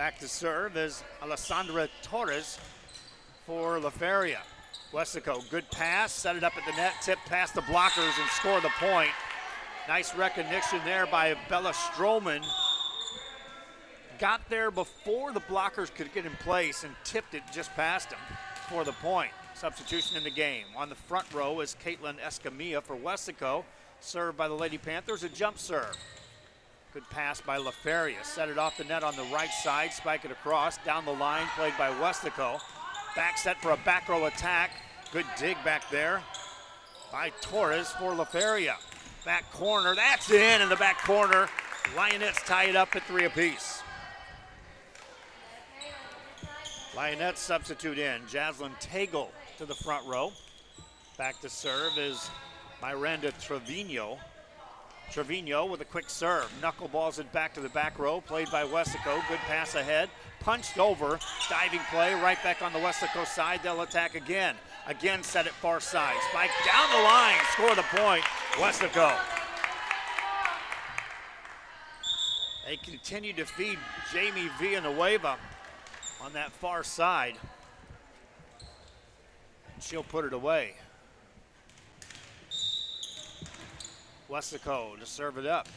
Back to serve is Alessandra Torres for La Feria. Westico, good pass, set it up at the net, tip past the blockers and score the point. Nice recognition there by Bella Stroman. Got there before the blockers could get in place and tipped it just past him for the point. Substitution in the game. On the front row is Caitlin Escamilla for Westico. Served by the Lady Panthers, a jump serve. Good pass by La Feria. Set it off the net on the right side, spike it across. Down the line, played by Westico. Back set for a back row attack. Good dig back there by Torres for La Feria. Back corner, that's in the back corner. Lionettes tie it up at 3 apiece. Lionettes substitute in. Jaslyn Tagle to the front row. Back to serve is Miranda Trevino. Trevino with a quick serve. Knuckleballs it back to the back row, played by Westico. Good pass ahead, punched over. Diving play right back on the Westico side. They'll attack again. Again set it far side. Spike down the line, score the point, Westico. They continue to feed Jamie Villanueva on that far side. And she'll put it away. Westico to serve it up.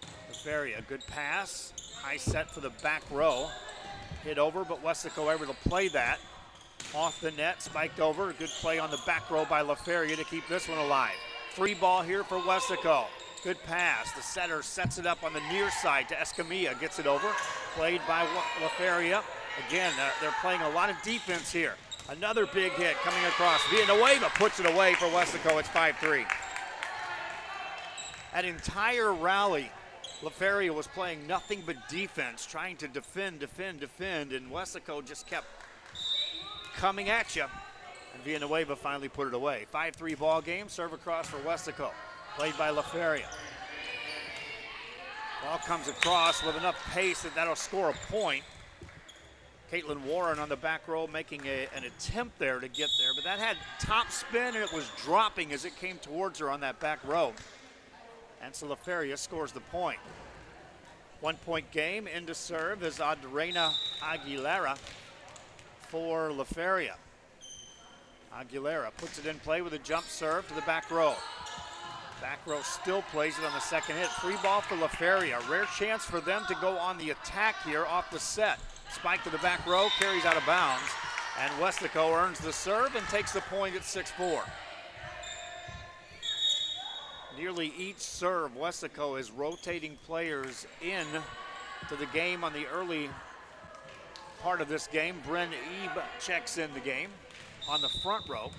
La Feria, good pass. High set for the back row. Hit over, but Westico able to play that. Off the net, spiked over. Good play on the back row by La Feria to keep this one alive. Free ball here for Westico. Good pass. The setter sets it up on the near side to Escamilla. Gets it over. Played by La Feria. Again, they're playing a lot of defense here. Another big hit coming across. Villanueva puts it away for Westico. It's 5-3. That entire rally, La Feria was playing nothing but defense, trying to defend, and Westico just kept coming at you. And Villanueva finally put it away. 5-3 ball game, serve across for Westico, played by La Feria. Ball comes across with enough pace that'll score a point. Caitlin Warren on the back row making an attempt there to get there, but that had top spin and it was dropping as it came towards her on that back row. And so La Feria scores the point. 1 point game. Into serve is Adriana Aguilera for La Feria. Aguilera puts it in play with a jump serve to the back row. Back row still plays it on the second hit. Free ball for La Feria. Rare chance for them to go on the attack here off the set. Spike to the back row, carries out of bounds. And Westico earns the serve and takes the point at 6-4. Nearly each serve, Westico is rotating players in to the game on the early part of this game. Bren Ebe checks in the game on the front row.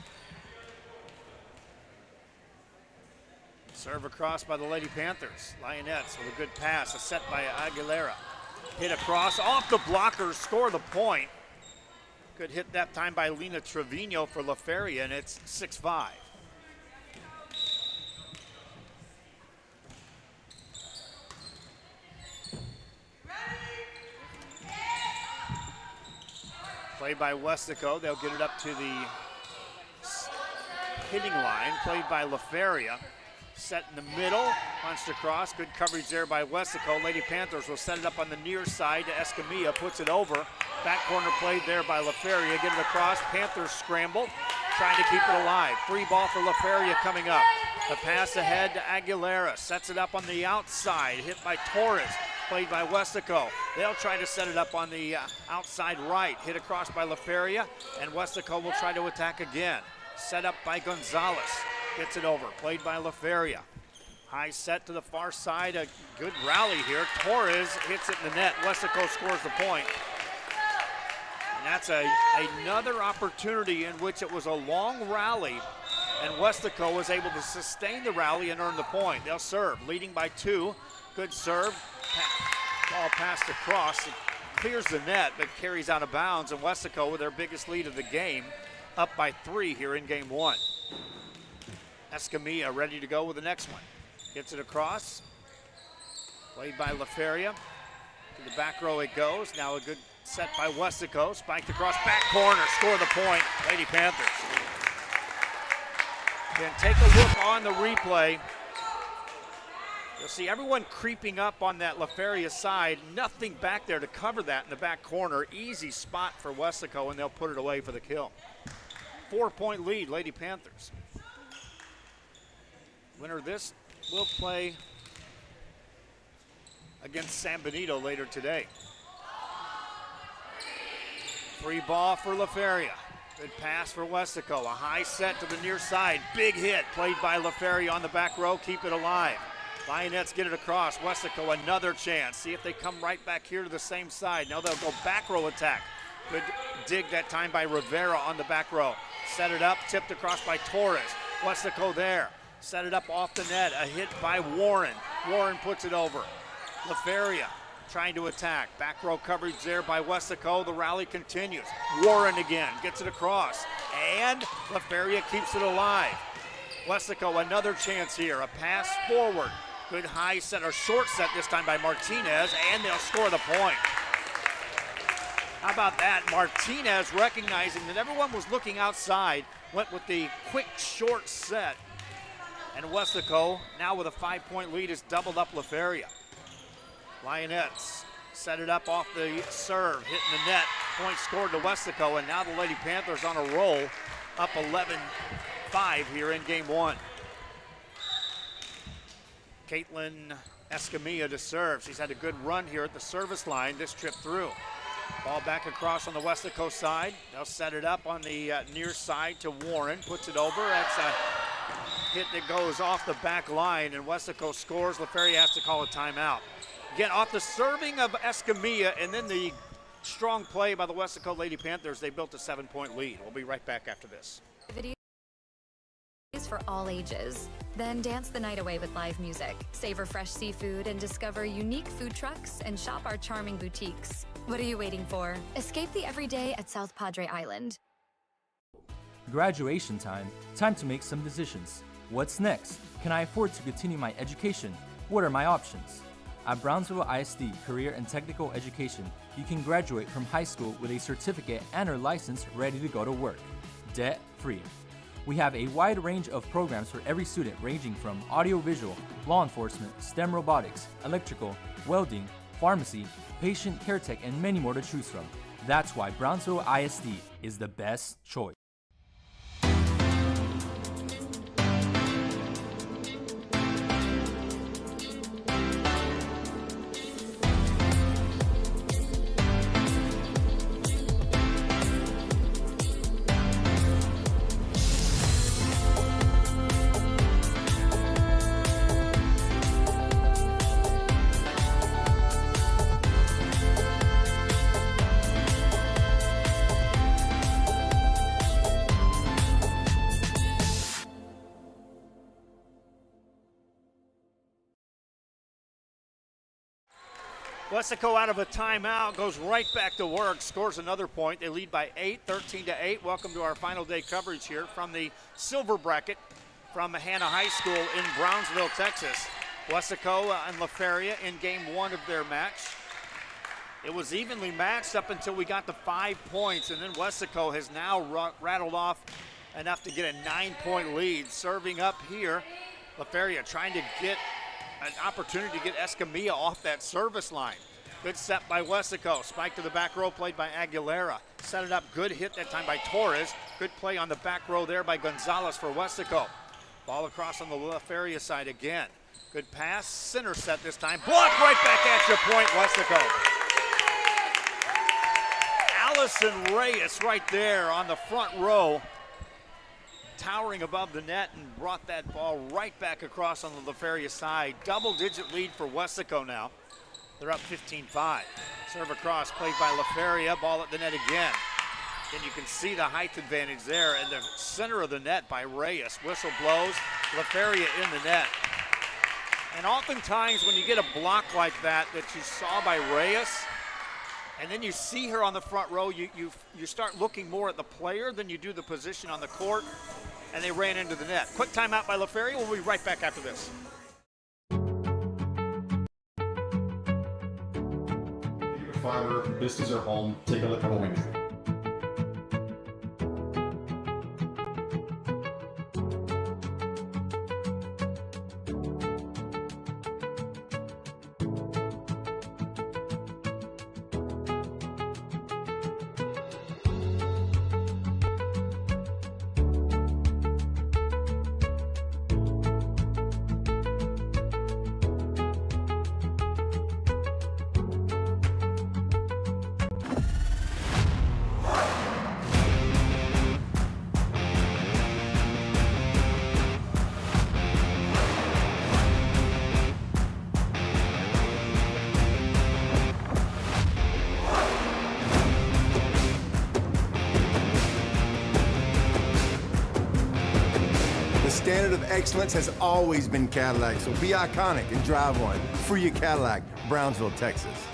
Serve across by the Lady Panthers. Lionettes with a good pass, a set by Aguilera. Hit across, off the blockers, score the point. Good hit that time by Lena Trevino for La Feria, and it's 6-5. Played by Westico, they'll get it up to the hitting line, played by La Feria. Set in the middle, punched across, good coverage there by Westico. Lady Panthers will set it up on the near side to Escamilla, puts it over. Back corner played there by La Feria, get it across, Panthers scramble, trying to keep it alive. Free ball for La Feria coming up. The pass ahead to Aguilera, sets it up on the outside, hit by Torres. Played by Westico. They'll try to set it up on the outside right. Hit across by La Feria, and Westico will try to attack again. Set up by Gonzalez. Gets it over. Played by La Feria. High set to the far side. A good rally here. Torres hits it in the net. Westico scores the point. And that's another opportunity in which it was a long rally, and Westico was able to sustain the rally and earn the point. They'll serve, leading by 2. Good serve. Ball passed across. It clears the net, but carries out of bounds. And Westico, with their biggest lead of the game, up by 3 here in game 1. Escamilla ready to go with the next one. Gets it across. Played by La Feria. To the back row it goes. Now a good set by Westico. Spiked across back corner. Score the point. Lady Panthers. Then take a look on the replay. You'll see everyone creeping up on that LaFeria side. Nothing back there to cover that in the back corner. Easy spot for Weslaco, and they'll put it away for the kill. 4-point lead, Lady Panthers. Winner of this will play against San Benito later today. Free ball for LaFeria. Good pass for Weslaco. A high set to the near side. Big hit played by LaFeria on the back row. Keep it alive. Lionettes get it across. Weslaco another chance. See if they come right back here to the same side. Now they'll go back row attack. Good dig that time by Rivera on the back row. Set it up, tipped across by Torres. Weslaco there. Set it up off the net. A hit by Warren. Warren puts it over. LaFeria trying to attack. Back row coverage there by Weslaco. The rally continues. Warren again gets it across. And LaFeria keeps it alive. Weslaco another chance here. A pass forward. Good high set or short set this time by Martinez, and they'll score the point. How about that? Martinez recognizing that everyone was looking outside, went with the quick short set. And Weslaco, now with a 5-point lead, has doubled up LaFeria. Lionettes set it up off the serve, hitting the net. Point scored to Weslaco, and now the Lady Panthers on a roll, up 11-5 here in game one. Caitlin Escamilla to serve. She's had a good run here at the service line this trip through. Ball back across on the Weslaco side. They'll set it up on the near side to Warren. Puts it over. That's a hit that goes off the back line, and Weslaco scores. LaFeria has to call a timeout. Again, off the serving of Escamilla and then the strong play by the Weslaco Lady Panthers, they built a 7-point lead. We'll be right back after this. For all ages. Then dance the night away with live music. Savor fresh seafood and discover unique food trucks and shop our charming boutiques. What are you waiting for? Escape the everyday at South Padre Island. Graduation time. Time to make some decisions. What's next? Can I afford to continue my education? What are my options? At Brownsville ISD Career and Technical Education, you can graduate from high school with a certificate and/or license ready to go to work, debt-free. We have a wide range of programs for every student, ranging from audiovisual, law enforcement, STEM robotics, electrical, welding, pharmacy, patient care tech, and many more to choose from. That's why Brownsville ISD is the best choice. Weslaco out of a timeout, goes right back to work, scores another point. They lead by 8, 13-8. Welcome to our final day coverage here from the silver bracket from Hanna High School in Brownsville, Texas. Weslaco and LaFeria in game one of their match. It was evenly matched up until we got to 5 points, and then Weslaco has now rattled off enough to get a 9-point lead. Serving up here, LaFeria trying to get an opportunity to get Escamilla off that service line. Good set by Weslaco. Spike to the back row played by Aguilera. Set it up, good hit that time by Torres. Good play on the back row there by Gonzalez for Weslaco. Ball across on the LaFeria side again. Good pass, center set this time. Block right back at your point, Weslaco. Allison Reyes right there on the front row, towering above the net, and brought that ball right back across on the LaFeria side. Double-digit lead for Weslaco now. They're up 15-5. Serve across, played by LaFeria. Ball at the net again. And you can see the height advantage there in the center of the net by Reyes. Whistle blows, LaFeria in the net. And oftentimes when you get a block like that you saw by Reyes, and then you see her on the front row, you start looking more at the player than you do the position on the court, and they ran into the net. Quick timeout by LaFeria. We'll be right back after this. Fiber, business or home, take a look at what we do. standard of excellence has always been Cadillac, so be iconic and drive one. Free your Cadillac, Brownsville, Texas.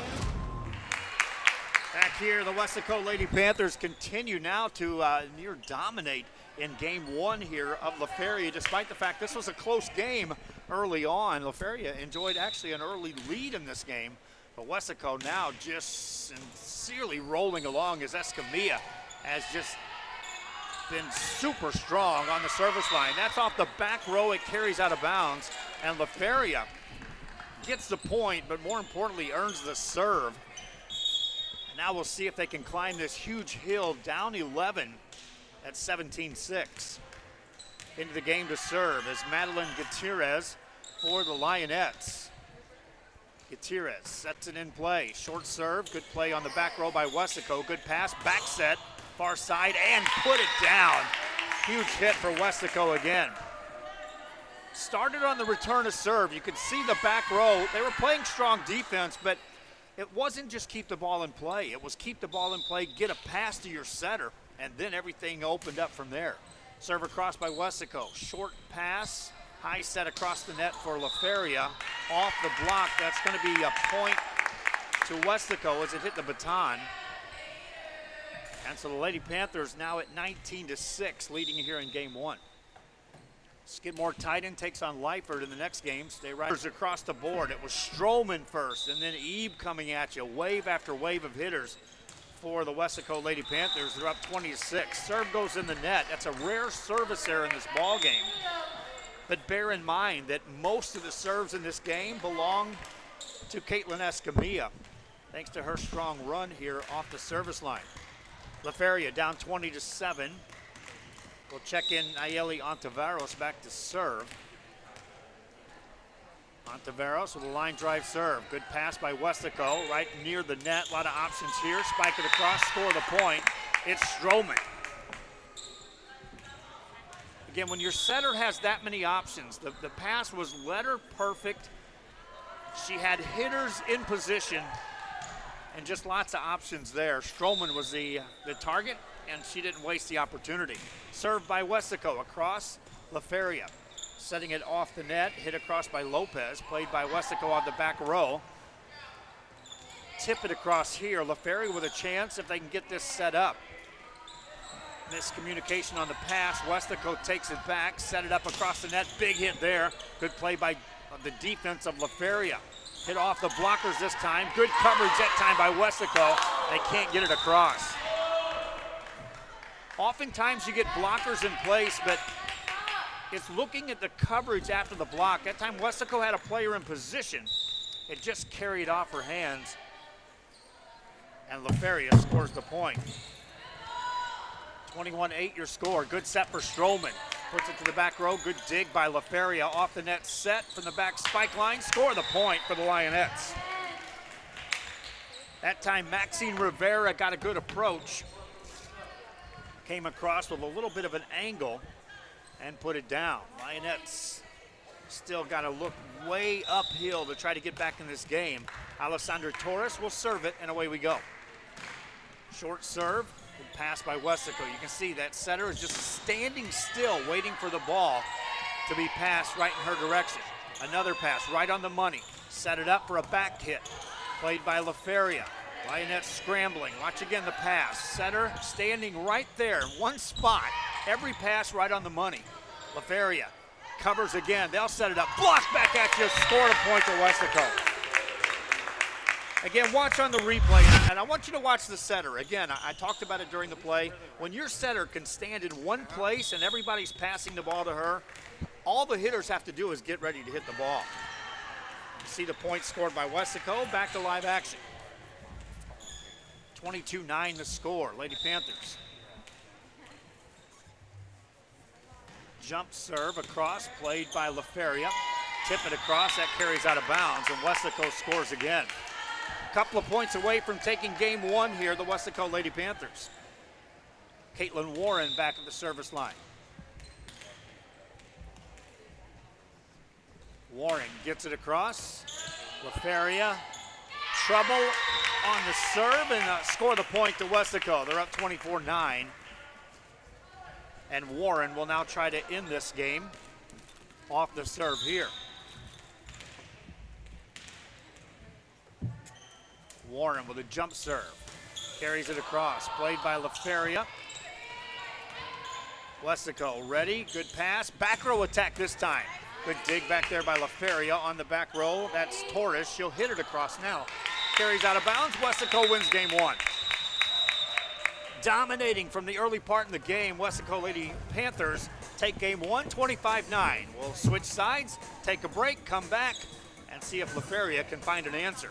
Back here, the Weslaco Lady Panthers continue now to near dominate in game one here of La Feria, despite the fact this was a close game early on. La Feria enjoyed actually an early lead in this game, but Weslaco now just sincerely rolling along as Escamilla has just been super strong on the service line. That's off the back row, it carries out of bounds, and La Feria gets the point, but more importantly earns the serve. Now we'll see if they can climb this huge hill, down 11 at 17-6. Into the game to serve is Madeline Gutierrez for the Lionettes. Gutierrez sets it in play. Short serve, good play on the back row by Weslaco. Good pass, back set, far side, and put it down. Huge hit for Weslaco again. Started on the return of serve. You could see the back row. They were playing strong defense, but it wasn't just keep the ball in play. It was keep the ball in play, get a pass to your setter, and then everything opened up from there. Serve across by Weslaco. Short pass, high set across the net for La Feria. Off the block, that's going to be a point to Weslaco as it hit the baton. And so the Lady Panthers now at 19-6, leading here in game one. Skidmore Titan takes on Lyford in the next game. Stay right across the board. It was Stroman first, and then Ebe coming at you. Wave after wave of hitters for the Weslaco Lady Panthers. They're up 20-6. Serve goes in the net. That's a rare service error in this ball game. But bear in mind that most of the serves in this game belong to Caitlin Escamilla, thanks to her strong run here off the service line. La Feria down 20-7. We'll check in Nayeli Ontiveros back to serve. Ontiveros with a line drive serve. Good pass by Weslaco, right near the net. A lot of options here. Spike it across, score the point. It's Stroman. Again, when your setter has that many options, the pass was letter perfect. She had hitters in position and just lots of options there. Stroman was the target, and she didn't waste the opportunity. Served by Weslaco across La Feria. Setting it off the net, hit across by Lopez, played by Weslaco on the back row. Tip it across here. La Feria with a chance if they can get this set up. Miscommunication on the pass. Weslaco takes it back, set it up across the net. Big hit there. Good play by the defense of La Feria. Hit off the blockers this time. Good coverage that time by Weslaco. They can't get it across. Oftentimes you get blockers in place, but it's looking at the coverage after the block. That time Weslaco had a player in position. It just carried off her hands, and La Feria scores the point. 21-8 your score. Good set for Stroman. Puts it to the back row. Good dig by La Feria. Off the net set from the back spike line. Score the point for the Lionettes. That time Maxine Rivera got a good approach. Came across with a little bit of an angle and put it down. Lionettes still got to look way uphill to try to get back in this game. Alessandra Torres will serve it, and away we go. Short serve, good pass by Weslaco. You can see that setter is just standing still, waiting for the ball to be passed right in her direction. Another pass right on the money. Set it up for a back hit, played by La Feria. Lionettes scrambling. Watch again the pass. Setter standing right there, one spot. Every pass right on the money. La Feria covers again. They'll set it up. Blocked back at you. Score a point to Weslaco. Again, watch on the replay, and I want you to watch the setter. Again, I talked about it during the play. When your setter can stand in one place and everybody's passing the ball to her, all the hitters have to do is get ready to hit the ball. You see the point scored by Weslaco. Back to live action. 22-9 the score, Lady Panthers. Jump serve across, played by La Feria. Tip it across, that carries out of bounds, and Weslaco scores again. A couple of points away from taking game one here, the Weslaco Lady Panthers. Caitlin Warren back at the service line. Warren gets it across. La Feria, trouble on the serve, and score the point to Weslaco. They're up 24-9. And Warren will now try to end this game off the serve here. Warren with a jump serve. Carries it across. Played by LaFeria. Westico ready. Good pass. Back row attack this time. Good dig back there by LaFeria on the back row. That's Torres. She'll hit it across now. Carries out of bounds. Westico wins game one. Dominating from the early part in the game, Westico Lady Panthers take game one, 25-9. We'll switch sides, take a break, come back, and see if LaFeria can find an answer.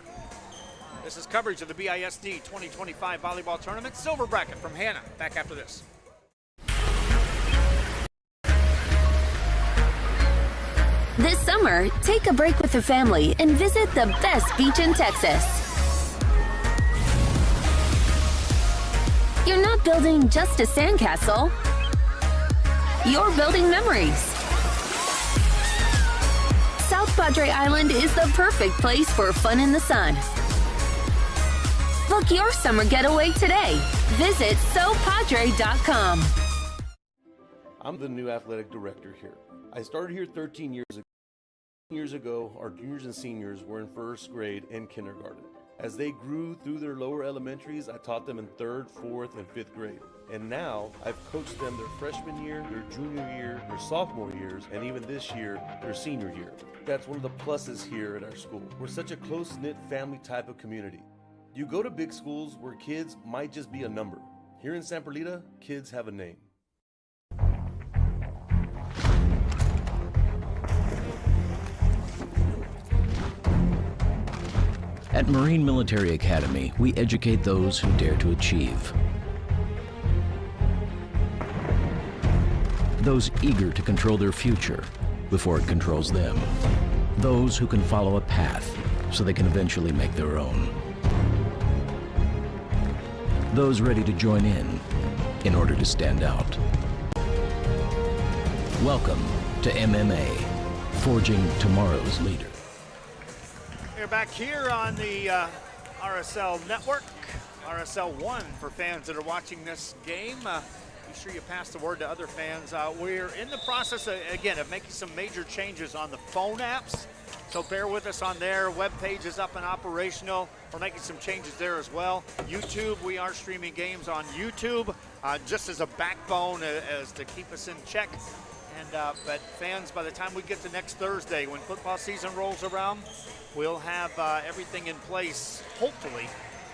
This is coverage of the BISD 2025 Volleyball Tournament. Silver bracket from Hanna. Back after this. This summer, take a break with the family and visit the best beach in Texas. You're not building just a sandcastle. You're building memories. South Padre Island is the perfect place for fun in the sun. Book your summer getaway today. Visit sopadre.com. I'm the new athletic director here. I started here 13 years ago. Years ago, our juniors and seniors were in first grade and kindergarten. As they grew through their lower elementaries, I taught them in third, fourth, and fifth grade. And now, I've coached them their freshman year, their junior year, their sophomore years, and even this year, their senior year. That's one of the pluses here at our school. We're such a close-knit family type of community. You go to big schools where kids might just be a number. Here in San Perlita, kids have a name. At Marine Military Academy, we educate those who dare to achieve. Those eager to control their future before it controls them. Those who can follow a path so they can eventually make their own. Those ready to join in order to stand out. Welcome to MMA, forging tomorrow's leader. We're back here on the RSL Network, RSL 1 for fans that are watching this game. Be sure you pass the word to other fans. We're in the process, again, of making some major changes on the phone apps. So bear with us on there. Web page is up and operational. We're making some changes there as well. YouTube, we are streaming games on YouTube just as a backbone as to keep us in check. And but fans, by the time we get to next Thursday, when football season rolls around, we'll have everything in place, hopefully,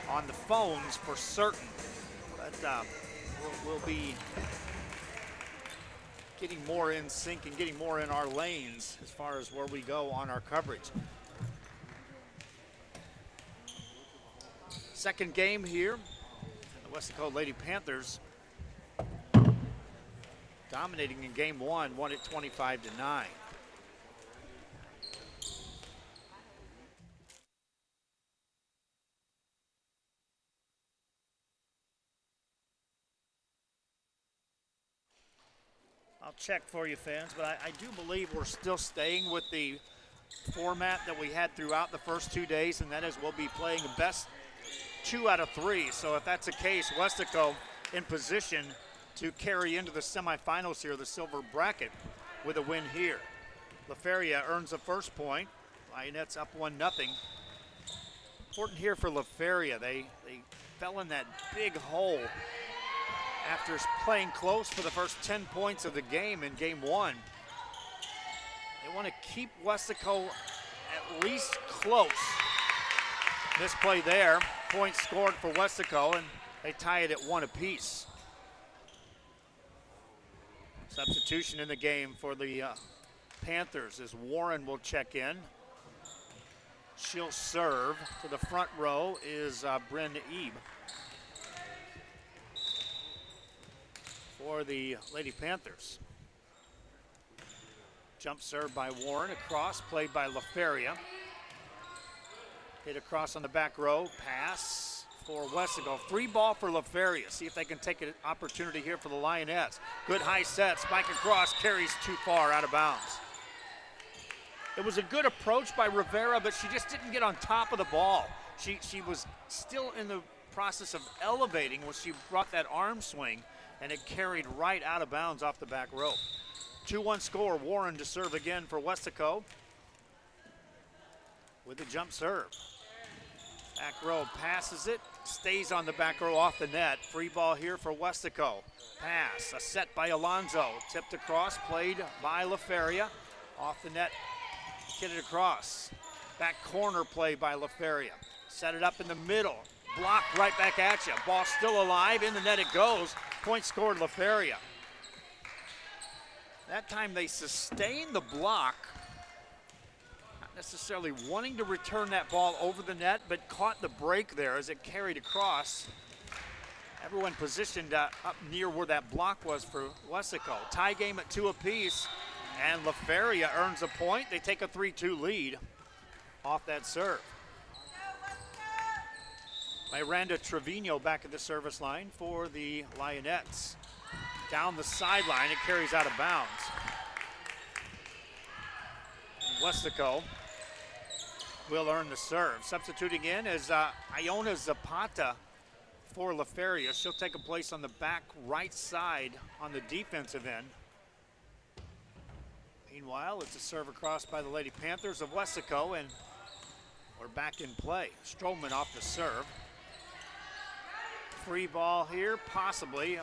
on the phones for certain. But we'll be getting more in sync and getting more in our lanes as far as where we go on our coverage. Second game here, the Westico Lady Panthers dominating in game one, won it 25-9. I'll check for you, fans, but I do believe we're still staying with the format that we had throughout the first 2 days, and that is we'll be playing the best 2 out of 3. So if that's the case, Westico in position to carry into the semifinals here, the silver bracket, with a win here. LaFeria earns the first point. Lionettes up 1-0. Important here for LaFeria. They fell in that big hole after playing close for the first 10 points of the game in game one. They want to keep Westico at least close. Misplay there. Points scored for Westico, and they tie it at 1 apiece. Substitution in the game for the Panthers as Warren will check in. She'll serve. To the front row is Bryn Ebe. For the Lady Panthers. Jump serve by Warren, across, played by LaFeria. Hit across on the back row, pass for Westico. Free ball for LaFeria. See if they can take an opportunity here for the Lionettes. Good high set, spike across, carries too far, out of bounds. It was a good approach by Rivera, but she just didn't get on top of the ball. She was still in the process of elevating when she brought that arm swing, and it carried right out of bounds off the back rope. 2-1 score. Warren to serve again for Westaco with a jump serve. Back row passes it, stays on the back row off the net. Free ball here for Westaco. Pass, a set by Alonzo. Tipped across, played by LaFeria. Off the net, hit it across. Back corner play by LaFeria. Set it up in the middle. Block right back at you. Ball still alive, in the net it goes. Point scored LaFeria. That time they sustained the block. Not necessarily wanting to return that ball over the net, but caught the break there as it carried across. Everyone positioned up near where that block was for Westaco. Tie game at 2 apiece, and LaFeria earns a point. They take a 3-2 lead off that serve. Miranda Trevino back at the service line for the Lionettes. Down the sideline, it carries out of bounds. Westaco will earn the serve. Substituting in is Iona Zapata for LaFeria. She'll take a place on the back right side on the defensive end. Meanwhile, it's a serve across by the Lady Panthers of Westaco, and we're back in play. Stroman off the serve. Free ball here, possibly.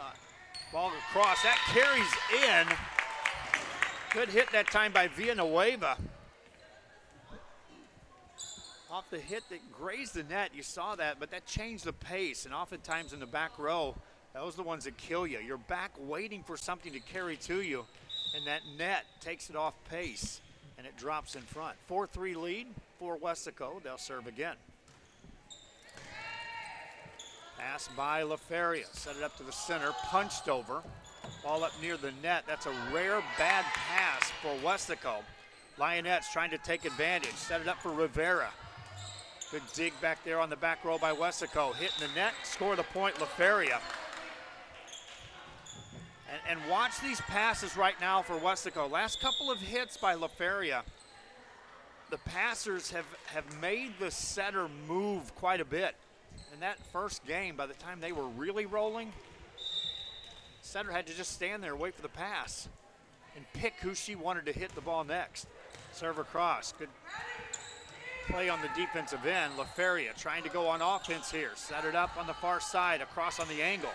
Ball across, that carries in. Good hit that time by Villanueva. Off the hit that grazed the net, you saw that, but that changed the pace, and oftentimes in the back row, those are the ones that kill you. You're back waiting for something to carry to you, and that net takes it off pace, and it drops in front. 4-3 lead for Westaco. They'll serve again. Pass by LaFeria, set it up to the center, punched over. Ball up near the net. That's a rare bad pass for Westaco. Lionettes trying to take advantage, set it up for Rivera. Good dig back there on the back row by Westaco. Hitting the net, score the point, LaFeria. And watch these passes right now for Westaco. Last couple of hits by LaFeria. The passers have made the setter move quite a bit. In that first game, by the time they were really rolling, setter had to just stand there and wait for the pass and pick who she wanted to hit the ball next. Serve across, good play on the defensive end. LaFeria trying to go on offense here. Set it up on the far side, across on the angle.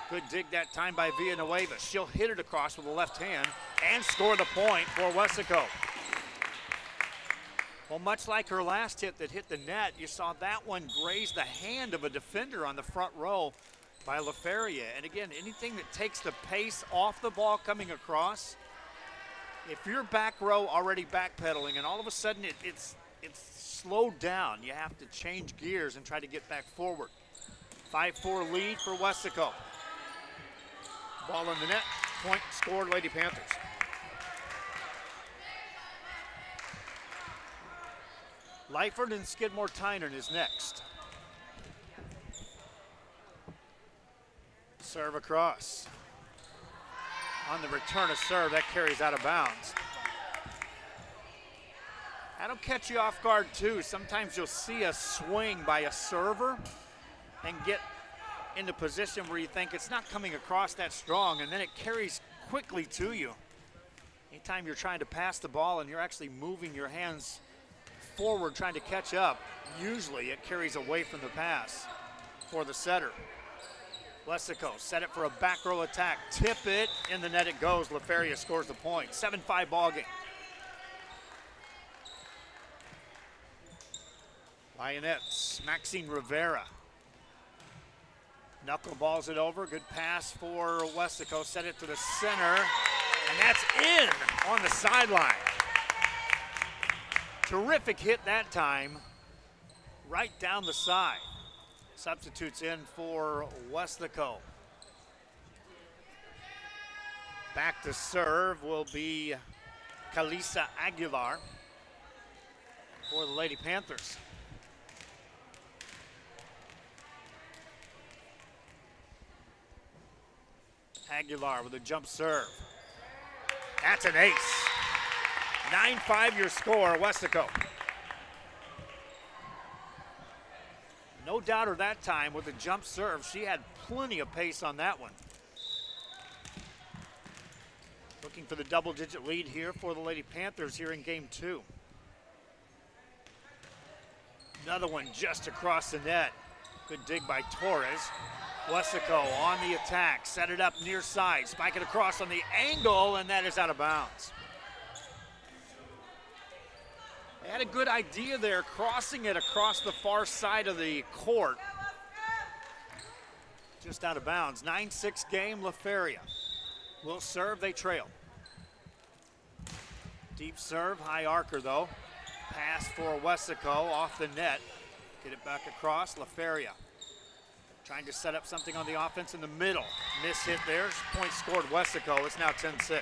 Good dig that time by Villanueva. She'll hit it across with the left hand and score the point for Westaco. Well, much like her last hit that hit the net, you saw that one graze the hand of a defender on the front row by LaFeria. And again, anything that takes the pace off the ball coming across, if you're back row already backpedaling and all of a sudden it's slowed down, you have to change gears and try to get back forward. 5-4 lead for Westaco. Ball in the net, point scored Lady Panthers. Lyford and Skidmore Tynan is next. Serve across. On the return of serve, that carries out of bounds. That'll catch you off guard too. Sometimes you'll see a swing by a server and get into position where you think it's not coming across that strong, and then it carries quickly to you. Anytime you're trying to pass the ball and you're actually moving your hands forward trying to catch up, usually it carries away from the pass for the setter. Westaco set it for a back row attack. Tip it, in the net it goes. LaFeria scores the point. 7-5 ball game. Lionettes, Maxine Rivera. Knuckleballs it over. Good pass for Westaco. Set it to the center, and that's in on the sideline. Terrific hit that time, right down the side. Substitutes in for Westaco. Back to serve will be Kalisa Aguilar for the Lady Panthers. Aguilar with a jump serve. That's an ace. 9-5 your score, Westaco. No doubter that time with the jump serve. She had plenty of pace on that one. Looking for the double-digit lead here for the Lady Panthers here in game 2. Another one just across the net. Good dig by Torres. Wessico on the attack, set it up near side, spike it across on the angle, and that is out of bounds. They had a good idea there, crossing it across the far side of the court. Just out of bounds. 9-6 game, LaFeria will serve, they trail. Deep serve, high arcer though. Pass for Wessico off the net. Get it back across, LaFeria. Trying to set up something on the offense in the middle. Miss hit there, point scored Wessico. It's now 10-6.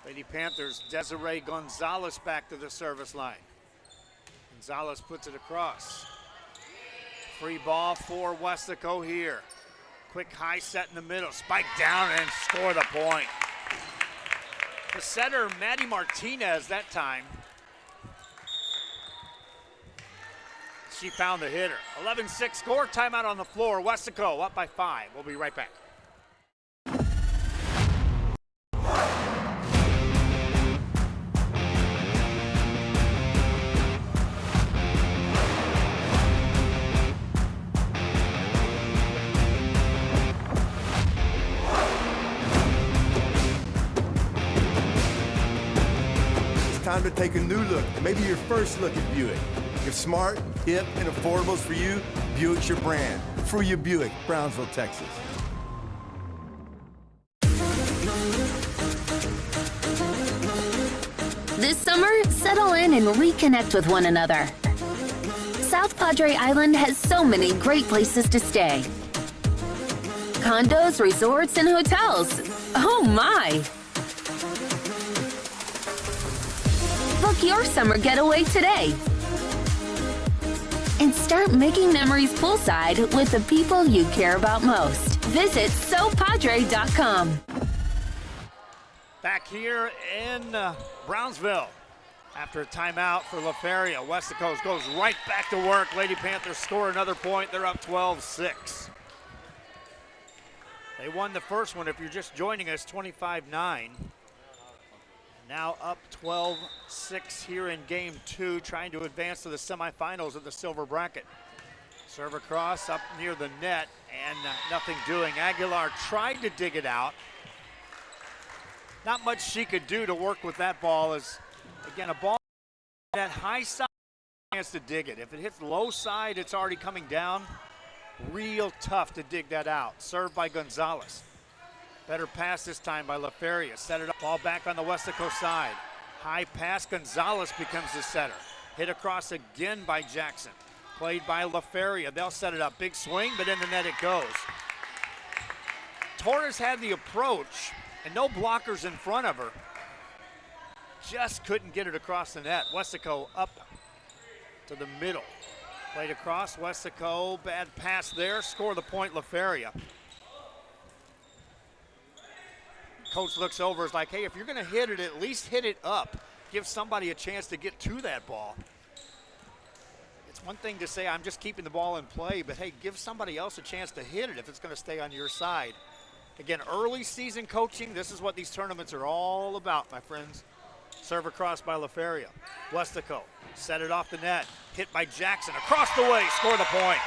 Lady Panthers, Desiree Gonzalez back to the service line. Gonzalez puts it across. Free ball for Wessico here. Quick high set in the middle, spike down and score the point. The setter, Maddie Martinez, that time. She found the hitter. 11-6 score, timeout on the floor. Wessico up by 5. We'll be right back. Time to take a new look, maybe your first look at Buick. If smart, hip, and affordable is for you, Buick's your brand. Fruya Buick, Brownsville, Texas. This summer, settle in and reconnect with one another. South Padre Island has so many great places to stay. Condos, resorts, and hotels. Oh my! Book your summer getaway today. And start making memories poolside with the people you care about most. Visit SoPadre.com. Back here in Brownsville. After a timeout for LaFeria, Wessico goes right back to work. Lady Panthers score another point. They're up 12-6. They won the first one, if you're just joining us, 25-9. Now up 12-6 here in game 2, trying to advance to the semifinals of the silver bracket. Serve across up near the net, and nothing doing. Aguilar tried to dig it out. Not much she could do to work with that ball. As again, a ball that high side, chance to dig it. If it hits low side, it's already coming down. Real tough to dig that out. Served by Gonzalez. Better pass this time by LaFeria. Set it up, ball back on the Wessico side. High pass, Gonzalez becomes the setter. Hit across again by Jackson. Played by LaFeria. They'll set it up, big swing, but in the net it goes. Torres had the approach and no blockers in front of her. Just couldn't get it across the net. Wessico up to the middle. Played across, Wessico, bad pass there. Score the point, LaFeria. Coach looks over, is like, hey, if you're gonna hit it, at least hit it up. Give somebody a chance to get to that ball. It's one thing to say, I'm just keeping the ball in play, but hey, give somebody else a chance to hit it if it's gonna stay on your side. Again, early season coaching, this is what these tournaments are all about, my friends. Serve across by LaFeria. Wessico set it off the net. Hit by Jackson, across the way, score the point.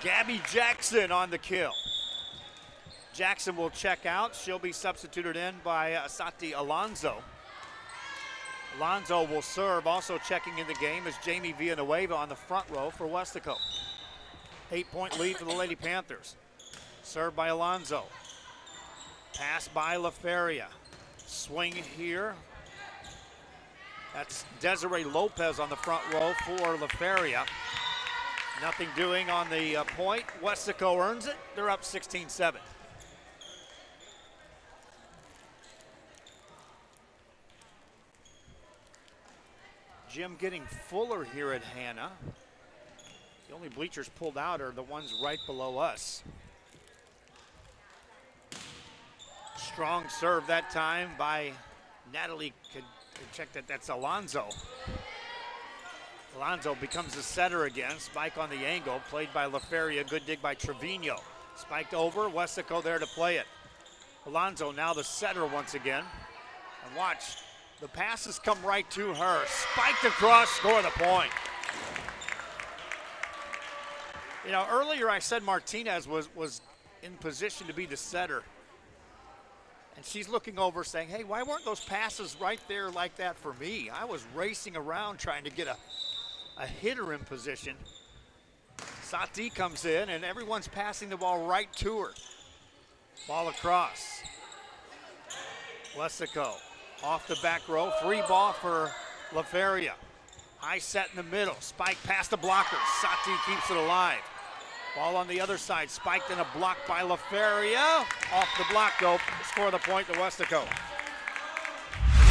Gabby Jackson on the kill. Jackson will check out. She'll be substituted in by Asati Alonso. Alonso will serve. Also checking in the game is Jamie Villanueva on the front row for Wessico. 8-point lead for the Lady Panthers. Served by Alonso. Pass by LaFeria. Swing here. That's Desiree Lopez on the front row for LaFeria. Nothing doing on the point. Wessico earns it. They're up 16-7. Gym getting fuller here at Hanna. The only bleachers pulled out are the ones right below us. Strong serve that time by Natalie. Could check that. That's Alonso. Alonso becomes the setter again. Spike on the angle, played by LaFeria. Good dig by Trevino. Spiked over, Westico there to play it. Alonso now the setter once again. And watch, the passes come right to her. Spiked across, score the point. You know, earlier I said Martinez was in position to be the setter. And she's looking over saying, hey, why weren't those passes right there like that for me? I was racing around trying to get a hitter in position. Sati comes in and everyone's passing the ball right to her. Ball across. Westico off the back row, free ball for LaFeria. High set in the middle, spike past the blockers. Sati keeps it alive. Ball on the other side, spiked in a block by LaFeria. Off the block though, score the point to Westico.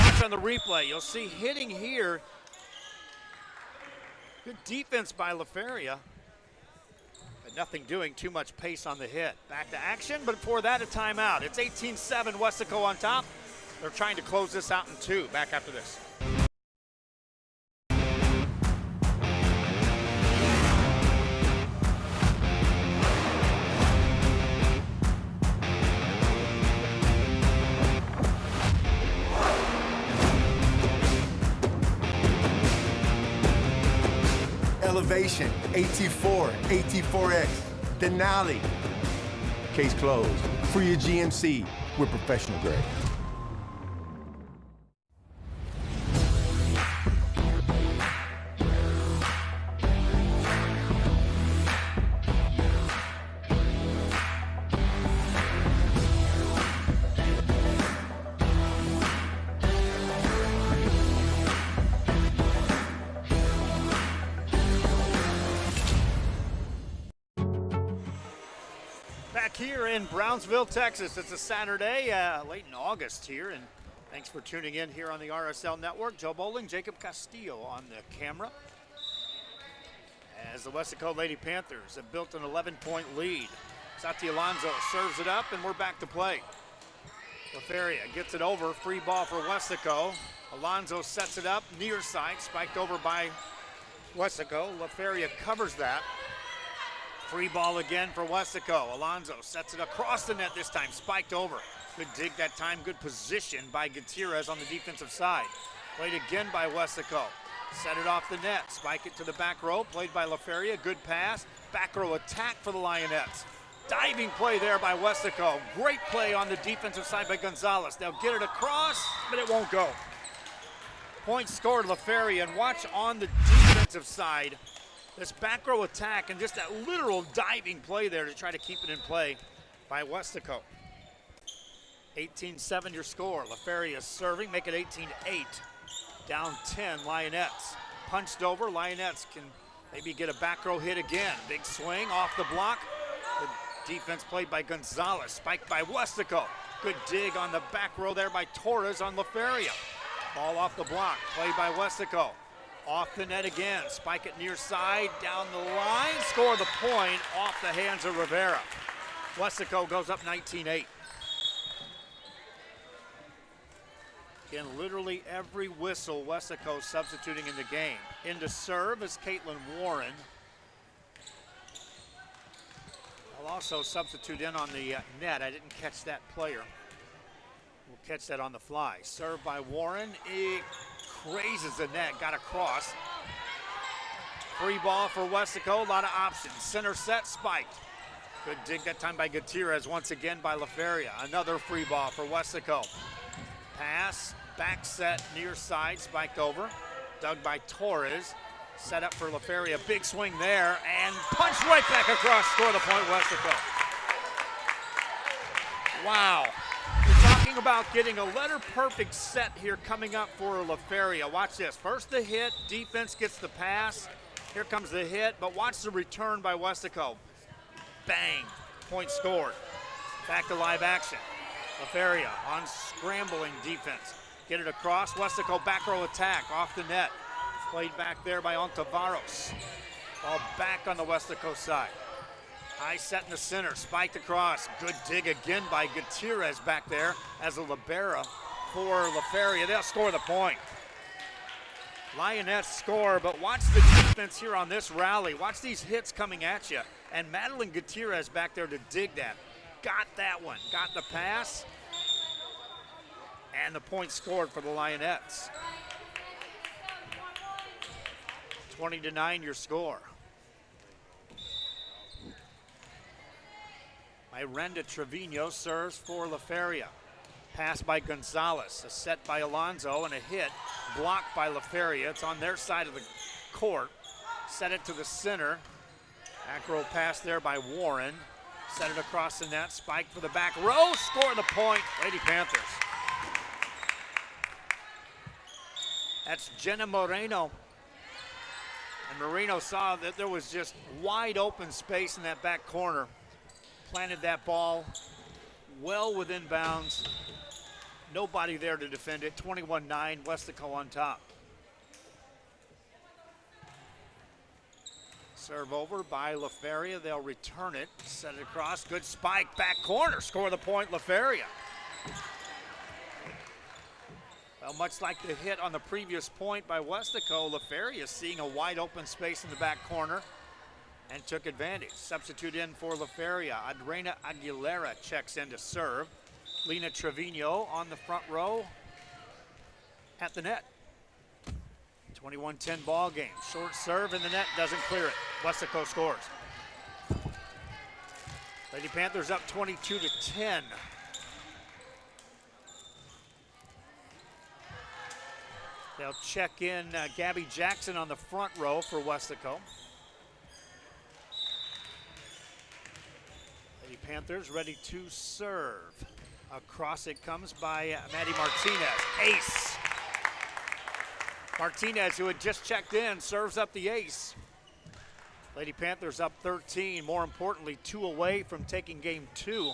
Watch on the replay, you'll see hitting here. Good defense by LaFeria, but nothing doing, too much pace on the hit. Back to action, but before that a timeout. It's 18-7, Westico on top. They're trying to close this out in 2. Back after this. Elevation, AT4, AT4X, Denali. Case closed. For your GMC, we're professional grade. Here in Brownsville, Texas. It's a Saturday, late in August here, and thanks for tuning in here on the RSL Network. Joe Bowling, Jacob Castillo on the camera. As the Westico Lady Panthers have built an 11-point lead. Sati Alonso serves it up, and we're back to play. LaFeria gets it over, free ball for Westico. Alonso sets it up, near side, spiked over by Westico. LaFeria covers that. Free ball again for Westico. Alonso sets it across the net this time, spiked over. Good dig that time, good position by Gutierrez on the defensive side. Played again by Westico. Set it off the net, spike it to the back row, played by LaFeria, good pass. Back row attack for the Lionettes. Diving play there by Westico. Great play on the defensive side by Gonzalez. They'll get it across, but it won't go. Point scored, LaFeria, and watch on the defensive side. This back row attack and just that literal diving play there to try to keep it in play by Westico. 18-7 your score. LaFeria serving, make it 18-8. Down 10, Lionettes. Punched over, Lionettes can maybe get a back row hit again. Big swing off the block. Good defense played by Gonzalez, spiked by Westico. Good dig on the back row there by Torres on LaFeria. Ball off the block, played by Westico. Off the net again, spike it near side, down the line, score the point off the hands of Rivera. Westico goes up 19-8. Again, literally every whistle, Westico substituting in the game. Into serve is Caitlin Warren. I'll also substitute in on the net. I didn't catch that player. We'll catch that on the fly. Serve by Warren. It raises the net, got across. Free ball for Westico, a lot of options. Center set, spiked. Good dig that time by Gutierrez, once again by LaFeria. Another free ball for Westico. Pass, back set, near side, spiked over. Dug by Torres. Set up for LaFeria, big swing there, and punched right back across, score the point, Westico. Wow. Talking about getting a letter perfect set here coming up for LaFeria. Watch this. First the hit, defense gets the pass. Here comes the hit, but watch the return by Westico. Bang, point scored. Back to live action. LaFeria on scrambling defense. Get it across, Westico back row attack off the net. Played back there by Ontiveros. Ball back on the Westico side. High set in the center, spiked across. Good dig again by Gutierrez back there as a libero for LaFeria. They'll score the point. Lionettes score, but watch the defense here on this rally. Watch these hits coming at you. And Madeline Gutierrez back there to dig that. Got that one, got the pass. And the point scored for the Lionettes. 20-9 your score. Miranda Trevino serves for La Feria. Pass by Gonzalez, a set by Alonso, and a hit blocked by La Feria. It's on their side of the court. Set it to the center. Acro pass there by Warren. Set it across the net, spike for the back row, score the point, Lady Panthers. That's Jenna Moreno. And Moreno saw that there was just wide open space in that back corner. Planted that ball well within bounds. Nobody there to defend it. 21-9, Westaco on top. Serve over by La Feria. They'll return it. Set it across. Good spike. Back corner. Score the point, La Feria. Well, much like the hit on the previous point by Westaco, La Feria seeing a wide open space in the back corner and took advantage. Substitute in for La Feria. Adrena Aguilera checks in to serve. Lena Trevino on the front row at the net. 21-10 ball game. Short serve in the net, doesn't clear it. Westaco scores. Lady Panthers up 22-10. They'll check in Gabby Jackson on the front row for Westaco. Lady Panthers ready to serve. Across it comes by Maddie Martinez. Ace. Martinez, who had just checked in, serves up the ace. Lady Panthers up 13. More importantly, 2 away from taking game 2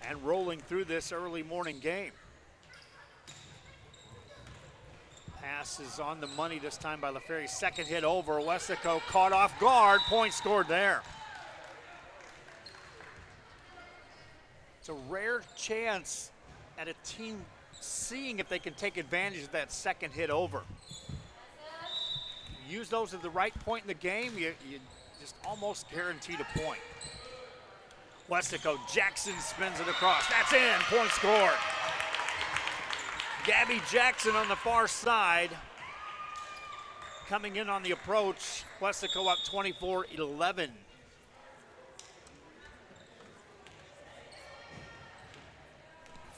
and rolling through this early morning game. Pass is on the money this time by La Feria. Second hit over. Westaco caught off guard. Point scored there. It's a rare chance at a team seeing if they can take advantage of that second hit over. Use those at the right point in the game, you just almost guaranteed a point. Westaco, Jackson spins it across. That's in, point scored. Gabby Jackson on the far side. Coming in on the approach, Westaco up 24-11.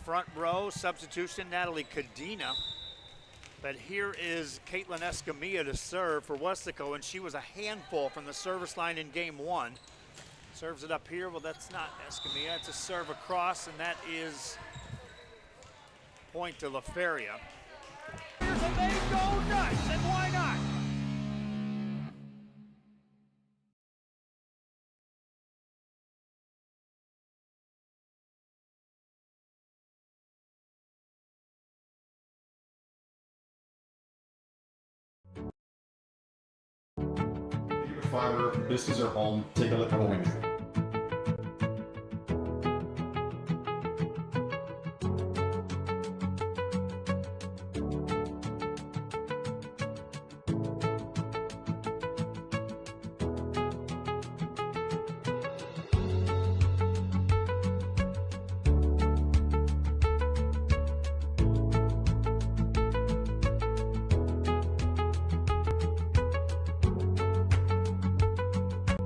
Front row, substitution, Natalie Cadena. But here is Caitlin Escamilla to serve for Westaco, and she was a handful from the service line in game 1. Serves it up here, well that's not Escamilla, it's a serve across, and that is point to La Feria. Here's a they go nuts, and why not? Fiber, this is our home. Take a look at what we do.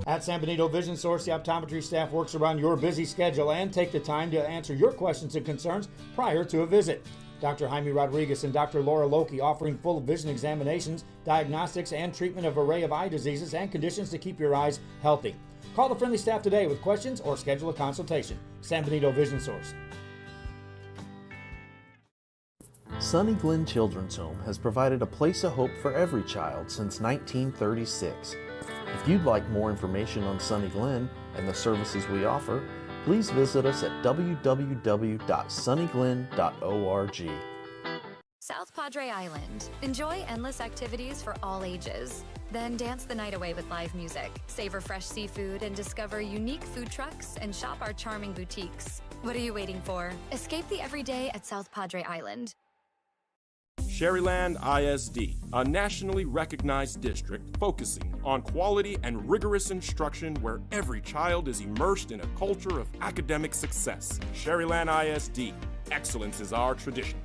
At San Benito Vision Source, the optometry staff works around your busy schedule and take the time to answer your questions and concerns prior to a visit. Dr. Jaime Rodriguez and Dr. Laura Loki offering full vision examinations, diagnostics, and treatment of an array of eye diseases and conditions to keep your eyes healthy. Call the friendly staff today with questions or schedule a consultation. San Benito Vision Source. Sunny Glen Children's Home has provided a place of hope for every child since 1936. If you'd like more information on Sunny Glen and the services we offer, please visit us at www.sunnyglen.org. South Padre Island. Enjoy endless activities for all ages. Then dance the night away with live music. Savor fresh seafood and discover unique food trucks and shop our charming boutiques. What are you waiting for? Escape the everyday at South Padre Island. Sherryland ISD, a nationally recognized district focusing on quality and rigorous instruction where every child is immersed in a culture of academic success. Sherryland ISD, excellence is our tradition.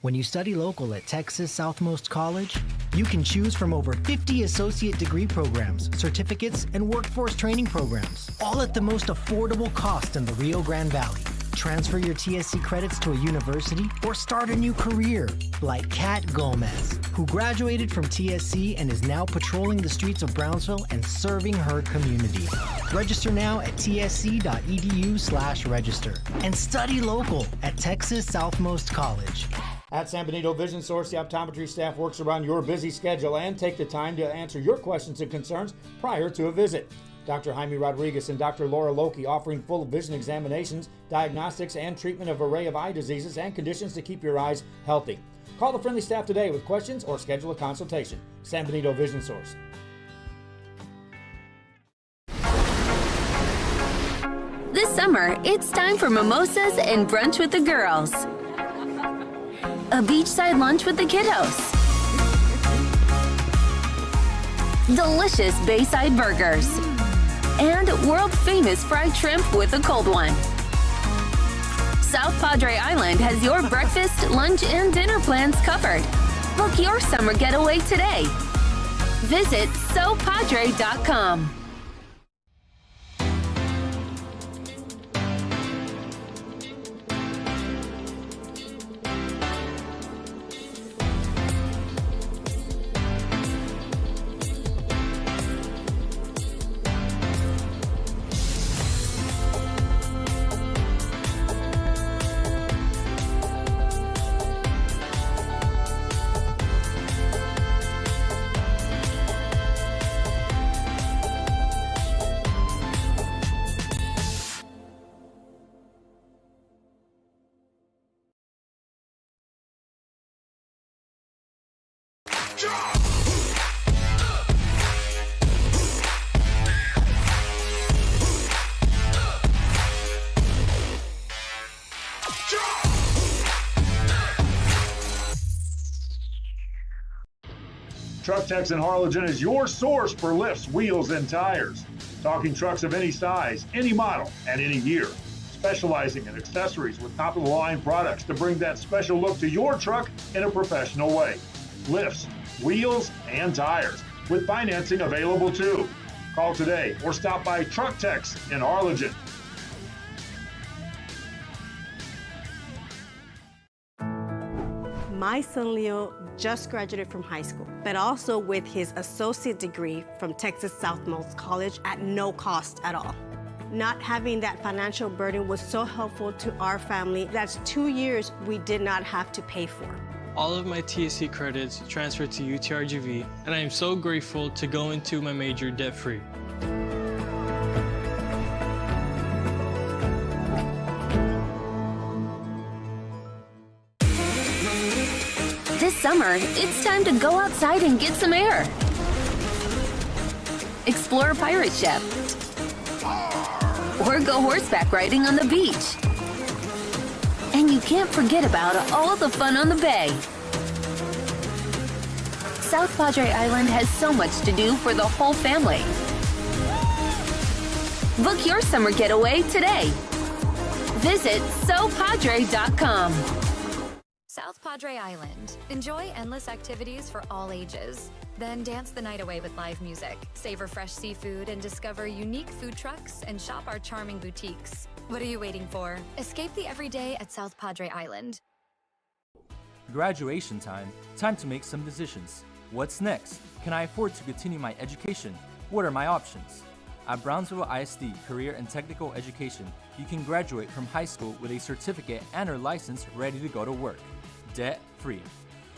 When you study local at Texas Southmost College, you can choose from over 50 associate degree programs, certificates, and workforce training programs, all at the most affordable cost in the Rio Grande Valley. Transfer your TSC credits to a university or start a new career, like Kat Gomez, who graduated from TSC and is now patrolling the streets of Brownsville and serving her community. Register now at tsc.edu/register and study local at Texas Southmost College. At San Benito Vision Source, the optometry staff works around your busy schedule and take the time to answer your questions and concerns prior to a visit. Dr. Jaime Rodriguez and Dr. Laura Loki offering full vision examinations, diagnostics, and treatment of an array of eye diseases and conditions to keep your eyes healthy. Call the friendly staff today with questions or schedule a consultation. San Benito Vision Source. This summer, it's time for mimosas and brunch with the girls. A beachside lunch with the kiddos. Delicious Bayside burgers. And world-famous fried shrimp with a cold one. South Padre Island has your breakfast, lunch, and dinner plans covered. Book your summer getaway today. Visit SoPadre.com. Truck Techs in Harlingen is your source for lifts, wheels, and tires. Talking trucks of any size, any model, and any year. Specializing in accessories with top-of-the-line products to bring that special look to your truck in a professional way. Lifts, wheels, and tires, with financing available too. Call today or stop by Truck Techs in Harlingen. My son Leo just graduated from high school, but also with his associate degree from Texas Southmost College at no cost at all. Not having that financial burden was so helpful to our family. That's 2 years we did not have to pay for. All of my TSC credits transferred to UTRGV, and I am so grateful to go into my major debt-free. This summer, it's time to go outside and get some air. Explore a pirate ship. Or go horseback riding on the beach. And you can't forget about all the fun on the bay. South Padre Island has so much to do for the whole family. Book your summer getaway today. Visit SoPadre.com. South Padre Island. Enjoy endless activities for all ages. Then dance the night away with live music, savor fresh seafood, and discover unique food trucks and shop our charming boutiques. What are you waiting for? Escape the everyday at South Padre Island. Graduation time. Time to make some decisions. What's next? Can I afford to continue my education? What are my options? At Brownsville ISD Career and Technical Education, you can graduate from high school with a certificate and or license ready to go to work. Debt-free.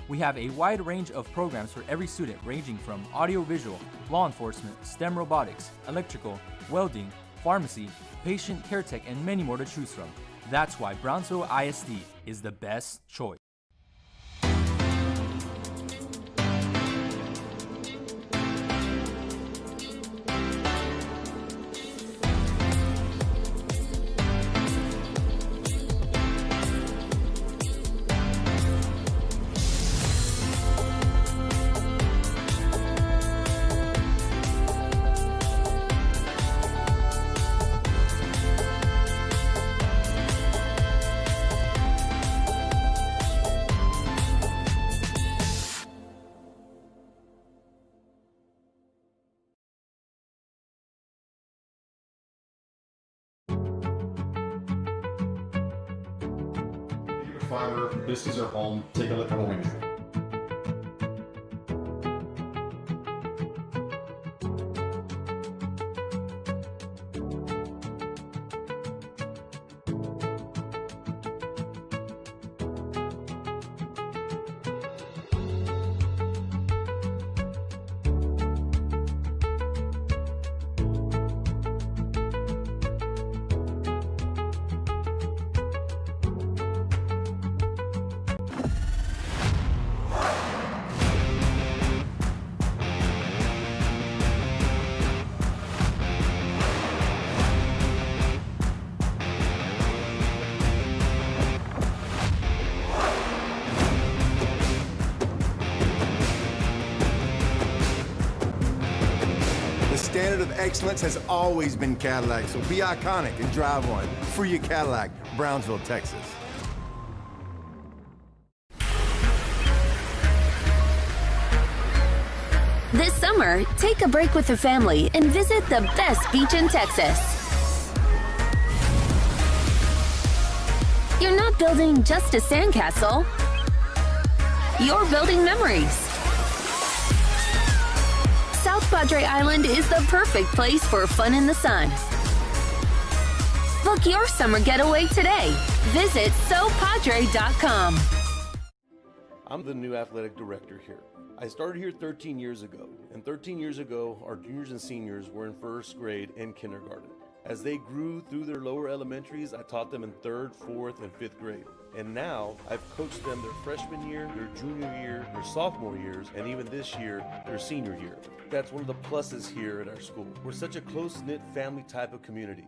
We have a wide range of programs for every student ranging from audiovisual, law enforcement, STEM robotics, electrical, welding, pharmacy, patient care tech, and many more to choose from. That's why Brownsville ISD is the best choice. find our business or home, take a look at what we do. The standard of excellence has always been Cadillac, so be iconic and drive one. Free your Cadillac, Brownsville, Texas. This summer, take a break with the family and visit the best beach in Texas. You're not building just a sandcastle. You're building memories. South Padre Island is the perfect place for fun in the sun. Book your summer getaway today. Visit SoPadre.com. I'm the new athletic director here. I started here 13 years ago, and 13 years ago, our juniors and seniors were in first grade and kindergarten. As they grew through their lower elementaries, I taught them in 3rd, 4th, and 5th grade. And now, I've coached them their freshman year, their junior year, their sophomore years, and even this year, their senior year. That's one of the pluses here at our school. We're such a close-knit family type of community.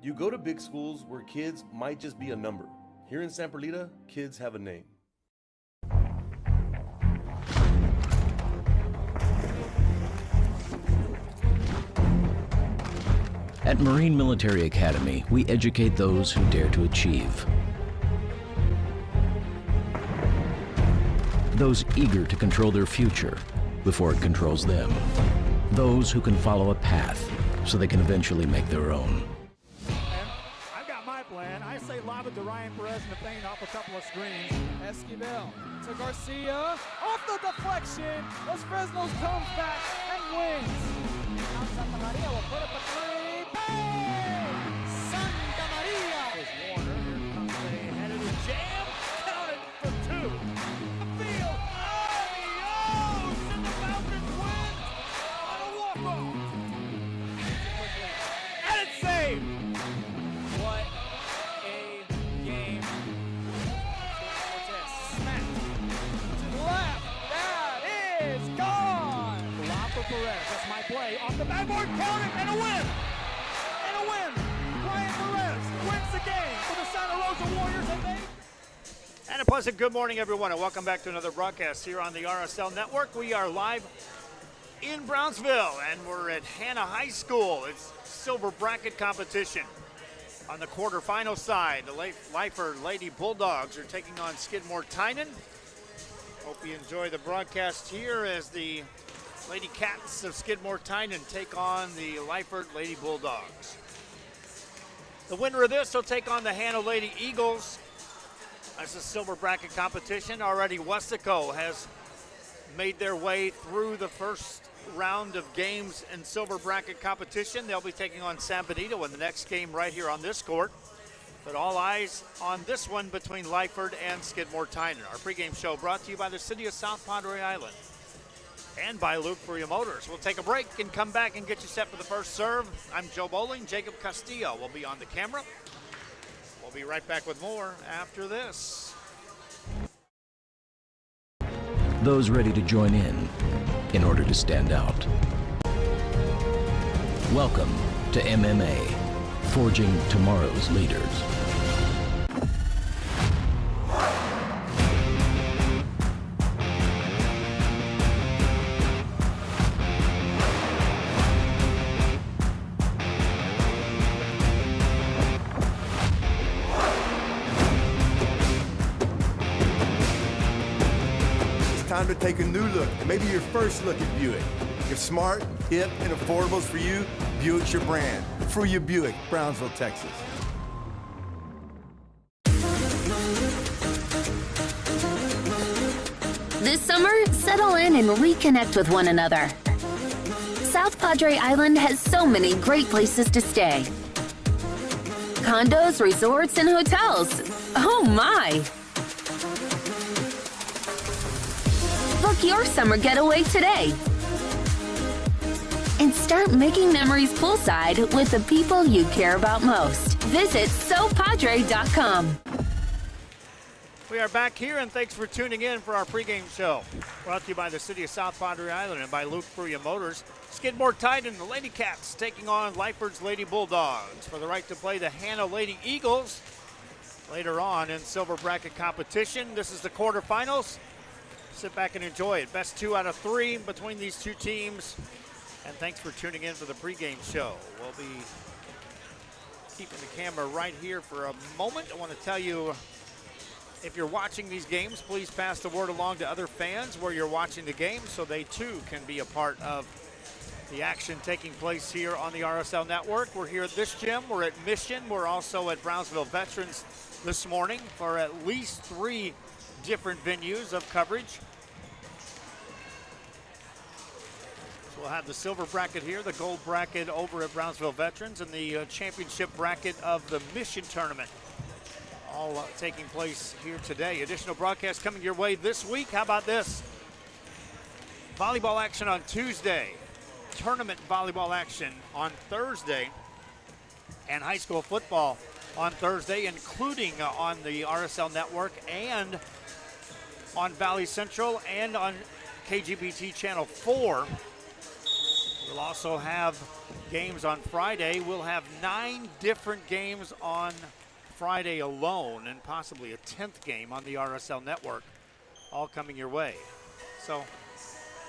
You go to big schools where kids might just be a number. Here in San Perlita, kids have a name. At Marine Military Academy, we educate those who dare to achieve. Those eager to control their future before it controls them. Those who can follow a path so they can eventually make their own. I've got my plan. I say lob it to Ryan Perez in the paint off a couple of screens. Esquivel to Garcia. Off the deflection. Los Fresnos comes back and wins. Now Santa Maria will put up a three. Bang! Santa Maria! There's Warner. Here comes a headed jam. Counted for two. The field. Adios! And the Falcons win on a walk-off. And it's saved. What a game. Cortez smacked To the left. That is gone. Lob for Perez. That's my play. Off the backboard. Counted and a win. Ryan Perez wins the game for the Santa Rosa Warriors, and a pleasant good morning, everyone, and welcome back to another broadcast here on the RSL Network. We are live in Brownsville, and we're at Hanna High School. It's silver bracket competition. On the quarterfinal side, the Lyford Lady Bulldogs are taking on Skidmore Tynan. Hope you enjoy the broadcast here as the Lady Cats of Skidmore Tynan take on the Lyford Lady Bulldogs. The winner of this will take on the Hanna Lady Eagles. That's a silver bracket competition. Already Westico has made their way through the first round of games in silver bracket competition. They'll be taking on San Benito in the next game right here on this court. But all eyes on this one between Lyford and Skidmore Tynan. Our pregame show brought to you by the city of South Padre Island and by Luke Freya Motors. We'll take a break and come back and get you set for the first serve. I'm Joe Bowling. Jacob Castillo will be on the camera. We'll be right back with more after this. Those ready to join in order to stand out. Welcome to MMA, forging tomorrow's leaders. Time to take a new look, maybe your first look at Buick. If smart, hip, and affordable's for you, Buick's your brand. Free your Buick, Brownsville, Texas. This summer, settle in and reconnect with one another. South Padre Island has so many great places to stay. Condos, resorts, and hotels. Oh my! Book your summer getaway today. And start making memories poolside with the people you care about most. Visit SoPadre.com. We are back here, and thanks for tuning in for our pregame show. Brought to you by the City of South Padre Island and by Luke Fruya Motors. Skidmore Titan, the Lady Cats, taking on Lyford's Lady Bulldogs for the right to play the Hanna Lady Eagles later on in silver bracket competition. This is the quarterfinals. Sit back and enjoy it. Best 2 out of 3 between these two teams. And thanks for tuning in for the pregame show. We'll be keeping the camera right here for a moment. I want to tell you, if you're watching these games, please pass the word along to other fans where you're watching the game so they too can be a part of the action taking place here on the RSL Network. We're here at this gym. We're at Mission. We're also at Brownsville Veterans this morning for at least 3 different venues of coverage. So we'll have the silver bracket here, the gold bracket over at Brownsville Veterans, and the championship bracket of the Mission tournament. All taking place here today. Additional broadcasts coming your way this week. How about this? Volleyball action on Tuesday. Tournament volleyball action on Thursday. And high school football on Thursday, including on the RSL Network and on Valley Central and on KGBT Channel 4. We'll also have games on Friday. We'll have 9 different games on Friday alone, and possibly a 10th game on the RSL Network, all coming your way. So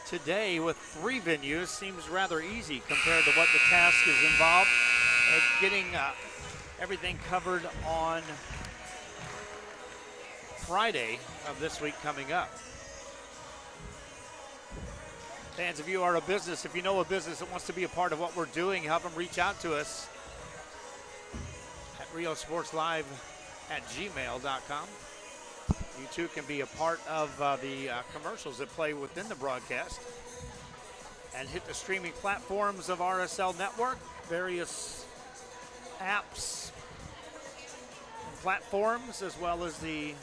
today with 3 venues seems rather easy compared to what the task is involved at getting everything covered on Friday of this week coming up. Fans, if you are a business, if you know a business that wants to be a part of what we're doing, have them reach out to us at riosportslive@gmail.com. You too can be a part of the commercials that play within the broadcast and hit the streaming platforms of RSL Network, various apps and platforms, as well as the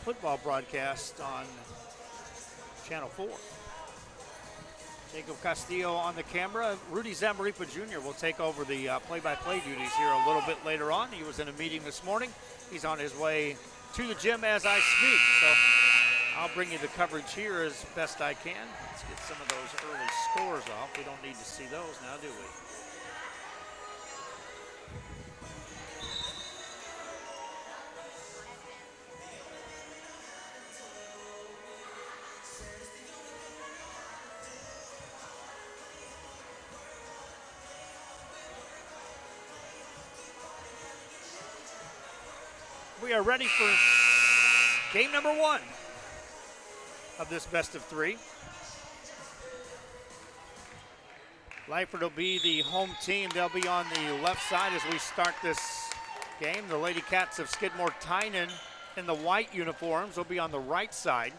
football broadcast on Channel 4. Jacob Castillo on the camera. Rudy Zamaripa Jr. will take over the play-by-play duties here a little bit later on. He was in a meeting this morning. He's on his way to the gym as I speak. So I'll bring you the coverage here as best I can. Let's get some of those early scores off. We don't need to see those now, do we? We are ready for game number 1 of this best of 3. Lyford will be the home team. They'll be on the left side as we start this game. The Lady Cats of Skidmore Tynan in the white uniforms will be on the right side.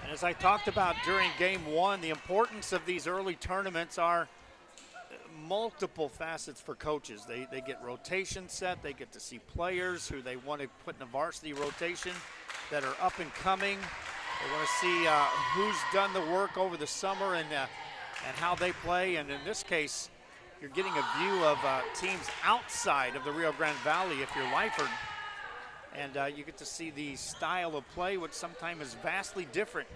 And as I talked about during game 1, the importance of these early tournaments are multiple facets for coaches. They get rotation set. They get to see players who they want to put in a varsity rotation that are up and coming. They want to see who's done the work over the summer and how they play. And in this case, you're getting a view of teams outside of the Rio Grande Valley if you're Lyford. And you get to see the style of play, which sometimes is vastly different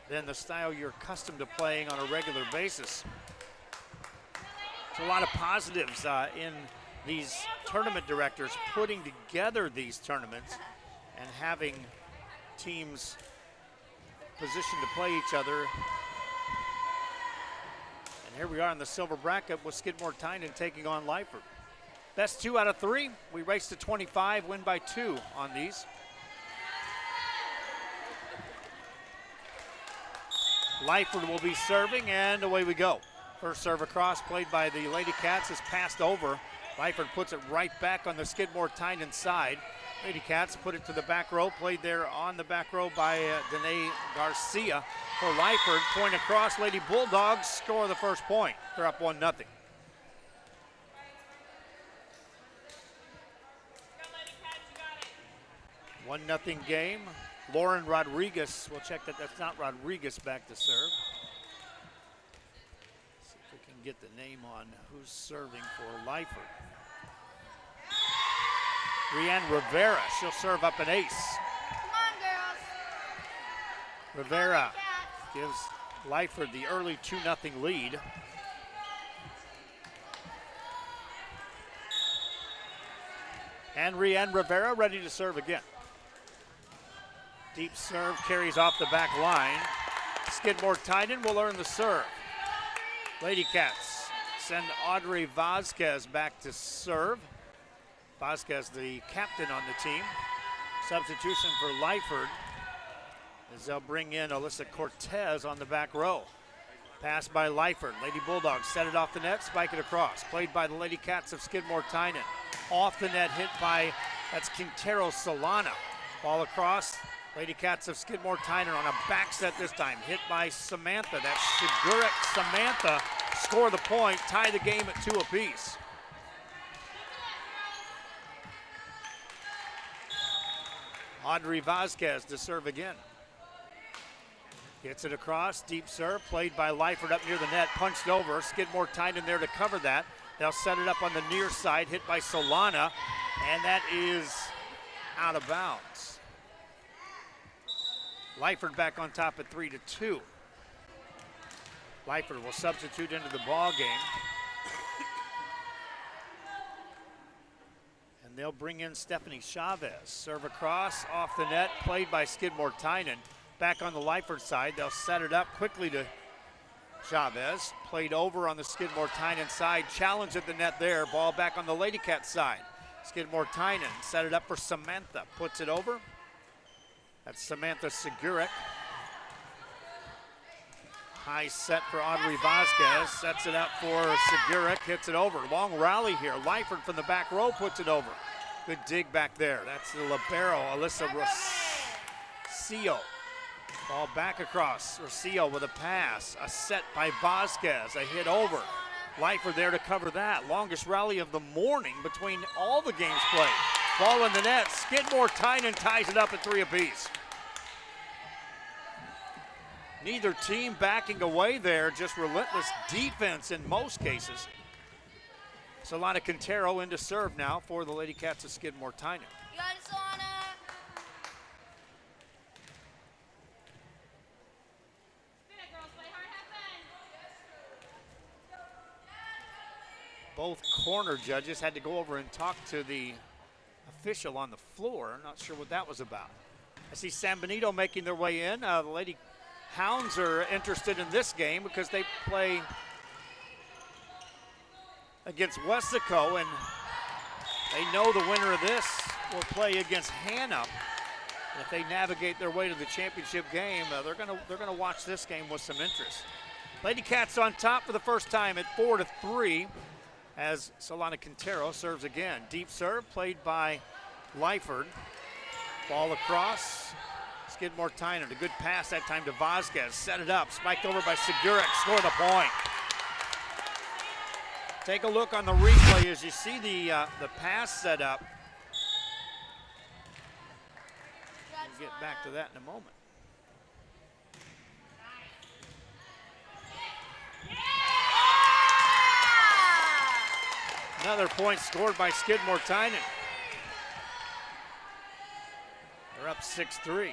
than the style you're accustomed to playing on a regular basis. There's a lot of positives in these tournament directors putting together these tournaments and having teams positioned to play each other. And here we are in the silver bracket with Skidmore Tynan taking on Lyford. Best 2 out of 3. We race to 25, win by 2 on these. Lyford will be serving, and away we go. First serve across, played by the Lady Cats, is passed over Lyford puts it right back on the Skidmore-Tynan side. Lady Cats put it to the back row, played there on the back row by Danae Garcia for Lyford. Point across, Lady Bulldogs score the first point. They're up 1-0. 1-0 game. Lauren Rodriguez, we'll check that that's not Rodriguez back to serve. See if we can get the name on who's serving for Lyford. Rianne Rivera, she'll serve up an ace. Come on, girls. Rivera gives Lyford the early 2-0 lead. And Rianne Rivera ready to serve again. Deep serve carries off the back line. Skidmore-Tynan will earn the serve. Lady Cats send Audrey Vasquez back to serve. Vasquez, the captain on the team. Substitution for Lyford as they'll bring in Alyssa Cortez on the back row. Pass by Lyford. Lady Bulldogs set it off the net, spike it across. Played by the Lady Cats of Skidmore-Tynan. Off the net, hit by, that's Quintero Solana. Ball across. Lady Cats of Skidmore-Tynan on a back set this time. Hit by Samantha. That's Sigurek Samantha. Score the point, tie the game at 2 apiece. Audrey Vasquez to serve again. Gets it across, deep serve, played by Lyford up near the net, punched over. Skidmore-Tynan there to cover that. They'll set it up on the near side, hit by Solana, and that is out of bounds. Lyford back on top at 3-2. Lyford will substitute into the ball game. And they'll bring in Stephanie Chavez. Serve across, off the net, played by Skidmore-Tynan. Back on the Lyford side, they'll set it up quickly to Chavez. Played over on the Skidmore-Tynan side, challenge at the net there. Ball back on the Lady Cat side. Skidmore-Tynan set it up for Samantha, puts it over. That's Samantha Sigurek. High set for Audrey Vasquez, sets it up for Sigurek, hits it over. Long rally here, Lyford from the back row puts it over. Good dig back there. That's the libero, Alyssa Rosillo. Ball back across, Rosillo with a pass, a set by Vasquez, a hit over. Lyford there to cover that. Longest rally of the morning between all the games played. Ball in the net, Skidmore-Tynan ties it up at 3 apiece. Neither team backing away there, just relentless defense in most cases. Solana Quintero into serve now for the Lady Cats of Skidmore-Tynan. You got it, Solana. Both corner judges had to go over and talk to the official on the floor. I'm not sure what that was about. I see San Benito making their way in. The Lady Hounds are interested in this game because they play against Wessico, and they know the winner of this will play against Hanna. And if they navigate their way to the championship game, they're gonna watch this game with some interest. Lady Cats on top for the first time at 4-3 as Solana Quintero serves again. Deep serve played by Lyford. Ball across. Skidmore-Tynan, a good pass that time to Vasquez. Set it up, spiked over by Sigurek, score the point. Take a look on the replay as you see the pass set up. We'll get back to that in a moment. Another point scored by Skidmore-Tynan. They're up 6-3.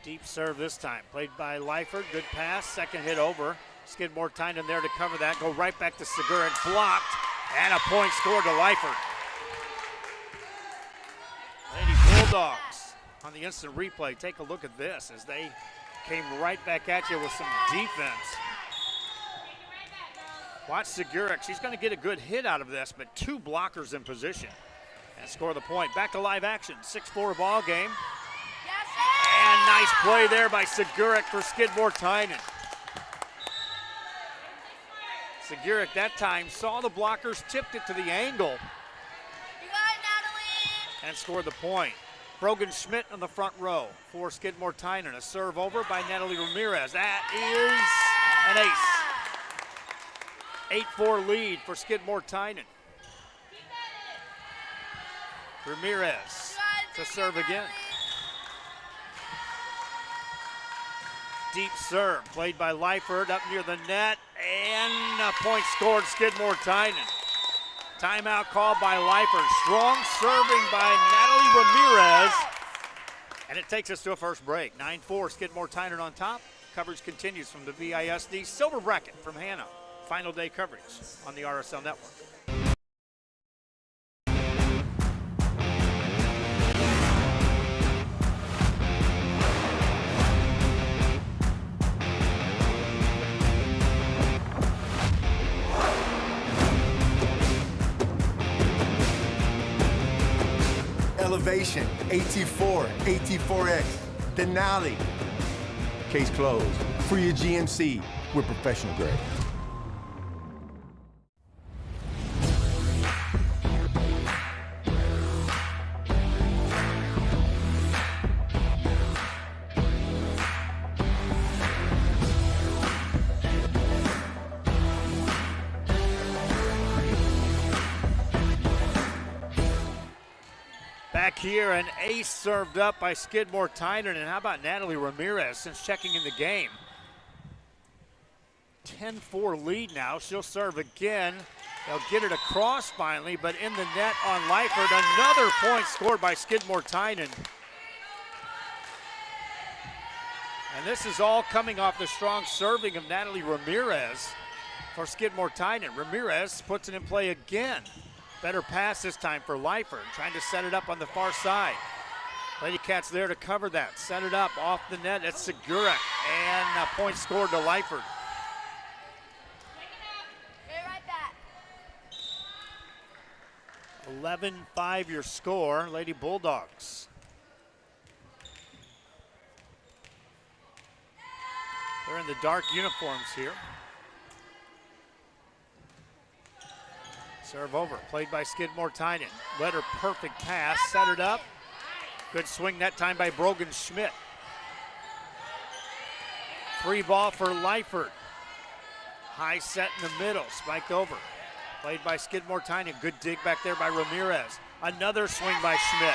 Deep serve this time, played by Lyford. Good pass, second hit over. Skidmore-Tynan there to cover that. Go right back to Sigurek, blocked, and a point scored to Lyford. Lady Bulldogs on the instant replay. Take a look at this as they came right back at you with some defense. Watch Seguric. She's going to get a good hit out of this, but 2 blockers in position and score the point. Back to live action. 6-4 ball game. And nice play there by Seguric for Skidmore Tynan. Seguric that time saw the blockers, tipped it to the angle, and scored the point. Brogan Schmidt on the front row for Skidmore Tynan. A serve over by Natalie Ramirez. That is an ace. 8-4 lead for Skidmore Tynan. Ramirez to serve again. Deep serve played by Lyford up near the net, and a point scored Skidmore Tynan. Timeout called by Lyford. Strong serving by Natalie Ramirez, and it takes us to a first break. 9-4 Skidmore Tynan on top. Coverage continues from the VISD Silver Bracket from Hanna. Final day coverage on the RSL Network. Elevation, AT4, AT4X, Denali. Case closed. For your GMC, we're professional grade. Back here, an ace served up by Skidmore Tynan, and how about Natalie Ramirez since checking in the game? 10-4 lead now. She'll serve again. They'll get it across finally, but in the net on Lyford. Another point scored by Skidmore Tynan. And this is all coming off the strong serving of Natalie Ramirez for Skidmore Tynan. Ramirez puts it in play again. Better pass this time for Lyford, trying to set it up on the far side. Lady Cats there to cover that. Set it up off the net. It's Seguric, and a point scored to Lyford. Right back. 11-5 your score, Lady Bulldogs. They're in the dark uniforms here. Serve over, played by Skidmore Tynan. Let her perfect pass, set it up. Good swing that time by Brogan Schmidt. Free ball for Lyford. High set in the middle, spiked over. Played by Skidmore Tynan. Good dig back there by Ramirez. Another swing by Schmidt.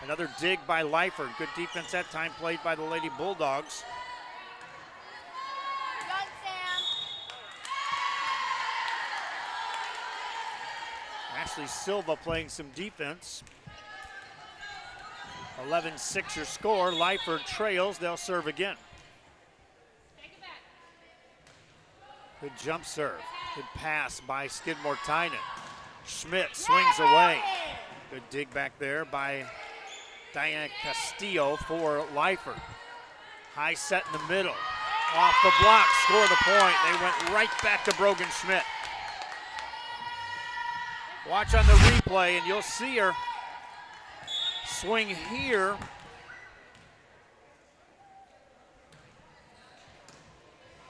Another dig by Lyford. Good defense that time played by the Lady Bulldogs. Ashley Silva playing some defense. 11-6 your score. Lyford trails. They'll serve again. Good jump serve. Good pass by Skidmore Tynan. Schmidt swings away. Good dig back there by Diana Castillo for Lyford. High set in the middle. Off the block, score the point. They went right back to Brogan Schmidt. Watch on the replay and you'll see her swing here.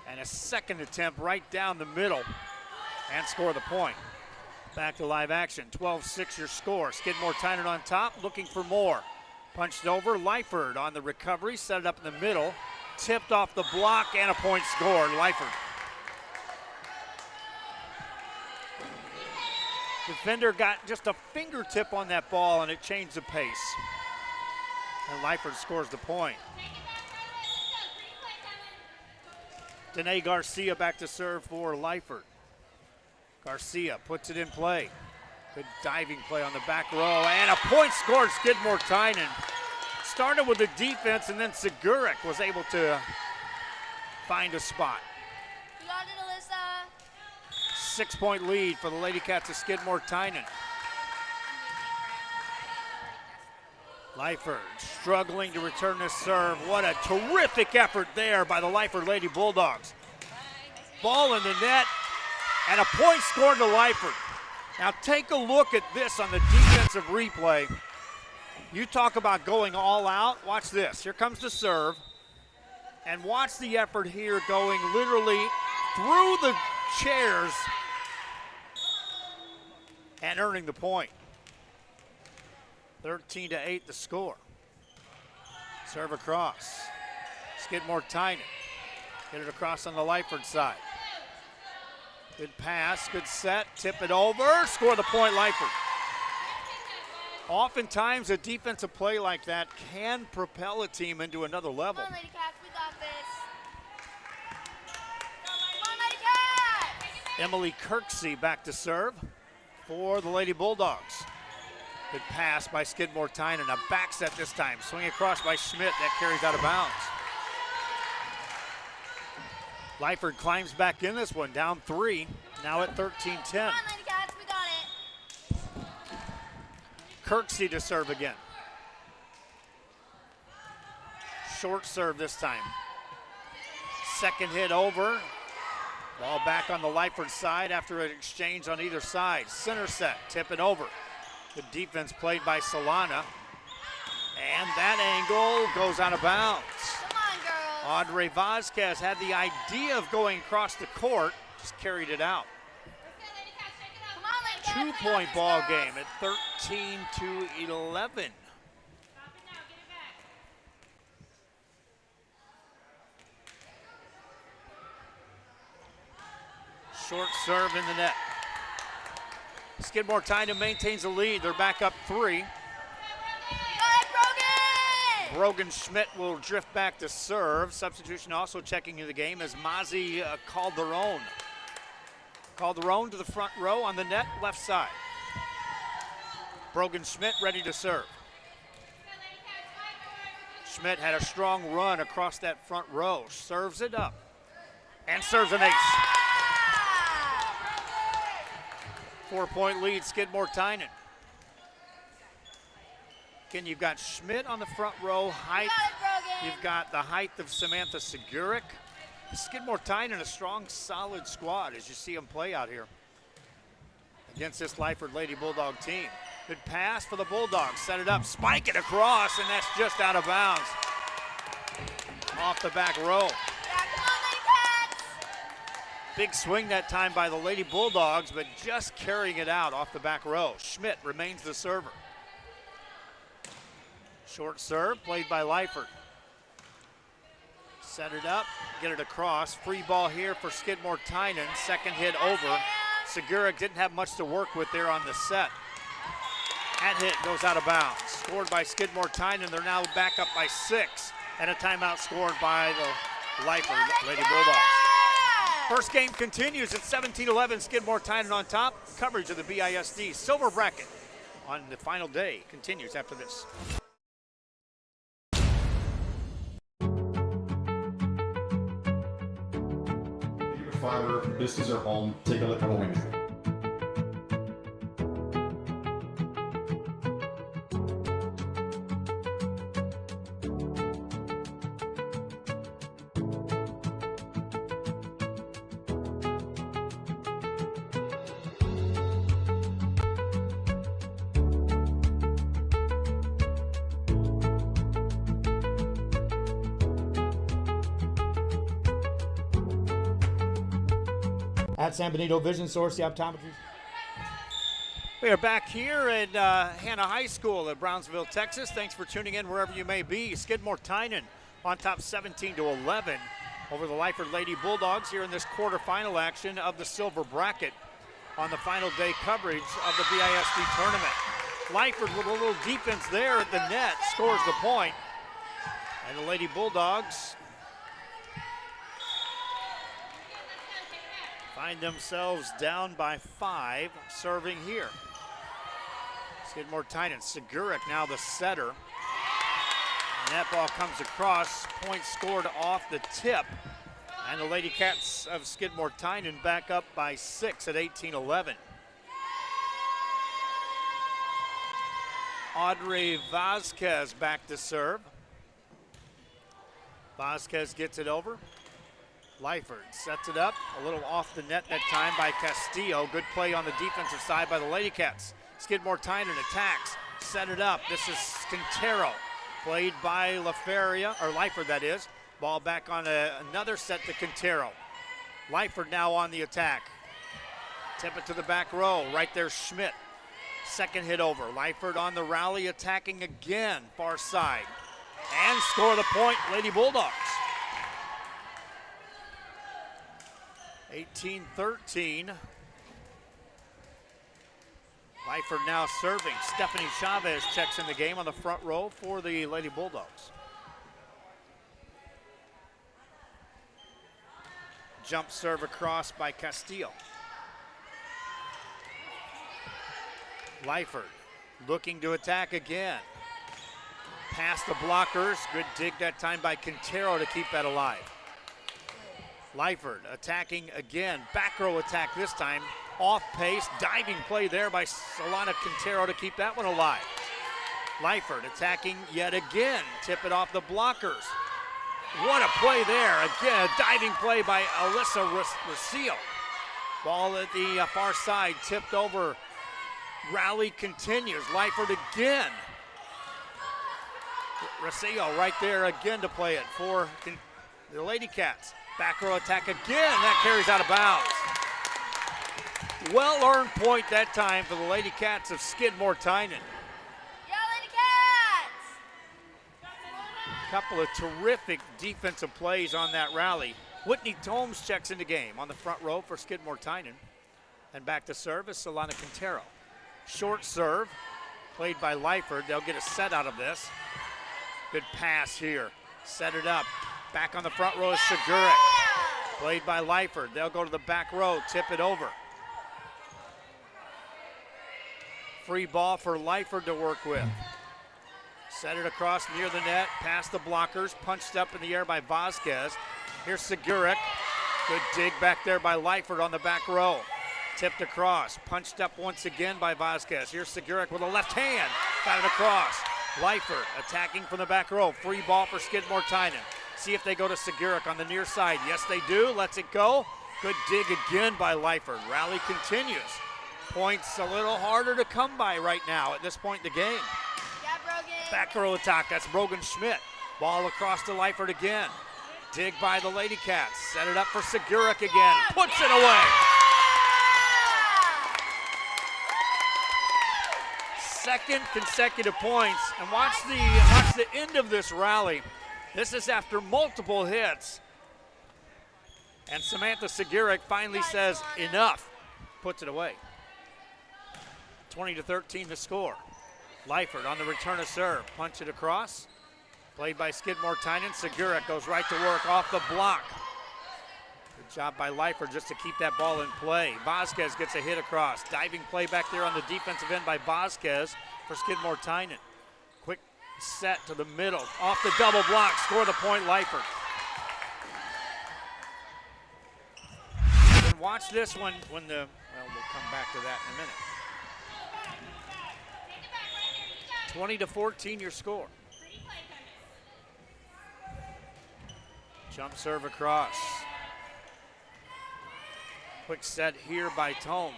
And a second attempt right down the middle and score the point. Back to live action, 12-6 your score. Skidmore Tynan on top, looking for more. Punched over, Lyford on the recovery, set it up in the middle. Tipped off the block and a point scored, Lyford. Defender got just a fingertip on that ball and it changed the pace. And Lyford scores the point. Danae Garcia back to serve for Lyford. Garcia puts it in play. Good diving play on the back row and a point scored, Skidmore Tynan. Started with the defense and then Seguric was able to find a spot. 6-point lead for the Lady Cats of Skidmore Tynan. Lyford struggling to return this serve. What a terrific effort there by the Lyford Lady Bulldogs. Ball in the net, And a point scored to Lyford. Now take a look at this on the defensive replay. You talk about going all out. Watch this. Here comes the serve. And watch the effort here going literally through the chairs and earning the point. 13-8 the score. Serve across. Skidmore Tynan. Get it across on the Lyford side. Good pass, good set, tip it over, score the point, Lyford. Oftentimes a defensive play like that can propel a team into another level. Come on, Lady Cats, we got this. Come on, Lady Cats! Emily Kirksey back to serve for the Lady Bulldogs. Good pass by Skidmore Tynan, a back set this time. Swing across by Schmidt, that carries out of bounds. Lyford climbs back in this one, down 3, now at 13-10. Come on, Lady Cats, we got it. Kirksey to serve again. Short serve this time. Second hit over. Ball back on the Lyford side after an exchange on either side. Center set, tip it over. Good defense played by Solana. And that angle goes out of bounds. Audrey Vasquez had the idea of going across the court, just carried it out. 2-point ball game at 13-11. Short serve in the net. Skidmore Tynan maintains the lead. They're back up 3. Brogan Schmidt will drift back to serve. Substitution also checking in the game is Mazi Calderon. Calderon to the front row on the net, left side. Brogan Schmidt ready to serve. Schmidt had a strong run across that front row. Serves it up and serves an ace. 4-point lead, Skidmore Tynan. Again, you've got Schmidt on the front row, height. You've got the height of Samantha Segurick. Skidmore Tynan, a strong, solid squad as you see them play out here against this Lyford Lady Bulldog team. Good pass for the Bulldogs, set it up, spike it across, and that's just out of bounds. Off the back row. Big swing that time by the Lady Bulldogs, but just carrying it out off the back row. Schmidt remains the server. Short serve played by Lyford. Set it up, get it across. Free ball here for Skidmore Tynan. Second hit over. Segurick didn't have much to work with there on the set. That hit goes out of bounds. Scored by Skidmore Tynan. They're now back up by 6. And a timeout scored by the Lyford Lady Bulldogs. First game continues at 17-11. Skidmore Tynan on top. Coverage of the BISD Silver Bracket on the final day continues after this. Fiber, business or home, take a look at what we do. At San Benito Vision Source, the optometry. We are back here at Hanna High School at Brownsville, Texas. Thanks for tuning in wherever you may be. Skidmore Tynan on top 17-11 over the Lyford Lady Bulldogs here in this quarterfinal action of the Silver Bracket on the final day coverage of the BISD tournament. Lyford with a little defense there at the net scores the point. And the Lady Bulldogs find themselves down by 5, serving here. Skidmore Tynan, Segurick now the setter. And that ball comes across, point scored off the tip. And the Lady Cats of Skidmore Tynan back up by 6 at 18-11. Audrey Vasquez back to serve. Vasquez gets it over. Lyford sets it up, a little off the net that time by Castillo. Good play on the defensive side by the Lady Cats. Skidmore-Tynan attacks, set it up. This is Quintero, played by Lyford that is. Ball back on another set to Quintero. Lyford now on the attack. Tip it to the back row, right there Schmidt. Second hit over, Lyford on the rally, attacking again, far side. And score the point, Lady Bulldogs. 18-13. Lyford now serving. Stephanie Chavez checks in the game on the front row for the Lady Bulldogs. Jump serve across by Castillo. Lyford looking to attack again. Past the blockers. Good dig that time by Quintero to keep that alive. Lyford attacking again. Back row attack this time. Off pace. Diving play there by Solana Quintero to keep that one alive. Lyford attacking yet again. Tip it off the blockers. What a play there. Again, a diving play by Alyssa Rocio. Ball at the far side. Tipped over. Rally continues. Lyford again. Rocio right there again to play it for the Lady Cats. Back row attack again. That carries out of bounds. Well-earned point that time for the Lady Cats of Skidmore-Tynan. Couple of terrific defensive plays on that rally. Whitney Tomes checks in the game on the front row for Skidmore-Tynan. And back to service, Solana Quintero. Short serve, played by Lyford. They'll get a set out of this. Good pass here. Set it up. Back on the front row is Seguric. Played by Lyford. They'll go to the back row, tip it over. Free ball for Lyford to work with. Set it across near the net, past the blockers, punched up in the air by Vasquez. Here's Seguric. Good dig back there by Lyford on the back row. Tipped across, punched up once again by Vasquez. Here's Seguric with a left hand, got it across. Lyford attacking from the back row. Free ball for Skidmore-Tynan. See if they go to Seguric on the near side. Yes, they do. Lets it go. Good dig again by Lyford. Rally continues. Points a little harder to come by right now at this point in the game. Back row attack, that's Brogan Schmidt. Ball across to Lyford again. Dig by the Lady Cats. Set it up for Seguric again. Puts it away. Second consecutive points. And watch the end of this rally. This is after multiple hits. And Samantha Seguric finally says enough. Puts it away. 20-13 the score. Lyford on the return of serve. Punch it across. Played by Skidmore-Tynan. Seguric goes right to work off the block. Good job by Lyford just to keep that ball in play. Vasquez gets a hit across. Diving play back there on the defensive end by Vasquez for Skidmore-Tynan. Quick set to the middle. Off the double block. Score the point, Lyford. And watch this one when we'll come back to that in a minute. 20-14 your score. Jump serve across. Quick set here by Tomes.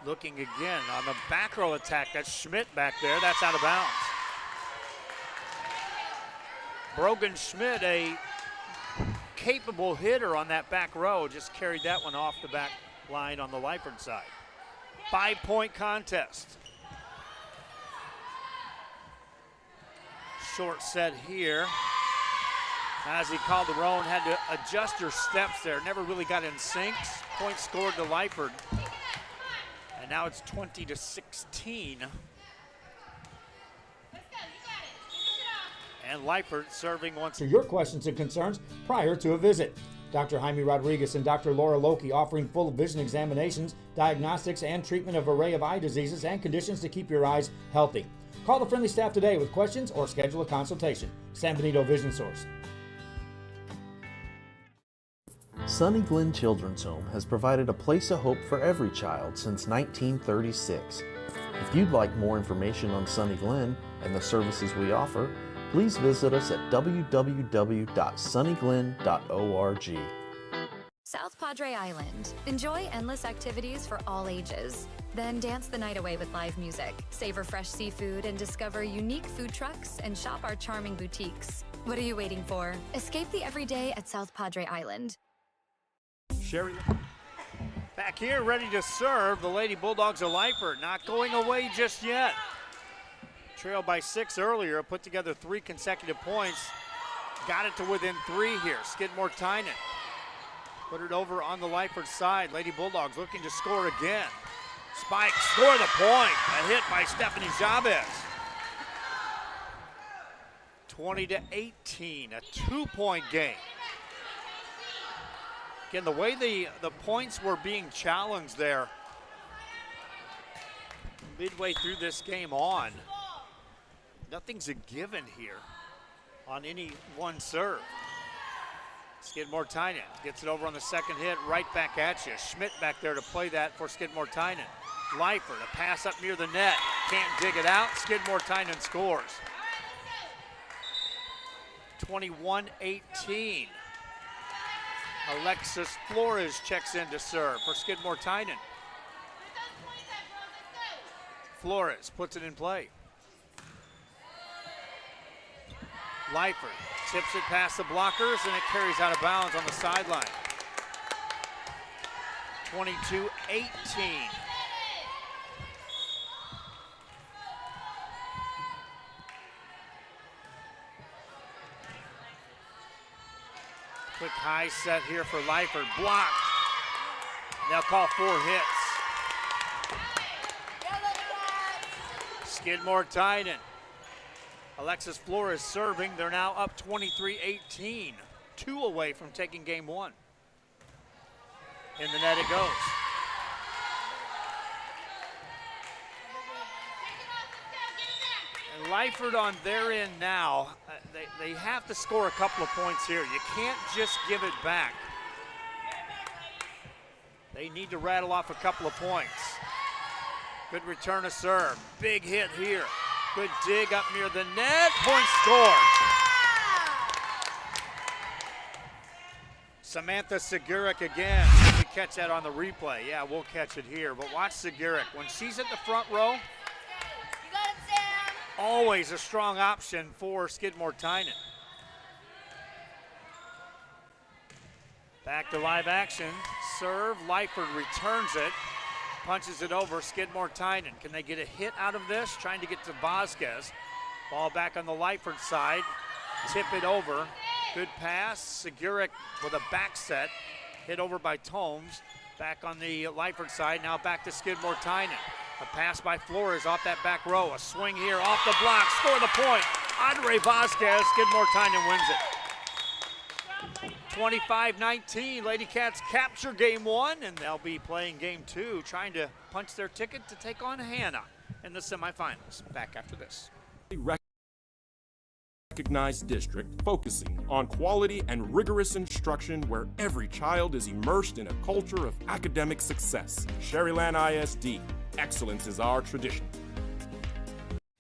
Looking again on the back row attack. That's Schmidt back there. That's out of bounds. Brogan Schmidt, a capable hitter on that back row, just carried that one off the back line on the Lyford side. 5-point contest. Short set here. Ozzy Calderon had to adjust her steps there. Never really got in syncs. Point scored to Lyford. And now it's 20-16. And Lyford serving once. Your questions and concerns prior to a visit. Dr. Jaime Rodriguez and Dr. Laura Loki offering full vision examinations, diagnostics, and treatment of an array of eye diseases and conditions to keep your eyes healthy. Call the friendly staff today with questions or schedule a consultation. San Benito Vision Source. Sunny Glen Children's Home has provided a place of hope for every child since 1936. If you'd like more information on Sunny Glen and the services we offer, please visit us at www.sunnyglen.org. South Padre Island. Enjoy endless activities for all ages. Then dance the night away with live music. Savor fresh seafood and discover unique food trucks and shop our charming boutiques. What are you waiting for? Escape the everyday at South Padre Island. Sherry back here ready to serve. The Lady Bulldogs of Lyford not going away just yet. Trailed by 6 earlier, put together 3 consecutive points. Got it to within 3 here. Skidmore Tynan put it over on the Lyford side. Lady Bulldogs looking to score again. Spike, score the point. A hit by Stephanie Chavez. 20-18, a 2-point game. Again, the way the points were being challenged there midway through this game on, nothing's a given here on any one serve. Skidmore Tynan gets it over on the second hit, right back at you. Schmidt back there to play that for Skidmore Tynan. Lyford, a pass up near the net, can't dig it out. Skidmore Tynan scores. 21-18. Alexis Flores checks in to serve for Skidmore Tynan. Flores puts it in play. Lyford tips it past the blockers and it carries out of bounds on the sideline. 22-18. Quick high set here for Lyford, blocked. They'll call 4 hits. Skidmore Tynan. Alexis Flores serving. They're now up 23-18. 2 away from taking game 1. In the net it goes. And Lyford on their end now, they have to score a couple of points here. You can't just give it back. They need to rattle off a couple of points. Good return to serve. Big hit here. Good dig up near the net. Point scored. Samantha Segurik again. Did you catch that on the replay? Yeah, we'll catch it here. But watch Segurik. When she's at the front row, always a strong option for Skidmore Tynan. Back to live action. Serve. Lyford returns it. Punches it over. Skidmore Tynan. Can they get a hit out of this? Trying to get to Vasquez. Ball back on the Lyford side. Tip it over. Good pass. Segurik with a back set. Hit over by Tomes. Back on the Lyford side. Now back to Skidmore Tynan. A pass by Flores off that back row. A swing here off the block. Score the point. Andre Vasquez. Skidmore Tynan wins it. 25-19. Lady Cats capture game 1, and they'll be playing game 2, trying to punch their ticket to take on Hanna in the semifinals. Back after this. Recognized district focusing on quality and rigorous instruction where every child is immersed in a culture of academic success. Sherryland ISD. Excellence is our tradition.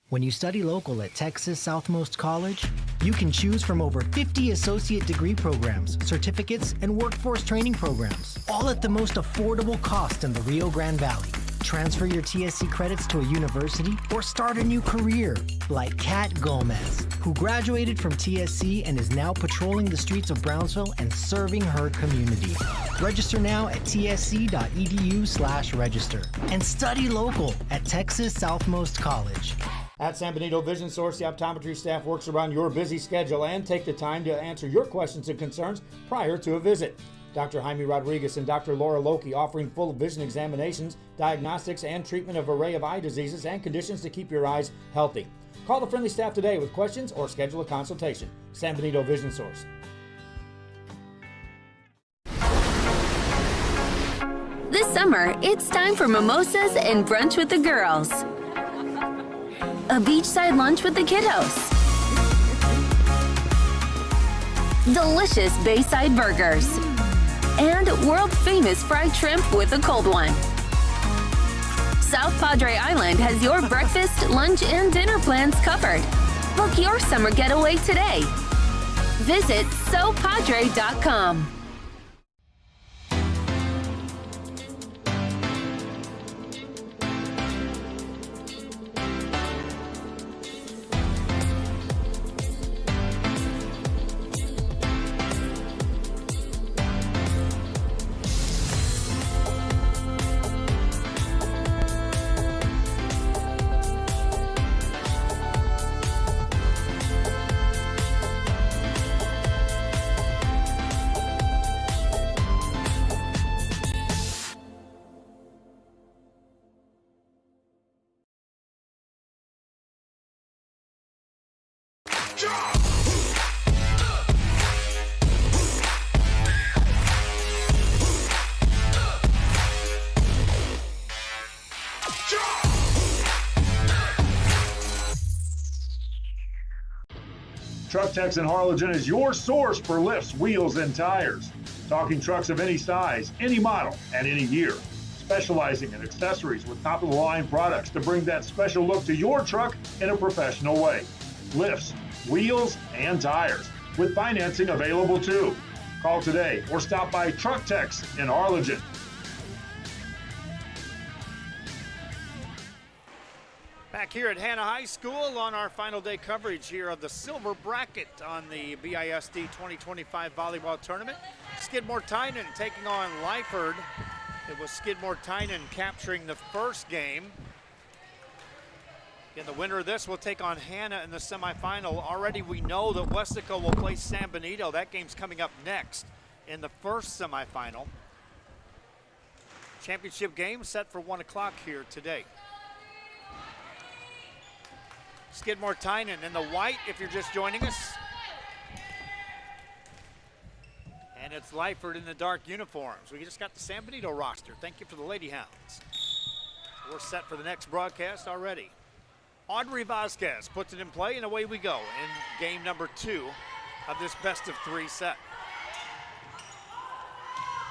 When you study local at Texas Southmost College, you can choose from over 50 associate degree programs, certificates, and workforce training programs, all at the most affordable cost in the Rio Grande Valley. Transfer your TSC credits to a university or start a new career, like Kat Gomez, who graduated from TSC and is now patrolling the streets of Brownsville and serving her community. Register now at tsc.edu/register and study local at Texas Southmost College. At San Benito Vision Source, the optometry staff works around your busy schedule and take the time to answer your questions and concerns prior to a visit. Dr. Jaime Rodriguez and Dr. Laura Loki offering full vision examinations, diagnostics, and treatment of an array of eye diseases and conditions to keep your eyes healthy. Call the friendly staff today with questions or schedule a consultation. San Benito Vision Source. This summer, it's time for mimosas and brunch with the girls. A beachside lunch with the kiddos. Delicious Bayside burgers. And world-famous fried shrimp with a cold one. South Padre Island has your breakfast, lunch, and dinner plans covered. Book your summer getaway today. Visit SoPadre.com. Truck Techs in Harlingen is your source for lifts, wheels, and tires. Talking trucks of any size, any model, and any year. Specializing in accessories with top-of-the-line products to bring that special look to your truck in a professional way. Lifts, wheels, and tires, with financing available too. Call today or stop by Truck Techs in Harlingen. Back here at Hanna High School on our final day coverage here of the silver bracket on the BISD 2025 volleyball tournament. Skidmore-Tynan taking on Lyford. It was Skidmore-Tynan capturing the first game. And the winner of this will take on Hanna in the semifinal. Already we know that Westico will play San Benito. That game's coming up next in the first semifinal. Championship game set for 1 o'clock here today. Skidmore-Tynan in the white if you're just joining us. And it's Lyford in the dark uniforms. We just got the San Benito roster. Thank you for the Lady Hounds. We're set for the next broadcast already. Audrey Vasquez puts it in play, and away we go in game number 2 of this best-of-3 set.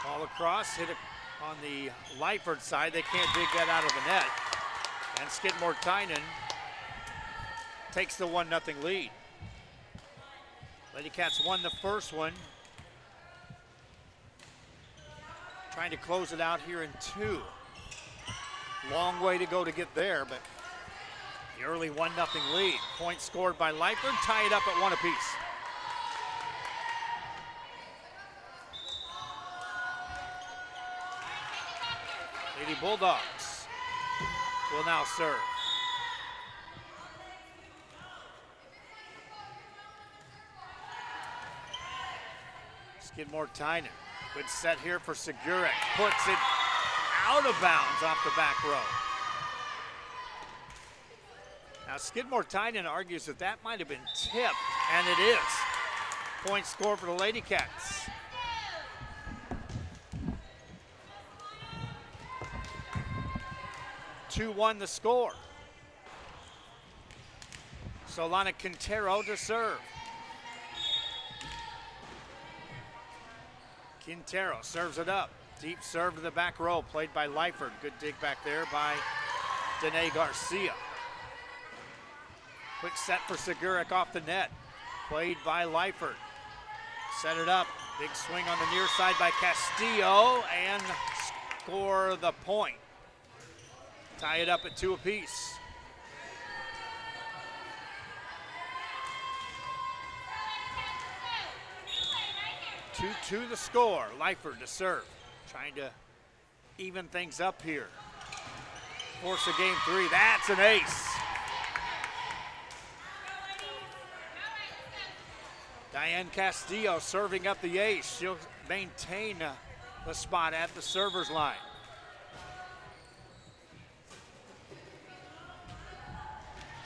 Ball across, hit it on the Lyford side. They can't dig that out of the net. And Skidmore-Tynan takes the 1-0 lead. Lady Cats won the first one. Trying to close it out here in 2. Long way to go to get there, but the early 1-0 lead. Point scored by Lyford, tie it up at 1 apiece. Lady Bulldogs will now serve. Skidmore-Tynan. Good set here for Segurek. Puts it out of bounds off the back row. Now Skidmore-Tynan argues that that might have been tipped, and it is. Point score for the Lady Cats. (2-1) the score. Solana Quintero to serve. Quintero serves it up. Deep serve to the back row, played by Lyford. Good dig back there by Danae Garcia. Quick set for Segurek off the net, played by Lyford. Set it up, big swing on the near side by Castillo, and score the point. Tie it up at 2 apiece. (2-2) the score. Lyford to serve. Trying to even things up here. Force of game 3. That's an ace. Diane Castillo serving up the ace. She'll maintain the spot at the server's line.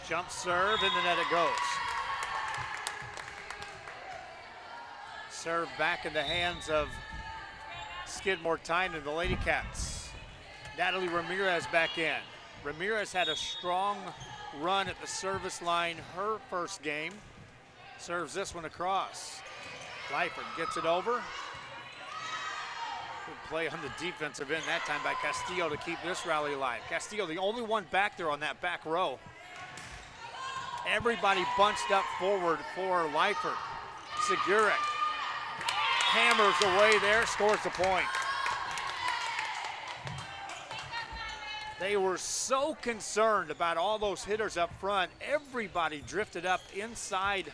Jump serve, in the net it goes. Serve back in the hands of Skidmore-Tynan, the Lady Cats. Natalie Ramirez back in. Ramirez had a strong run at the service line her first game. Serves this one across. Lyford gets it over. Good play on the defensive end that time by Castillo to keep this rally alive. Castillo, the only one back there on that back row. Everybody bunched up forward for Lyford. Seguric hammers away there, scores the point. They were so concerned about all those hitters up front. Everybody drifted up inside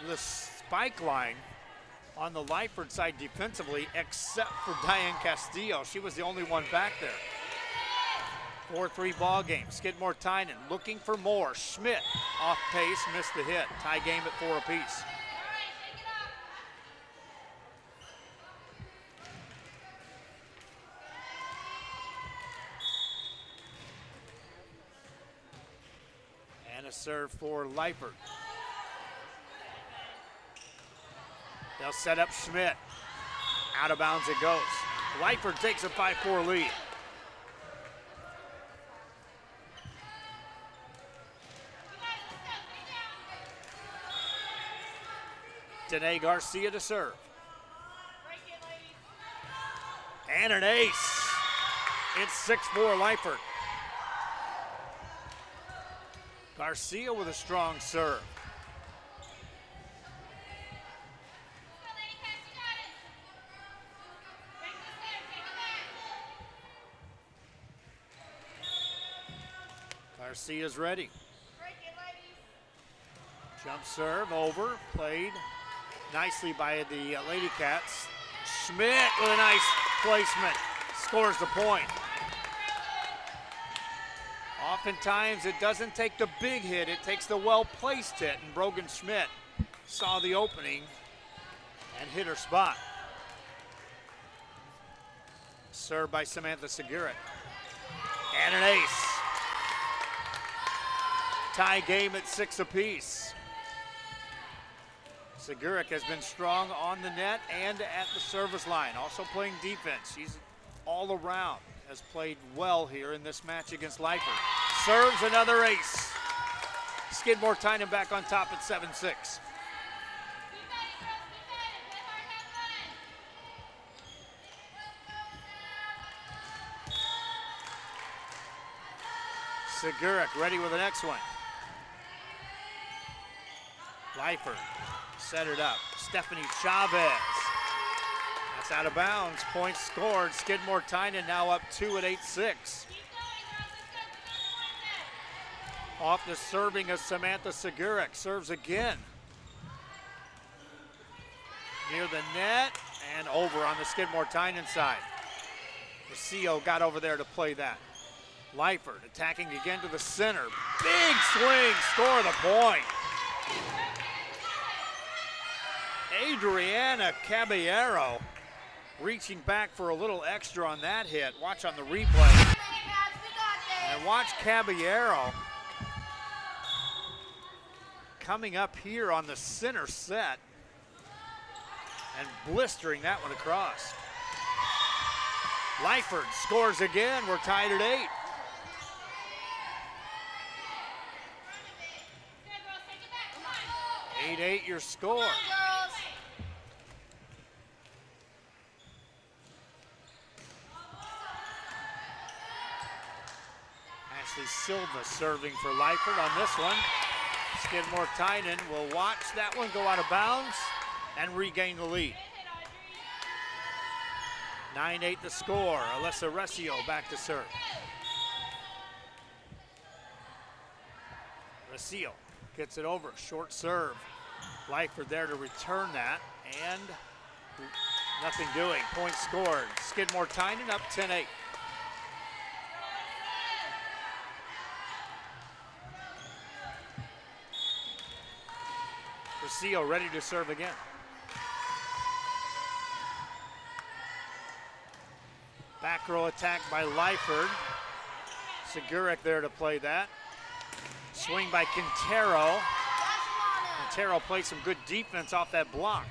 the spike line on the Lyford side defensively, except for Diane Castillo. She was the only one back there. 4-3 ball game. Skidmore Tynan looking for more. Schmidt off pace, missed the hit. Tie game at 4 apiece. And a serve for Lyford. They'll set up Schmidt. Out of bounds it goes. Lyford takes a 5-4 lead. Danae Garcia to serve. And an ace. It's 6-4 Lyford. Garcia with a strong serve. Garcia's ready. Jump serve over, played nicely by the Lady Cats. Schmidt with a nice placement, scores the point. Oftentimes it doesn't take the big hit, it takes the well-placed hit, and Brogan Schmidt saw the opening and hit her spot. Served by Samantha Seguric. And an ace. Tie game at 6 apiece. Seguric has been strong on the net and at the service line, also playing defense. She's all around, has played well here in this match against Lyford. Serves another ace. Skidmore Tynan back on top at 7-6. Seguric ready with the next one. Lyford set it up. Stephanie Chavez. That's out of bounds. Point scored. Skidmore Tynan now up 2 at 8-6. Off the serving of Samantha Seguric. Serves again. Near the net and over on the Skidmore Tynan side. Rocio got over there to play that. Lyford attacking again to the center. Big swing, score the point. Adriana Caballero reaching back for a little extra on that hit. Watch on the replay. And watch Caballero coming up here on the center set and blistering that one across. Lyford scores again. We're tied at 8. Your score. Ashley Silva serving for Lyford on this one. Skidmore Tynan will watch that one go out of bounds and regain the lead. 9-8 the score. Alyssa Rocio back to serve. Rocio gets it over, short serve. Lyford there to return that, and nothing doing. Point scored. Skidmore Tynan up 10-8. Rocio ready to serve again. Back row attack by Lyford. Seguric there to play that. Swing by Quintero. Quintero plays some good defense off that block.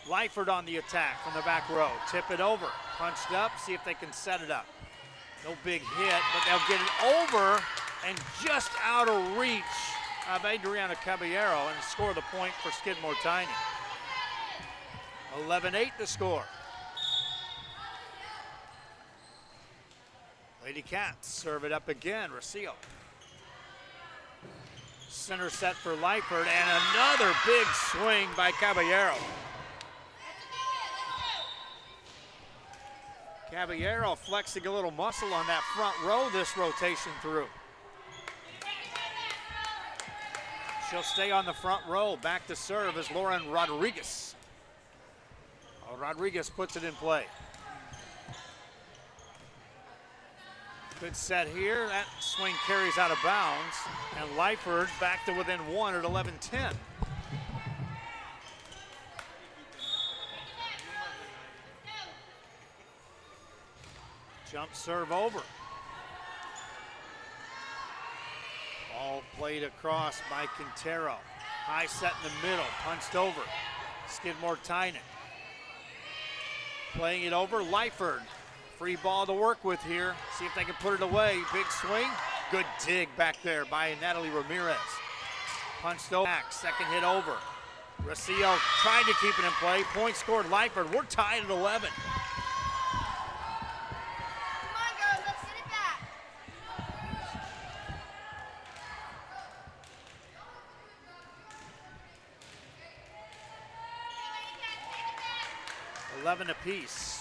Lyford on the attack from the back row. Tip it over. Punched up. See if they can set it up. No big hit, but they'll get it over and just out of reach of Adriana Caballero and score the point for Skidmore Tynan. 11-8 the score. Lady Cats serve it up again. Rocio. Center set for Lyford, and another big swing by Caballero. Caballero flexing a little muscle on that front row this rotation through. She'll stay on the front row. Back to serve is Lauren Rodriguez. Rodriguez puts it in play. Good set here. That swing carries out of bounds. And Lyford back to within one at 11-10. Jump serve over. Ball played across by Quintero. High set in the middle, punched over. Skidmore Tynan. Playing it over, Lyford. Free ball to work with here. See if they can put it away. Big swing. Good dig back there by Natalie Ramirez. Punched over. Back. Second hit over. Rocio tried to keep it in play. Point scored Lyford. We're tied at 11. Come on, girls, let's get it back. 11 apiece.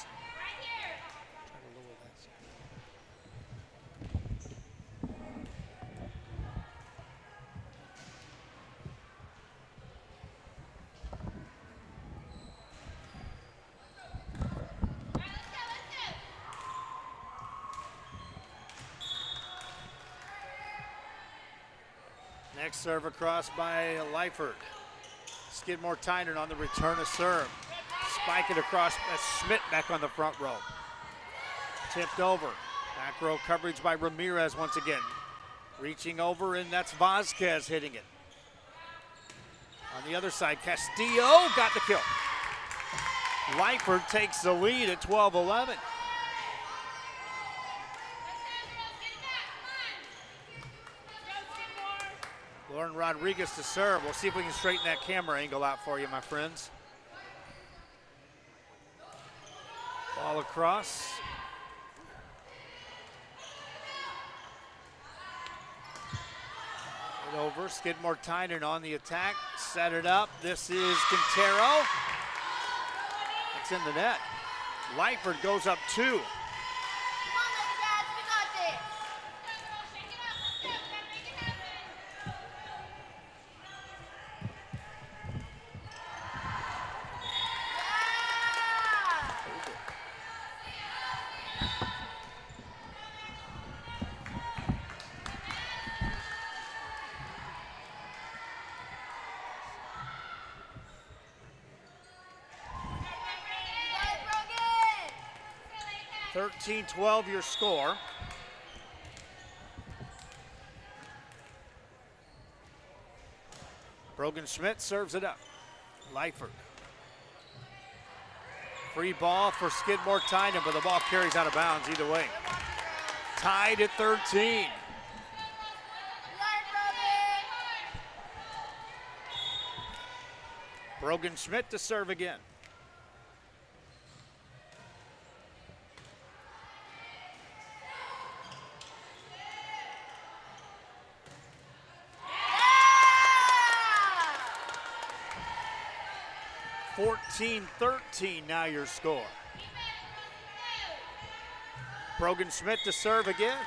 Next serve across by Lyford. Skidmore Tynan on the return of serve. Spike it across. Schmidt back on the front row. Tipped over. Back row coverage by Ramirez once again. Reaching over, and that's Vasquez hitting it. On the other side, Castillo got the kill. Lyford takes the lead at 12-11. Lauren Rodriguez to serve. We'll see if we can straighten that camera angle out for you, my friends. Ball across. It over. Skidmore Tynan on the attack. Set it up. This is Quintero. It's in the net. Lyford goes up 2. Brogan! 13-12 your score. Brogan Schmidt serves it up. Lyford. Free ball for Skidmore Tynan, but the ball carries out of bounds either way. Tied at 13. Brogan Schmidt to serve again. Yeah! 14-13 now your score. Brogan Schmidt to serve again.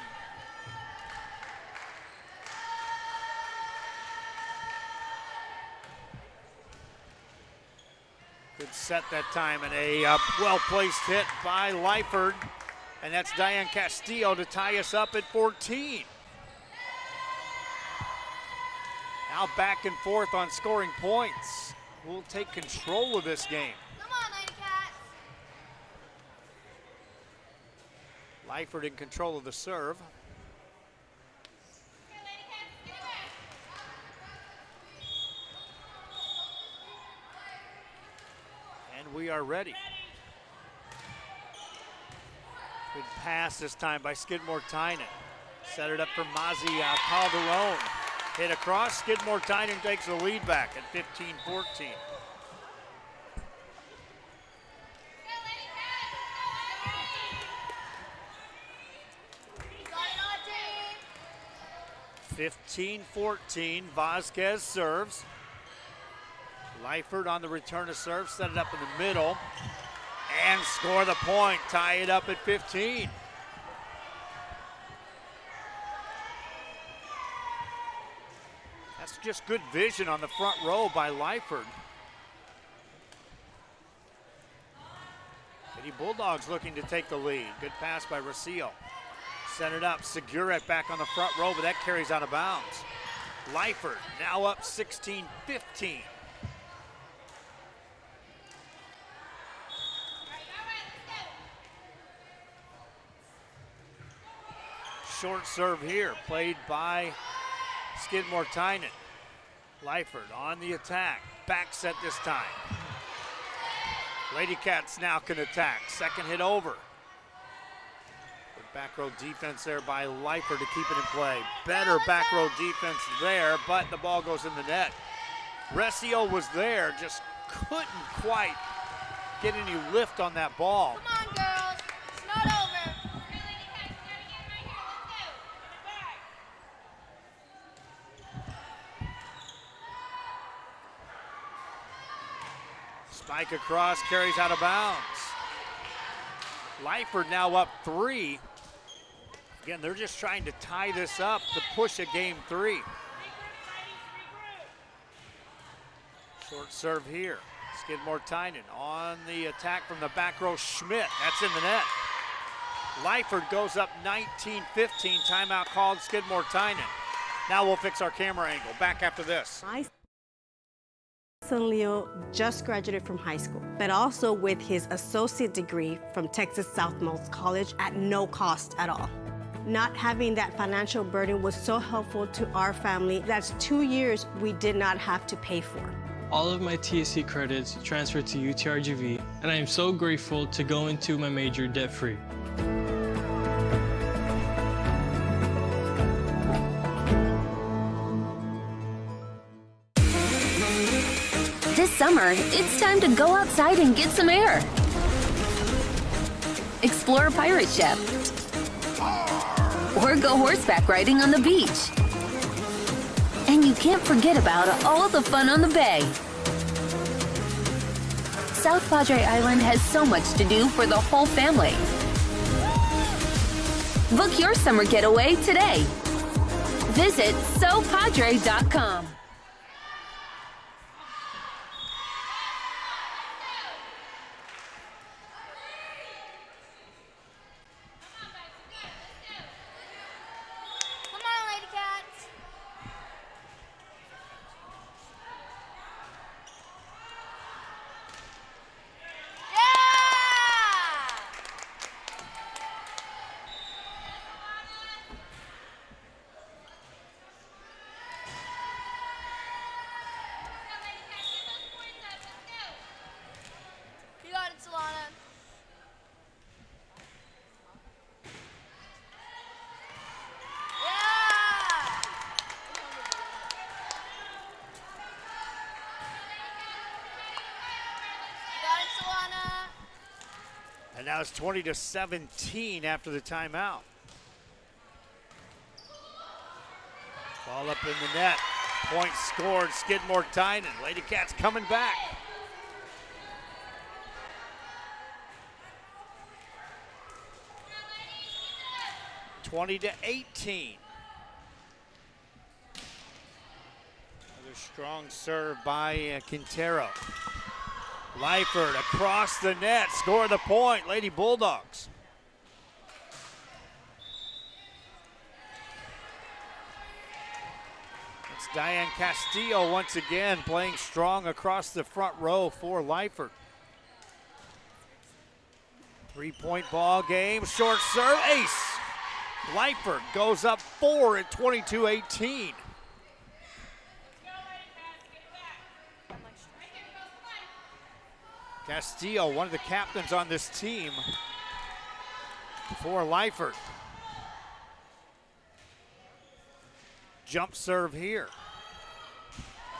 Good set that time, and a well-placed hit by Lyford. And that's Diane Castillo to tie us up at 14. Now back and forth on scoring points. We'll take control of this game. Come on, Lady Cats. Lyford in control of the serve. And we are ready. Good pass this time by Skidmore Tynan. Set it up for Mazzi Calderon. Hit across, Skidmore Tynan takes the lead back at 15-14. 15-14, Vasquez serves. Lyford on the return to serve, set it up in the middle, and score the point, tie it up at 15. That's just good vision on the front row by Lyford. Lady Bulldogs looking to take the lead. Good pass by Rocio. Set it up, Segurek back on the front row, but that carries out of bounds. Lyford now up 16-15. Short serve here, played by Skidmore Tynan. Lyford on the attack, back set this time. Lady Cats now can attack, second hit over. Good back row defense there by Lyford to keep it in play. Better back row defense there, but the ball goes in the net. Rocio was there, just couldn't quite get any lift on that ball. Come on, girls. It's not over. Spike across, carries out of bounds. Lyford now up 3. Again, they're just trying to tie this up to push a game 3. Short serve here. Skidmore Tynan on the attack from the back row. Schmidt, that's in the net. Lyford goes up 19-15. Timeout called, Skidmore Tynan. Now we'll fix our camera angle. Back after this. Son Leo just graduated from high school, but also with his associate degree from Texas Southmost College at no cost at all. Not having that financial burden was so helpful to our family. That's 2 years we did not have to pay for. All of my TSC credits transferred to UTRGV, and I am so grateful to go into my major debt-free. This summer, it's time to go outside and get some air. Explore a pirate ship. Or go horseback riding on the beach. And you can't forget about all the fun on the bay. South Padre Island has so much to do for the whole family. Book your summer getaway today. Visit SoPadre.com. Come on, Lady Cats. Yeah! You got it, Solana. Yeah! You got it, Solana. And now it's 20-17 after the timeout. Ball up in the net. Point scored, Skidmore Tynan. Lady Cats coming back. (20-18). Another strong serve by Quintero. Lyford across the net, score the point, Lady Bulldogs. It's Diane Castillo once again playing strong across the front row for Lyford. 3-point ball game, short serve, ace. Lyford goes up 4 at 22-18. Castillo, one of the captains on this team for Lyford. Jump serve here.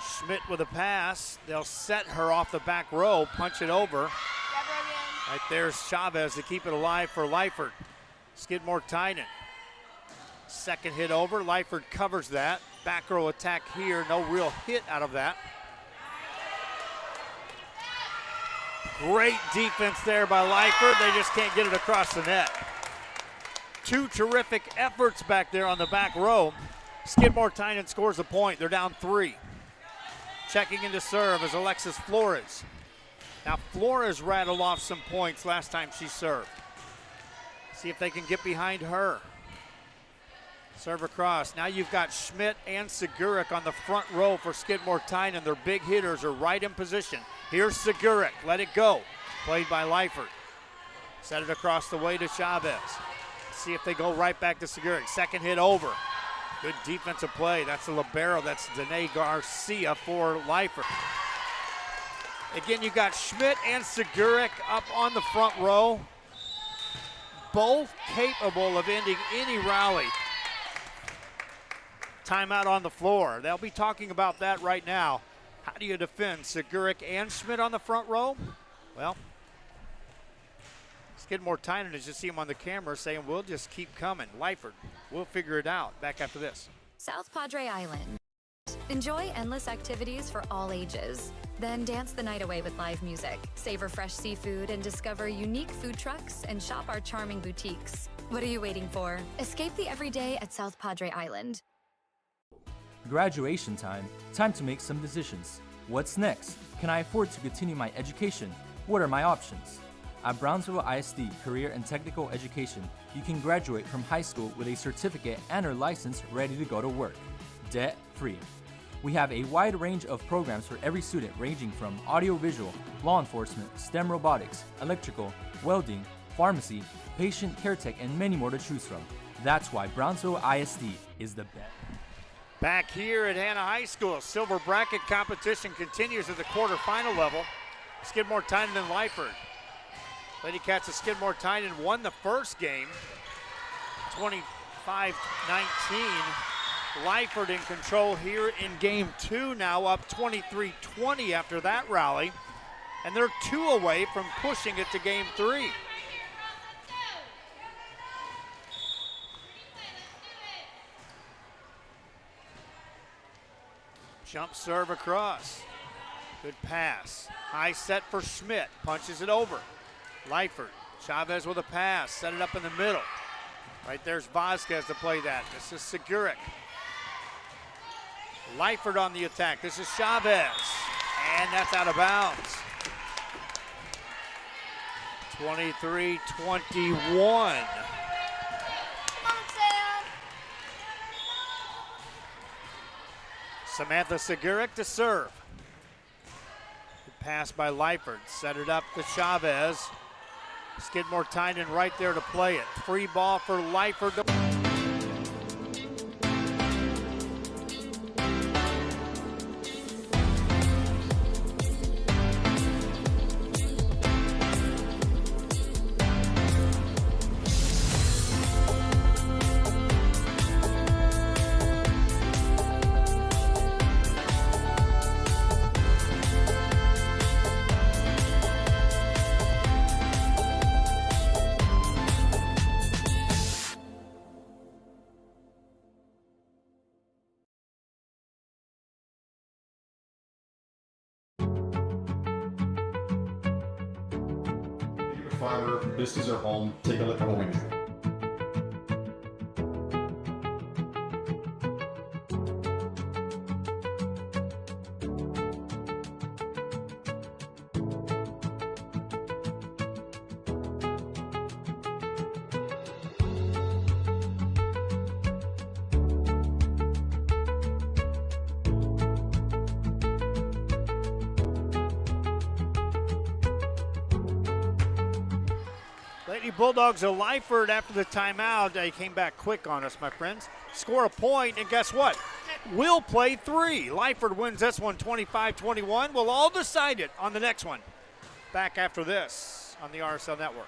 Schmidt with a pass. They'll set her off the back row, punch it over. Right there's Chavez to keep it alive for Lyford. Skidmore Tynan. Second hit over, Lyford covers that. Back row attack here, no real hit out of that. Great defense there by Lyford. They just can't get it across the net. Two terrific efforts back there on the back row. Skidmore Tynan scores a point. They're down 3. Checking into serve is Alexis Flores. Now Flores rattled off some points last time she served. See if they can get behind her. Serve across. Now you've got Schmidt and Segurik on the front row for Skidmore Tynan. Their big hitters are right in position. Here's Segurik. Let it go. Played by Lyford. Set it across the way to Chavez. See if they go right back to Segurik. Second hit over. Good defensive play. That's the libero. That's Danae Garcia for Lyford. Again, you got Schmidt and Segurik up on the front row. Both capable of ending any rally. Timeout on the floor. They'll be talking about that right now. How do you defend Segurik and Schmidt on the front row? Well, Skidmore Tynan, as you see him on the camera, saying we'll just keep coming. Lyford, we'll figure it out. Back after this. South Padre Island. Enjoy endless activities for all ages. Then dance the night away with live music, savor fresh seafood, and discover unique food trucks and shop our charming boutiques. What are you waiting for? Escape the everyday at South Padre Island. Graduation time. Time to make some decisions. What's next? Can I afford to continue my education? What are my options? At Brownsville ISD Career and Technical Education, you can graduate from high school with a certificate and or license ready to go to work, debt-free. We have a wide range of programs for every student ranging from audiovisual, law enforcement, STEM robotics, electrical, welding, pharmacy, patient care tech, and many more to choose from. That's why Brownsville ISD is the best. Back here at Hanna High School, silver bracket competition continues at the quarterfinal level. Skidmore Tynan and Lyford. Lady Cats of Skidmore Tynan won the first game, 25-19. Lyford in control here in game 2, now up 23-20 after that rally. And they're 2 away from pushing it to game 3. Jump serve across. Good pass. High set for Schmidt. Punches it over. Lyford. Chavez with a pass. Set it up in the middle. Right there's Vasquez to play that. This is Segurik. Lyford on the attack. This is Chavez. And that's out of bounds. 23-21. Samantha Segurik to serve. Good pass by Lyford. Set it up to Chavez. Skidmore Tynan right there to play it. Free ball for Lyford. Fiber, this is our home. Take a look at what we do. Lady Bulldogs of Lyford after the timeout. They came back quick on us, my friends. Score a point, and guess what? We'll play 3. Lyford wins this one 25-21. We'll all decide it on the next one. Back after this on the RSL Network.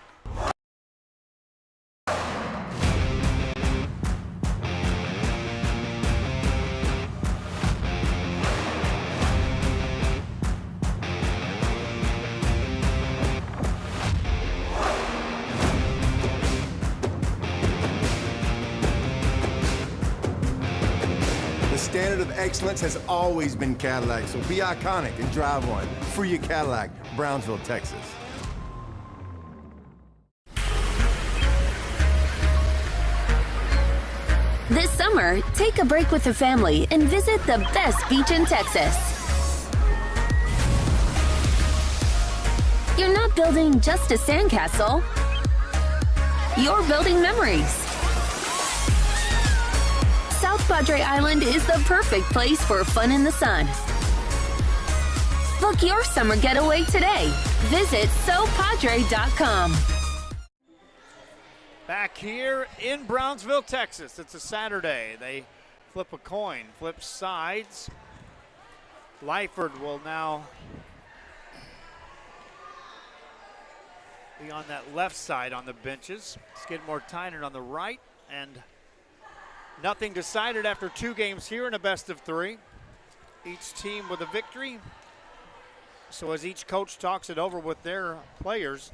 standard of excellence has always been Cadillac, so be iconic and drive one. Free your Cadillac, Brownsville, Texas. This summer, take a break with the family and visit the best beach in Texas. You're not building just a sandcastle. You're building memories. South Padre Island is the perfect place for fun in the sun. Book your summer getaway today. Visit SoPadre.com. Back here in Brownsville, Texas. It's a Saturday. They flip a coin, flip sides. Lyford will now be on that left side on the benches. Skidmore-Tynan on the right, and nothing decided after 2 games here in a best-of-3. Each team with a victory. So as each coach talks it over with their players,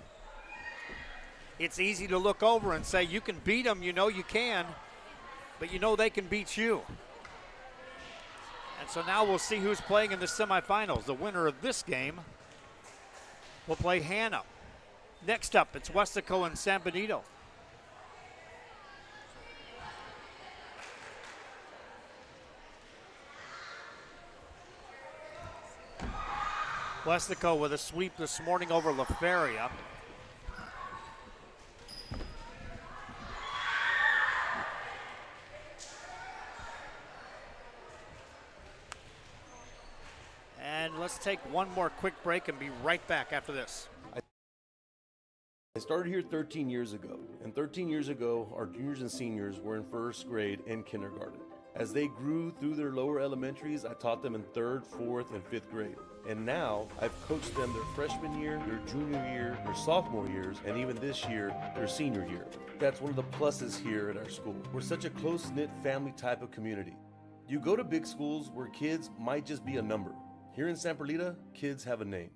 it's easy to look over and say, you can beat them, you know you can, but you know they can beat you. And so now we'll see who's playing in the semifinals. The winner of this game will play Hanna. Next up, it's Westaco and San Benito. Westaco with a sweep this morning over La Feria. And let's take one more quick break and be right back after this. I started here 13 years ago, and 13 years ago, our juniors and seniors were in first grade and kindergarten. As they grew through their lower elementaries, I taught them in 3rd, 4th, and 5th grade. And now, I've coached them their freshman year, their junior year, their sophomore years, and even this year, their senior year. That's one of the pluses here at our school. We're such a close-knit family type of community. You go to big schools where kids might just be a number. Here in San Perlita, kids have a name.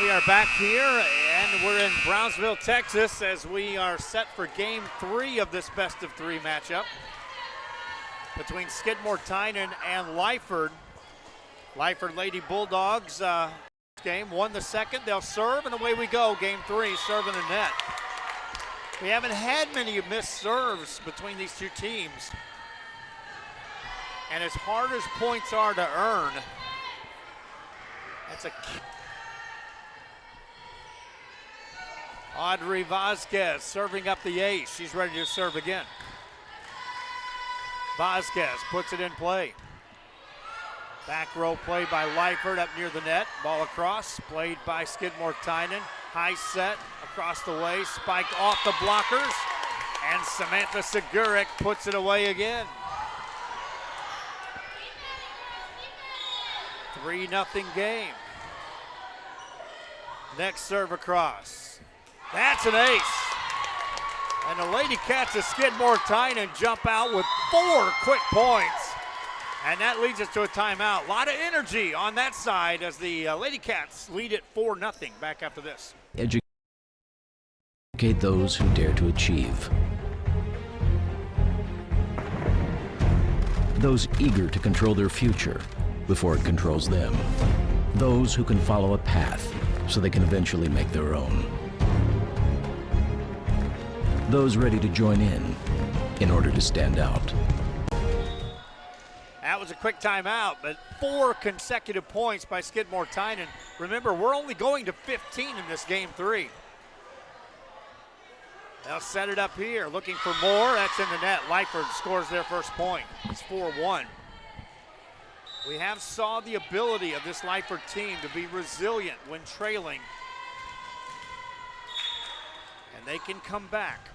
We are back here, and we're in Brownsville, Texas, as we are set for Game 3 of this best-of-3 matchup between Skidmore-Tynan and Lyford. Lyford Lady Bulldogs game won the second. They'll serve, and away we go. Game 3, serving the net. We haven't had many missed serves between these two teams. And as hard as points are to earn, that's a... Audrey Vasquez serving up the ace. She's ready to serve again. Vasquez puts it in play. Back row play by Lyford up near the net. Ball across, played by Skidmore-Tynan. High set across the way, spiked off the blockers, and Samantha Segurik puts it away again. 3-0 game. Next serve across. That's an ace. And the Lady Cats of Skidmore-Tynan jump out with 4 quick points. And that leads us to a timeout. A lot of energy on that side as the Lady Cats lead it 4-0 back after this. Educate those who dare to achieve. Those eager to control their future before it controls them. Those who can follow a path so they can eventually make their own. Those ready to join in order to stand out. That was a quick timeout, but 4 consecutive points by Skidmore-Tynan. Remember, we're only going to 15 in this Game 3. They'll set it up here, looking for more. That's in the net. Lyford scores their first point. It's 4-1. We have saw the ability of this Lyford team to be resilient when trailing. And they can come back.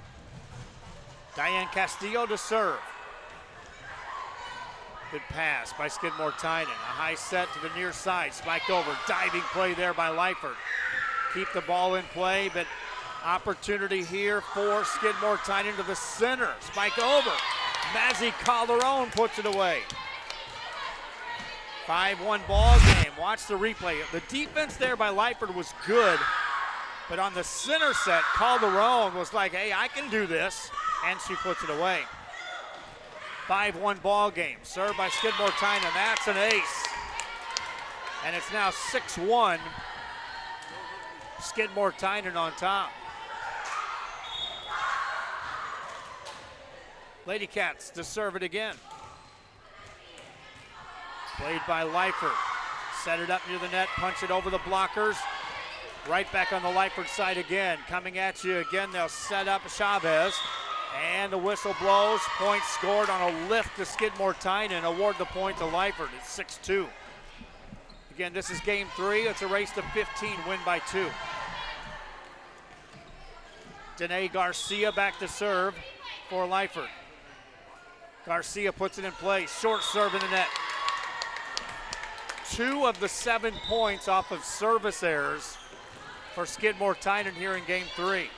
Diane Castillo to serve. Good pass by Skidmore-Tynan. A high set to the near side, spiked over. Diving play there by Lyford. Keep the ball in play, but opportunity here for Skidmore-Tynan to the center. Spike over. Mazzy Calderon puts it away. 5-1 ball game. Watch the replay. The defense there by Lyford was good, But on the center set, Calderon was like, hey, I can do this. And she puts it away. 5-1 ball game. Served by Skidmore Tynan. That's an ace. And it's now 6-1. Skidmore Tynan on top. Lady Cats to serve it again. Played by Lyford. Set it up near the net, punch it over the blockers. Right back on the Lyford side again. Coming at you again, they'll set up Chavez. And the whistle blows. Point scored on a lift to Skidmore Tynan. Award the point to Lyford. It's 6-2. Again, this is game 3. It's a race to 15, win by 2. Danae Garcia back to serve for Lyford. Garcia puts it in place. Short serve in the net. 2 of the 7 points off of service errors for Skidmore Tynan here in game 3.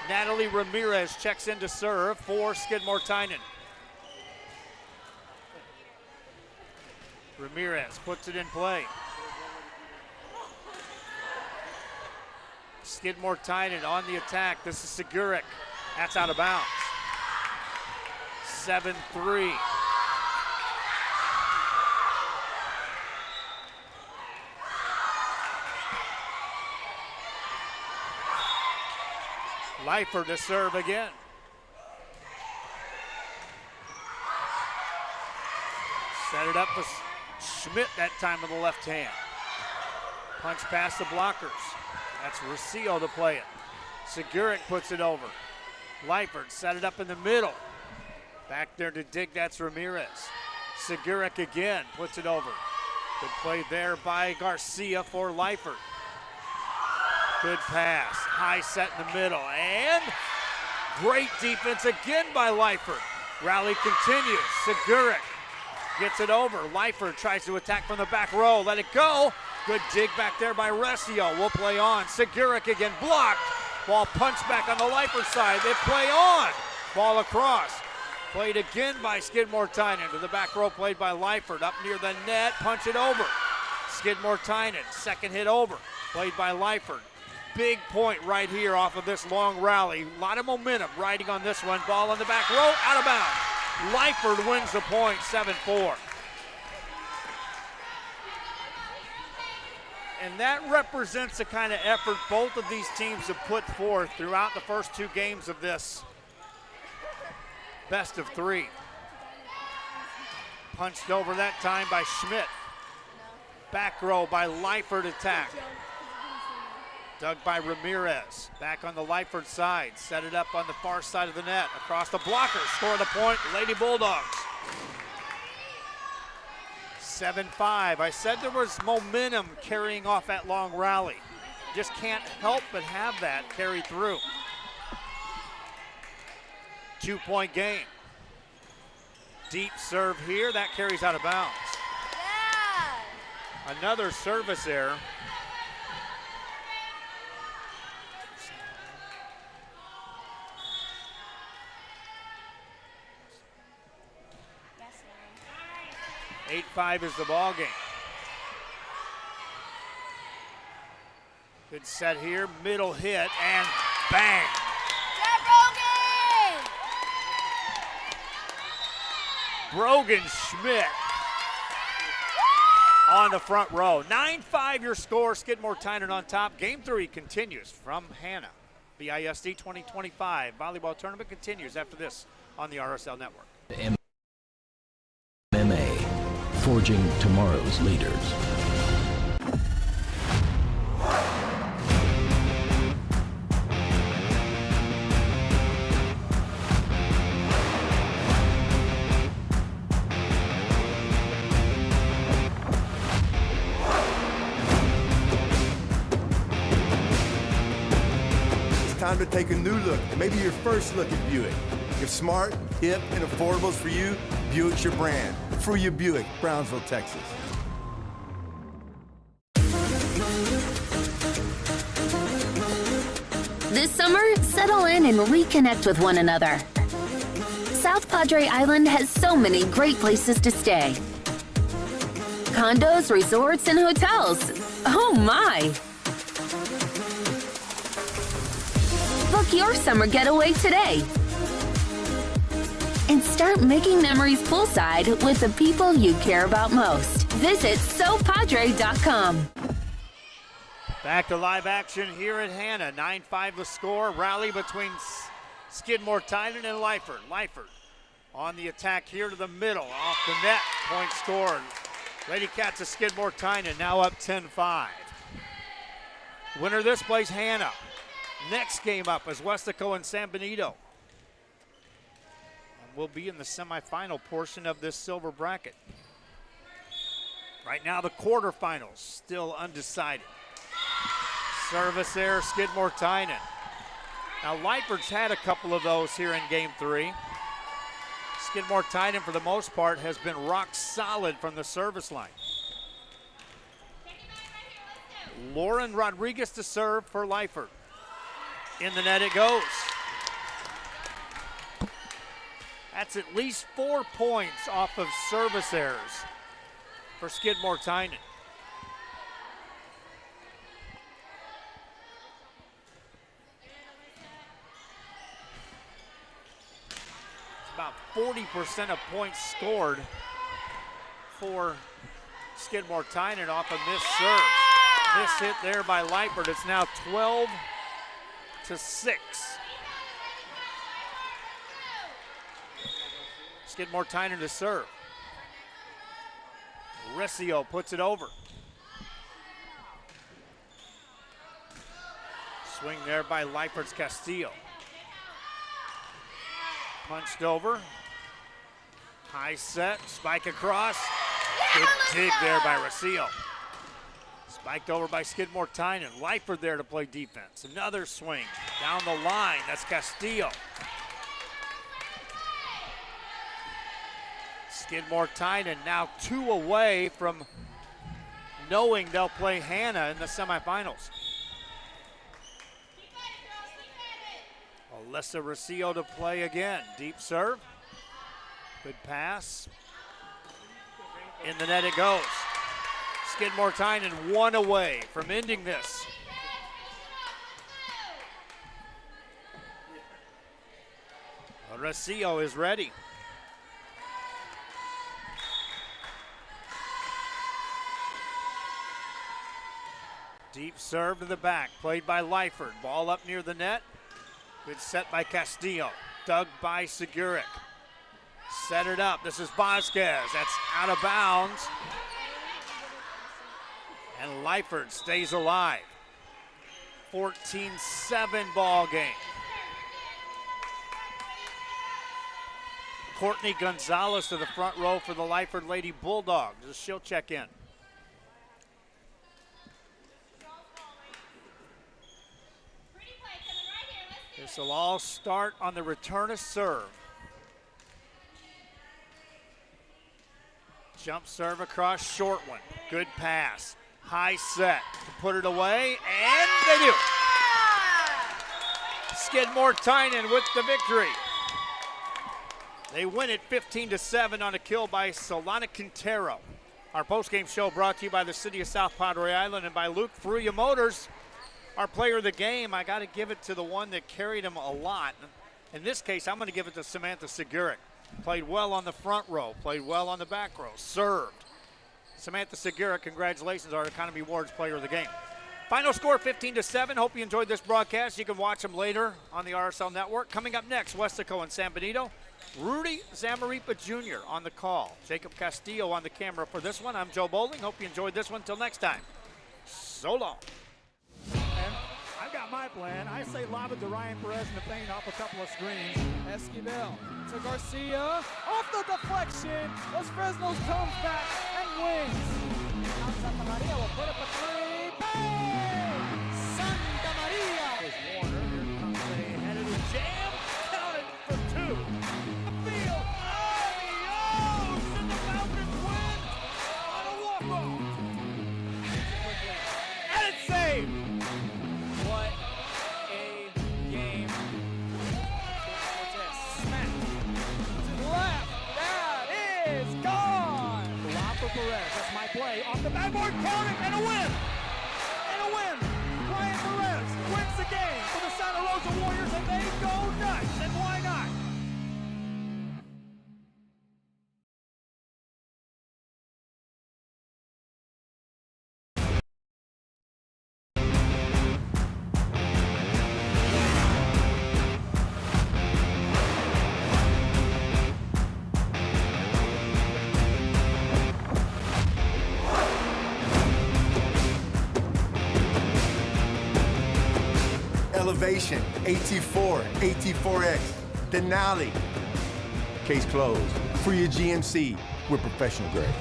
Natalie Ramirez checks in to serve for Skidmore Tynan. Ramirez puts it in play. Skidmore Tynan on the attack. This is Seguric. That's out of bounds. 7-3. Lyford to serve again. Set it up for Schmidt that time with the left hand. Punch past the blockers. That's Rocio to play it. Seguric puts it over. Lyford set it up in the middle. Back there to dig, that's Ramirez. Seguric again puts it over. Good play there by Garcia for Lyford. Good pass, high set in the middle, and great defense again by Lyford. Rally continues, Seguric gets it over. Lyford tries to attack from the back row, let it go. Good dig back there by Rocio, will play on. Seguric again blocked. Ball punched back on the Lyford side, they play on. Ball across, played again by Skidmore Tynan to the back row, played by Lyford. Up near the net, punch it over. Skidmore Tynan, second hit over, played by Lyford. Big point right here off of this long rally. A lot of momentum riding on this one. Ball on the back row, out of bounds. Lyford wins the point, 7-4. And that represents the kind of effort both of these teams have put forth throughout the first 2 games of this best of 3. Punched over that time by Schmidt. Back row by Lyford attack. Dug by Ramirez. Back on the Lyford side. Set it up on the far side of the net. Across the blocker. Score the point. Lady Bulldogs. 7-5. I said there was momentum carrying off that long rally. Just can't help but have that carry through. 2-point game. Deep serve here. That carries out of bounds. Yeah. Another service error. Yes, 8-5 is the ball game. Good set here, middle hit, and bang. Brogan Schmidt on the front row. 9-5 your score. Skidmore Tynan on top. Game 3 continues from Hanna. The ISD 2025 volleyball tournament continues after this on the RSL Network. MMA, forging tomorrow's leaders. Time to take a new look, maybe your first look at Buick. If smart, hip, and affordable is for you, Buick's your brand. For your Buick, Brownsville, Texas. This summer, settle in and reconnect with one another. South Padre Island has so many great places to stay. Condos, resorts, and hotels. Oh my! Book your summer getaway today and start making memories poolside with the people you care about most. Visit SoPadre.com. Back to live action here at Hanna. 9-5 the score. Rally between Skidmore Tynan and Lyford. Lyford on the attack here to the middle. Off the net. Point scored. Lady Cats of Skidmore Tynan now up 10-5. Winner of this plays Hanna. Next game up is Westaco and San Benito. And we'll be in the semifinal portion of this silver bracket. Right now the quarterfinals still undecided. Service there, Skidmore Tynan. Now Lyford's had a couple of those here in game 3. Skidmore Tynan for the most part has been rock solid from the service line. Lauren Rodriguez to serve for Lyford. In the net it goes. That's at least 4 points off of service errors for Skidmore Tynan. It's about 40% of points scored for Skidmore Tynan off of missed serve. Miss hit there by Lyford. It's now 12-6. Skidmore Tynan to serve. Recio puts it over. Swing there by Lyford's Castillo. Punched over. High set, spike across. Good dig there by Recio. Spiked over by Skidmore Tynan. Lyford there to play defense. Another swing down the line. That's Castillo. Skidmore Tynan now 2 away from knowing they'll play Hanna in the semifinals. Alyssa Recio to play again. Deep serve. Good pass. In the net it goes. Skidmore Tynan 1 away from ending this. Recio is ready. Deep serve to the back, played by Lyford. Ball up near the net. Good set by Castillo. Dug by Seguric. Set it up. This is Vasquez. That's out of bounds. And Lyford stays alive. 14-7 ball game. Courtney Gonzalez to the front row for the Lyford Lady Bulldogs. She'll check in. This will all start on the return of serve. Jump serve across, short one. Good pass. High set to put it away, and they do. Skidmore Tynan with the victory. They win it 15-7 on a kill by Solana Quintero. Our postgame show brought to you by the City of South Padre Island and by Luke Fruya Motors. Our player of the game, I got to give it to the one that carried him a lot. In this case, I'm going to give it to Samantha Seguric. Played well on the front row, played well on the back row, served. Samantha Seguric, congratulations, our Economy Awards player of the game. Final score 15-7. Hope you enjoyed this broadcast. You can watch them later on the RSL Network. Coming up next, Westaco and San Benito. Rudy Zamaripa Jr. on the call. Jacob Castillo on the camera for this one. I'm Joe Bowling. Hope you enjoyed this one. Till next time, so long. And I've got my plan. I say lob it to Ryan Perez in the paint off a couple of screens. Esquivel to Garcia. Off the deflection. Los Fresnos comes back and wins. Now Santa Maria will put up a three. Bang! Santa Maria. There's Warner. Here comes a headed jam. Counted for 2. Field. Adios! And the Falcons win on a walk-off. And it's saved. What a game. Smack. To the left. That is gone. Lob for Perez. That's my play. Off the backboard. Counting and a win. And a win. Ryan Perez wins the game for the Santa Rosa Warriors. And Elevation, AT4, AT4X, Denali. Case closed. For your GMC, we're professional grade.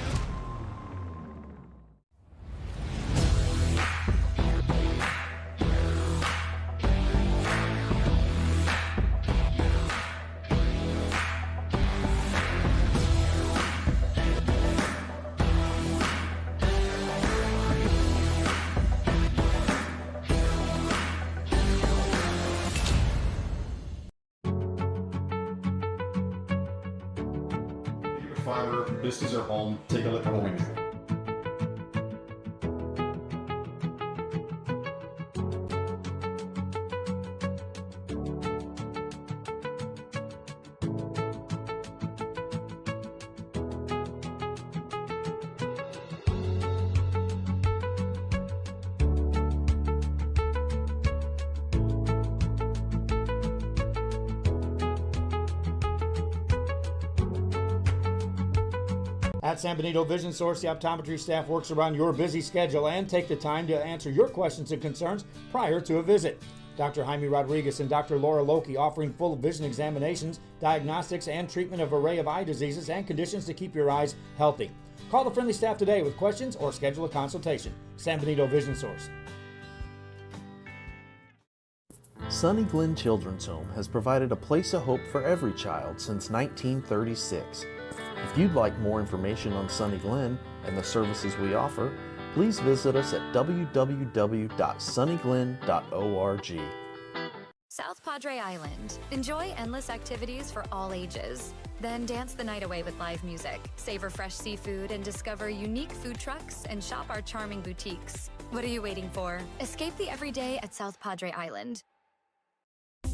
Fiber, this is our home. Take a look at what we do. At San Benito Vision Source, the optometry staff works around your busy schedule and take the time to answer your questions and concerns prior to a visit. Dr. Jaime Rodriguez and Dr. Laura Loki offering full vision examinations, diagnostics, and treatment of an array of eye diseases and conditions to keep your eyes healthy. Call the friendly staff today with questions or schedule a consultation. San Benito Vision Source. Sunny Glen Children's Home has provided a place of hope for every child since 1936. If you'd like more information on Sunny Glen and the services we offer, please visit us at www.sunnyglen.org. South Padre Island. Enjoy endless activities for all ages. Then dance the night away with live music, savor fresh seafood, and discover unique food trucks and shop our charming boutiques. What are you waiting for? Escape the everyday at South Padre Island.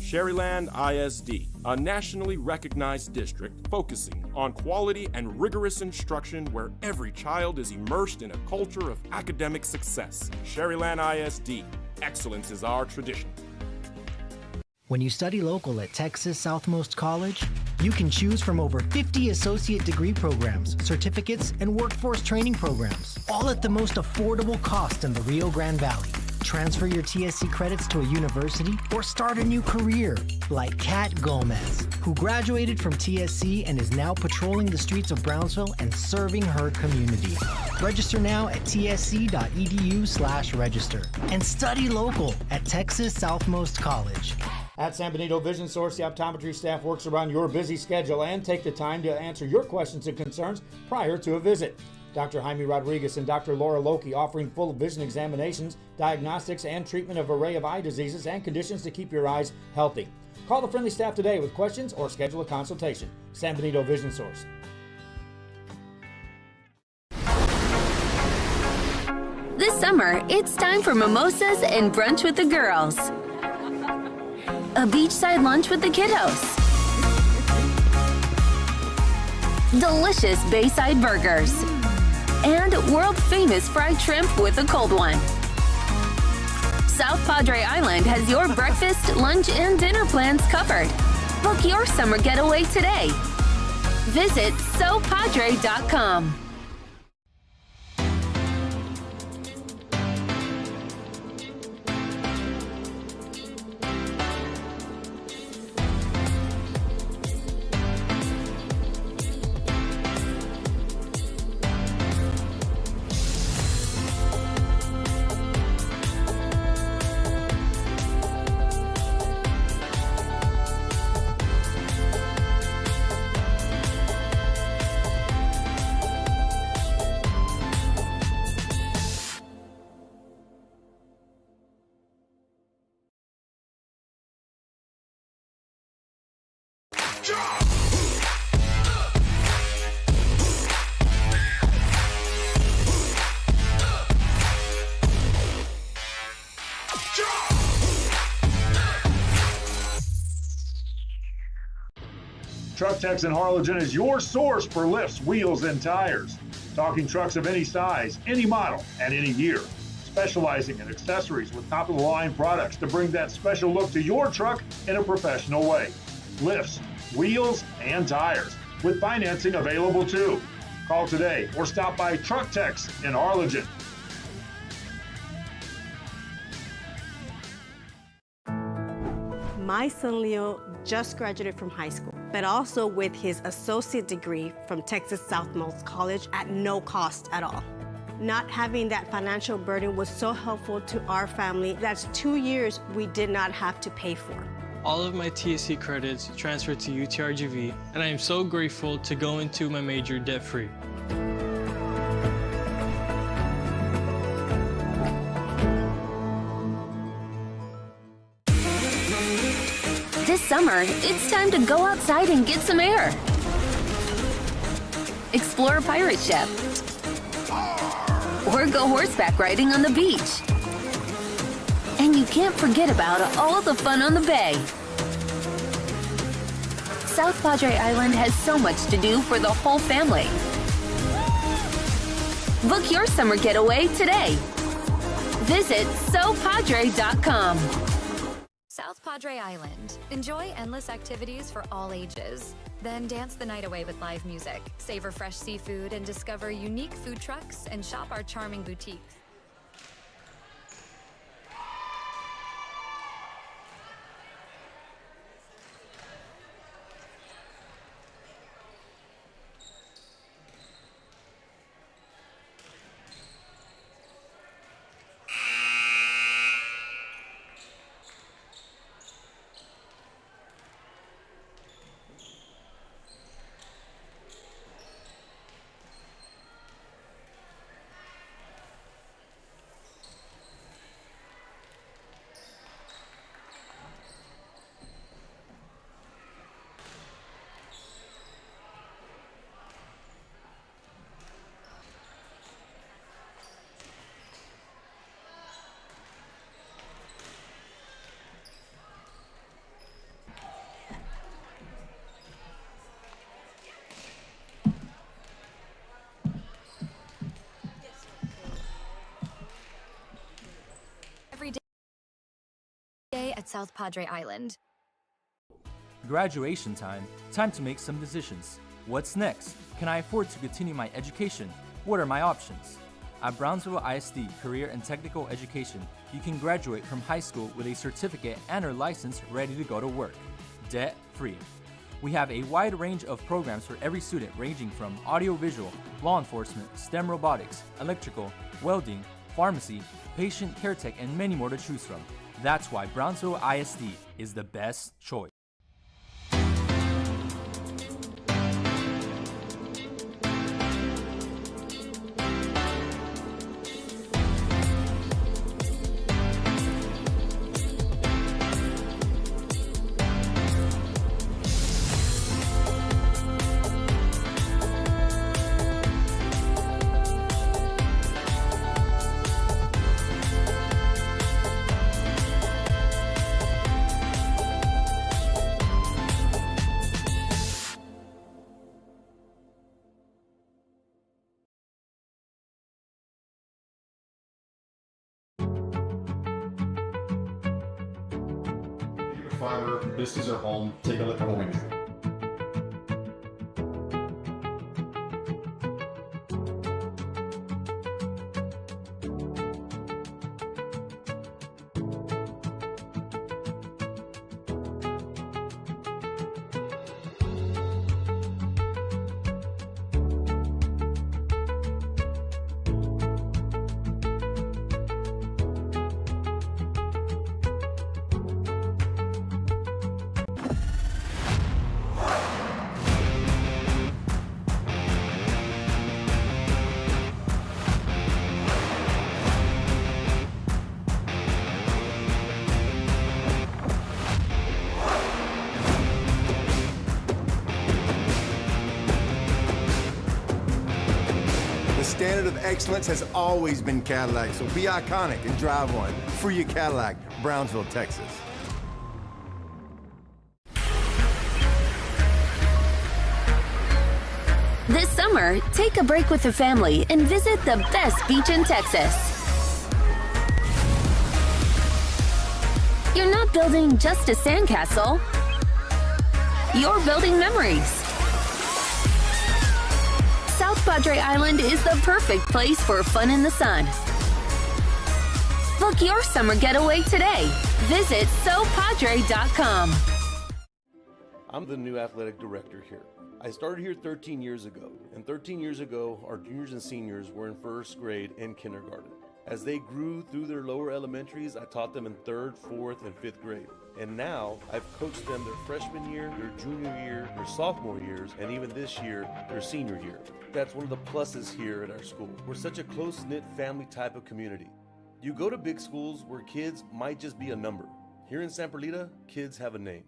Sherryland ISD, a nationally recognized district focusing on quality and rigorous instruction where every child is immersed in a culture of academic success. Sherryland ISD, excellence is our tradition. When you study local at Texas Southmost College, you can choose from over 50 associate degree programs, certificates, and workforce training programs, all at the most affordable cost in the Rio Grande Valley. Transfer your TSC credits to a university or start a new career, like Kat Gomez, who graduated from TSC and is now patrolling the streets of Brownsville and serving her community. Register now at tsc.edu/register and study local at Texas Southmost College. At San Benito Vision Source, the optometry staff works around your busy schedule and take the time to answer your questions and concerns prior to a visit. Dr. Jaime Rodriguez and Dr. Laura Loki offering full vision examinations, diagnostics, and treatment of an array of eye diseases and conditions to keep your eyes healthy. Call the friendly staff today with questions or schedule a consultation. San Benito Vision Source. This summer, it's time for mimosas and brunch with the girls. A beachside lunch with the kiddos. Delicious Bayside burgers. And world-famous fried shrimp with a cold one. South Padre Island has your breakfast, lunch, and dinner plans covered. Book your summer getaway today. Visit SoPadre.com. Truck Techs in Harlingen is your source for lifts, wheels, and tires. Talking trucks of any size, any model, and any year. Specializing in accessories with top-of-the-line products to bring that special look to your truck in a professional way. Lifts, wheels, and tires, with financing available too. Call today or stop by Truck Techs in Harlingen. My son Leo just graduated from high school, but also with his associate degree from Texas Southmost College at no cost at all. Not having that financial burden was so helpful to our family. That's 2 years we did not have to pay for. All of my TSC credits transferred to UTRGV, and I am so grateful to go into my major debt-free. This summer, it's time to go outside and get some air. Explore a pirate ship. Or go horseback riding on the beach. And you can't forget about all the fun on the bay. South Padre Island has so much to do for the whole family. Book your summer getaway today. Visit SoPadre.com. South Padre Island. Enjoy endless activities for all ages. Then dance the night away with live music, savor fresh seafood, and discover unique food trucks and shop our charming boutiques. At South Padre Island. Graduation time. Time to make some decisions. What's next? Can I afford to continue my education? What are my options? At Brownsville ISD Career and Technical Education, you can graduate from high school with a certificate and/or license ready to go to work, debt-free. We have a wide range of programs for every student ranging from audiovisual, law enforcement, STEM robotics, electrical, welding, pharmacy, patient care tech, and many more to choose from. That's why Brownsville ISD is the best choice. Fiber, this is our home. Take a look at what we do. The standard of excellence has always been Cadillac, so be iconic and drive one. Free your Cadillac, Brownsville, Texas. This summer, take a break with the family and visit the best beach in Texas. You're not building just a sandcastle. You're building memories. South Padre Island is the perfect place for fun in the sun. Book your summer getaway today. Visit SoPadre.com. I'm the new athletic director here. I started here 13 years ago, and 13 years ago, our juniors and seniors were in first grade and kindergarten. As they grew through their lower elementaries, I taught them in 3rd, 4th, and 5th grade. And now, I've coached them their freshman year, their junior year, their sophomore years, and even this year, their senior year. That's one of the pluses here at our school. We're such a close-knit family type of community. You go to big schools where kids might just be a number. Here in San Perlita, kids have a name.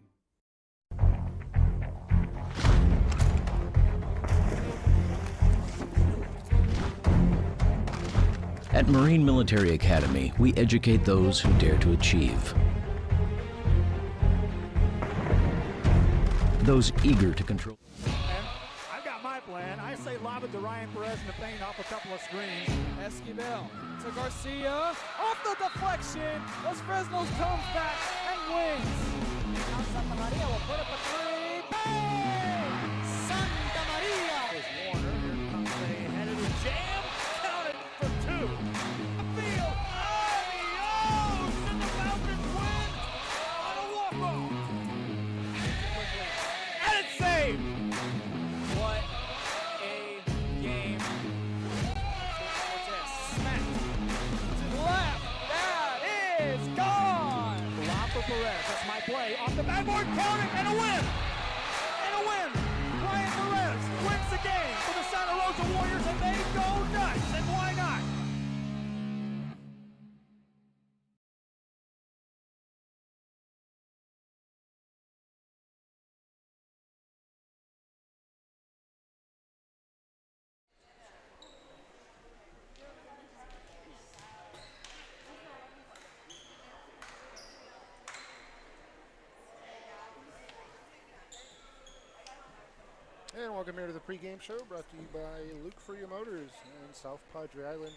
At Marine Military Academy, we educate those who dare to achieve. Those eager to control. I've got my plan. I say lob it to Ryan Perez in the paint off a couple of screens. Esquivel to Garcia. Off the deflection. Los Fresnos comes back and wins. Now Santa Maria will put up a three. Bang! Santa Maria! There's Warner. Here comes a headed jam. Counted for two. Field. Adios! And the Falcons win on a walk-off. And it's saved. What a game. Cortez smacked to the left. That is gone. Lob for Perez. That's my play. Off the backboard, counting, and a win. And a win. Ryan Perez wins the game for the Santa Rosa Warriors, and they go nuts. And why not? And welcome here to the pregame show brought to you by Luke Freya Motors and South Padre Island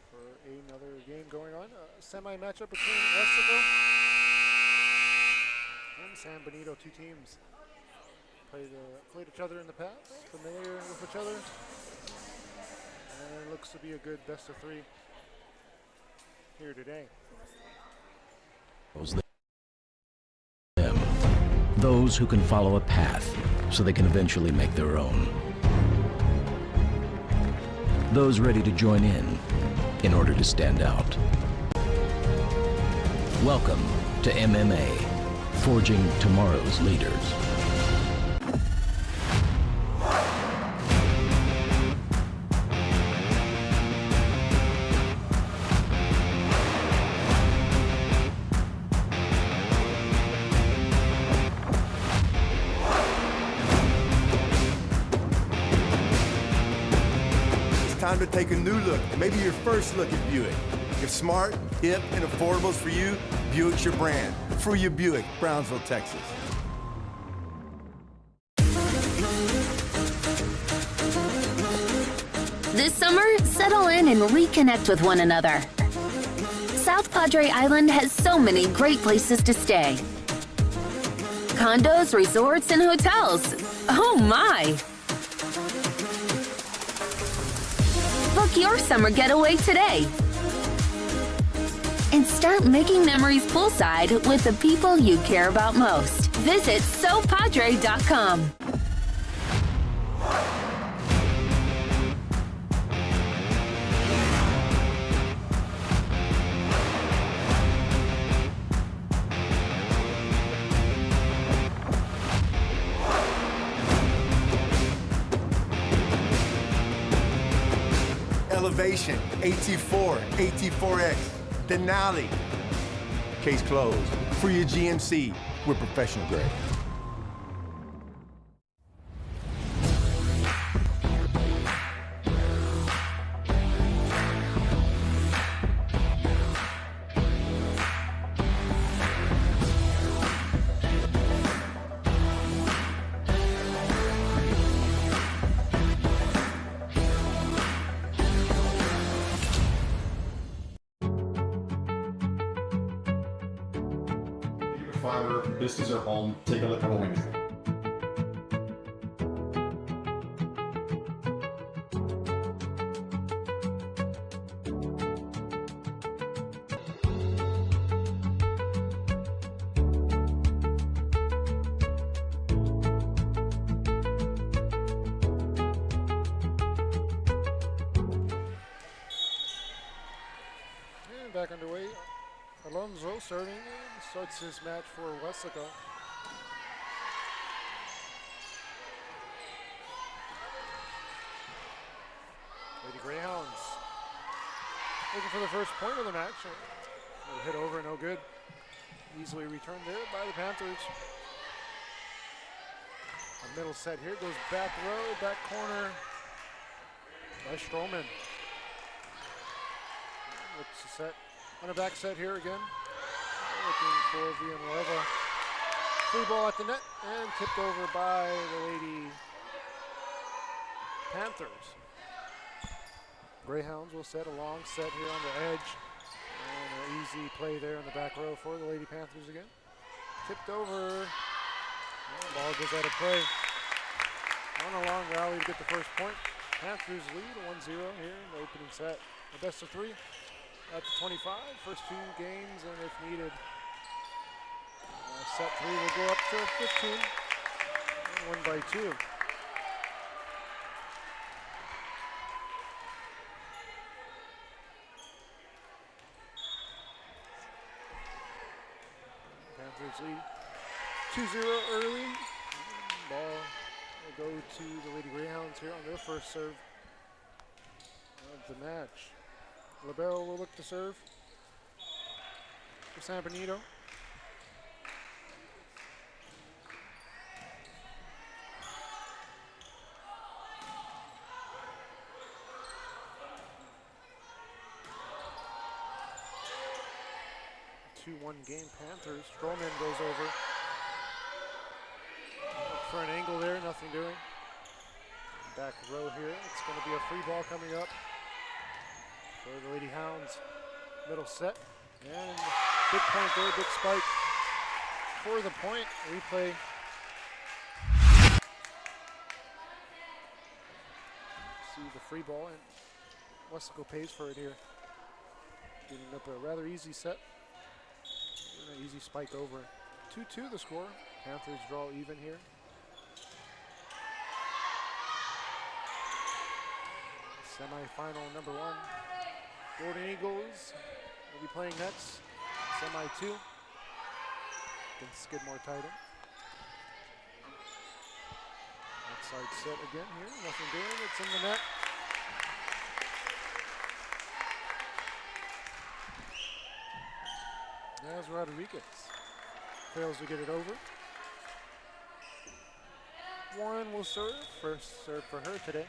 for another game going on. A semi matchup between Westaco and San Benito. Two teams played each other in the past, familiar with each other, and it looks to be a good best of three here today. Those who can follow a path so they can eventually make their own. Those ready to join in order to stand out. Welcome to MMA, forging tomorrow's leaders. Time to take a new look, maybe your first look at Buick. If smart, hip, and affordable is for you, Buick's your brand. For your Buick, Brownsville, Texas. This summer, settle in and reconnect with one another. South Padre Island has so many great places to stay. Condos, resorts, and hotels. Oh my! Book your summer getaway today. And start making memories poolside with the people you care about most. Visit SoPadre.com. Elevation, AT4, AT4X, Denali. Case closed. For your GMC, we're professional grade. Fiber, this is our home. Take a look at what we do. back underway. Alonso starts his match for Weslaco. Lady Greyhounds looking for the first point of the match. A hit over, no good. Easily returned there by the Panthers. A middle set here, goes back row, back corner by Stroman. Looks to set on a back set here again. Looking for Villanueva. Free ball at the net and tipped over by the Lady Panthers. Greyhounds will set a long set here on the edge. And an easy play there in the back row for the Lady Panthers again. Tipped over. And ball goes out of play. On a long rally to get the first point. Panthers lead 1-0 here in the opening set. A best of 3 at the 25. First 2 games, and if needed, set 3 will go up to 15. And win by 2. Panthers lead 2-0 early. Ball will go to the Lady Greyhounds here on their first serve of the match. Libero will look to serve for San Benito. A 2-1 game Panthers. Stroman goes over. Look for an angle there, nothing doing. Back row here. It's going to be a free ball coming up for the Lady Hounds. Middle set. And big point there, big spike for the point. Replay. See the free ball, and Weslaco pays for it here. Giving up a rather easy set. And an easy spike over. 2-2 the score. Panthers draw even here. Semi-final number 1. Golden Eagles will be playing next. Semi-2 against Skidmore Titan. Outside set again here. Nothing doing. It's in the net. As Rodriguez fails to get it over. Warren will serve. First serve for her today.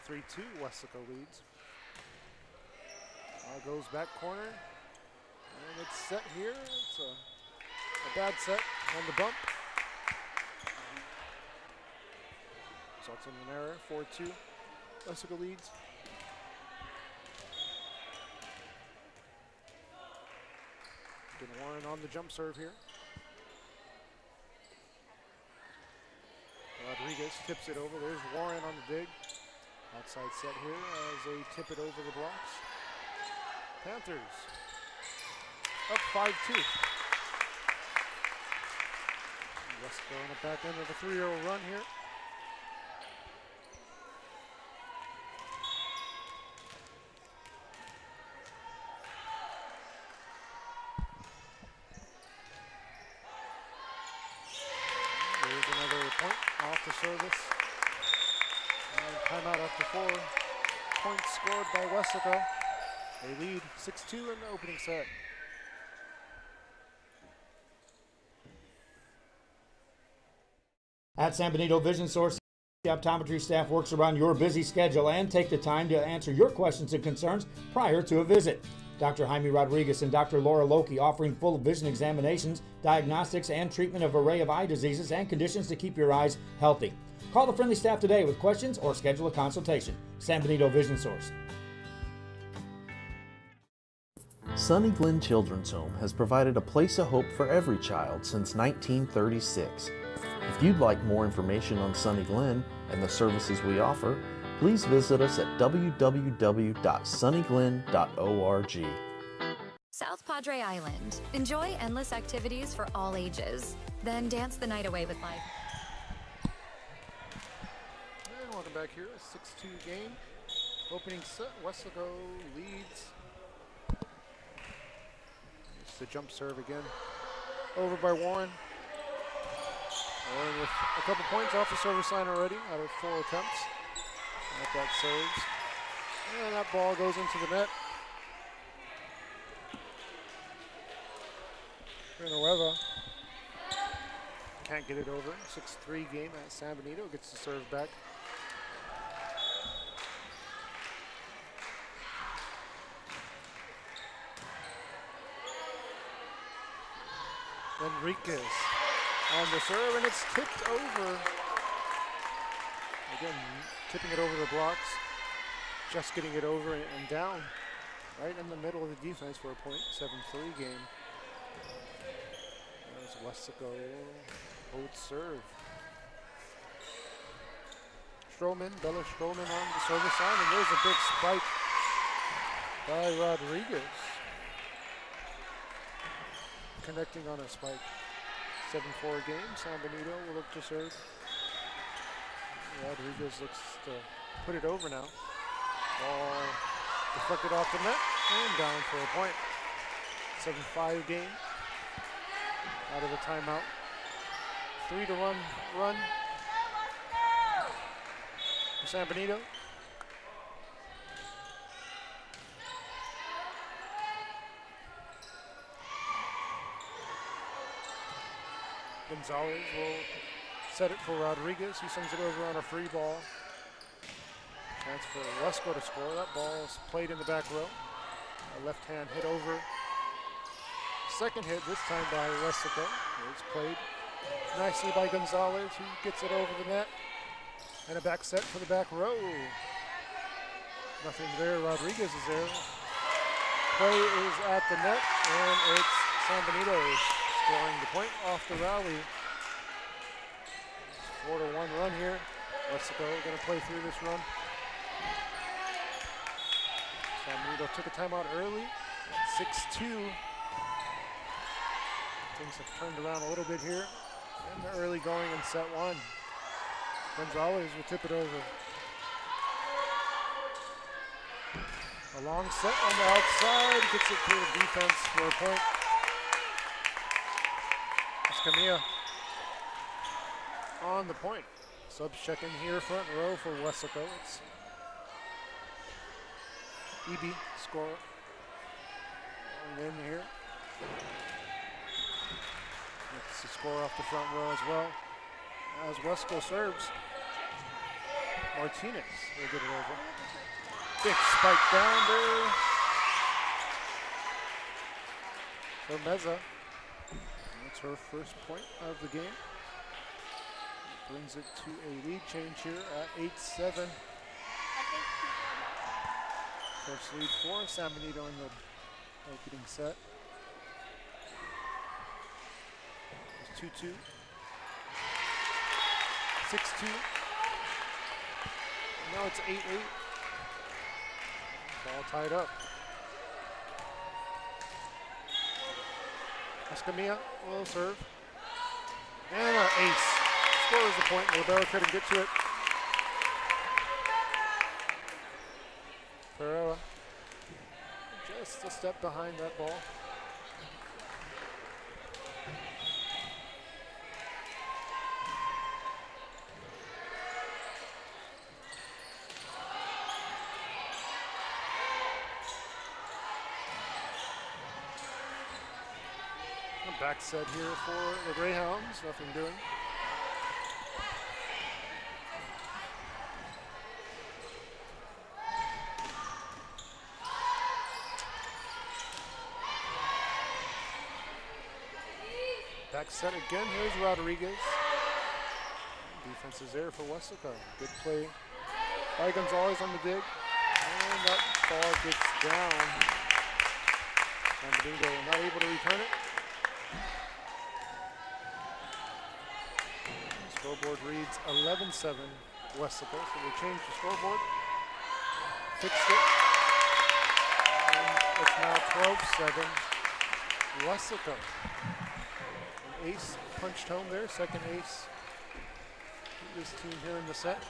3-2, Weslaco leads. Goes back corner. And it's set here. It's a bad set on the bump. Results in an error. 4-2, Weslaco leads. Warren on the jump serve here. Rodriguez tips it over. There's Warren on the dig. Outside set here as they tip it over the blocks. Panthers up 5-2. Weslaco on the back end of a 3-0 run here. Service. And timeout after 4 points scored by Weslaco. They lead 6-2 in the opening set. At San Benito Vision Source, the optometry staff works around your busy schedule and take the time to answer your questions and concerns prior to a visit. Dr. Jaime Rodriguez and Dr. Laura Loki offering full vision examinations, diagnostics, and treatment of an array of eye diseases and conditions to keep your eyes healthy. Call the friendly staff today with questions or schedule a consultation. San Benito Vision Source. Sunny Glen Children's Home has provided a place of hope for every child since 1936. If you'd like more information on Sunny Glen and the services we offer, please visit us at www.sunnyglen.org. South Padre Island. Enjoy endless activities for all ages. Then dance the night away with life. And welcome back here, a 6-2 game. Opening set, Wesco leads. It's the jump serve again. Over by Warren. Warren with a couple points off the service line already out of 4 attempts. At that serves. And that ball goes into the net. Villanueva can't get it over. 6-3 game at San Benito. Gets the serve back. Enriquez on the serve, and it's tipped over. Again, tipping it over the blocks. Just getting it over and down. Right in the middle of the defense for a point. 7-3 game. There's Wesco. Hold serve. Bella Stroman on the service line, and there's a big spike by Rodriguez. Connecting on a spike. 7-4 game. San Benito will look to serve. Rodriguez looks to put it over now. Ball deflected off the net and down for a point. 7-5 game. Out of the timeout. 3-1 run for San Benito. Gonzalez will set it for Rodriguez. He sends it over on a free ball. Chance for Wesco to score. That ball is played in the back row. A left hand hit over. Second hit, this time by Wesco. It's played nicely by Gonzalez, who gets it over the net. And a back set for the back row. Nothing there. Rodriguez is there. Play is at the net, and it's San Benito scoring the point off the rally. 4-1 run here. Wesco going to play through this run. San Benito took a timeout early. 6-2. Things have turned around a little bit here in the early going in set 1. Gonzalez will tip it over. A long set on the outside. Gets it to the defense for a point. Escamilla on the point. Subs check in here, front row for Wesco. It's EB score. And in here. Gets the score off the front row as well. As Wesco serves. Martinez will get it over. Big spike down there for Meza. That's her first point of the game. Brings it to a lead change here at 8-7. First lead for San Benito in the opening set. It's 2-2. 6-2. Now it's 8-8. Ball tied up. Escamilla will serve. And an ace. Scores the point. Libero couldn't get to it. Pereira just a step behind that ball. Back set here for the Greyhounds, nothing doing. Back set again, here's Rodriguez. Defense is there for Wesco. Good play by Gonzalez on the dig. And that ball gets down. San Benito not able to return it. Scoreboard reads 11-7 Wesco, so they changed the scoreboard, fixed it, and it's now 12-7 Wesco. An ace punched home there, second ace for this team here in the set.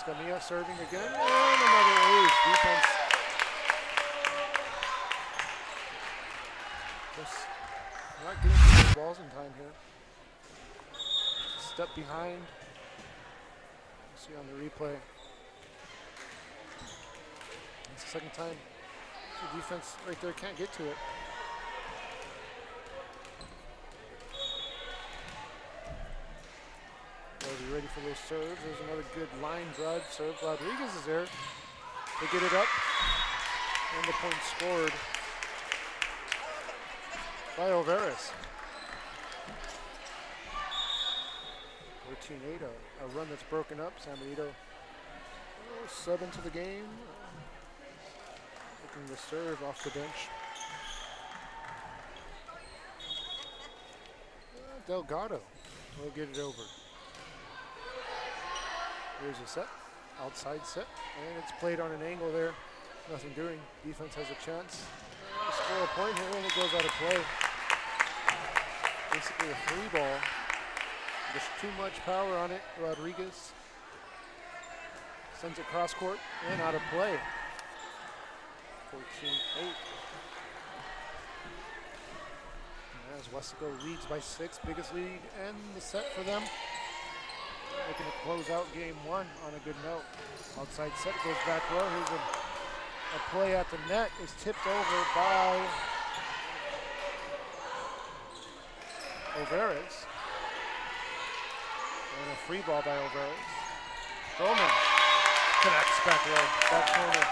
Escamilla serving again, and another ace. Defense just not getting to the balls in time here. Step behind. See on the replay. It's the second time the defense right there can't get to it. Are we ready for those serves? There's another good line drive serve. Rodriguez is there. They get it up. And the point scored by Alvarez. 14-8, a run that's broken up. San Benito sub into the game. Looking to serve off the bench. Delgado will get it over. Here's a set, outside set, and it's played on an angle there. Nothing doing. Defense has a chance. Score a point here, and it goes out of play. Basically a free ball. There's too much power on it. Rodriguez sends it cross court and out of play. 14-8. As Wesco leads by 6, biggest lead and the set for them. Looking to close out game 1 on a good note. Outside set goes back row. Here's a play at the net. Is tipped over by Alvarez. And a free ball by Alvarez. Stroman connects back row, back corner.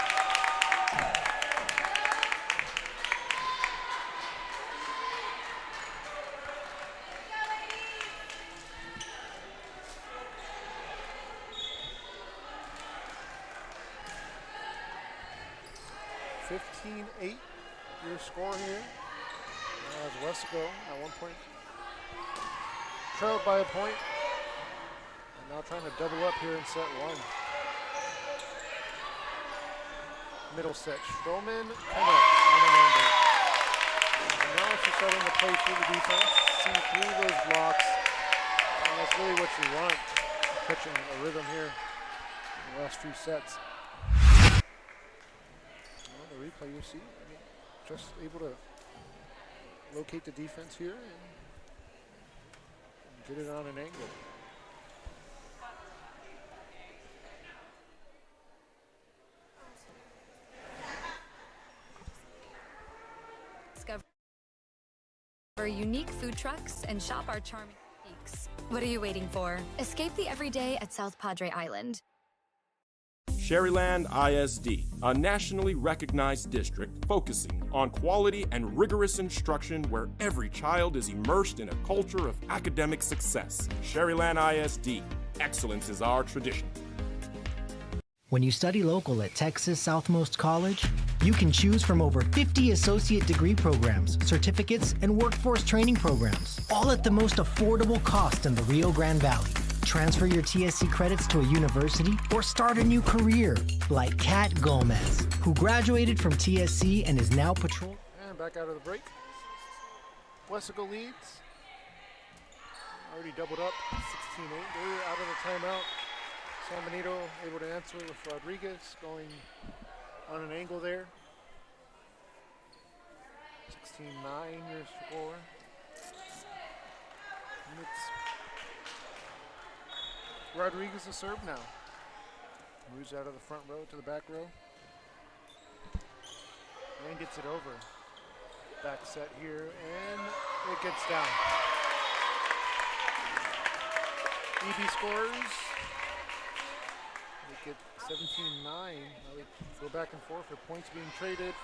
Your score here as Wesco at one point trailed by a point, and now trying to double up here in set 1. Middle set, Stroman connects on an angle. And now she's starting to play through the defense, see through those blocks, and that's really what you want, catching a rhythm here in the last few sets. Well, the replay you see, just able to locate the defense here and get it on an angle. Discover unique food trucks and shop our charming boutiques. What are you waiting for? Escape the everyday at South Padre Island. Sherryland ISD, a nationally recognized district focusing on quality and rigorous instruction where every child is immersed in a culture of academic success. Sherryland ISD, excellence is our tradition. When you study local at Texas Southmost College, you can choose from over 50 associate degree programs, certificates, and workforce training programs, all at the most affordable cost in the Rio Grande Valley. Transfer your TSC credits to a university or start a new career, like Kat Gomez, who graduated from TSC and is now patrolling. And back out of the break. Wesco leads. Already doubled up, 16-8. They're out of the timeout. San Benito able to answer with Rodriguez going on an angle there. 16-9 your score. And it's Rodriguez to serve now. Moves out of the front row to the back row. And gets it over. Back set here, and it gets down. EB scores. They get 17-9. Now they go back and forth for points being traded.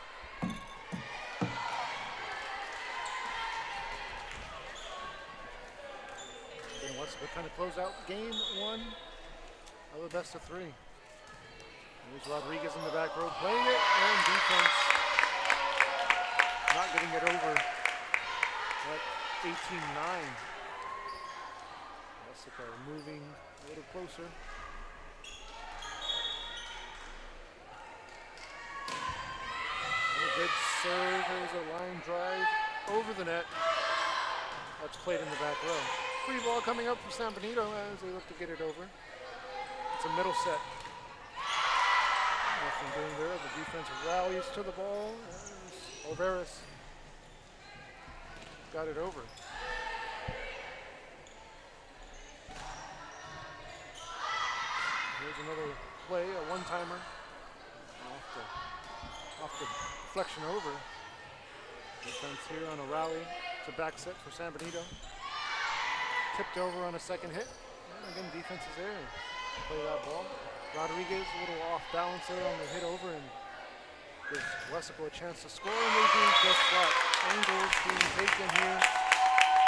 And Wesco trying to close out game 1 of the best of 3. There's Rodriguez in the back row playing it, and defense not getting it over at 18-9. Wesco moving a little closer. And a good serve. There's a line drive over the net. That's played in the back row. Free ball coming up from San Benito as they look to get it over. It's a middle set. Nothing doing there. The defense rallies to the ball. Olveras got it over. Here's another play, a one-timer. Off the deflection over. Defense here on a rally. It's a back set for San Benito. Tipped over on a second hit. And again, defense is there. Play that ball. Rodriguez a little off balance there on the hit over and gives Wesco a chance to score, and they do just that. Angles being taken here.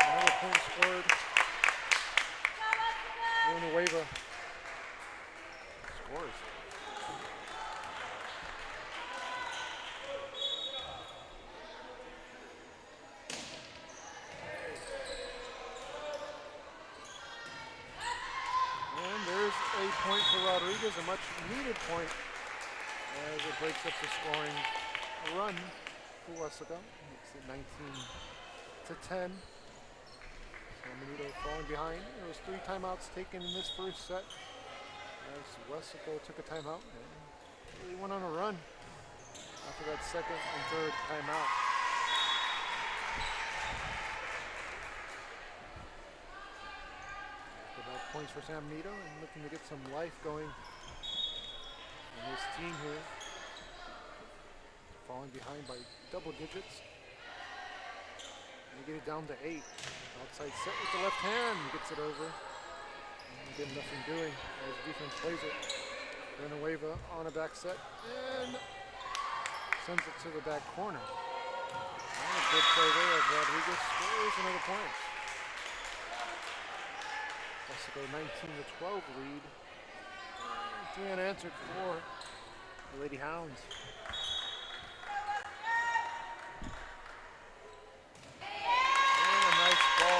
Another point scored. Villanueva scores. And there's a point for Rodriguez, a much needed point as it breaks up the scoring run for Wesco. Makes it 19-10. San Benito falling behind. There was 3 timeouts taken in this first set as Wesco took a timeout and really went on a run after that second and third timeout. Back points for San Benito and looking to get some life going in this team here. Falling behind by double digits. They get it down to 8. Outside set with the left hand, gets it over. And again, nothing doing as defense plays it. Villanueva on a back set and sends it to the back corner. And a good play there as Rodriguez scores another point. Wesco 19-12 lead. 3 unanswered for the Lady Hounds.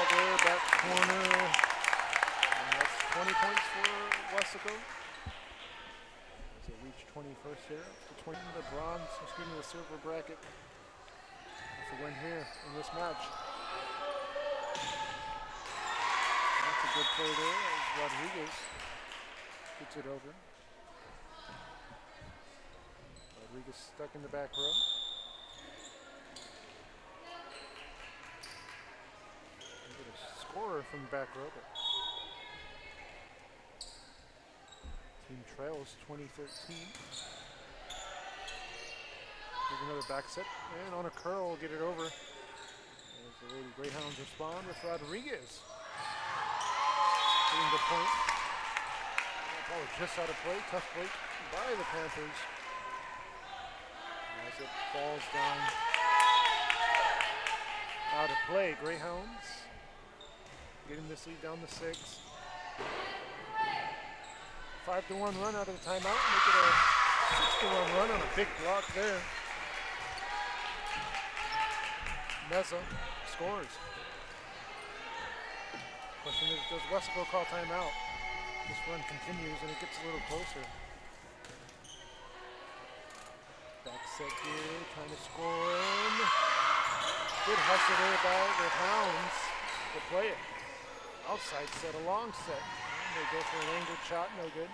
There, back corner, and that's 20 points for Wesco. As they reach 21st here, to 20, the silver bracket. That's a win here in this match. That's a good play there as Rodriguez gets it over. Rodriguez stuck in the back row. Scorer from the back row, but team trails 2013. Here's another back set, and on a curl, get it over. As the Lady Greyhounds respond with Rodriguez getting the point. Ball was just out of play, tough break by the Panthers. As it falls down out of play, Greyhounds getting this lead down to 6. 5-1 run out of the timeout. Make it a 6-1 run on a big block there. Meza scores. Question is, does Wesco call timeout? This run continues and it gets a little closer. Back set here, trying to score in. Good hustle there by the Hounds to play it. Outside set, a long set. And they go for an angled shot, no good.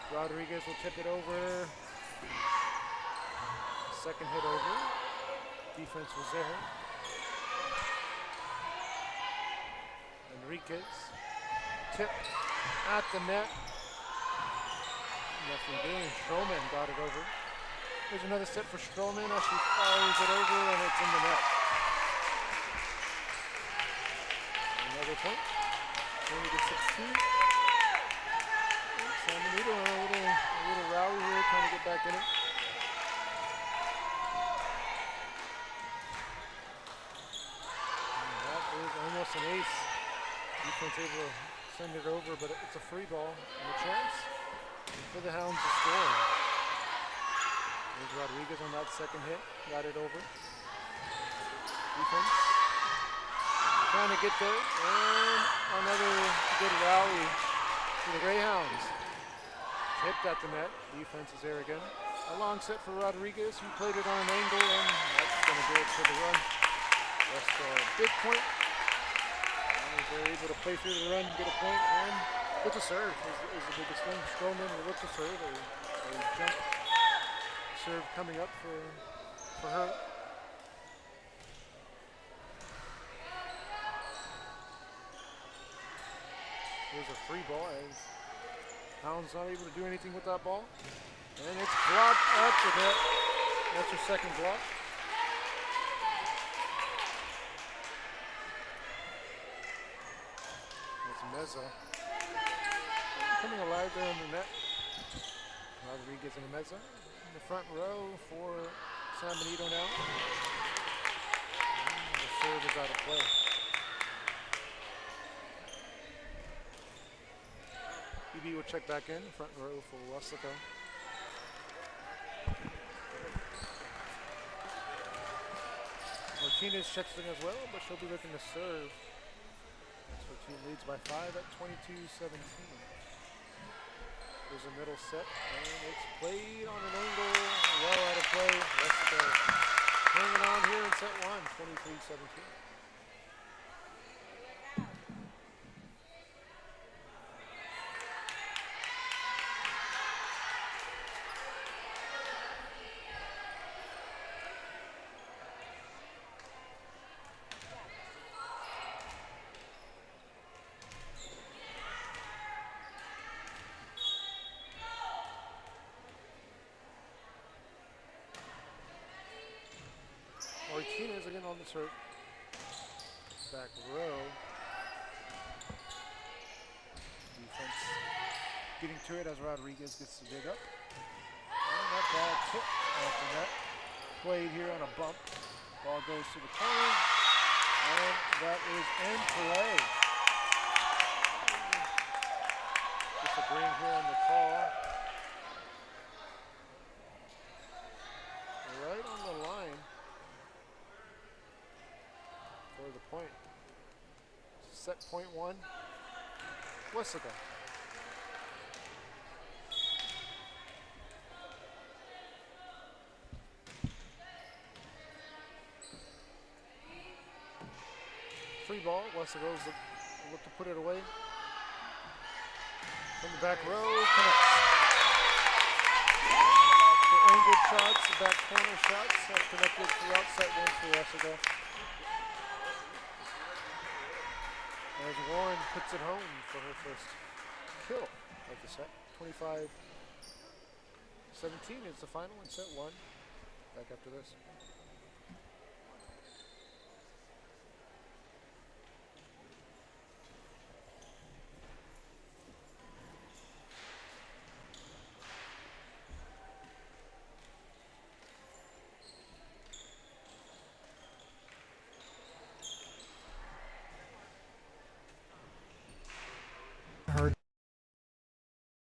Rodriguez will tip it over. Second hit over. Defense was there. Enriquez, tip at the net. Nothing doing. Stroman got it over. There's another set for Stroman as she fires it over and it's in the net. Another point. 20-16. San Benito on a little rally here, trying to get back in it. And that is almost an ace. Defense able to send it over, but it's a free ball and a chance for the Hounds to score. There's Rodriguez on that second hit, got it over. Defense trying to get there, and another good rally for the Greyhounds. Tipped at the net, defense is there again. A long set for Rodriguez, who played it on an angle, and that's going to do it for the run. Just a big point. And they're able to play through the run, get a point, and look to serve is the biggest thing. Stroman will look to serve, a jump serve coming up for her. There's a free ball as Hound's not able to do anything with that ball. And it's blocked up the net. That's her second block. That's Meza. Coming alive there in the net. Rodriguez and Meza in the front row for San Benito now. And the serve is out of play. EB will check back in, front row for Weslico. Martinez checks in as well, but she'll be looking to serve. So her team leads by 5 at 22-17. There's a middle set, and it's played on an angle, well out of play. Weslico hanging on here in set 1, 23-17. Martinez again on the serve. Back row. Defense getting to it as Rodriguez gets to dig up. And that ball tipped after that. Played here on a bump. Ball goes to the corner. And that is in play. Just a green here on the call. Right on the line. For the point. Set point 1. Weslico. Free ball. Weslico's look to put it away. From the back row, connects. The angled shots, the back corner shots have connected throughout set 1 for Weslico. As Warren puts it home for her first kill of the set. 25-17 is the final in set 1. Back after this.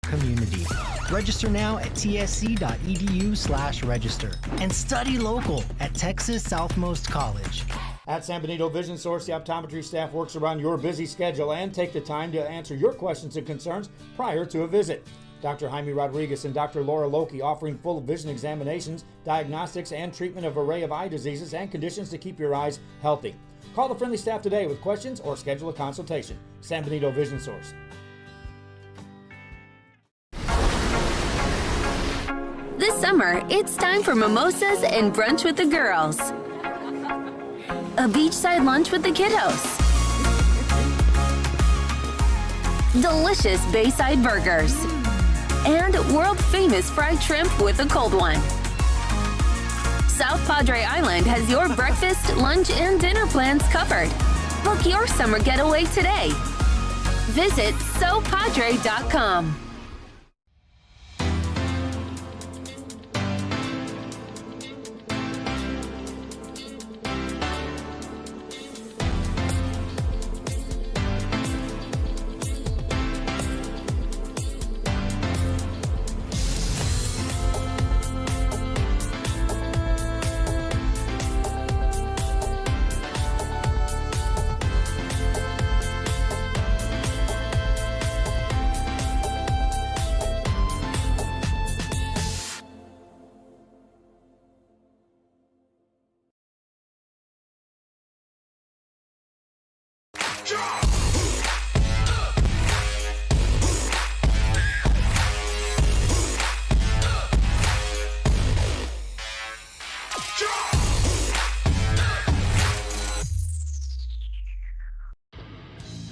Community. Register now at tsc.edu/register and study local at Texas Southmost College. At San Benito Vision Source, the optometry staff works around your busy schedule and take the time to answer your questions and concerns prior to a visit. Dr. Jaime Rodriguez and Dr. Laura Loki offering full vision examinations, diagnostics, and treatment of an array of eye diseases and conditions to keep your eyes healthy. Call the friendly staff today with questions or schedule a consultation. San Benito Vision Source. This summer, it's time for mimosas and brunch with the girls. A beachside lunch with the kiddos. Delicious Bayside burgers. And world-famous fried shrimp with a cold one. South Padre Island has your breakfast, lunch, and dinner plans covered. Book your summer getaway today. Visit SoPadre.com.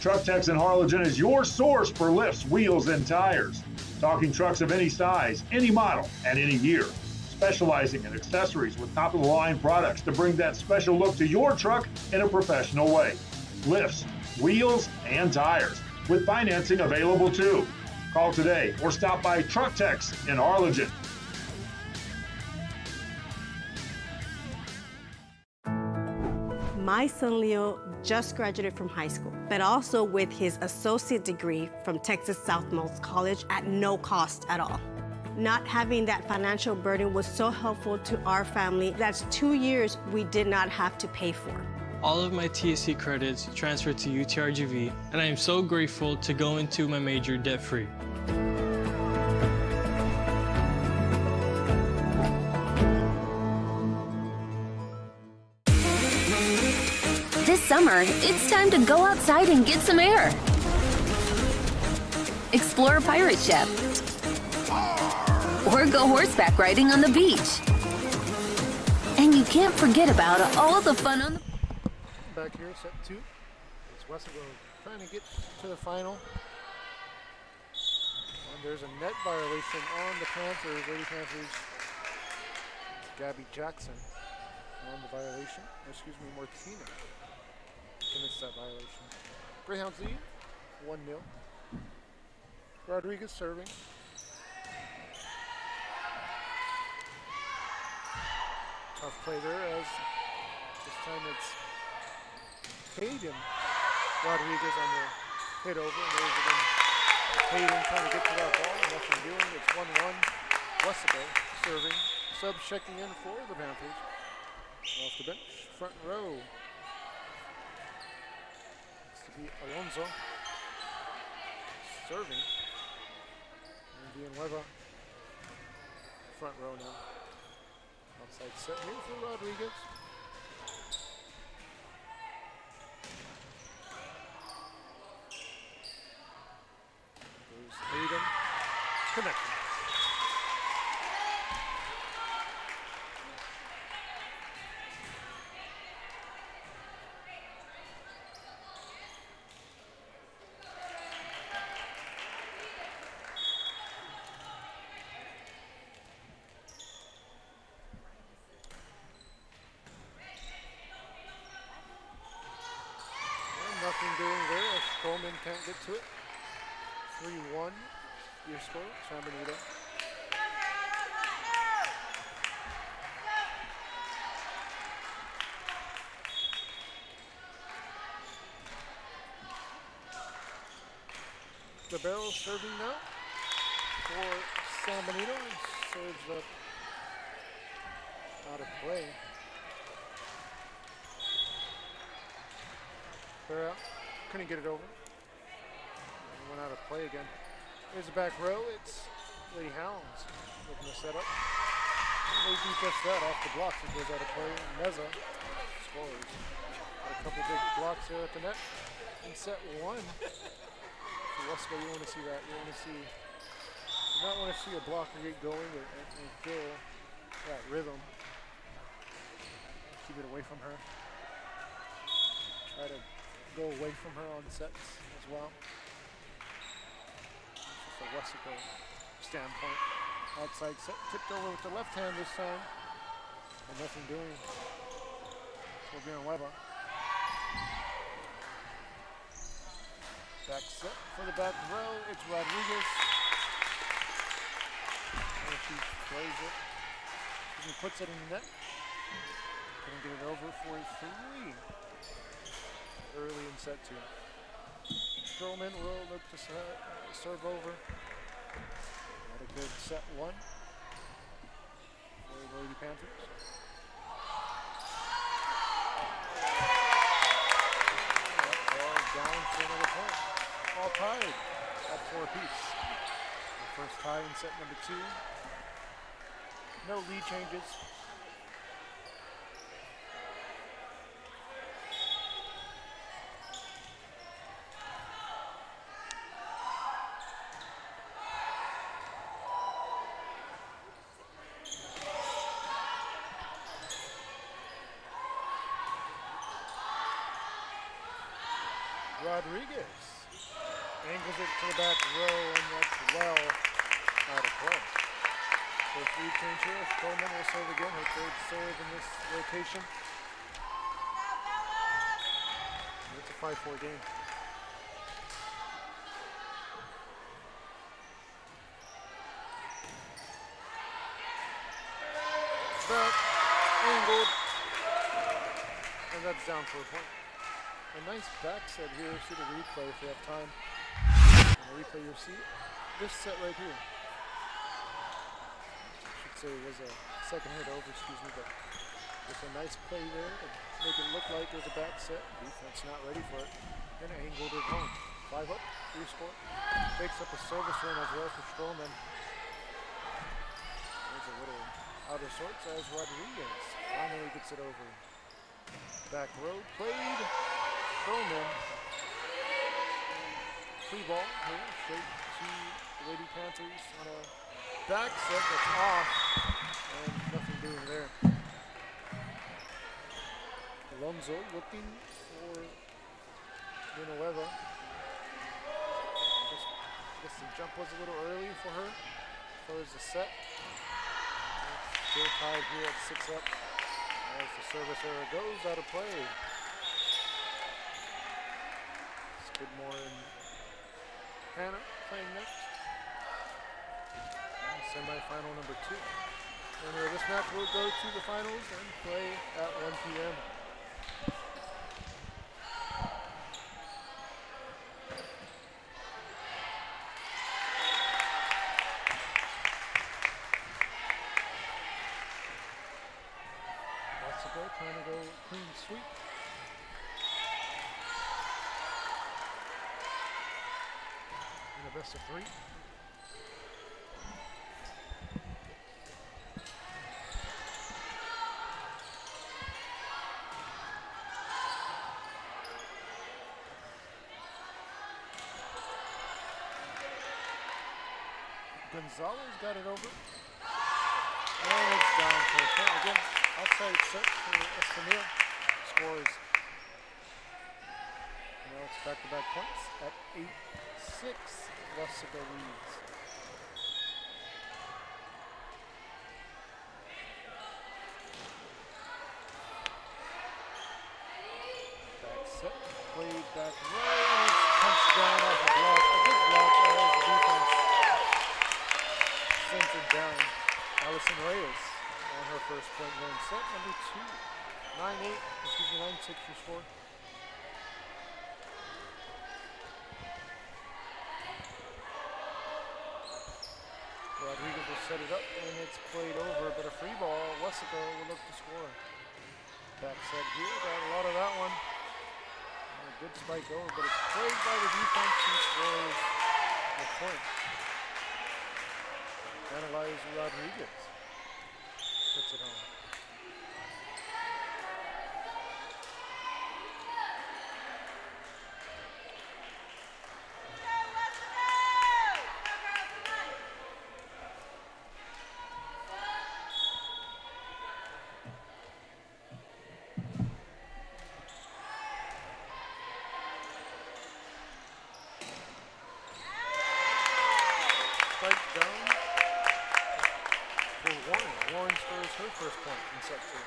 Truck Tex in Harlingen is your source for lifts, wheels, and tires. Talking trucks of any size, any model, and any year. Specializing in accessories with top-of-the-line products to bring that special look to your truck in a professional way. Lifts, wheels, and tires, with financing available too. Call today or stop by Truck Tex in Harlingen. My son Leo just graduated from high school, but also with his associate degree from Texas Southmost College at no cost at all. Not having that financial burden was so helpful to our family. That's 2 years we did not have to pay for. All of my TSC credits transferred to UTRGV, and I am so grateful to go into my major debt-free. This summer, it's time to go outside and get some air. Explore a pirate ship. Or go horseback riding on the beach. And you can't forget about all the fun on the... Back here, set 2. It's Westville trying to get to the final. And there's a net violation on the Panthers, Lady Panthers. It's Gabby Jackson on the violation. Excuse me, Martina commits that violation. Greyhounds lead, 1-0. Rodriguez serving. Tough play there as this time it's Hayden Rodriguez on the hit over. And there's again Hayden trying to get to that ball. Nothing doing. It's 1-1. Wesco serving. Subs checking in for the Panthers. Off the bench, front row. It's to be Alonso. Serving. And Villanueva. Front row now. Outside set here for Rodriguez. There's Hayden connecting. Nothing doing there as Coleman can't get to it. 3-1 your score, San Benito. The barrel serving now for San Benito. Serves up out of play. Barrel couldn't get it over. Went out of play again. Here's the back row. It's Lady Hounds looking to set up. And they do just that off the blocks. It goes out of play. Meza scores. Got a couple big blocks there at the net. In set 1. For Wesco, you want to see that. You want to see. You not want to see a blocker get going and feel that rhythm. Keep it away from her. Try to go away from her on sets as well. Just a Wesco standpoint. Outside set, tipped over with the left hand this time. And nothing doing. So Villanueva. Back set for the back row. It's Rodriguez. And she plays it. She puts it in the net. Couldn't get it over for 3. Early in set 2. Stroman will look to serve over. Not a good set 1 for the Lady Panthers. Ball down for another point. All tied at 4 apiece. The first tie in set number 2. No lead changes. Rodriguez. Angles it to the back row, and that's well out of play. First lead change here. Coleman will serve again, her third serve in this rotation. It's a 5-4 game. Back, angled, and that's down for a point. A nice back set here. See the replay if you have time. On the replay, you'll see this set right here. I should say it was a second hit over, excuse me, but it's a nice play there to make it look like there's a back set. Defense not ready for it, and angled it home. 5 up, 3 score. Takes up a service run as well for Stroman. There's a little out of sorts as Rodriguez finally gets it over. Back row played. Stroman. Free ball here, straight to the Lady Panthers on a back set that's off, and nothing doing there. Alonso looking for Villanueva. Guess the jump was a little early for her as far as the set. Still tied here at 6 up as the service error goes out of play. Skidmore and Hanna playing next. And semi-final number 2. And this match will go to the finals and play at 1 p.m. Trying to go clean sweep. And a best of 3. Gonzalez got it over. And it's down for a point again. Outside set for Escamilla. Scores. Now it's back-to-back points at 8-6. Wesco leads. Back set. Played back row. And it's punched down off a block. A good block as the defense sends it down. Allison Reyes on her first point going set number 2. 9-6 your score. Rodriguez will set it up and it's played over, but a free ball. Wesco will look to score. Back set here, got a lot of that one. And a good spike over, but it's played by the defense who scores a point. Analyze Rodriguez. Puts it on. Spike down for Warren. Warren scores her first point in set 2.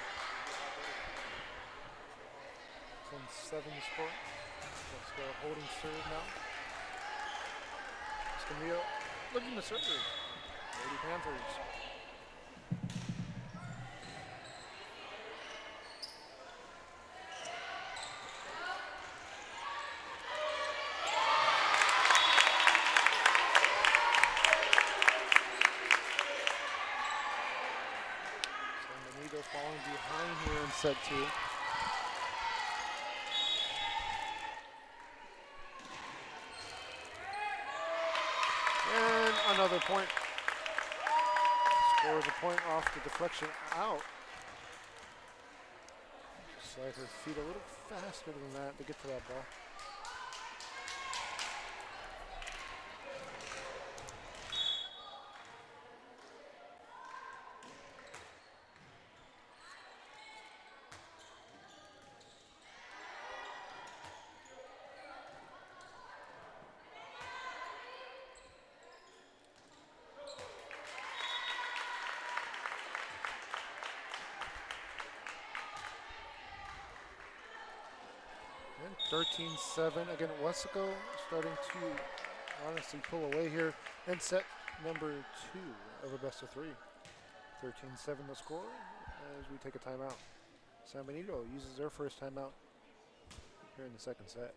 10-7 score. Let's go holding serve now. Escamilla looking to serve. Lady Panthers. Falling behind here in set 2. And another point. Scores a point off the deflection out. Slide her feet a little faster than that to get to that ball. 13-7. Again, Wesco starting to honestly pull away here in set number 2 of a best of 3. 13-7 the score as we take a timeout. San Benito uses their first timeout here in the second set.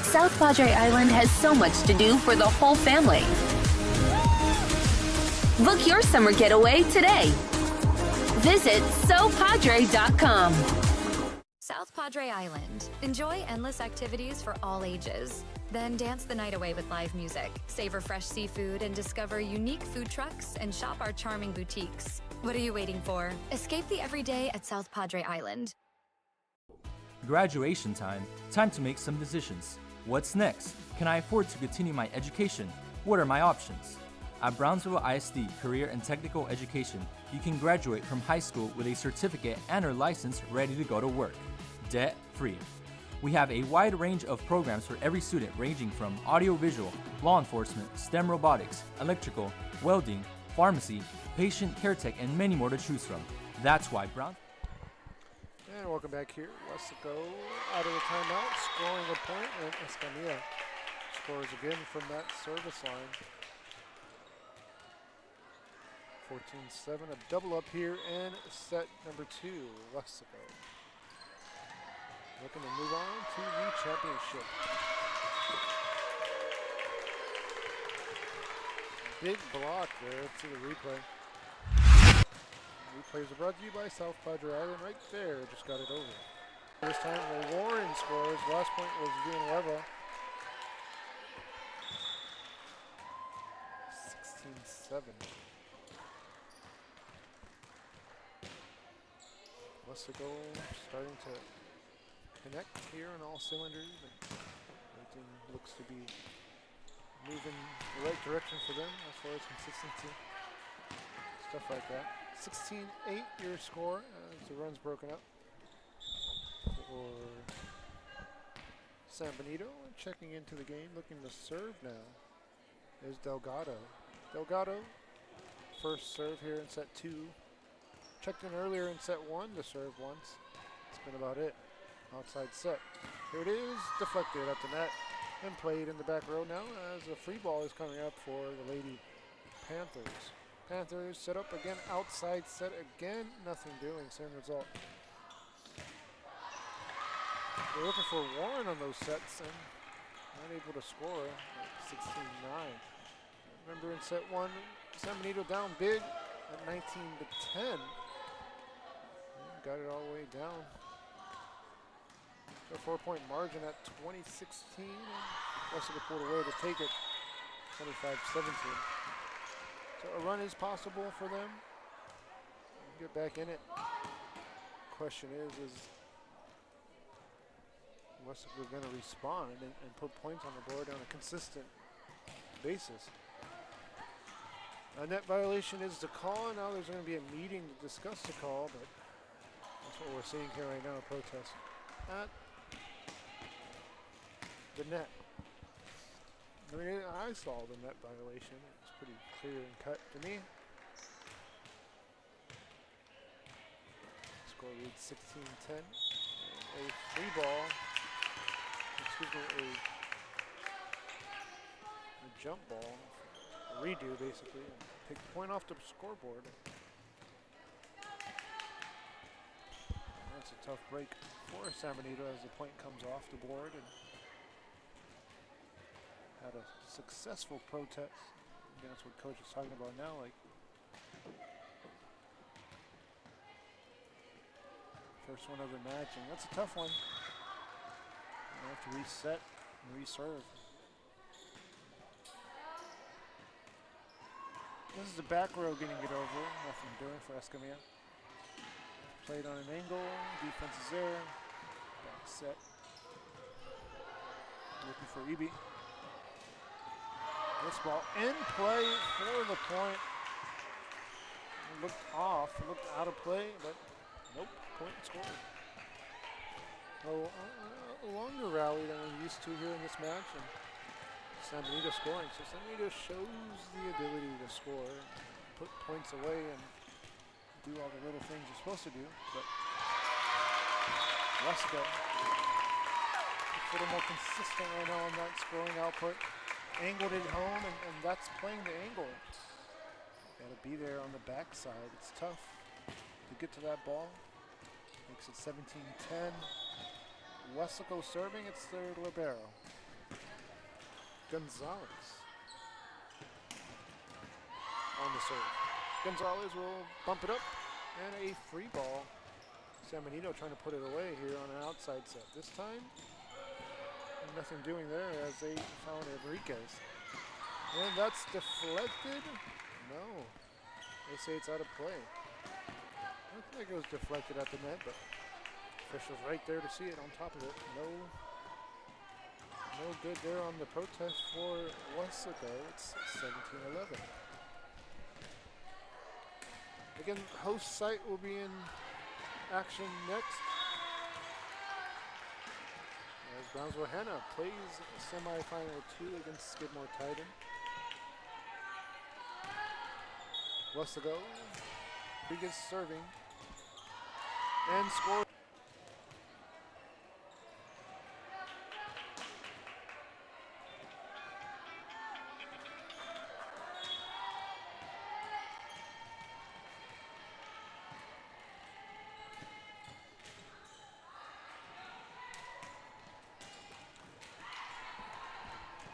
South Padre Island has so much to do for the whole family. Book your summer getaway today. Visit SoPadre.com. South Padre Island. Enjoy endless activities for all ages. Then dance the night away with live music, savor fresh seafood, and discover unique food trucks and shop our charming boutiques. What are you waiting for? Escape the everyday at South Padre Island. Graduation time. Time to make some decisions. What's next? Can I afford to continue my education? What are my options? At Brownsville ISD Career and Technical Education, you can graduate from high school with a certificate and or license ready to go to work, debt-free. We have a wide range of programs for every student ranging from audiovisual, law enforcement, STEM robotics, electrical, welding, pharmacy, patient care tech, and many more to choose from. That's why And welcome back here. Wesco out of the timeout, scoring a point, and Escamilla scores again from that service line. 14-7, a double up here in set number 2, Wesco. Looking to move on to the championship. Big block there to the replay. Replays are brought to you by South Padre Island right there. Just got it over. This time Warren scores. Last point was Villanueva. 16-7. Wesco starting to connect here on all cylinders, and everything looks to be moving the right direction for them as far as consistency, stuff like that. 16-8 your score as the run's broken up for San Benito. And checking into the game, looking to serve now is Delgado. Delgado, first serve here in set 2. Checked in earlier in set 1 to serve once. It's been about it. Outside set. Here it is, deflected at the net and played in the back row now as a free ball is coming up for the Lady Panthers. Panthers set up again, outside set again, nothing doing, same result. They're looking for Warren on those sets and not able to score at 16-9. Remember in set 1, San Benito down big at 19-10. Got it all the way down. So a 4-point margin at 2016. Wesco pulled away to take it 25-17. So a run is possible for them. Get back in it. Question is Wesco going to respond and put points on the board on a consistent basis? A net violation is the call. Now there's going to be a meeting to discuss the call, but that's what we're seeing here right now, a protest at the net. I mean, I saw the net violation. It's pretty clear and cut to me. Score reads 16-10. A free ball, excuse me, a jump ball, a redo basically, and take the point off the scoreboard. That's a tough break for San Benito as the point comes off the board. And had a successful protest. Again, that's what coach is talking about now. Like first one of the match, and that's a tough one. You have to reset and reserve. This is the back row getting it over. Nothing doing for Escamilla. Played on an angle. Defense is there. Back set. Looking for Eby. This ball in play for the point. It looked off, looked out of play, but nope, point scored. Oh, a longer rally than we're used to here in this match, and San Benito scoring. So San Benito shows the ability to score, put points away, and do all the little things you're supposed to do. But Westco. A little more consistent right now on that scoring output. Angled it home, and that's playing the angle. Got to be there on the backside. It's tough to get to that ball. Makes it 17-10. Westco serving, it's their libero. Gonzalez on the serve. Gonzalez will bump it up, and a free ball. San Benito trying to put it away here on an outside set. This time, nothing doing there as they found Enriquez. And that's deflected. No, they say it's out of play. I don't think it was deflected at the net, but officials right there to see it on top of it. No good there on the protest for Westco. It's 17-11. Again, host site will be in action next. As Brownsville Hanna plays semifinal 2 against Skidmore Titan. Westco, Rodriguez serving and score.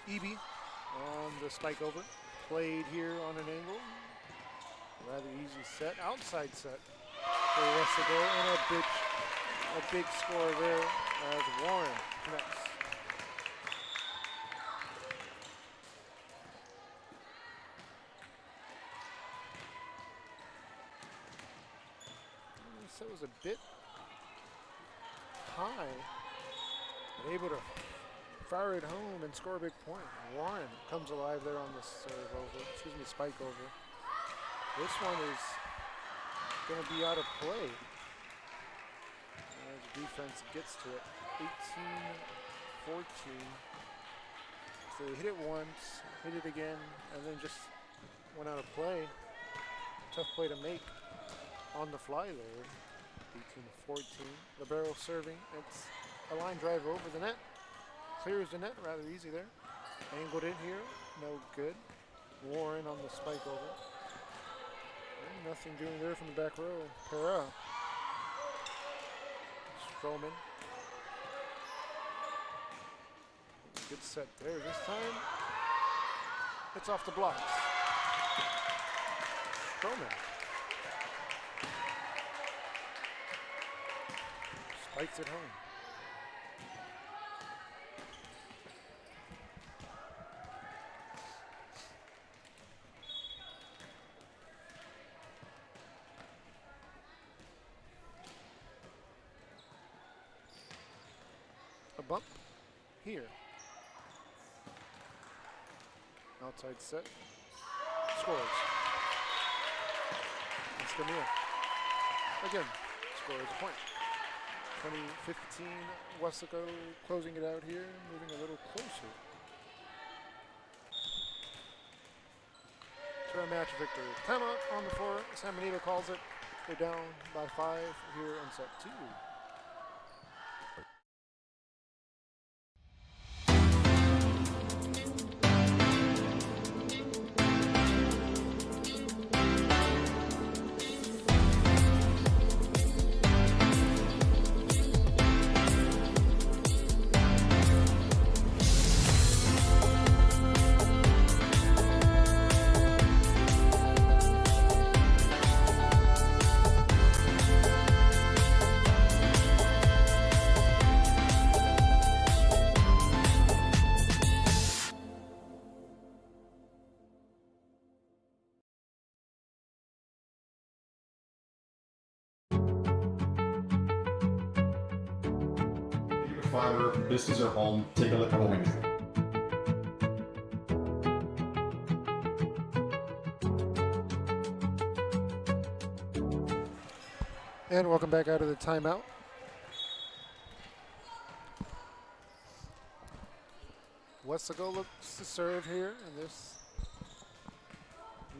Eby on the spike over. Played here on an angle. Rather easy set. Outside set for Westco, and a big score there as Warren connects. This set was a bit high, but able to fire it home and score a big point. Warren comes alive there on the serve over, spike over. This one is going to be out of play as the defense gets to it. 18-14. So they hit it once, hit it again, and then just went out of play. Tough play to make on the fly there. 18-14. Libero serving. It's a line drive over the net. Clears the net, rather easy there. Angled it here, no good. Warren on the spike over. And nothing doing there from the back row. Pera. Stroman. Good set there this time. It's off the blocks. Stroman. Spikes it home. Bump here. Outside set. Scores. Escamilla. Again, scores a point. 2015, Westco closing it out here, moving a little closer to a match victory. Timeout on the floor. San Benito calls it. They're down by 5 here in set 2. Fiber, business or home, take a look at what we do. And welcome back out of the timeout. Westco looks to serve here in this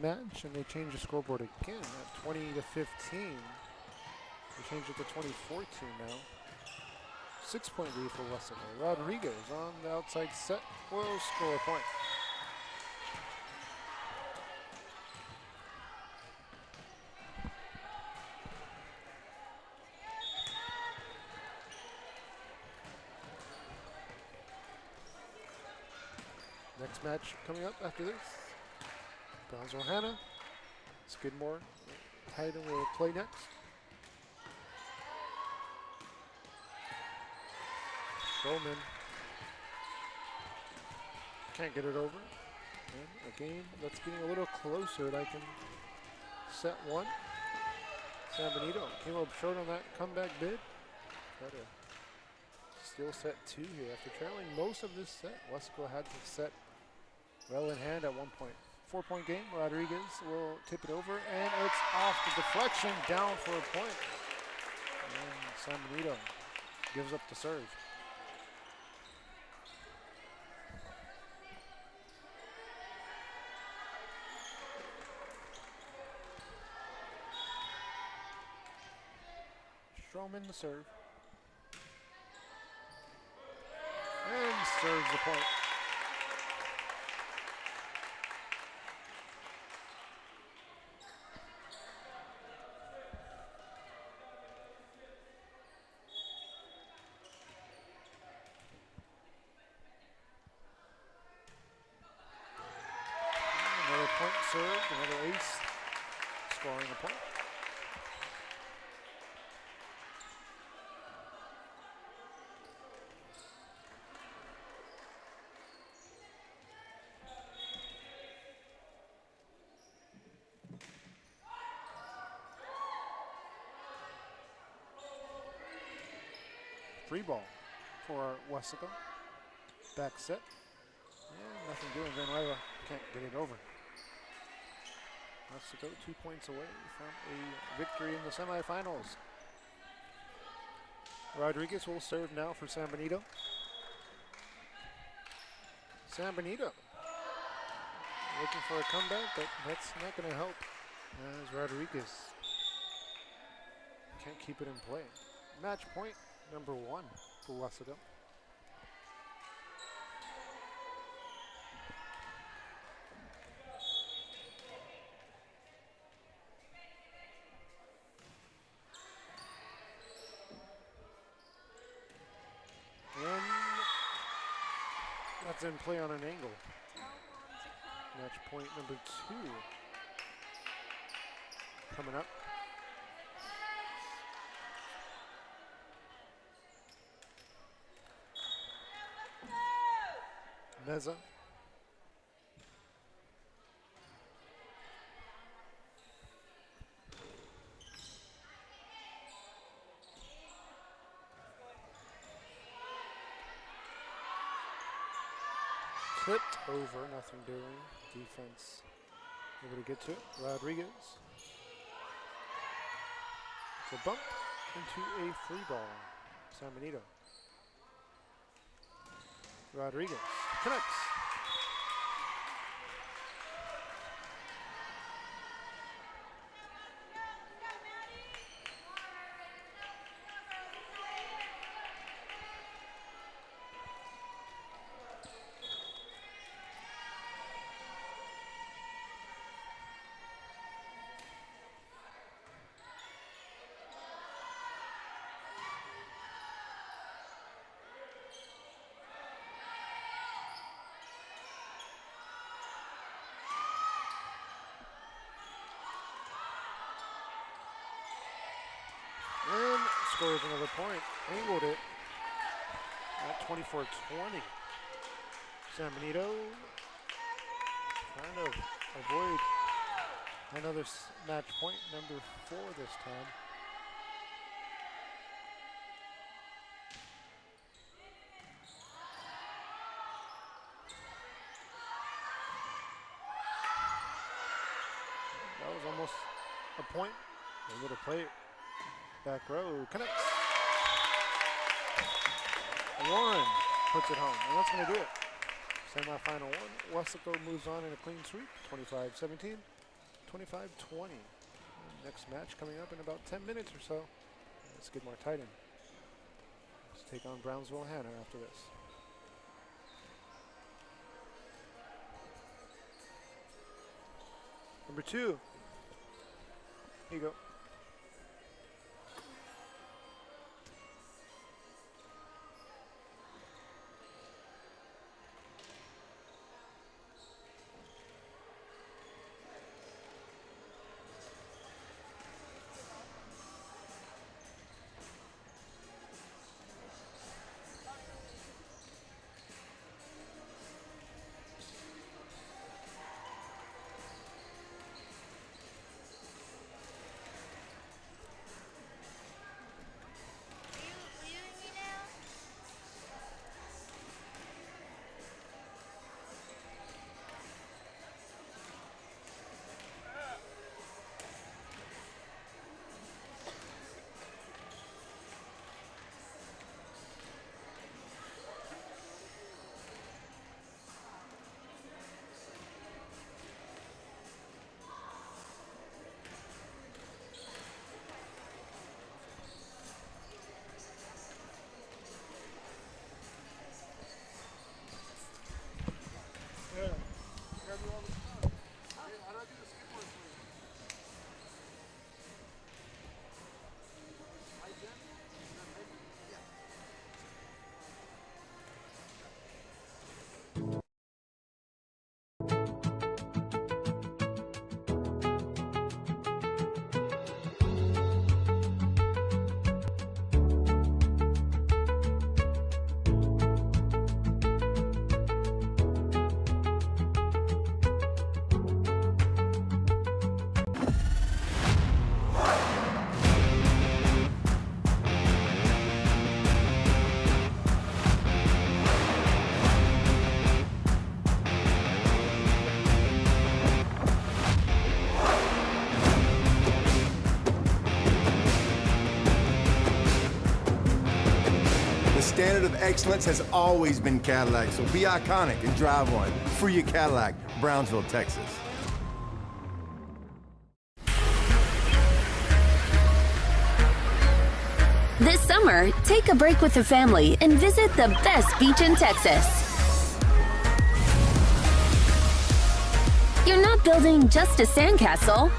match, and they change the scoreboard again at 20-15. They changed it to 20-14 now. 6-point lead for Wesseco. Rodriguez on the outside set will score a point. Next match coming up after this, Brownsville Hanna. Skidmore Titan will play next. Bowman can't get it over. And a game that's getting a little closer, like in set 1. San Benito came up short on that comeback bid. Try to steal set 2 here. After trailing most of this set, Wesco had the set well in hand at one point. 4-point game. Rodriguez will tip it over, and it's off the deflection, down for a point. And San Benito gives up the serve. Stroman the serve. And serves the point. Another point served, another ace scoring a point. Free ball for Wesseco. Back set. Yeah, nothing doing. Villanueva can't get it over. Wesseco 2 points away from a victory in the semifinals. Rodriguez will serve now for San Benito. San Benito looking for a comeback, but that's not going to help as Rodriguez can't keep it in play. Match point number 1 for Wesseco. And that's in play on an angle. Match point number 2 coming up. Meza. Clipped over, nothing doing. Defense able to get to it. Rodriguez. It's a bump into a free ball. San Benito. Rodriguez connects. And scores another point. Angled it at 24-20. San Benito trying to avoid another match point, number 4 this time. That was almost a point. Able to play it. Back row connects. Warren puts it home, and that's going to do it. Semi-final 1. Wesseco moves on in a clean sweep, 25-17, 25-20. Next match coming up in about 10 minutes or so. Skidmore Titan. take on Brownsville and Hanna after this. Number 2. Here you go. The standard of excellence has always been Cadillac, so be iconic and drive one. Free your Cadillac, Brownsville, Texas. This summer, take a break with the family and visit the best beach in Texas. You're not building just a sandcastle.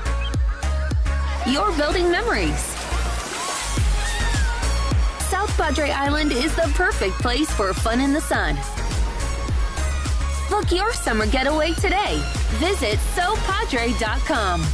You're building memories. South Padre Island is the perfect place for fun in the sun. Book your summer getaway today. Visit sopadre.com.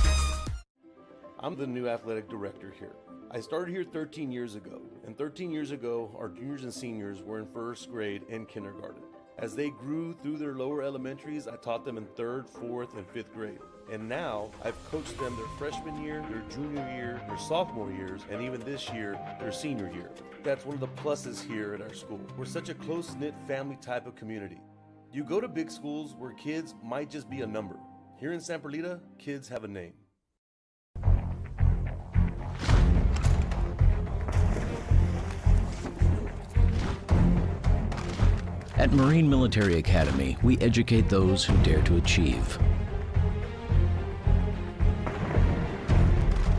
I'm the new athletic director here. I started here 13 years ago, and 13 years ago, our juniors and seniors were in first grade and kindergarten. As they grew through their lower elementaries, I taught them in 3rd, 4th, and 5th grade. And now, I've coached them their freshman year, their junior year, their sophomore years, and even this year, their senior year. That's one of the pluses here at our school. We're such a close-knit family type of community. You go to big schools where kids might just be a number. Here in San Perlita, kids have a name. At Marine Military Academy, we educate those who dare to achieve.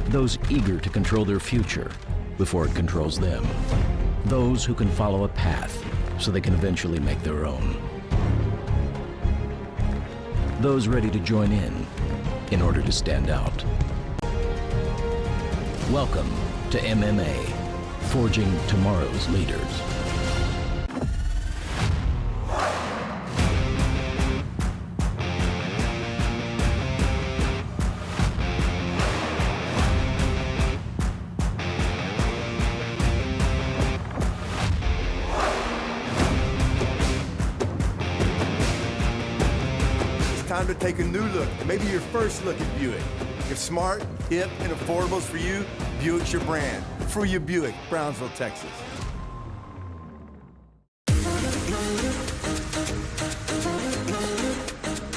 Those eager to control their future before it controls them. Those who can follow a path so they can eventually make their own. Those ready to join in order to stand out. Welcome to MMA, Forging Tomorrow's Leaders. Time to take a new look, maybe your first look at Buick. If smart, hip, and affordable is for you, Buick's your brand. Free your Buick, Brownsville, Texas.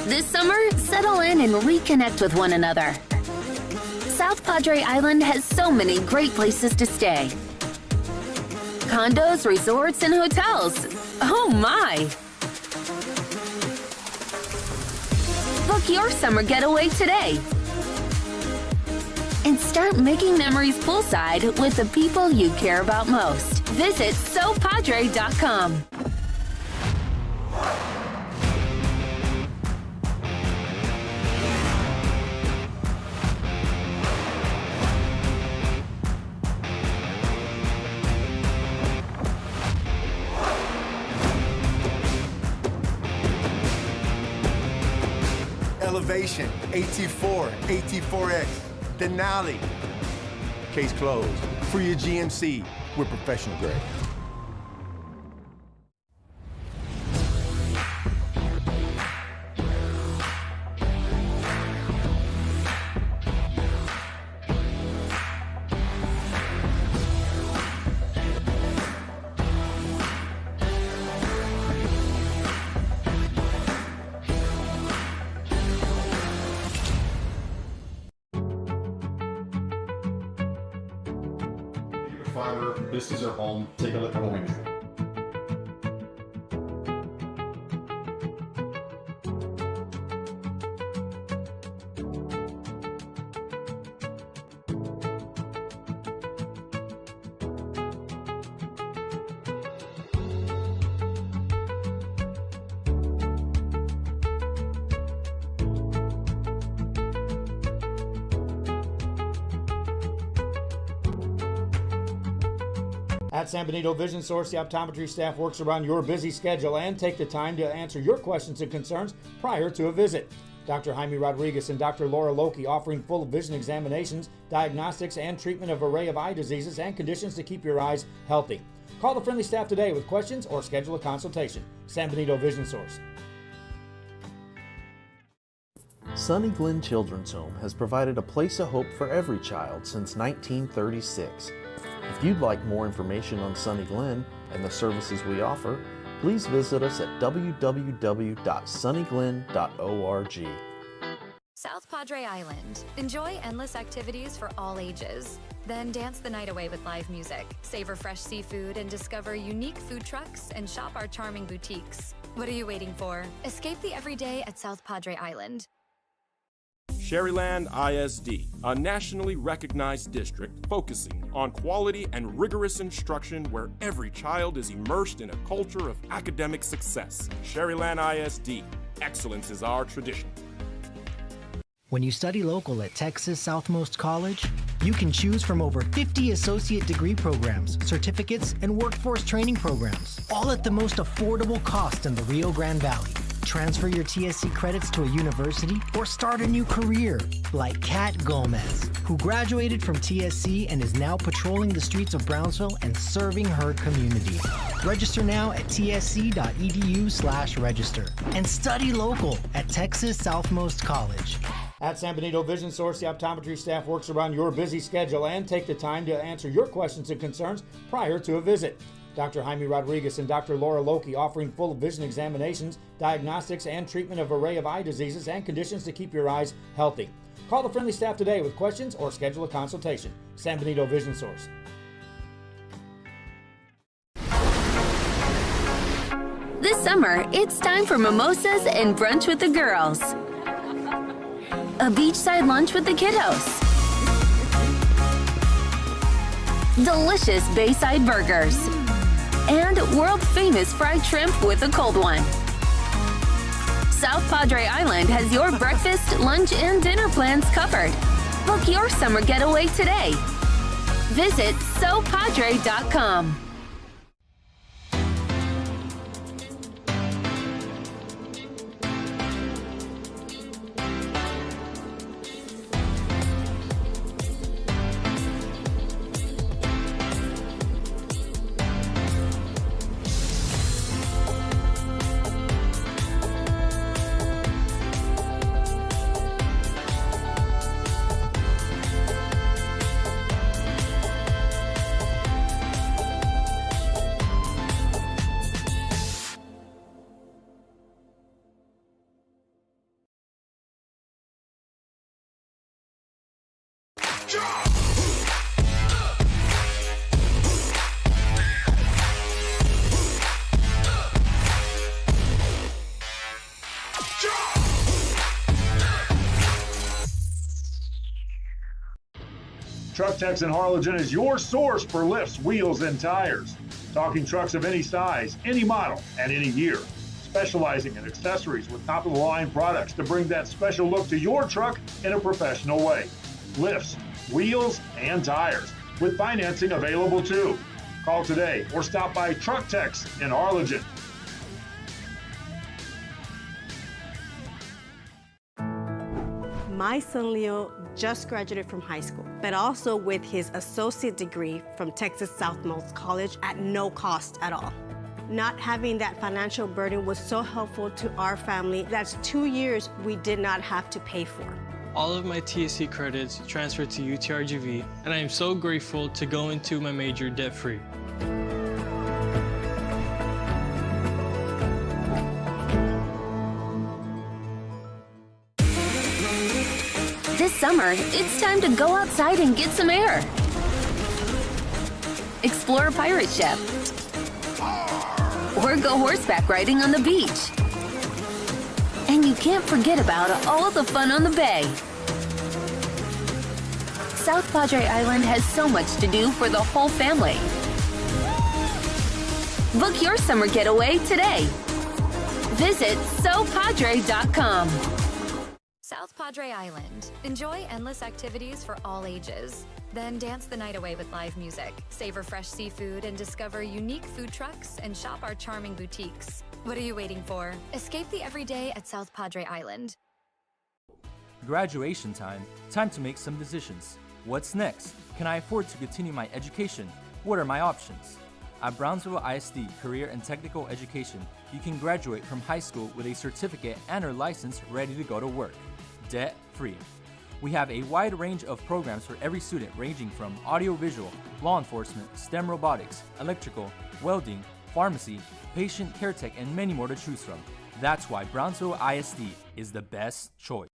This summer, settle in and reconnect with one another. South Padre Island has so many great places to stay. Condos, resorts, and hotels. Oh my! Book your summer getaway today. and start making memories poolside with the people you care about most. Visit SoPadre.com. Elevation, AT4, AT4X, Denali. Case closed. For your GMC, we're professional grade. Fiber, this is our home. Take a look at what we do. At San Benito Vision Source, the optometry staff works around your busy schedule and take the time to answer your questions and concerns prior to a visit. Dr. Jaime Rodriguez and Dr. Laura Loki offering full vision examinations, diagnostics, and treatment of an array of eye diseases and conditions to keep your eyes healthy. Call the friendly staff today with questions or schedule a consultation. San Benito Vision Source. Sunny Glen Children's Home has provided a place of hope for every child since 1936. If you'd like more information on Sunny Glen and the services we offer, please visit us at www.sunnyglen.org. South Padre Island. Enjoy endless activities for all ages. Then dance the night away with live music, savor fresh seafood, and discover unique food trucks and shop our charming boutiques. What are you waiting for? Escape the everyday at South Padre Island. Sherryland ISD, a nationally recognized district focusing on quality and rigorous instruction where every child is immersed in a culture of academic success. Sherryland ISD, excellence is our tradition. When you study local at Texas Southmost College, you can choose from over 50 associate degree programs, certificates, and workforce training programs, all at the most affordable cost in the Rio Grande Valley. Transfer your TSC credits to a university or start a new career, like Kat Gomez, who graduated from TSC and is now patrolling the streets of Brownsville and serving her community. Register now at tsc.edu/register and study local at Texas Southmost College. At San Benito Vision Source, the optometry staff works around your busy schedule and take the time to answer your questions and concerns prior to a visit. Dr. Jaime Rodriguez and Dr. Laura Loki offering full vision examinations, diagnostics, and treatment of an array of eye diseases and conditions to keep your eyes healthy. Call the friendly staff today with questions or schedule a consultation. San Benito Vision Source. This summer, it's time for mimosas and brunch with the girls. A beachside lunch with the kiddos. Delicious Bayside burgers. And world-famous fried shrimp with a cold one. South Padre Island has your breakfast, lunch, and dinner plans covered. Book your summer getaway today. Visit SoPadre.com. Truck Techs in Harlingen is your source for lifts, wheels, and tires. Talking trucks of any size, any model, and any year. Specializing in accessories with top-of-the-line products to bring that special look to your truck in a professional way. Lifts, wheels, and tires, with financing available too. Call today or stop by Truck Techs in Harlingen. My son Leo just graduated from high school, but also with his associate degree from Texas Southmost College at no cost at all. Not having that financial burden was so helpful to our family. That's 2 years we did not have to pay for. All of my TSC credits transferred to UTRGV, and I am so grateful to go into my major debt-free. This summer, it's time to go outside and get some air. Explore a pirate ship. Or go horseback riding on the beach. And you can't forget about all the fun on the bay. South Padre Island has so much to do for the whole family. Book your summer getaway today. Visit SoPadre.com. South Padre Island. Enjoy endless activities for all ages. Then dance the night away with live music, savor fresh seafood, and discover unique food trucks and shop our charming boutiques. What are you waiting for? Escape the everyday at South Padre Island. Graduation time. Time to make some decisions. What's next? Can I afford to continue my education? What are my options? At Brownsville ISD Career and Technical Education, you can graduate from high school with a certificate and or license ready to go to work. Debt-free. We have a wide range of programs for every student, ranging from audiovisual, law enforcement, STEM robotics, electrical, welding, pharmacy, patient care tech, and many more to choose from. That's why Brownsville ISD is the best choice.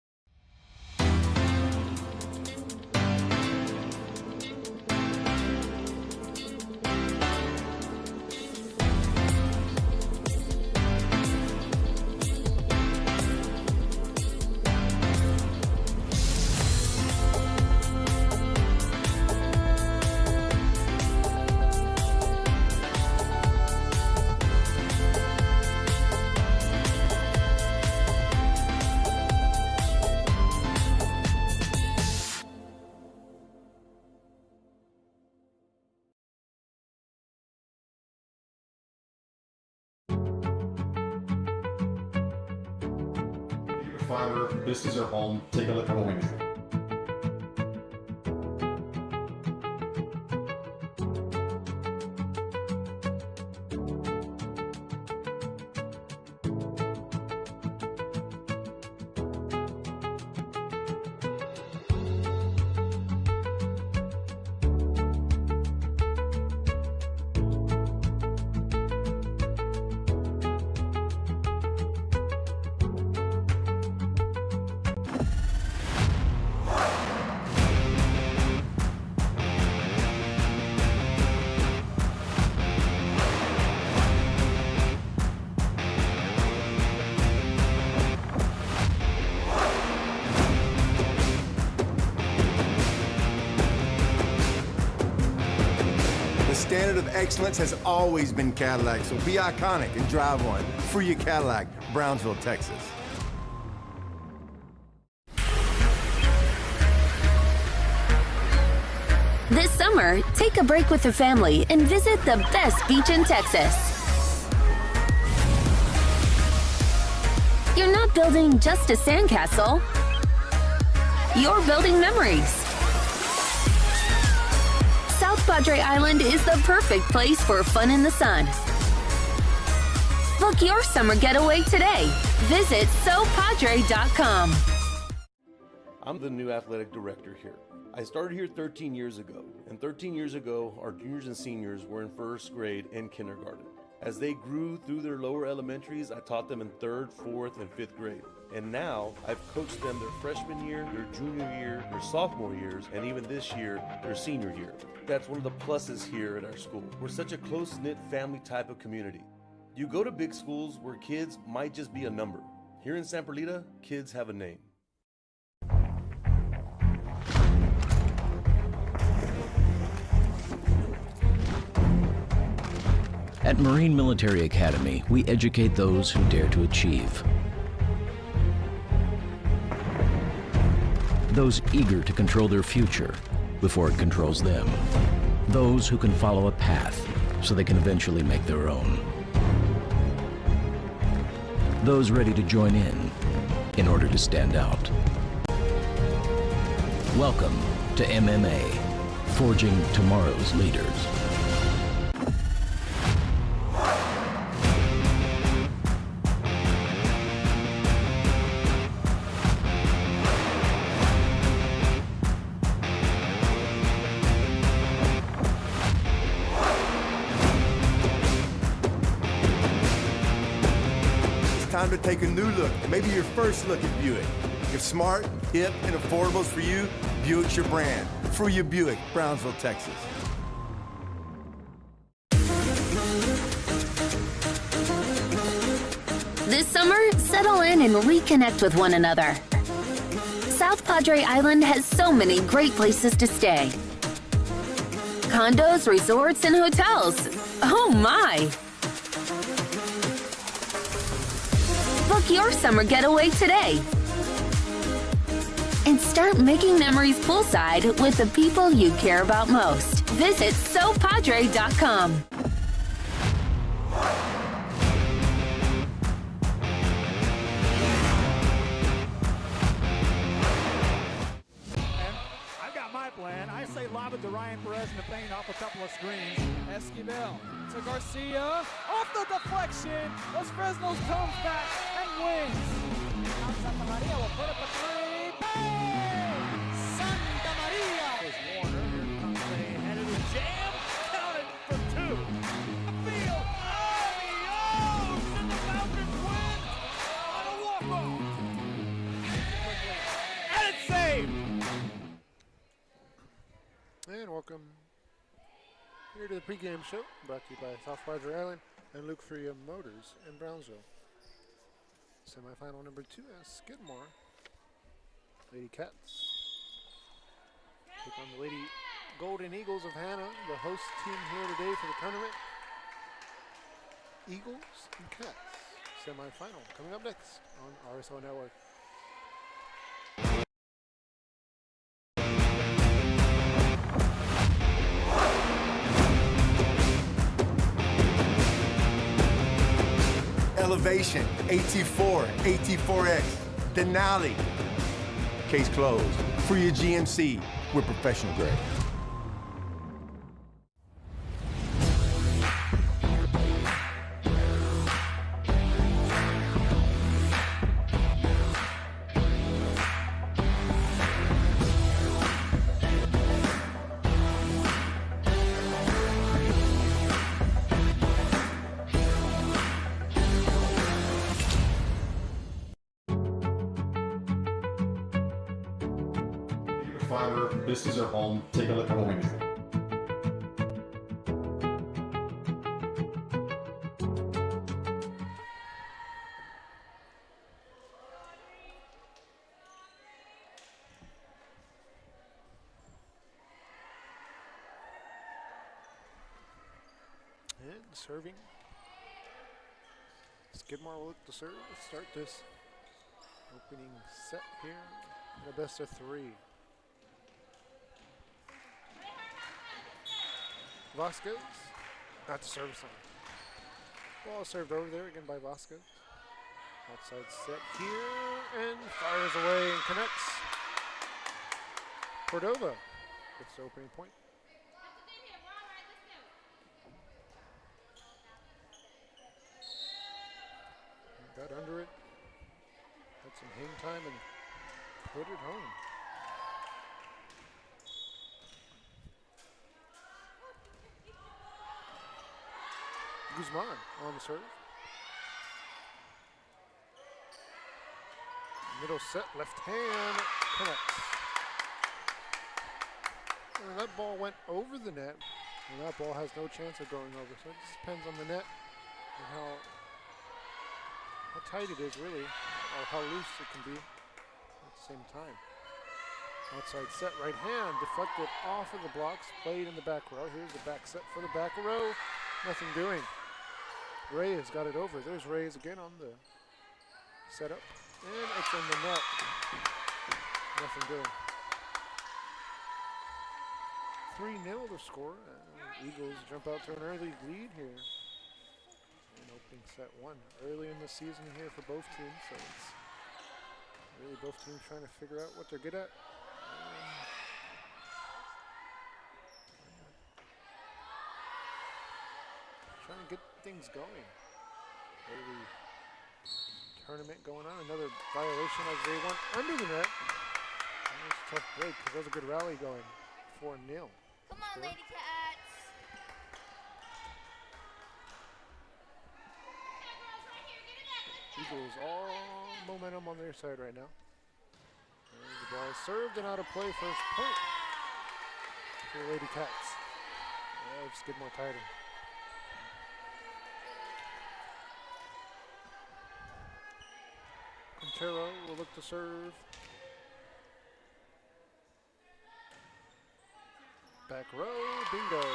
Fiber, business or home, take a look at what we do. The standard of excellence has always been Cadillac, so be iconic and drive one. Free your Cadillac, Brownsville, Texas. This summer, take a break with the family and visit the best beach in Texas. You're not building just a sandcastle. You're building memories. South Padre Island is the perfect place for fun in the sun. Book your summer getaway today. Visit SoPadre.com. I'm the new athletic director here. I started here 13 years ago, and 13 years ago, our juniors and seniors were in first grade and kindergarten. As they grew through their lower elementaries, I taught them in 3rd, 4th, and 5th grade. And now, I've coached them their freshman year, their junior year, their sophomore years, and even this year, their senior year. That's one of the pluses here at our school. We're such a close-knit family type of community. You go to big schools where kids might just be a number. Here in San Perlita, kids have a name. At Marine Military Academy, we educate those who dare to achieve. Those eager to control their future before it controls them. Those who can follow a path so they can eventually make their own. Those ready to join in order to stand out. Welcome to MMA, forging tomorrow's leaders. Time to take a new look, maybe your first look at Buick. If smart, hip, and affordables for you, Buick's your brand. For your Buick, Brownsville, Texas. This summer, settle in and reconnect with one another. South Padre Island has so many great places to stay. Condos, resorts, and hotels. Oh my! Book your summer getaway today. And start making memories poolside with the people you care about most. Visit SoPadre.com. I've got my plan. I say lob it to Ryan Perez in the paint off a couple of screens. Esquivel to Garcia. Off the deflection. Los Fresnos comes back and wins. Santa Maria will put up a three. Bang! Santa Maria. There's Warner. Here comes the head of the jam. Counted for two. Field. Adios! And the Falcons win on a walk-off. And it's saved. And welcome here to the pregame show, brought to you by South Padre Island and Luke Freya Motors in Brownsville. Semifinal number 2 as Skidmore. Lady Cats take on the Lady Golden Eagles of Hanna, the host team here today for the tournament. Eagles and Cats semifinal coming up next on RSO Network. Elevation, AT4, AT4X, Denali. Case closed. For your GMC, we're professional grade. Fiber, this is our home. Take a look at what we do. And serving. Skidmore will look to serve to start this opening set here in a best of 3. Vasquez at the service line. Ball served over there again by Vasquez. Outside set here and fires away and connects. Cordova gets the opening point. Got under it, had some hang time and put it home. Guzman on the serve. Middle set, left hand, connects. And that ball went over the net, and that ball has no chance of going over. So it just depends on the net and how tight it is really, or how loose it can be at the same time. Outside set, right hand, deflected off of the blocks, played in the back row. Here's the back set for the back row. Nothing doing. Ray has got it over. There's Reyes again on the setup. And it's in the net. Nothing doing. 3-0 the score. Eagles jump out to an early lead here. In opening set 1. Early in the season here for both teams, so it's really both teams trying to figure out what they're good at. Trying to get things going. Early tournament going on. Another violation as they went under the net. That was a tough break because that was a good rally going. 4-0. Come on, Lady Cats. Eagles all momentum on their side right now. And the ball is served and out of play. First point for the Lady Cats. Skidmore tied him. Quintero will look to serve. Back row, bingo.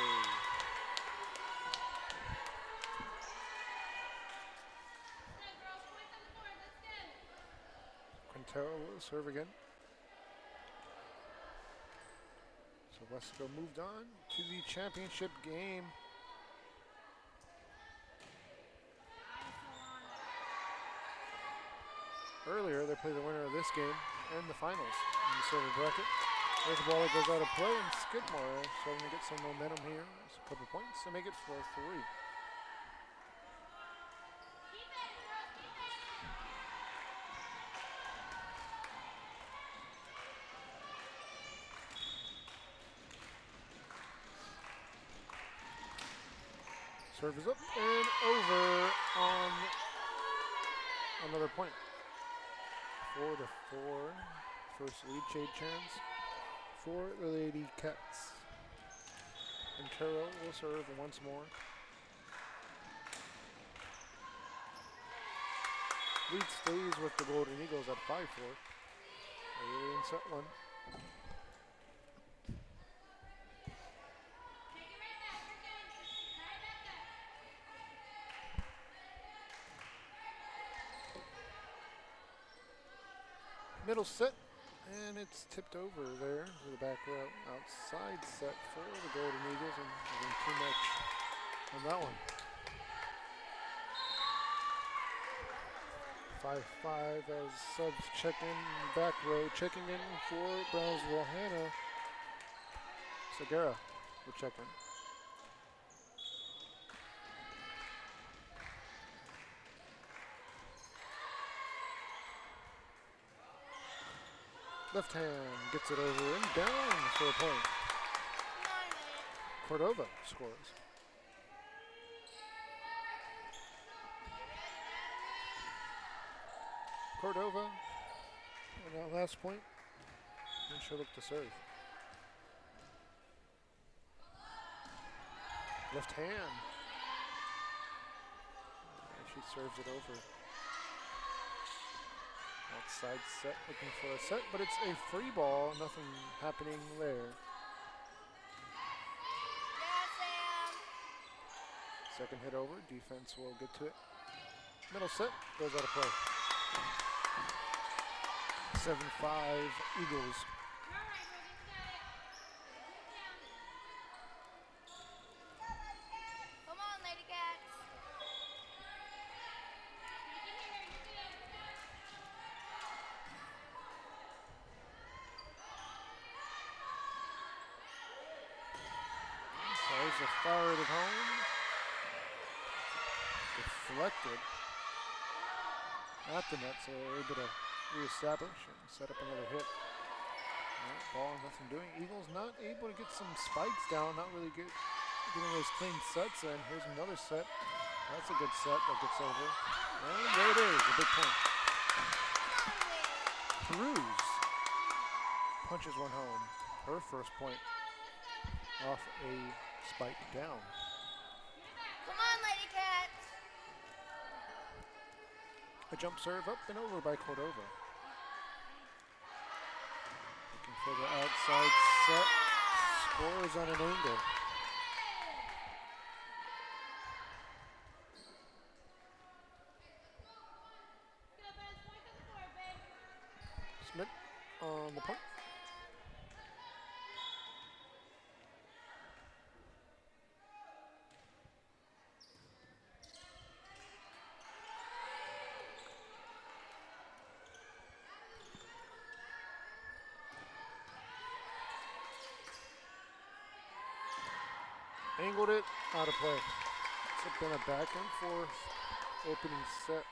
Quintero will serve again. So Wesco moved on to the championship game. Earlier, they played the winner of this game and the finals in the silver bracket. There's the ball that goes out of play, and Skidmore starting to get some momentum here. It's a couple points to make it 4-3. Serve is up and over on another point. 4-4. First lead shade chance for the Lady Cats. Quintero will serve once more. Lead stays with the Golden Eagles at 5-4. Early in set 1. Middle set, and it's tipped over there to the back row. Outside set for the Golden Eagles, and again, too much on that one. 5-5 as subs check in, back row checking in for Brownsville. Hanna Segura will check in. Left hand gets it over and down for a point. Cordova scores. Cordova, and that last point, and she'll look to serve. Left hand. And she serves it over. Outside set, looking for a set, but it's a free ball. Nothing happening there. Second hit over, defense will get to it. Middle set, goes out of play. 7-5 Eagles. Come on, Lady Cats. There's a fire at home. Deflected at the net, so they're able to reestablish and set up another hit. Ball, nothing doing. Eagles not able to get some spikes down, not really getting those clean sets in. Here's another set. That's a good set that gets over. And there it is, a big point. Cruz punches one home. Her first point off a spike down. Come on, Lady Cats. A jump serve up and over by Cordova. Looking for the outside set. Scores on an angle. on the point. Angled it, out of play. It's been a back and forth opening set.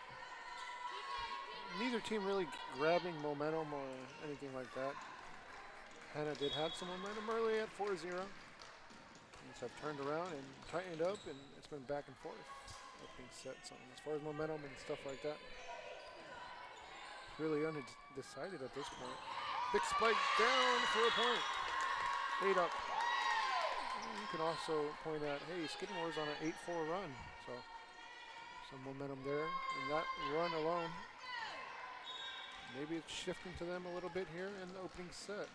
Neither team really grabbing momentum or anything like that. Hanna did have some momentum early at 4-0. Things have turned around and tightened up, and it's been back and forth opening set. So as far as momentum and stuff like that, it's really undecided at this point. Big spike down for a point. 8 up. You can also point out, hey, Skidmore's on an 8-4 run, so some momentum there. And that run alone, maybe it's shifting to them a little bit here in the opening set.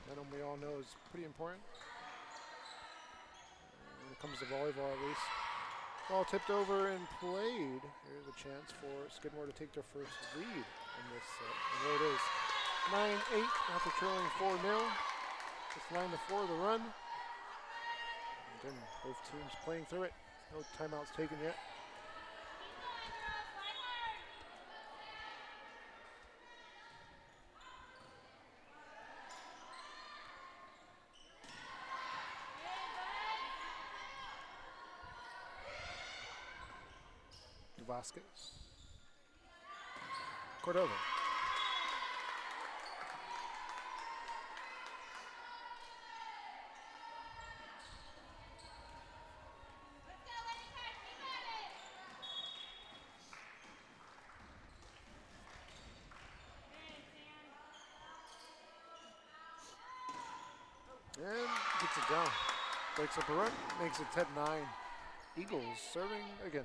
Momentum we all know is pretty important. When it comes to volleyball, at least. Ball tipped over and played. Here's a chance for Skidmore to take their first lead in this set. And there it is. 9-8 after trailing 4-0. Just 9-4 the run. Again, both teams playing through it. No timeouts taken yet. Vasquez. Cordova. And gets it down. Breaks up a run, makes it 10-9. Eagles serving again.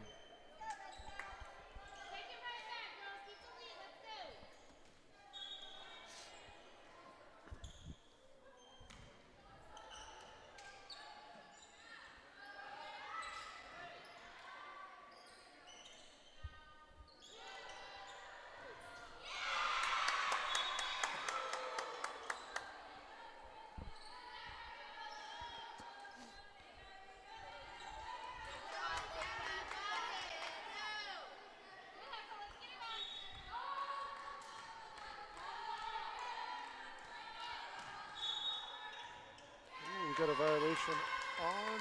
We got a violation on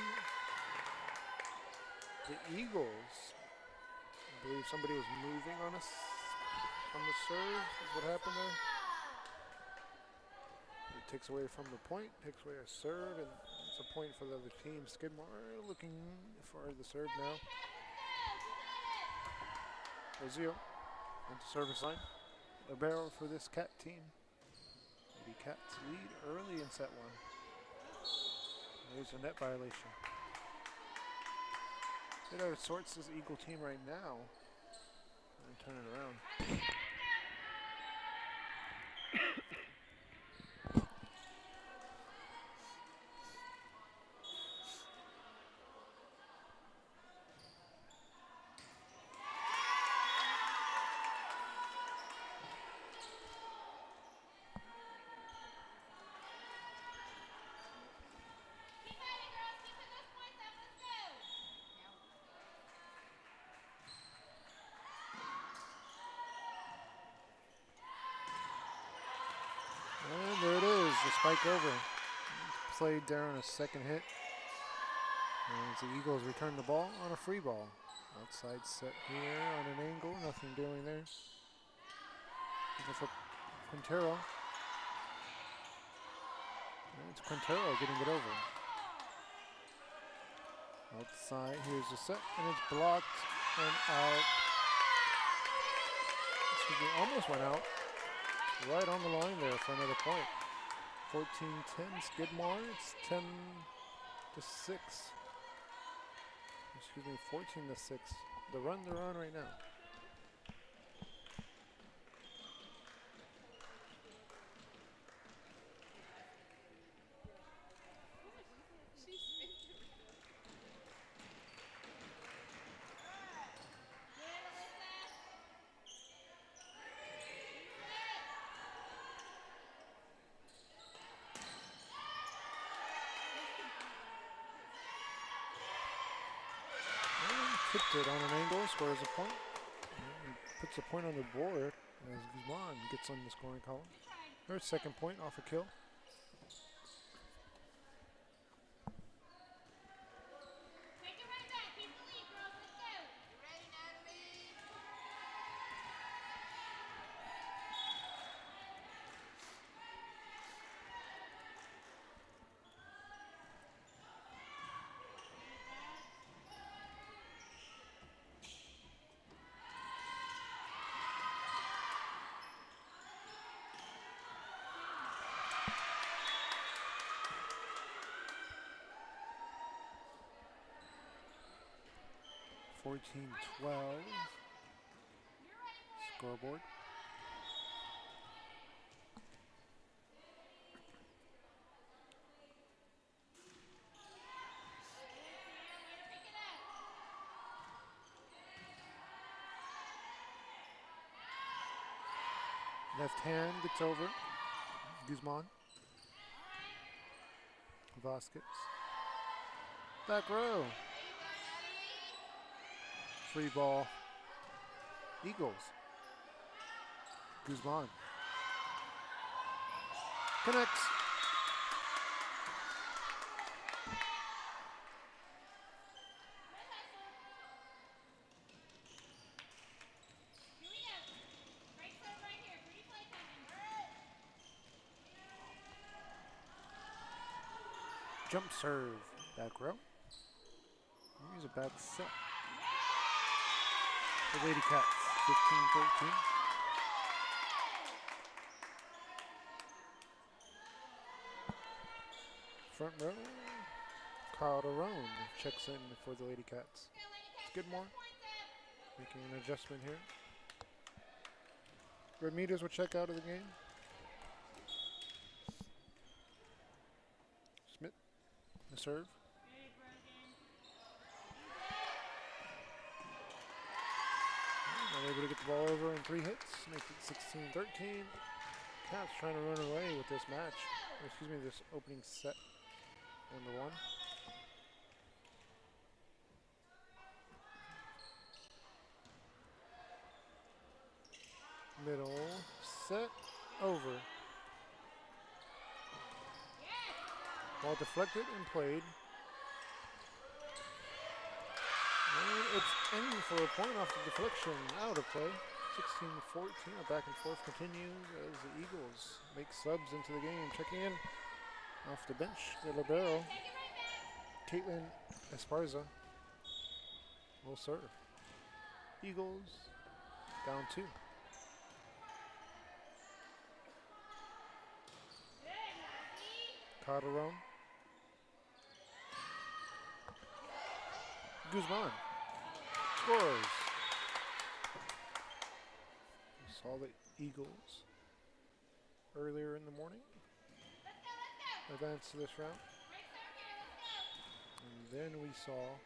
the Eagles. I believe somebody was moving on us on the serve is what happened there. It takes away from the point, takes away a serve, and it's a point for the other team. Skidmore looking for the serve now. Ozio into service line. Libero for this Cat team. Maybe Cats lead early in set one. There's a net violation. Bit out of sorts this Eagle team right now. And turn it around. And there it is, the spike over. Played there on a second hit. And the Eagles return the ball on a free ball. Outside set here on an angle, nothing doing there. Looking for Quintero. And it's Quintero getting it over. Outside, here's the set, and it's blocked and out. Excuse me, almost went out. Right on the line there for another point. 14-10 Skidmore. It's 10-6. Excuse me, 14-6. The run they're on right now. Puts it on an angle, scores a point. And puts a point on the board as Guzman gets on the scoring column. Her second point off a kill. (14-12) scoreboard. Left hand gets over. Guzman. Vasquez. Back row. Free ball. Eagles. Guzman. Connects. Jump serve. Back row. Here's a bad set. The Lady Cats, 15-13. Front row, Calderon checks in for the Lady Cats. Skidmore making an adjustment here. Ramirez will check out of the game. Smith, the serve. Not able to get the ball over in 3 hits, makes it 16-13. Cats trying to run away with this match. Or excuse me, this opening set. Number 1. Middle, set, over. Ball deflected and played. And it's aiming for a point off the deflection, out of play. 16-14, a back and forth continues as the Eagles make subs into the game. Checking in off the bench, the libero, Caitlin Esparza will serve. Eagles down 2. Calderon. Guzman scores. We saw the Eagles earlier in the morning advance to this round. And then we saw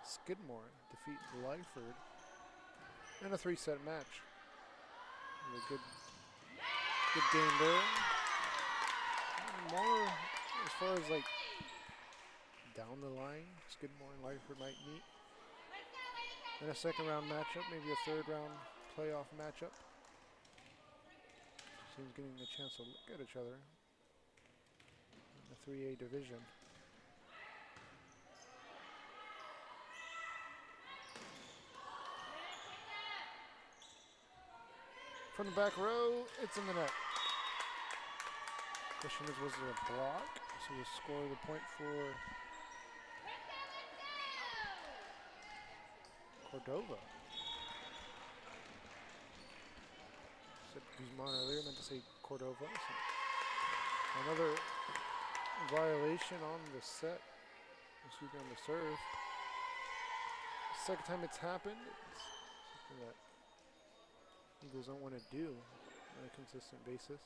Skidmore defeat Lyford in a 3-set match. A good game there. And more as far as like down the line, Skidmore and Lyford might meet in a second round matchup, maybe a third round playoff matchup. Teams getting a chance to look at each other in the 3A division. From the back row, it's in the net. Question is, was it a block? So we'll score the point for Cordova. Said Guzman earlier, meant to say Cordova. So another violation on the set. Excuse me, on the serve. Second time it's happened. It's something that Eagles don't want to do on a consistent basis.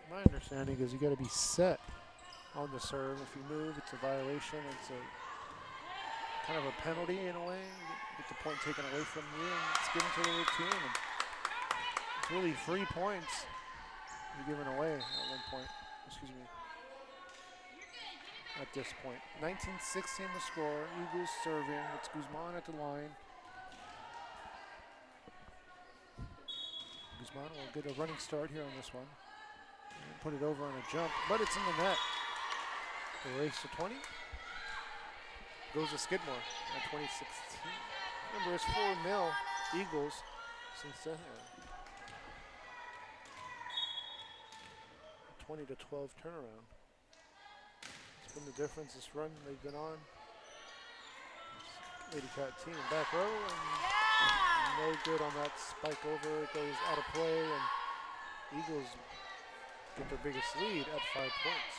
My understanding is you got to be set on the serve. If you move, it's a violation. It's a kind of a penalty in a way. Get the point taken away from you, and it's given to the other team. And it's really 3 points you're giving away at one point. Excuse me. At this point, 19-16 the score. Eagles serving. It's Guzman at the line. Guzman will get a running start here on this one. And put it over on a jump, but it's in the net. The race to 20 goes to Skidmore at 2016. Remember, it's 4-0 Eagles since then. 20-12 turnaround. It's been the difference this run they've been on. Lady Cat team back row, and no good on that spike over. It goes out of play, and Eagles get their biggest lead at 5 points.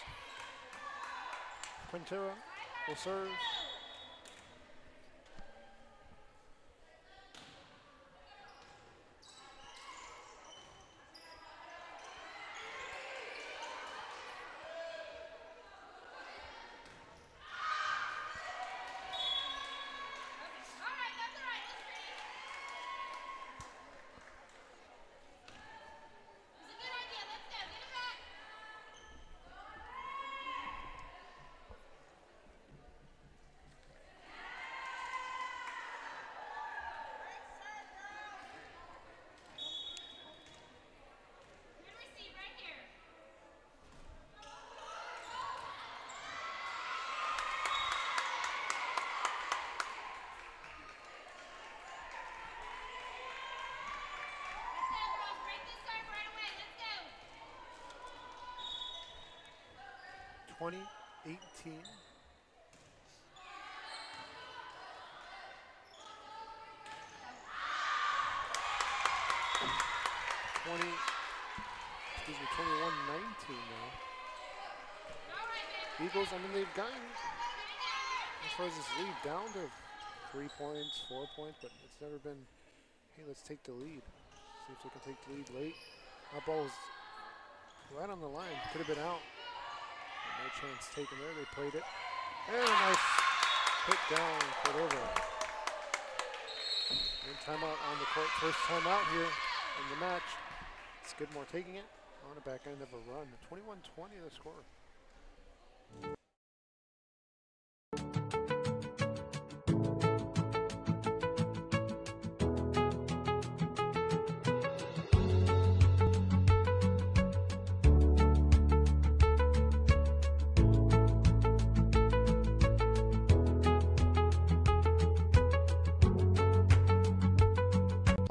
Quintero will serve. (2018) 21-19 now. Eagles, I mean, they've gotten, as far as this lead, down to 3 points, 4 points, but it's never been, hey, let's take the lead. See if they can take the lead late. That ball was right on the line, could have been out. No chance taken there, they played it. And a nice hit down Cordova. One timeout on the court, first timeout here in the match. Skidmore taking it on the back end of a run. 21-20 the score.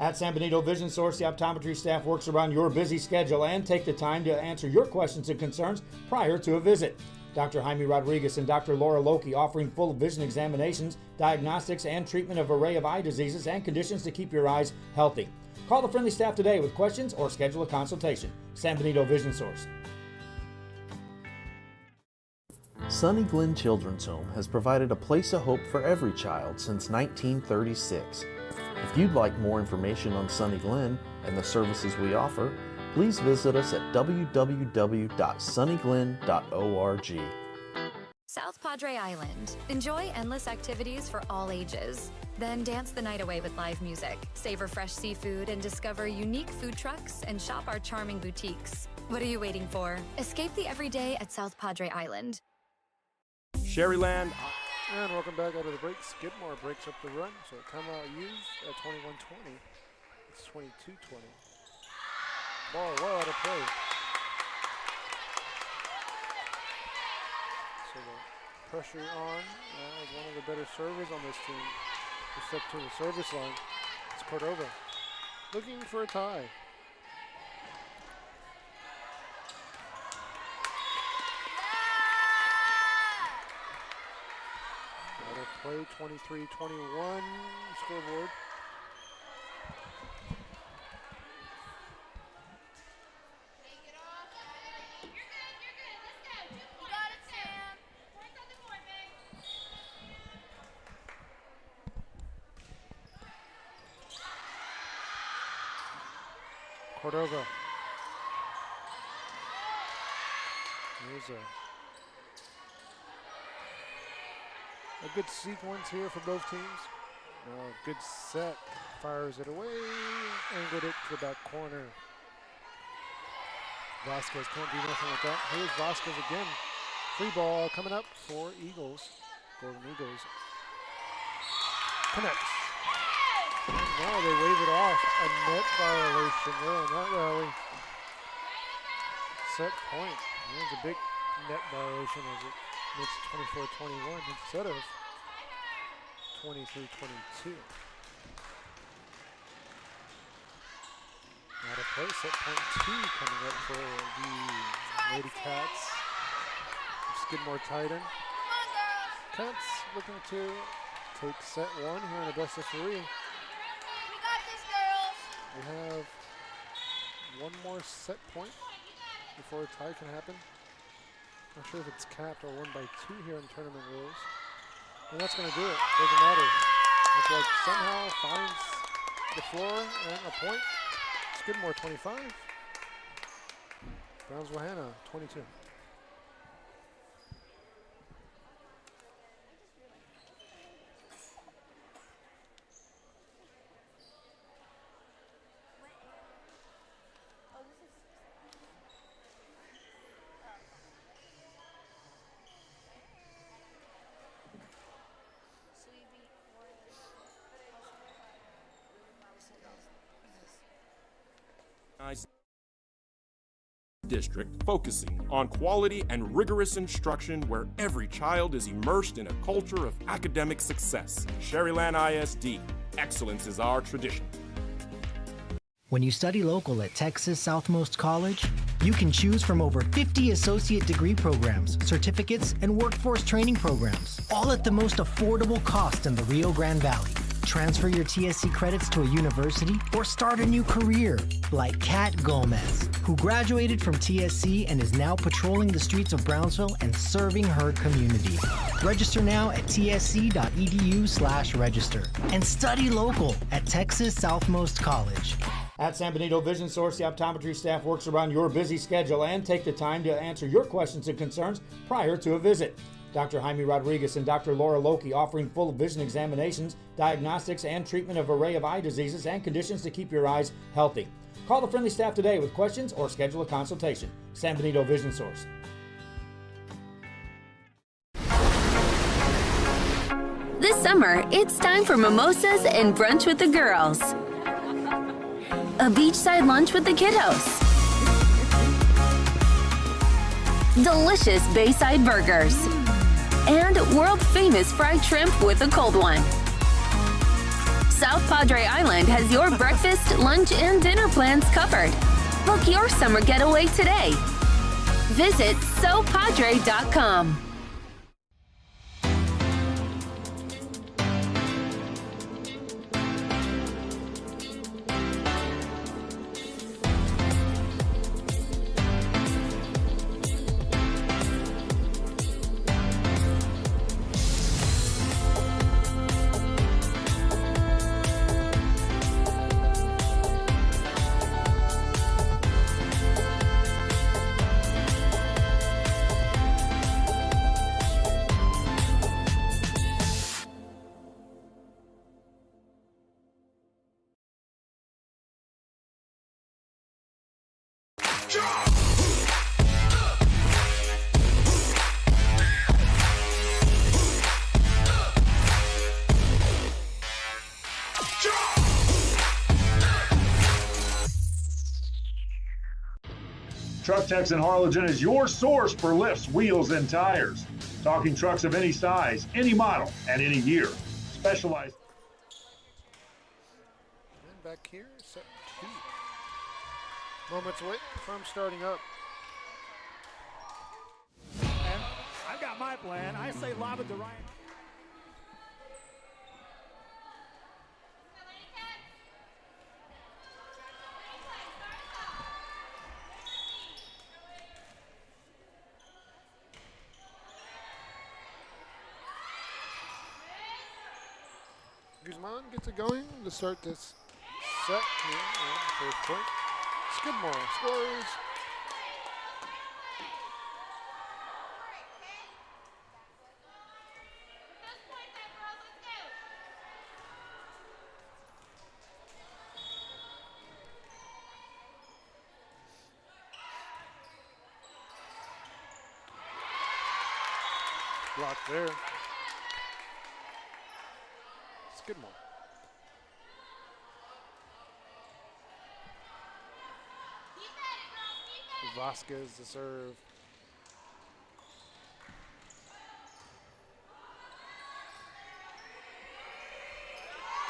At San Benito Vision Source, the optometry staff works around your busy schedule and take the time to answer your questions and concerns prior to a visit. Dr. Jaime Rodriguez and Dr. Laura Loki offering full vision examinations, diagnostics, and treatment of an array of eye diseases and conditions to keep your eyes healthy. Call the friendly staff today with questions or schedule a consultation. San Benito Vision Source. Sunny Glen Children's Home has provided a place of hope for every child since 1936. If you'd like more information on Sunny Glen and the services we offer, please visit us at www.sunnyglen.org. South Padre Island. Enjoy endless activities for all ages. Then dance the night away with live music, savor fresh seafood, and discover unique food trucks and shop our charming boutiques. What are you waiting for? Escape the everyday at South Padre Island. Sherryland. And welcome back out of the break. Skidmore breaks up the run, so timeout used at 21-20. It's 22-20. Ball well out of play. So the pressure on is one of the better servers on this team. We step to the service line. It's Cordova looking for a tie. Play 23-21 scoreboard. Cordova. There's a A good sequence here for both teams. Good set. Fires it away. Angled it to the back corner. Vasquez can't do nothing with that. Here's Vasquez again. Free ball coming up for Eagles. Golden Eagles. Connects. And now they wave it off. A net violation there on that rally. Set point. There's a big net violation as it makes 24-21 instead of 23-22. Out of play, set point 2 coming up for the Lady Cats. Skidmore Titan. Cats looking to take set 1 here in a best of 3. We got this, girls. We have one more set point before a tie can happen. Not sure if it's capped or won by 2 here in tournament rules. And that's going to do it. Doesn't matter. It's like somehow finds the floor and a point. Skidmore 25. Brownsville Hanna 22. District focusing on quality and rigorous instruction where every child is immersed in a culture of academic success. Sherryland ISD, excellence is our tradition. When you study local at Texas Southmost College, you can choose from over 50 associate degree programs, certificates, and workforce training programs, all at the most affordable cost in the Rio Grande Valley. Transfer your TSC credits to a university or start a new career, like Kat Gomez, who graduated from TSC and is now patrolling the streets of Brownsville and serving her community. Register now at tsc.edu/register and study local at Texas Southmost College. At San Benito Vision Source, the optometry staff works around your busy schedule and take the time to answer your questions and concerns prior to a visit. Dr. Jaime Rodriguez and Dr. Laura Loki offering full vision examinations, diagnostics, and treatment of an array of eye diseases and conditions to keep your eyes healthy. Call the friendly staff today with questions or schedule a consultation. San Benito Vision Source. This summer, it's time for mimosas and brunch with the girls. A beachside lunch with the kiddos. Delicious Bayside burgers. And world-famous fried shrimp with a cold one. South Padre Island has your breakfast, lunch, and dinner plans covered. Book your summer getaway today. Visit sopadre.com. Truck Techs in Harlingen is your source for lifts, wheels, and tires. Talking trucks of any size, any model, and any year. Specialized. And back here, set 2. Moments away from starting up. And I've got my plan. I say lob it to Ryan. Guzman gets it going to start this set here on first point. Skidmore scores. block there. Skidmore. Vasquez to serve.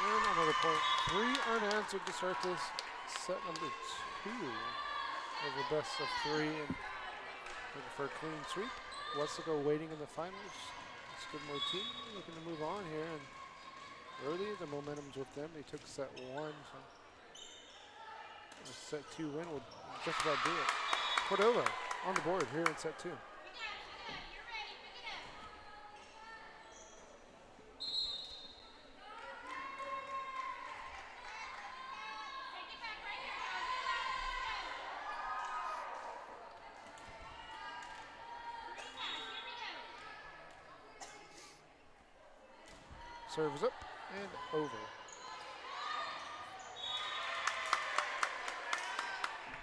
And another point. 3 unanswered to start this set number 2 of the best of 3. And looking for a clean sweep. Wesco waiting in the finals. Skidmore team looking to move on here. And early, the momentum's with them. They took set 1. So a set 2 win would just about do it. Cordova on the board here in set 2. Serves up and over.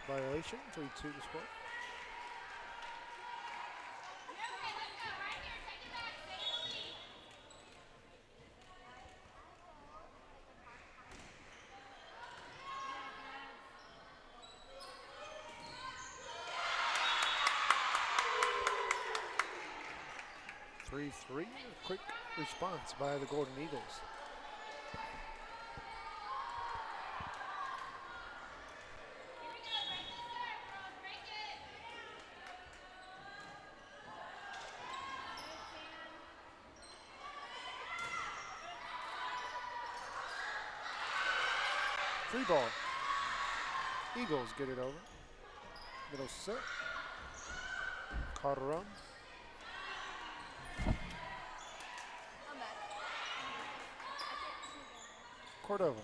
Violation, 3-2 to score. A quick response by the Golden Eagles. Free ball. Eagles get it over. Middle set. Calderon. Cordova.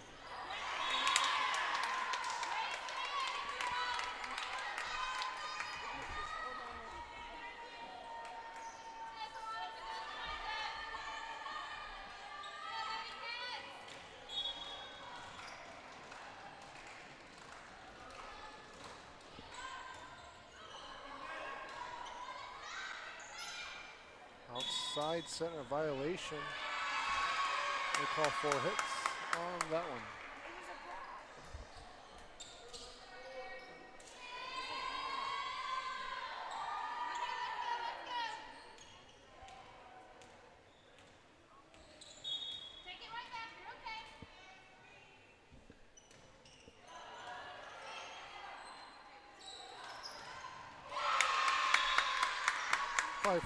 Outside center violation. They call 4 hits on that one.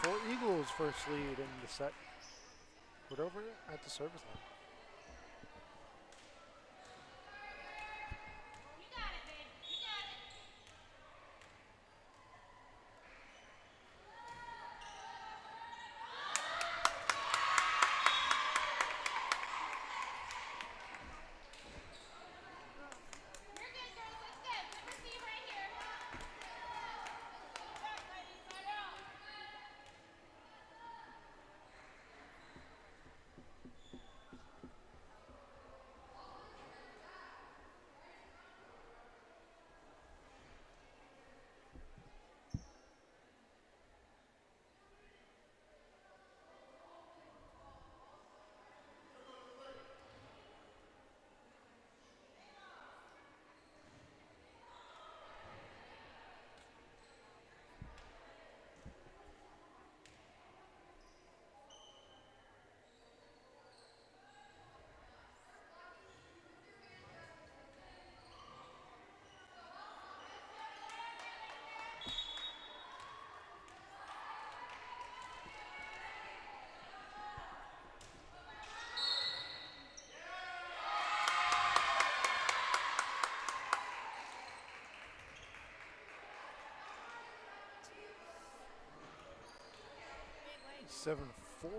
For Eagles first lead in the set. Put over at the service line. Seven 4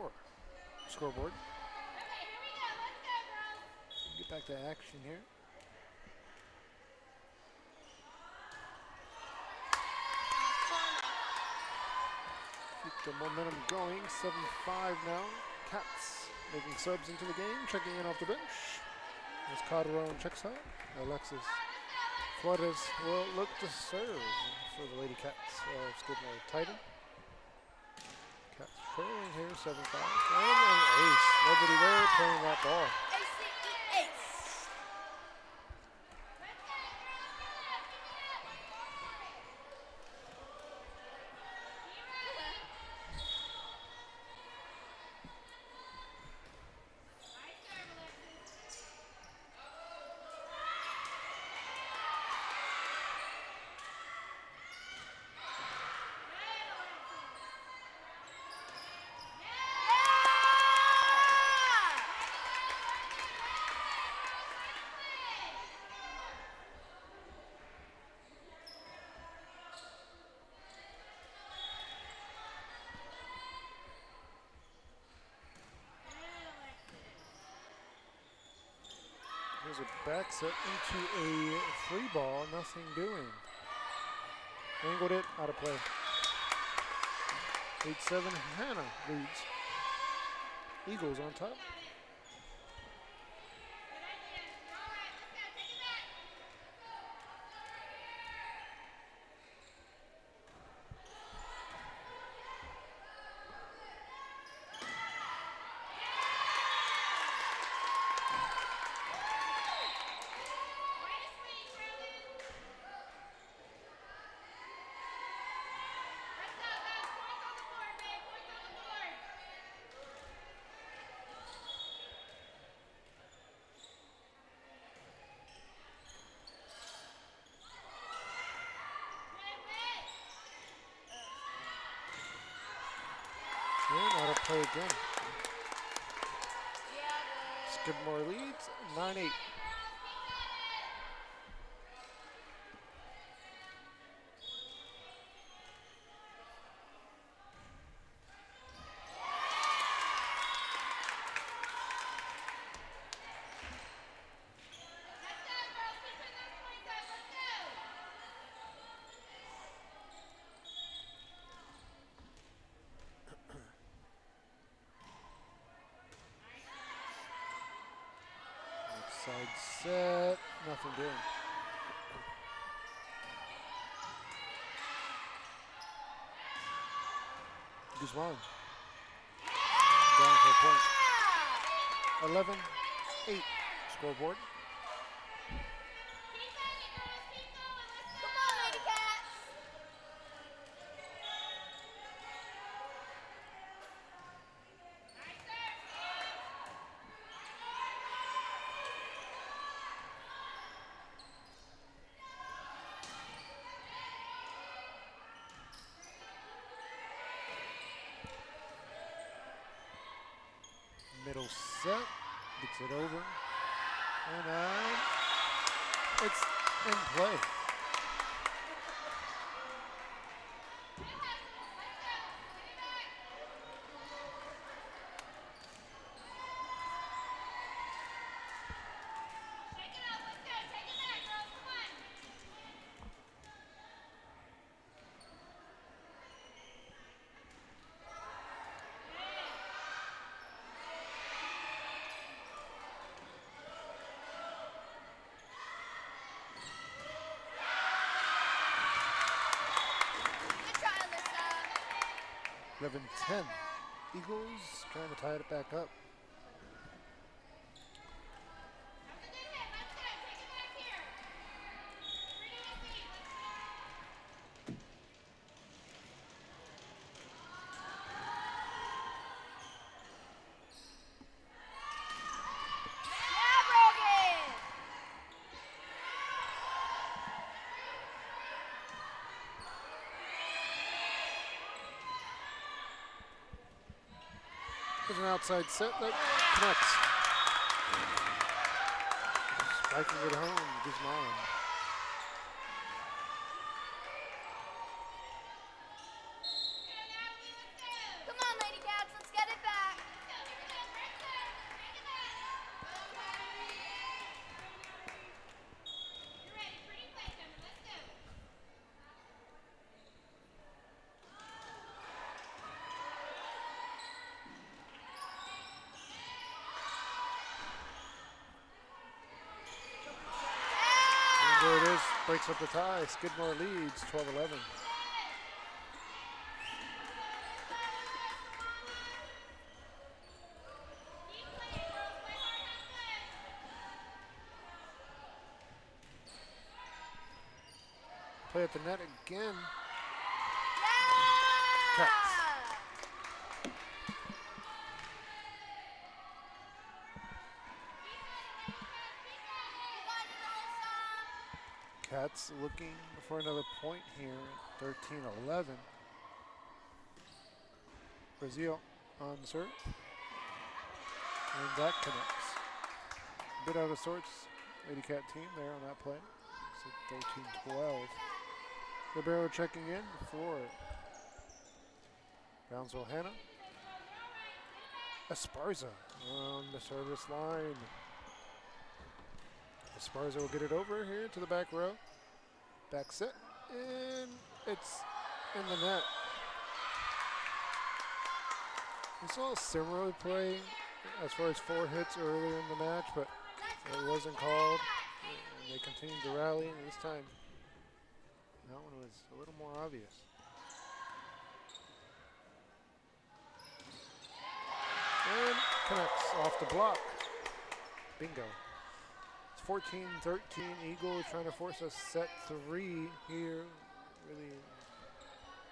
scoreboard. Get back to action here. Keep the momentum going. 7-5 now. Cats making subs into the game, checking in off the bench. As Calderon checks out, Alexis Flores will look to serve for the Lady Cats of Skidmore Titan. Cats trailing here, 7-5. And an ace. Nobody there playing that ball. Ace. There's a back set into a free ball, nothing doing. Angled it, out of play. 8-7, Hanna leads. Eagles on top. And out of play again. Skidmore leads 9-8. Side set, nothing doing. Guzman down for a point. 11-8 scoreboard. Come on, Lady Cats. Middle set, gets it over, and it's in play. Good try, Alyssa. 11-10. Eagles trying to tie it back up. Yeah, Brogan. There's an outside set that connects. Striking it home, Guzman. Come on, Lady Cats, let's get it back. And there it is, breaks up the tie. Skidmore leads 12-11. Play at the net again. Cats. Cats looking for another point here, 13-11. Brazil on serve. And that connects. A bit out of sorts, Lady Cat team there on that play. It's at 13-12. Ribeiro checking in for Brownsville Hanna. Esparza on the service line. Esparza will get it over here to the back row. Back set, and it's in the net. We saw a similar play as far as 4 hits earlier in the match, but it wasn't called, and they continued to rally, and this time that one was a little more obvious. And connects off the block. Bingo. It's 14-13. Eagle trying to force a set 3 here. Really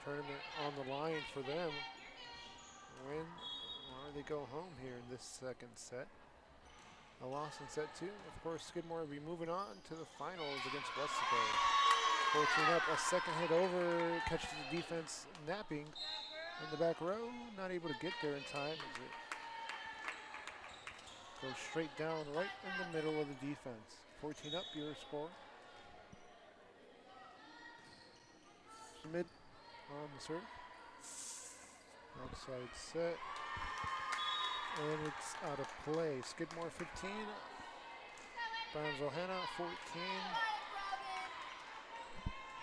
tournament on the line for them. Win or they go home here in this second set. A loss in set 2. Of course, Skidmore will be moving on to the finals against Wesco. 14 up, a second hit over, catches the defense napping in the back row. Not able to get there in time as it goes straight down right in the middle of the defense. 14 up, your score. Schmidt on the serve. Outside set. And it's out of play. Skidmore 15. Brownsville Hanna 14.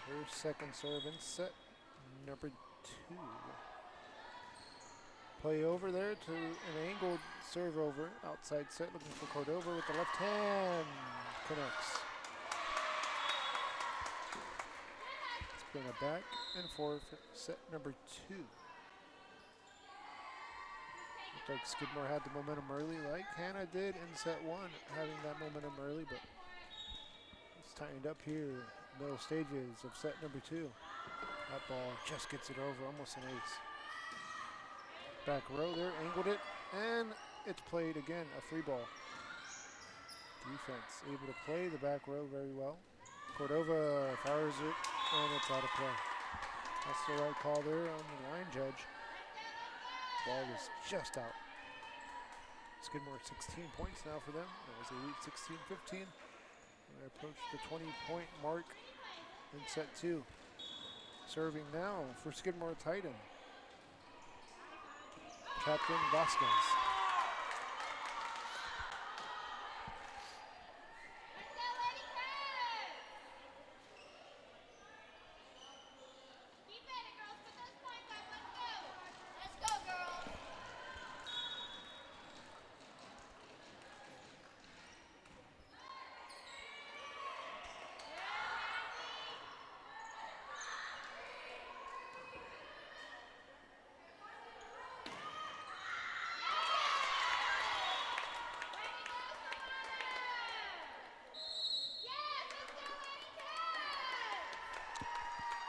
Her second serve in set number 2. Play over there to an angled serve over. Outside set looking for Cordova with the left hand. Connects. It's been a back and forth set number 2. Looked like Skidmore had the momentum early like Hanna did in set 1, having that momentum early, but it's tightened up here. Middle stages of set number 2. That ball just gets it over, almost an ace. Back row there, angled it, and it's played again, a free ball. Defense able to play the back row very well. Cordova fires it, and it's out of play. That's the right call there on the line judge. Ball was just out. Skidmore 16 points now for them. As they lead 16-15. They approach the 20-point mark in set 2. Serving now for Skidmore Titan. Captain Vasquez.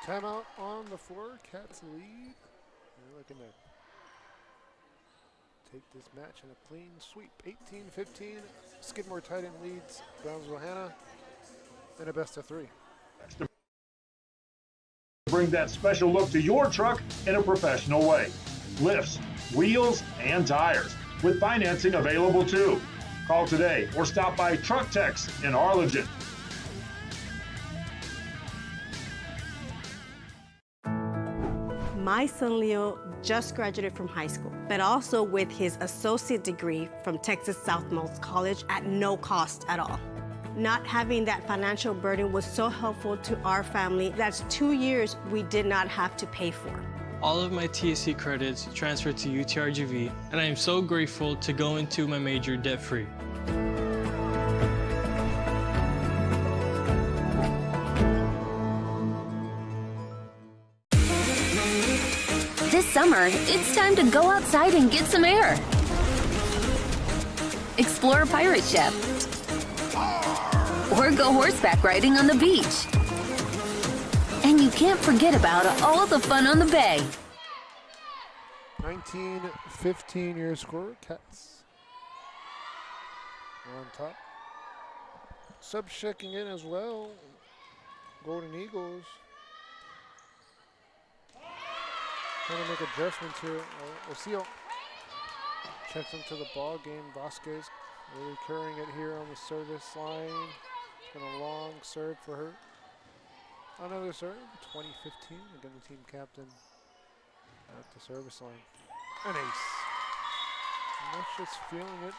Timeout on the floor. Cats lead. They're looking to take this match in a clean sweep. 18-15. Skidmore Titan leads Brownsville Hanna in a best of 3. Bring that special look to your truck in a professional way. Lifts, wheels, and tires, with financing available too. Call today or stop by Truck Tex in Arlington. My son Leo just graduated from high school, but also with his associate degree from Texas Southmost College at no cost at all. Not having that financial burden was so helpful to our family. That's 2 years we did not have to pay for. All of my TSC credits transferred to UTRGV, and I am so grateful to go into my major debt-free. This summer, it's time to go outside and get some air. Explore a pirate ship. Or go horseback riding on the beach. can't forget about all the fun on the bay. 19-15 your score. Cats are on top. Subs checking in as well. Golden Eagles trying to make adjustments here. Osil checks into the ball game. Vasquez really carrying it here on the service line. It's been a long serve for her. Another serve, 2015. Again, the team captain at the service line. An ace. And that's just feeling it.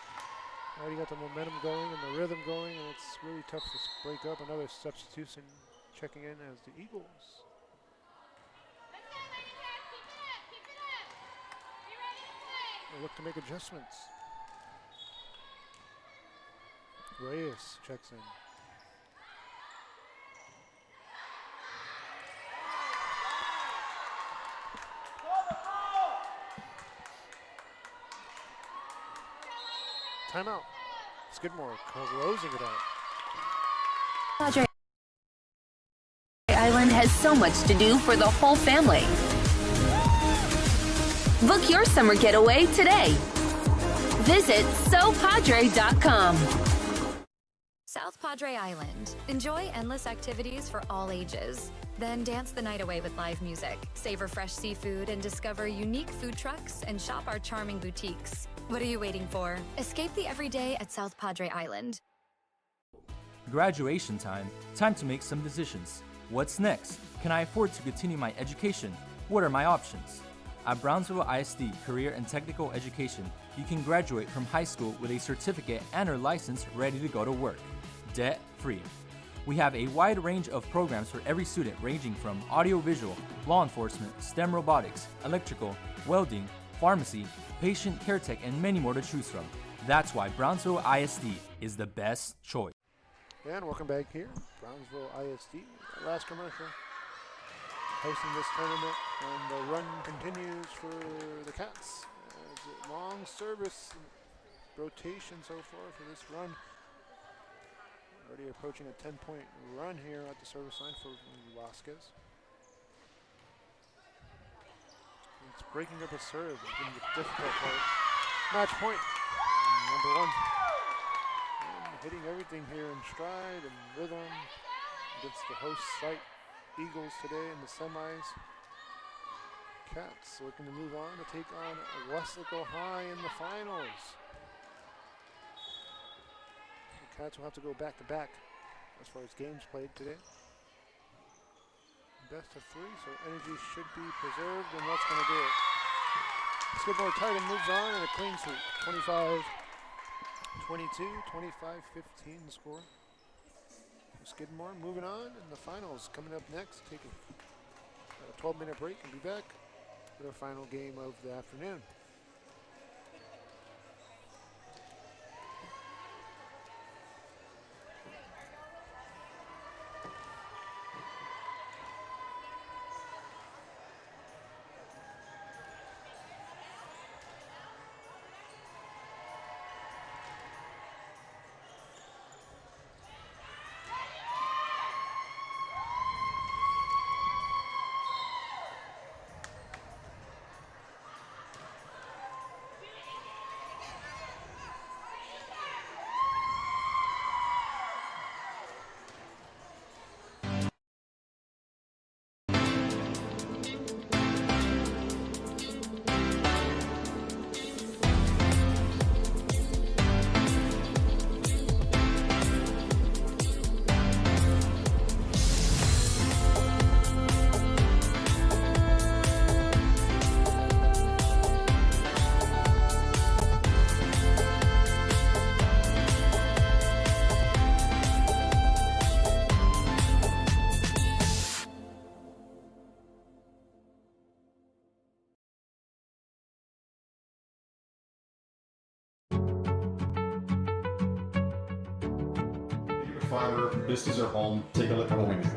Already got the momentum going and the rhythm going, and it's really tough to break up. Another substitution checking in as the Eagles. They look to make adjustments. Reyes checks in. Timeout. Skidmore closing it out. Padre Island has so much to do for the whole family. Book your summer getaway today. Visit SoPadre.com. South Padre Island. Enjoy endless activities for all ages. Then dance the night away with live music. Savor fresh seafood and discover unique food trucks and shop our charming boutiques. What are you waiting for? Escape the everyday at South Padre Island. Graduation time. Time to make some decisions. What's next? Can I afford to continue my education? What are my options? At Brownsville ISD Career and Technical Education, you can graduate from high school with a certificate and/or license ready to go to work, debt-free. We have a wide range of programs for every student ranging from audiovisual, law enforcement, STEM robotics, electrical, welding, pharmacy, patient care tech, and many more to choose from. That's why Brownsville ISD is the best choice. And welcome back here, Brownsville ISD. Last commercial. Hosting this tournament, and the run continues for the Cats. Long service rotation so far for this run. Already approaching a 10-point run here at the service line for Vasquez. It's breaking up a serve, being the difficult part. Match point, number one. And hitting everything here in stride and rhythm against the host site Eagles today in the semis. Cats looking to move on to take on Weslaco High in the finals. The Cats will have to go back to back as far as games played today. Best of three, so energy should be preserved, and that's going to do it. Skidmore Titan moves on in a clean sweep. 25-22, 25-15 the score. Skidmore moving on, and the finals coming up next. Take a 12-minute break and be back for the final game of the afternoon. Fiber, business or home, take a look at what we do.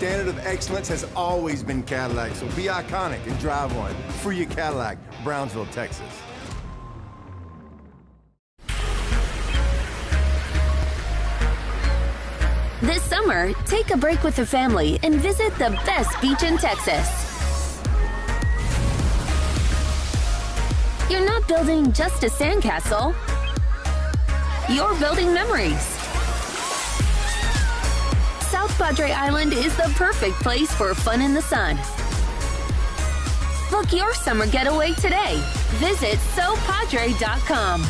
standard of excellence has always been Cadillac, so be iconic and drive one. Free your Cadillac, Brownsville, Texas. This summer, take a break with the family and visit the best beach in Texas. You're not building just a sandcastle. You're building memories. South Padre Island is the perfect place for fun in the sun. Book your summer getaway today. Visit SoPadre.com.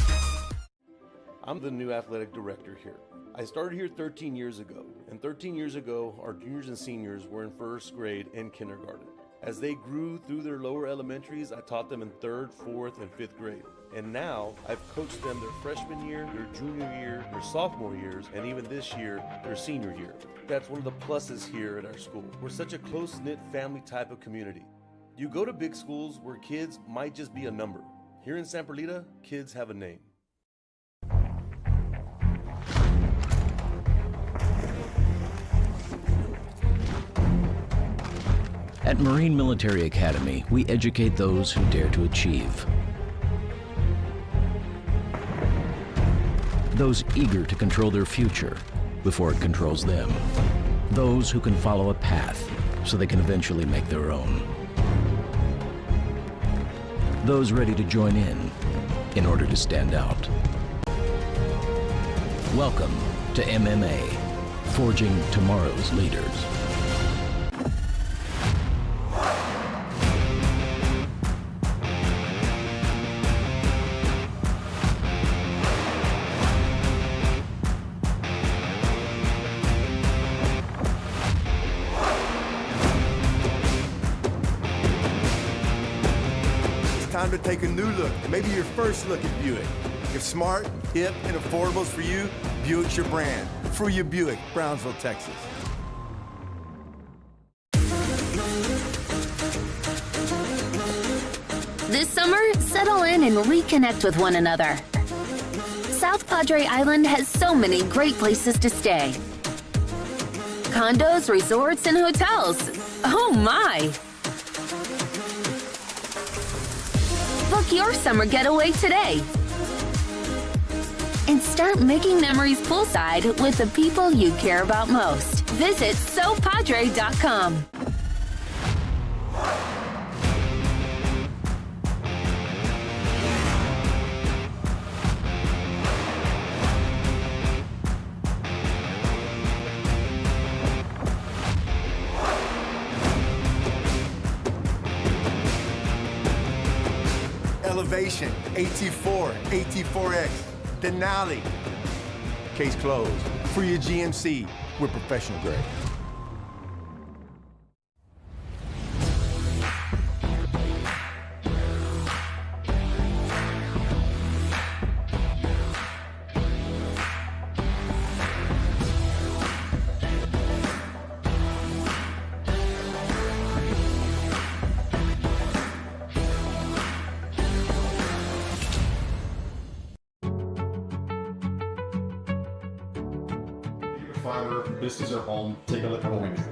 I'm the new athletic director here. I started here 13 years ago, and 13 years ago, our juniors and seniors were in first grade and kindergarten. As they grew through their lower elementaries, I taught them in 3rd, 4th, and 5th grade. And now, I've coached them their freshman year, their junior year, their sophomore years, and even this year, their senior year. That's one of the pluses here at our school. We're such a close-knit family type of community. You go to big schools where kids might just be a number. Here in San Perlita, kids have a name. At Marine Military Academy, we educate those who dare to achieve. Those eager to control their future before it controls them. Those who can follow a path so they can eventually make their own. Those ready to join in order to stand out. Welcome to MMA, forging tomorrow's leaders. Time to take a new look, maybe your first look at Buick. If smart, hip, and affordable is for you, Buick's your brand. Free your Buick, Brownsville, Texas. This summer, settle in and reconnect with one another. South Padre Island has so many great places to stay. Condos, resorts, and hotels. Oh my! Book your summer getaway today. And start making memories poolside with the people you care about most. Visit SoPadre.com. Elevation, AT4, AT4X, Denali. Case closed. Free your GMC. We're professional grade. Fiber, this is our home. Take a look at what we do.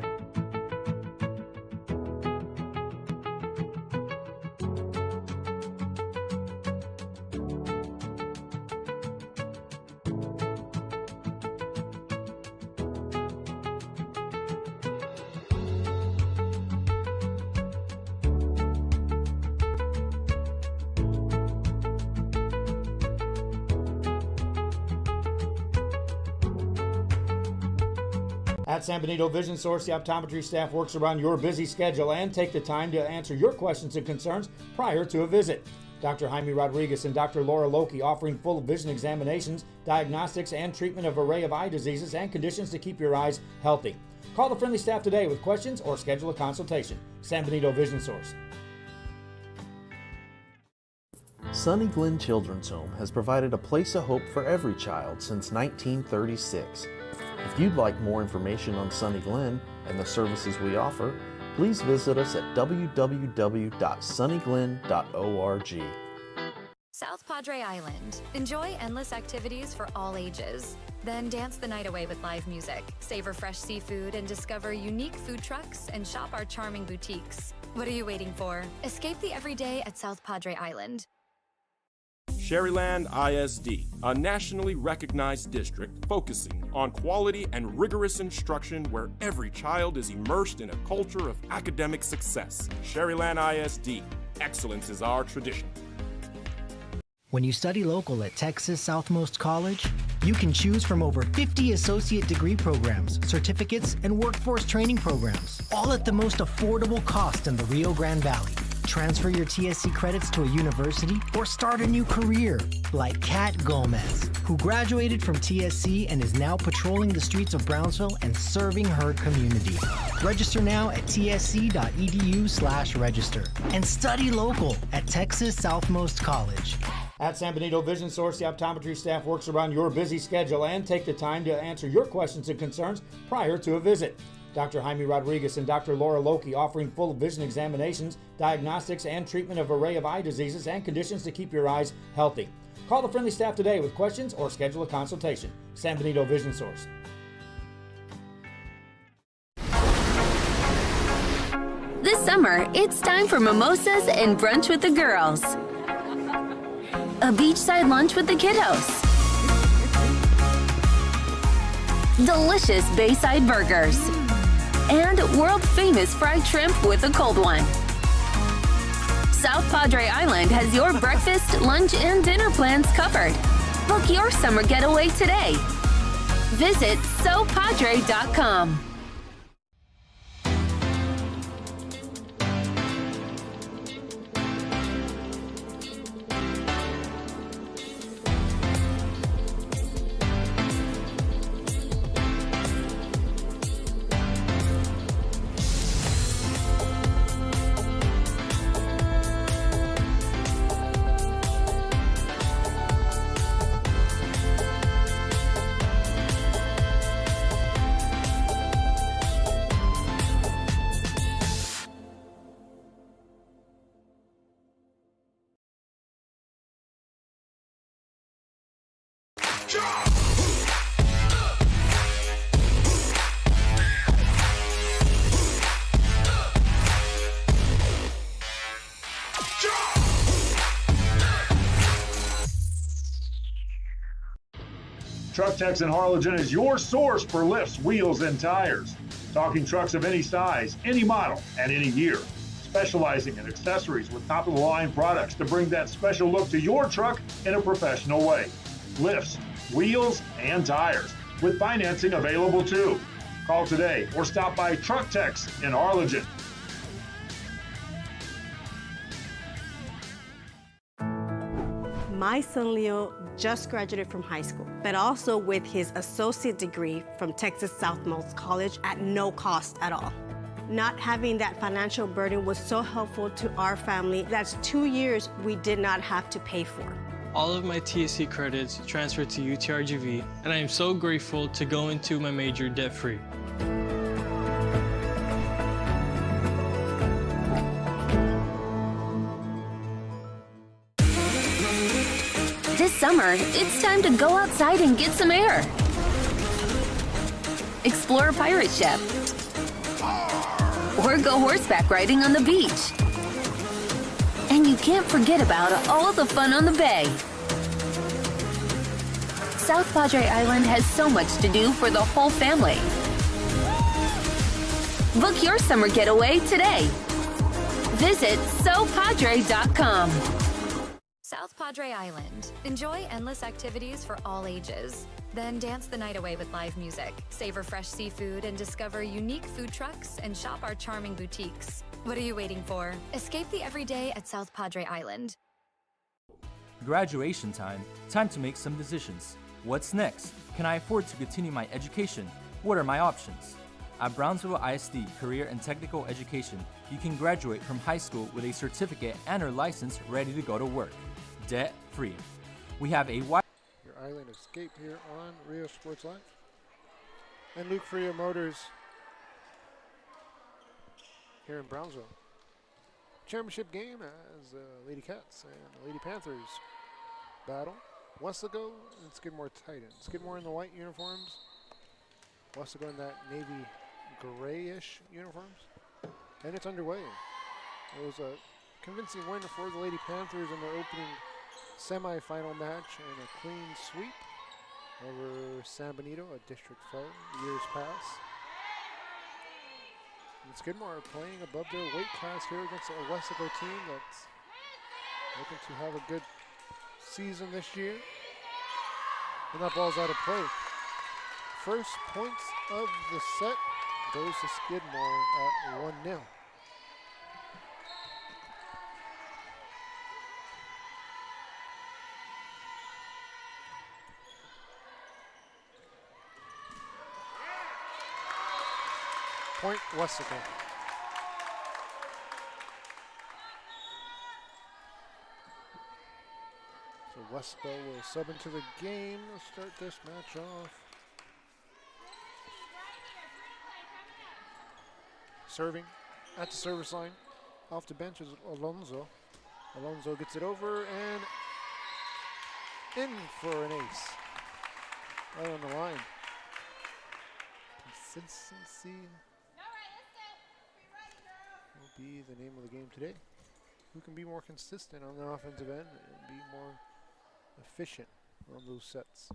At San Benito Vision Source, the optometry staff works around your busy schedule and take the time to answer your questions and concerns prior to a visit. Dr. Jaime Rodriguez and Dr. Laura Loki offering full vision examinations, diagnostics, and treatment of an array of eye diseases and conditions to keep your eyes healthy. Call the friendly staff today with questions or schedule a consultation. San Benito Vision Source. Sunny Glen Children's Home has provided a place of hope for every child since 1936. If you'd like more information on Sunny Glen and the services we offer, please visit us at www.sunnyglen.org. South Padre Island. Enjoy endless activities for all ages. Then dance the night away with live music, savor fresh seafood, and discover unique food trucks and shop our charming boutiques. What are you waiting for? Escape the everyday at South Padre Island. Sherryland ISD, a nationally recognized district focusing on quality and rigorous instruction where every child is immersed in a culture of academic success. Sherryland ISD, excellence is our tradition. When you study local at Texas Southmost College, you can choose from over 50 associate degree programs, certificates, and workforce training programs, all at the most affordable cost in the Rio Grande Valley. Transfer your TSC credits to a university or start a new career, like Kat Gomez, who graduated from TSC and is now patrolling the streets of Brownsville and serving her community. Register now at tsc.edu/register and study local at Texas Southmost College. At San Benito Vision Source, the optometry staff works around your busy schedule and take the time to answer your questions and concerns prior to a visit. Dr. Jaime Rodriguez and Dr. Laura Loki offering full vision examinations, diagnostics, and treatment of an array of eye diseases and conditions to keep your eyes healthy. Call the friendly staff today with questions or schedule a consultation. San Benito Vision Source. This summer, it's time for mimosas and brunch with the girls. A beachside lunch with the kiddos. Delicious Bayside burgers. And world-famous fried shrimp with a cold one. South Padre Island has your breakfast, lunch, and dinner plans covered. Book your summer getaway today. Visit sopadre.com. Truck Techs in Harlingen is your source for lifts, wheels, and tires. Talking trucks of any size, any model, and any year. Specializing in accessories with top-of-the-line products to bring that special look to your truck in a professional way. Lifts, wheels, and tires, with financing available too. Call today or stop by Truck Techs in Harlingen. My son Leo just graduated from high school, but also with his associate degree from Texas Southmost College at no cost at all. Not having that financial burden was so helpful to our family. That's 2 years we did not have to pay for. All of my TSC credits transferred to UTRGV, and I am so grateful to go into my major debt-free. This summer, it's time to go outside and get some air. Explore a pirate ship. Or go horseback riding on the beach. And you can't forget about all the fun on the bay. South Padre Island has so much to do for the whole family. Book your summer getaway today. Visit sopadre.com. South Padre Island. Enjoy endless activities for all ages. Then dance the night away with live music, savor fresh seafood, and discover unique food trucks and shop our charming boutiques. What are you waiting for? Escape the everyday at South Padre Island. Graduation time. Time to make some decisions. What's next? Can I afford to continue my education? What are my options? At Brownsville ISD Career and Technical Education, you can graduate from high school with a certificate and or license ready to go to work. Debt-free. We have a wide Your Island Escape here on Rio Sports Live. And Luke Freya Motors here in Brownsville. Championship game as the Lady Cats and the Lady Panthers battle. Westlake and Skidmore tight end. Skidmore in the white uniforms. Westlake in that navy grayish uniforms. And it's underway. It was a convincing win for the Lady Panthers in their opening semifinal match and a clean sweep over San Benito, a district foe, years past. And Skidmore are playing above their weight class here against a Westlake team that's looking to have a good season this year. And that ball's out of play. First points of the set goes to Skidmore at 1-0. Point Westlake. So Westlake will sub into the game to start this match off. Serving at the service line. Off the bench is Alonso. Alonso gets it over and in for an ace. Right on the line. Consistency will be the name of the game today. Who can be more consistent on the offensive end and be more efficient on those sets?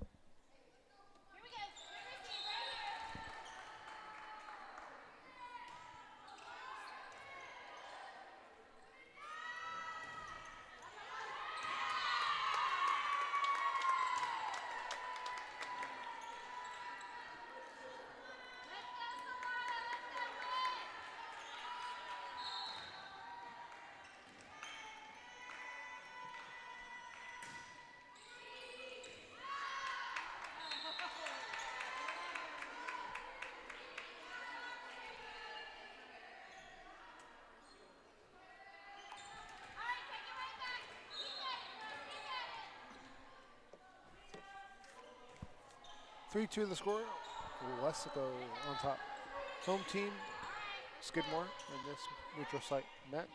3-2 the score. Westlake on top. Home team, Skidmore, in this neutral site match.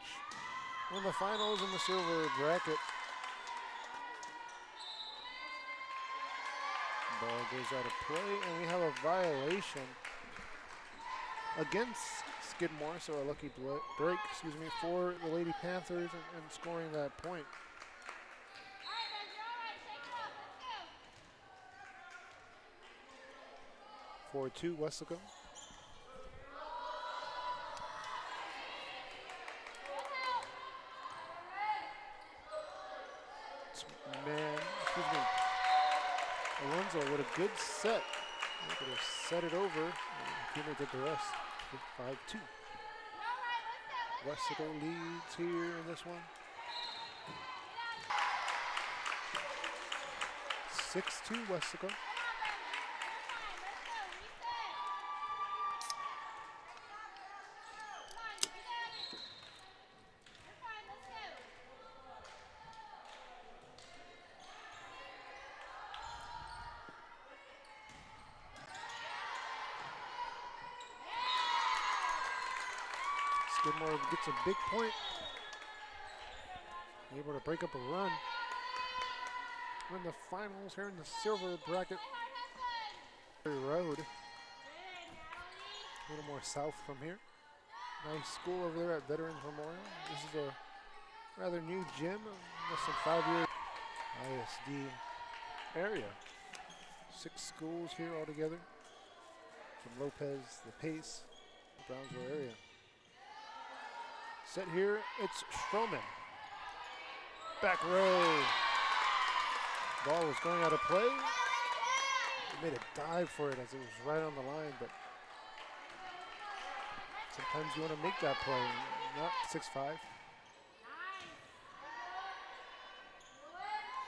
In the finals in the silver bracket. Ball goes out of play, and we have a violation against Skidmore, so a lucky break, for the Lady Panthers and scoring that point. For 2 Westlake. Alonso with a good set. Able to set it over. Teammate did the rest. 5-2. Westlake leads here in this one. 6-2 Westlake. Skidmore gets a big point. Able to break up a run. We're in the finals here in the silver bracket. Road. A little more south from here. Nice school over there at Veterans Memorial. This is a rather new gym, less than 5 years. ISD area. 6 schools here altogether. From Lopez, the Pace, the Brownsville area. Set here, it's Stroman. Back row. Ball was going out of play. He made a dive for it as it was right on the line, but sometimes you want to make that play, not 6-5.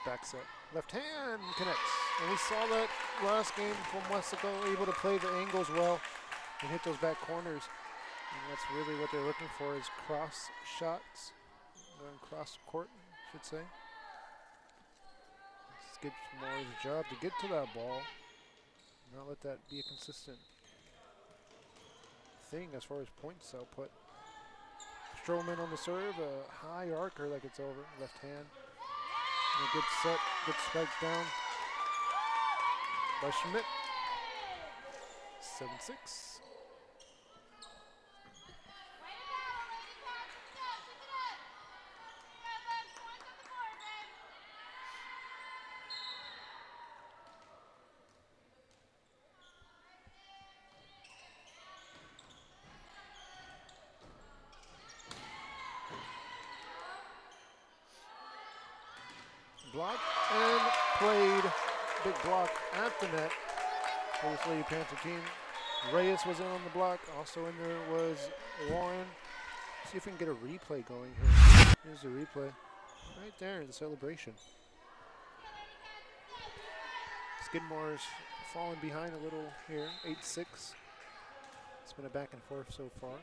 Back set. Left hand connects. And we saw that last game from Westlake, able to play the angles well and hit those back corners. And that's really what they're looking for, is cross shots, cross court, I should say. Skidmore's job to get to that ball, not let that be a consistent thing as far as points output. Stroman on the serve, a high arcer like it's over, left hand. And a good set, good spike down by Schmidt. 7-6. Block and played. Big block at the net for this Lady Panther team. Reyes was in on the block. Also in there was Warren. See if we can get a replay going here. Here's the replay. Right there, the celebration. Skidmore's fallen behind a little here, 8-6. It's been a back and forth so far.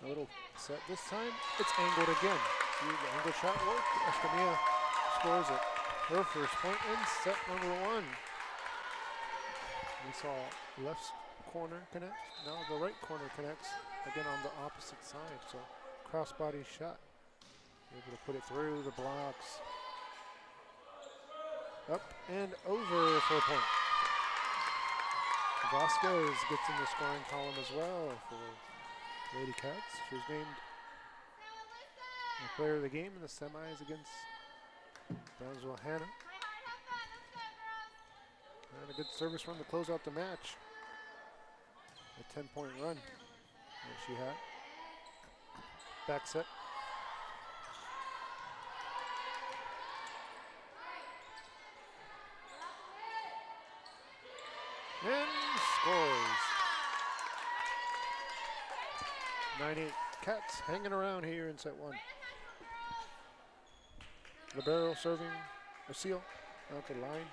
A little set this time. It's angled again. See, the angle shot worked. Escamilla scores it. Her first point in set number 1. We saw left corner connect. Now the right corner connects. Again on the opposite side. So crossbody shot. Able to put it through the blocks. Up and over for a point. Vasquez gets in the scoring column as well for Lady Cats. She was named the player of the game in the semis against Brownsville Hanna. And a good service run to close out the match. A 10-point run that she had. Back set. And scores. 9-8 Cats hanging around here in set 1. Libero serving a seal out the line.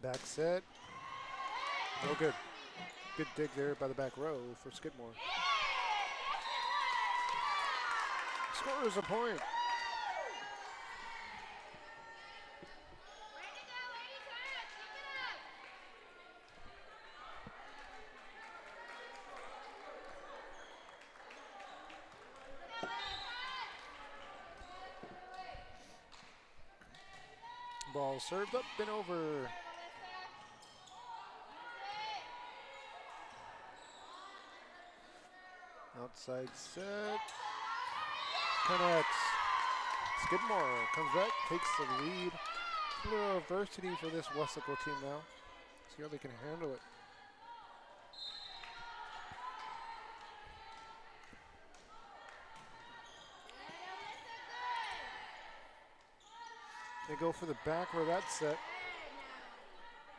Back set. No good. Good dig there by the back row for Skidmore. Scores a point. Ball served up and over. Outside set. Connects. Skidmore comes back, takes the lead. A little adversity for this Wesco team now. See how they can handle it. They go for the back where that's set.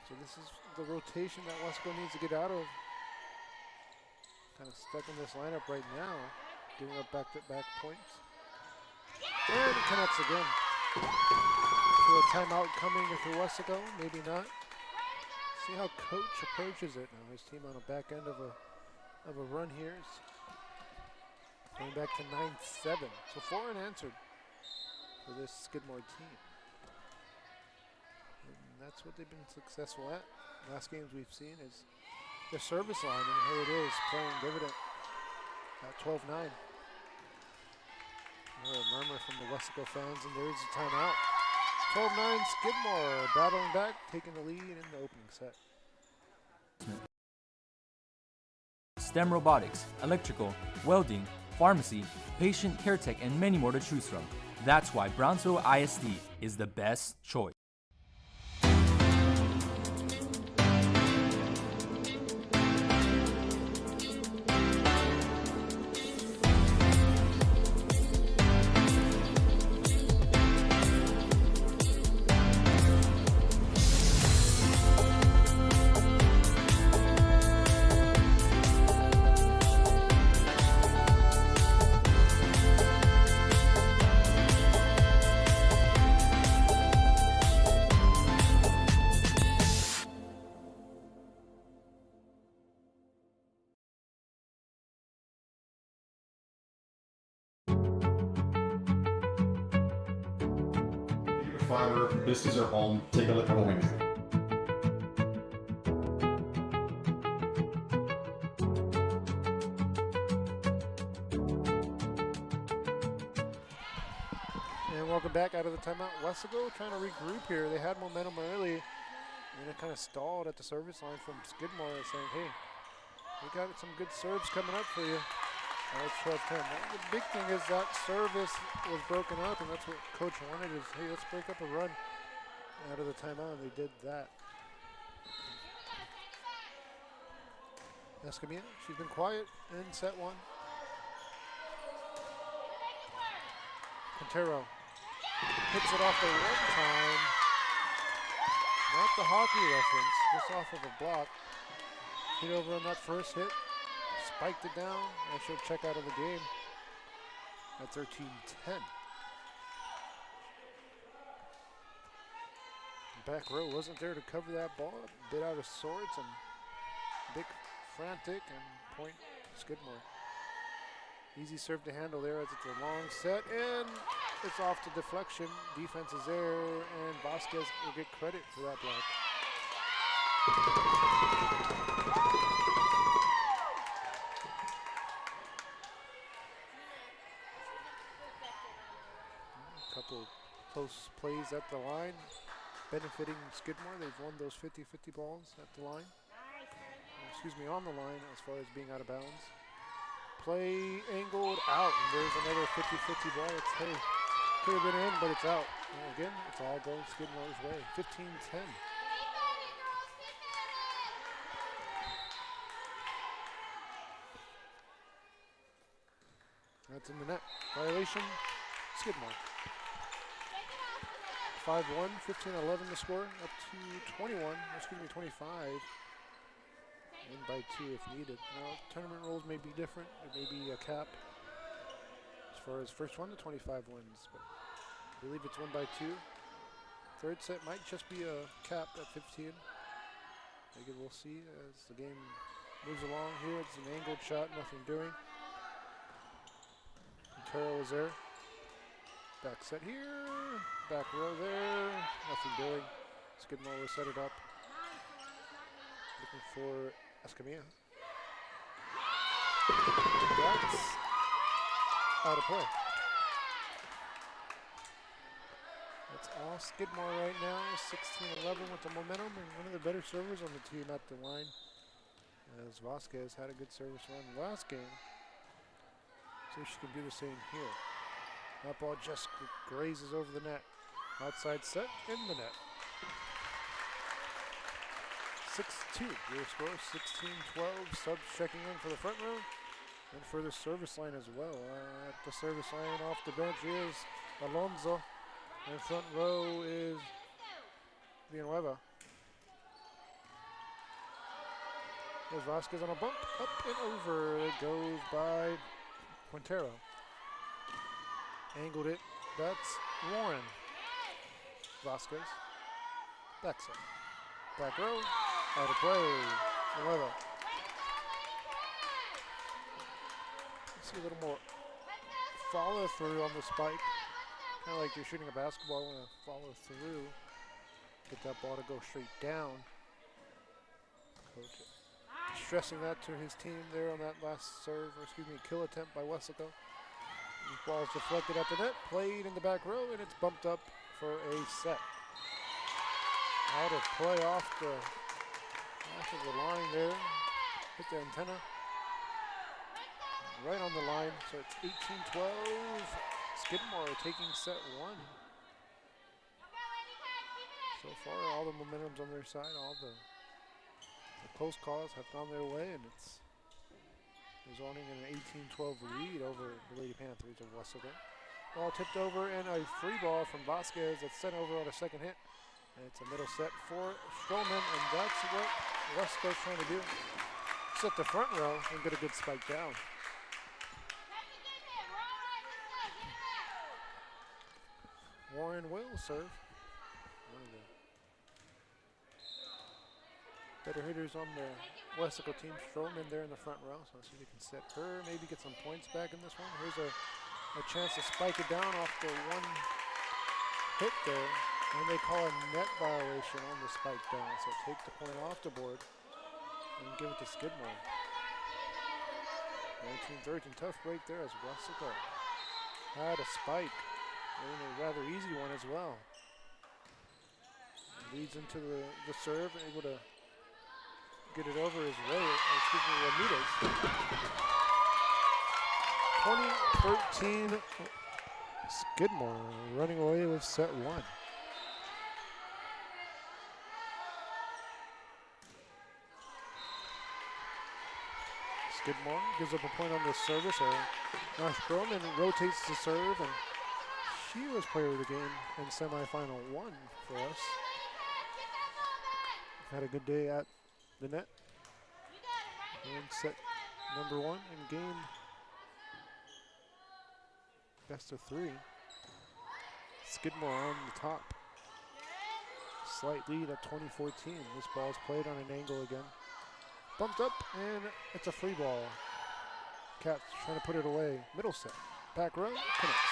So this is the rotation that Wesco needs to get out of. Kind of stuck in this lineup right now, giving up back-to-back points. And connects again. So a timeout coming for Wesco, maybe not. See how coach approaches it now. His team on the back end of a run here. Going back to 9-7. So 4 unanswered for this Skidmore team. And that's what they've been successful at. Last games we've seen is the service line, and here it is playing dividend at 12-9. A murmur from the Wesco fans, and there's a timeout. 12-9 Skidmore battling back, taking the lead in the opening set. STEM robotics, electrical, welding, pharmacy, patient care tech, and many more to choose from. That's why Brownsville ISD is the best choice. Fiber, this is our home. Take a look at what we do. And welcome back out of the timeout. Weslaco trying to regroup here. They had momentum early, and it kind of stalled at the service line from Skidmore, saying, hey, we got some good serves coming up for you. It's 12-10. The big thing is that service was broken up, and that's what Coach wanted is, hey, let's break up a run out of the timeout, and they did that. Escamilla, she's been quiet in set one. Quintero hits it off the one time. Not the hockey reference, just off of a block. Hit over on that first hit, spiked it down, and she'll check out of the game at 13-10. Back row wasn't there to cover that ball, bit out of sorts, and big frantic, and point Skidmore. Easy serve to handle there as it's a long set, and it's off to deflection. Defense is there, and Vasquez will get credit for that block. A couple close plays at the line, benefiting Skidmore. They've won those 50-50 balls at the line. Excuse me, on the line as far as being out of bounds. Play angled out, and there's another 50-50 ball. It's, hey, could have been in, but it's out. And again, it's all going Skidmore's way. 15-10. That's in the net. Violation, Skidmore. 5-1, 15-11 to score, up to 25. In by 2 if needed. Now, tournament rules may be different. It may be a cap as far as first 1 to 25 wins, but I believe it's 1 by 2. Third set might just be a cap at 15. Again, we'll see as the game moves along here. It's an angled shot, nothing doing. Quintero is there. Back set here. Back row there. Nothing doing. Skidmore will set it up. Looking for Escamilla. That's out of play. That's all Skidmore right now. 16-11 with the momentum, and one of the better servers on the team at the line, as Vasquez had a good service run last game. See if she can do the same here. That ball just grazes over the net. Outside set in the net. 6-2, your score, 16-12. Subs checking in for the front row and for the service line as well. At the service line off the bench is Alonso, and front row is Villanueva. There's Vasquez on a bump, up and over. It goes by Quintero. Angled it, that's Warren. Vasquez, backside. Back row. Out of play. Nueva. See a little more follow through on the spike. Kind of like you're shooting a basketball, want to follow through. Get that ball to go straight down. Coach stressing that to his team there on that last serve, or excuse me, kill attempt by Weslaco. The ball's deflected at the net, played in the back row, and it's bumped up for a set. Out of play off of the line there. Hit the antenna. Right on the line, so it's 18-12. Skidmore taking set 1. So far, all the momentum's on their side. All the post calls have gone their way, and it's resulting in an 18-12 lead over the Lady Panthers of Weslaco. Ball tipped over, and a free ball from Vasquez that's sent over on a second hit. And it's a middle set for Stroman, and that's what Weslaco's trying to do. Set the front row and get a good spike down. Warren will serve. One of the better hitters on the Weslaco team. Stroman there in the front row, so see if he can set her, maybe get some points back in this one. Here's a chance to spike it down off the one hit there. And they call a net violation on the spike down. So take the point off the board and give it to Skidmore. 19-13, tough break there as Weslaco had a spike. And a rather easy one as well. Leads into the serve, able to get it over his way, Ramirez. 20-13, Skidmore running away with set one. Skidmore gives up a point on the service error. North Broman rotates the serve, and she was player of the game in semifinal one for us. Had a good day at the net. And set number one in game best of three. Skidmore on the top. Slight lead at 20-14. This ball is played on an angle again. Bumped up, and it's a free ball. Cats trying to put it away. Middle set. Back row, connects.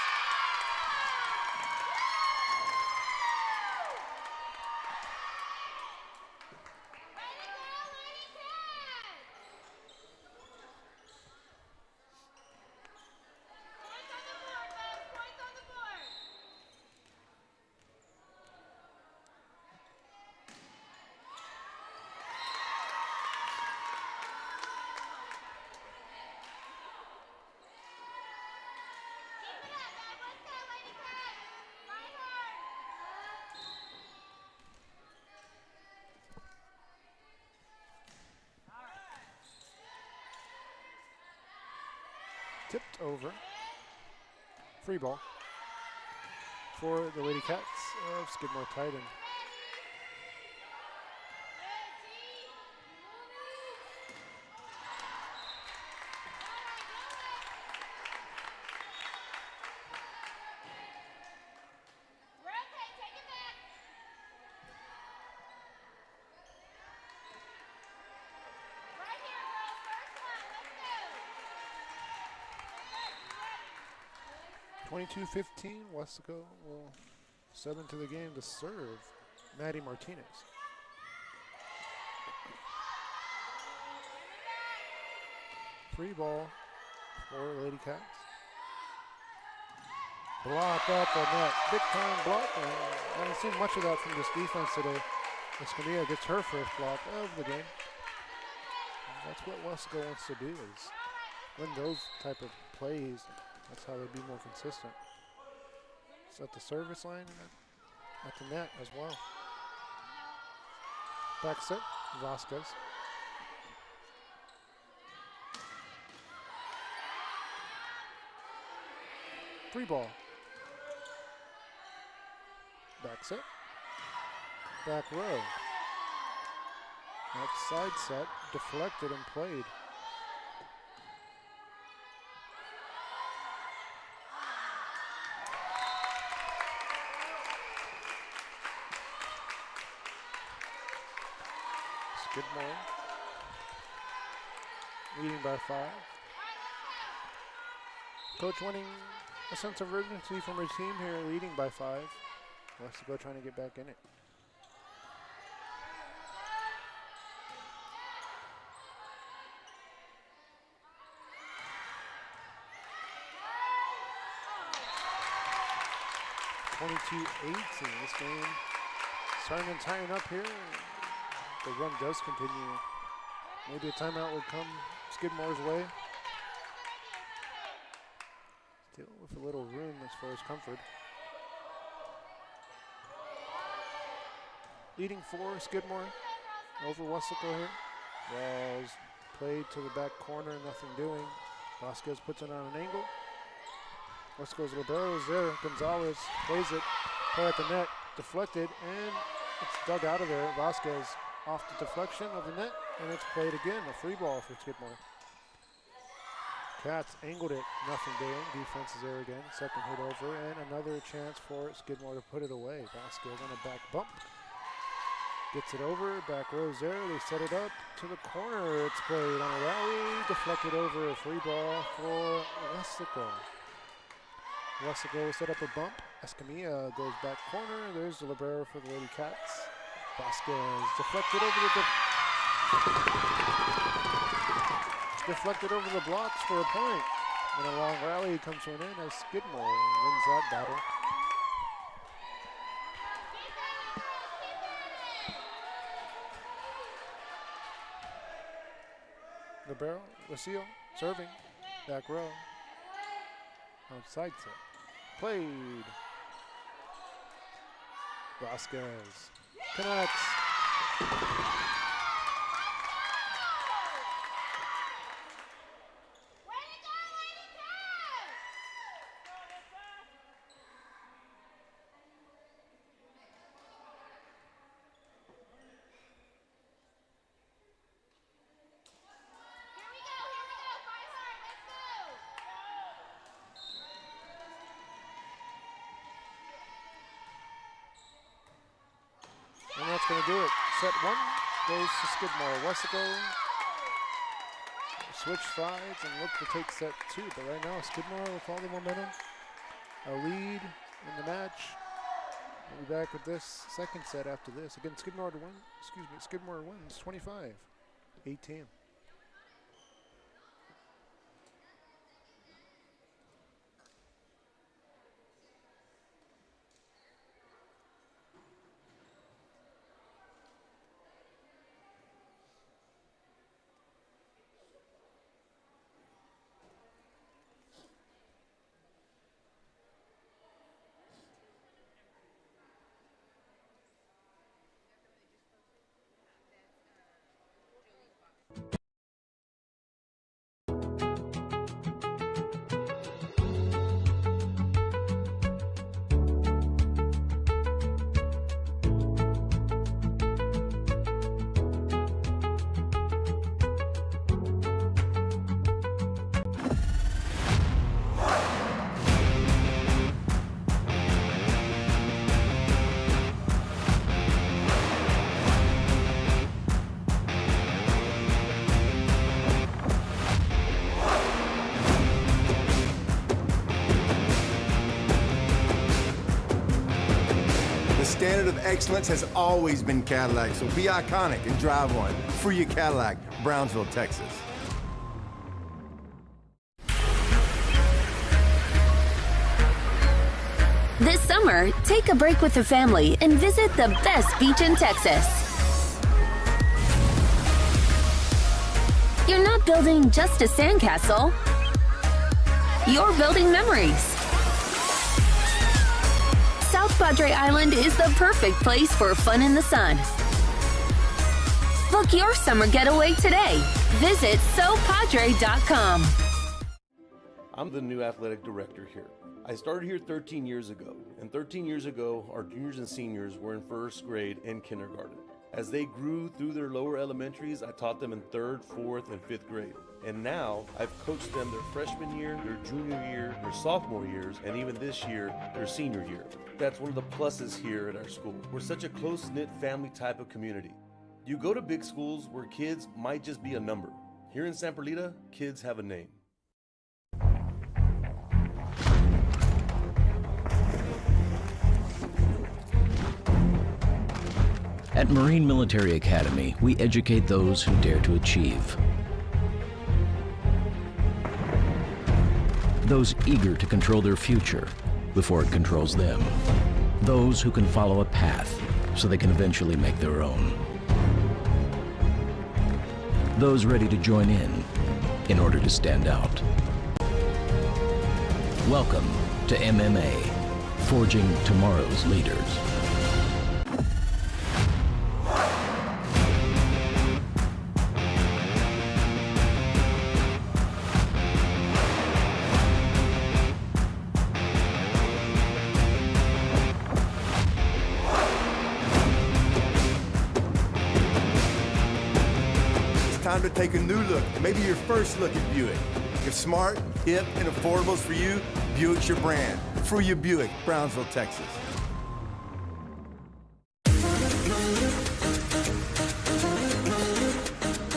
Tipped over. Free ball for the Lady Cats of Skidmore Titan. (22-15), Wesco will sub into the game to serve Maddie Martinez. Free ball for Lady Cats. Block at the net. Big time block. And I haven't seen much of that from this defense today. Escamilla gets her first block of the game. And that's what Wesco wants to do, is win those type of plays. That's how they'd be more consistent. It's at the service line and at the net as well. Back set, Vasquez. Free ball. Back set. Back row. That side set, deflected and played. Skidmore leading by 5. Coach wanting a sense of urgency from her team here, leading by 5. Wesco trying to get back in it. (22-18). This game starting to tighten up here. The run does continue. Maybe a timeout would come Skidmore's way. Still with a little room as far as comfort. Leading 4, Skidmore over Wesco here. Balls played to the back corner, nothing doing. Vasquez puts it on an angle. Wesco's libero is there. Gonzalez plays it. Play at the net, deflected, and it's dug out of there. Vasquez off the deflection of the net, and it's played again. A free ball for Skidmore. Cats angled it, nothing doing. Defense is there again. Second hit over, and another chance for Skidmore to put it away. Vasquez on a back bump. Gets it over, back row's there. They set it up to the corner. It's played on a rally, deflected over. A free ball for Wesco. Wesco will set up a bump. Escamilla goes back corner. There's the libero for the Lady Cats. Vasquez deflected over the blocks for a point. And a long rally comes to an end as Skidmore wins that battle. the barrel. Lucille serving. Back row. Outside set. Played. Vasquez connects. And that's going to do it. Set one goes to Skidmore. Wessico switch sides and look to take set two. But right now, Skidmore with all the momentum. A lead in the match. We'll be back with this second set after this. Again, Skidmore wins 25-18. The standard of excellence has always been Cadillac, so be iconic and drive one. Free your Cadillac, Brownsville, Texas. This summer, take a break with the family and visit the best beach in Texas. You're not building just a sandcastle. You're building memories. South Padre Island is the perfect place for fun in the sun. Book your summer getaway today. Visit SoPadre.com. I'm the new athletic director here. I started here 13 years ago, and 13 years ago, our juniors and seniors were in first grade and kindergarten. As they grew through their lower elementaries, I taught them in third, fourth, and fifth grade. And now, I've coached them their freshman year, their junior year, their sophomore years, and even this year, their senior year. That's one of the pluses here at our school. We're such a close-knit family type of community. You go to big schools where kids might just be a number. Here in San Perlita, kids have a name. At Marine Military Academy, we educate those who dare to achieve. Those eager to control their future before it controls them. Those who can follow a path so they can eventually make their own. Those ready to join in order to stand out. Welcome to MMA, Forging Tomorrow's Leaders. Time to take a new look, maybe your first look at Buick. If smart, hip, and affordable is for you, Buick's your brand. Free your Buick, Brownsville, Texas.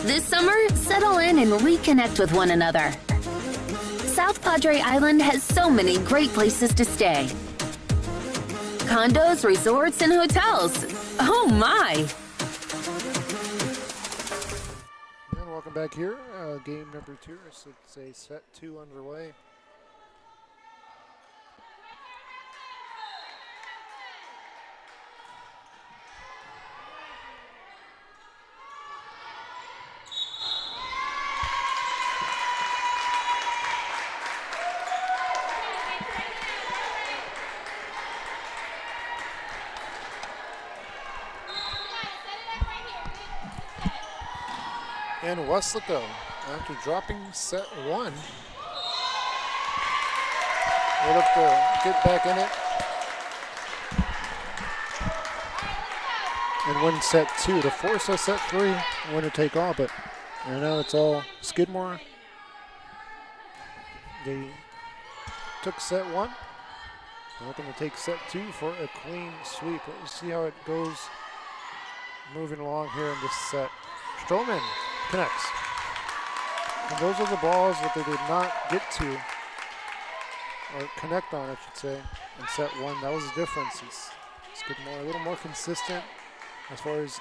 This summer, settle in and reconnect with one another. South Padre Island has so many great places to stay. Condos, resorts, and hotels. Oh my! And welcome back here. Game number 2. So it's a set 2 underway. And Westlaco, after dropping set 1, they look to get back in it and win set 2 to force a set 3 winner take all. But right now it's all Skidmore. They took set 1. They're looking to take set 2 for a clean sweep. Let's see how it goes moving along here in this set. Stroman connects. And those are the balls that they did not get to, or connect on, I should say, in set 1. That was the difference. It's Skidmore a little more consistent as far as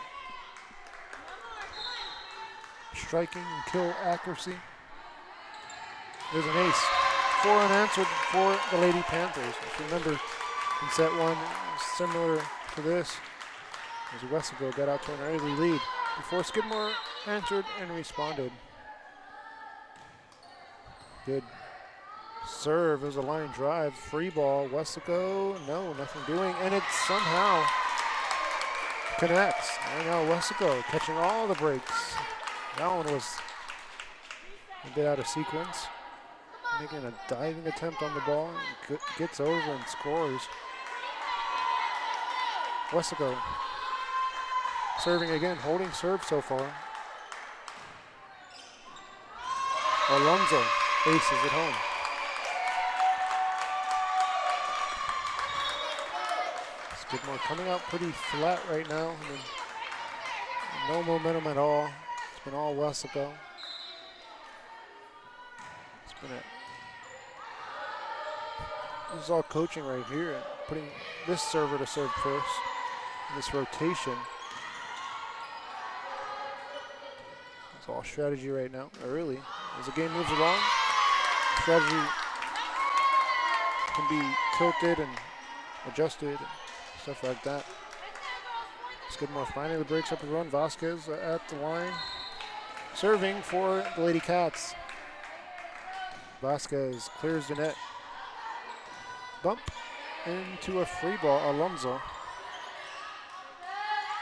striking and kill accuracy. There's an ace. 4 unanswered for the Lady Panthers. If you remember, in set 1, similar to this, as Westlaco got out to an early lead before Skidmore answered and responded. Good serve. It was a line drive. Free ball. Westlaco, no, nothing doing, and it somehow connects. And now Westlaco catching all the breaks. That one was a bit out of sequence. Making a diving attempt on the ball, gets over and scores. Westlaco serving again, holding serve so far. Alonso aces at home. Skidmore coming out pretty flat right now. I mean, no momentum at all. It's been all Westlaco. It's been this is all coaching right here, putting this server to serve first, this rotation. It's all strategy right now, early. As the game moves along, strategy can be tilted and adjusted and stuff like that. Skidmore finally breaks up the run. Vasquez at the line, serving for the Lady Cats. Vasquez clears the net. Bump into a free ball. Alonso.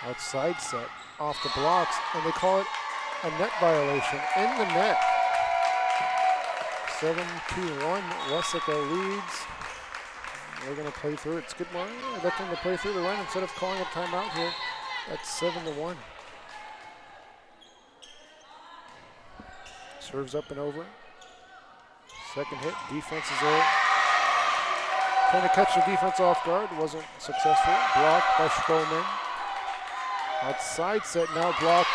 Outside set off the blocks, and they call it a net violation in the net. 7-1. Westlaco leads. They're going to play through it. Skidmore electing to play through the run instead of calling a timeout here. That's 7-1. Serves up and over. Second hit. Defense is there. Trying to catch the defense off guard. Wasn't successful. Blocked by Stroman. Outside set now blocked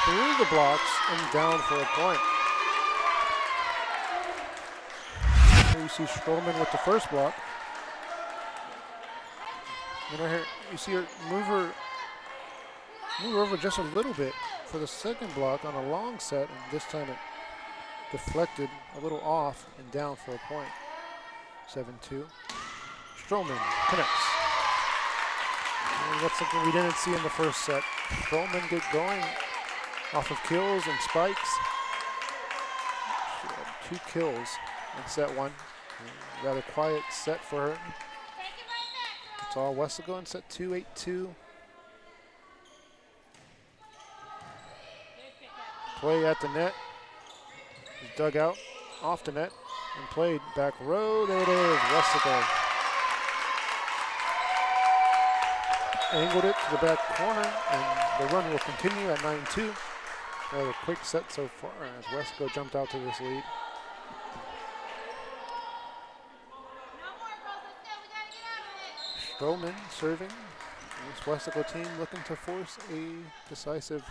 through the blocks and down for a point. Here you see Stroman with the first block. And right here you see her move over just a little bit for the second block on a long set, and this time it deflected a little off and down for a point. 7-2. Stroman connects. And that's something we didn't see in the first set. Stroman get going off of kills and spikes. She had 2 kills in set 1. Rather quiet set for her. It's all Westlaco in set 2, 8-2. Play at the net. Is dug out off the net and played back row. There it is, Westlaco. Angled it to the back corner, and the run will continue at 9-2. Rather quick set so far as Westlaco jumped out to this lead. Stroman serving. This Westlaco team looking to force a decisive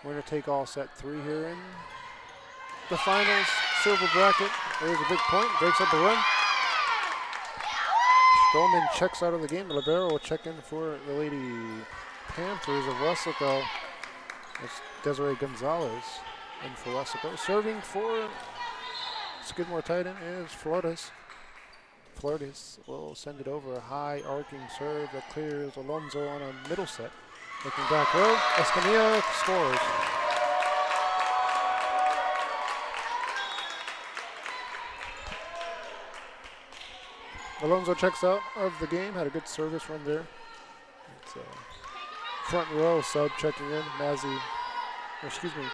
winner-take-all set 3 here in the finals. Silver bracket. There's a big point. Breaks up the run. Stroman checks out of the game. The libero will check in for the Lady Panthers of Westlaco. It's Desiree Gonzalez in for Westlaco. Serving for Skidmore tight end is Flores. Flores will send it over. A high arcing serve that clears Alonso on a middle set. Looking back row. Escamilla scores. Alonso checks out of the game. Had a good service run there. It's front row sub checking in. Mazzy or excuse me,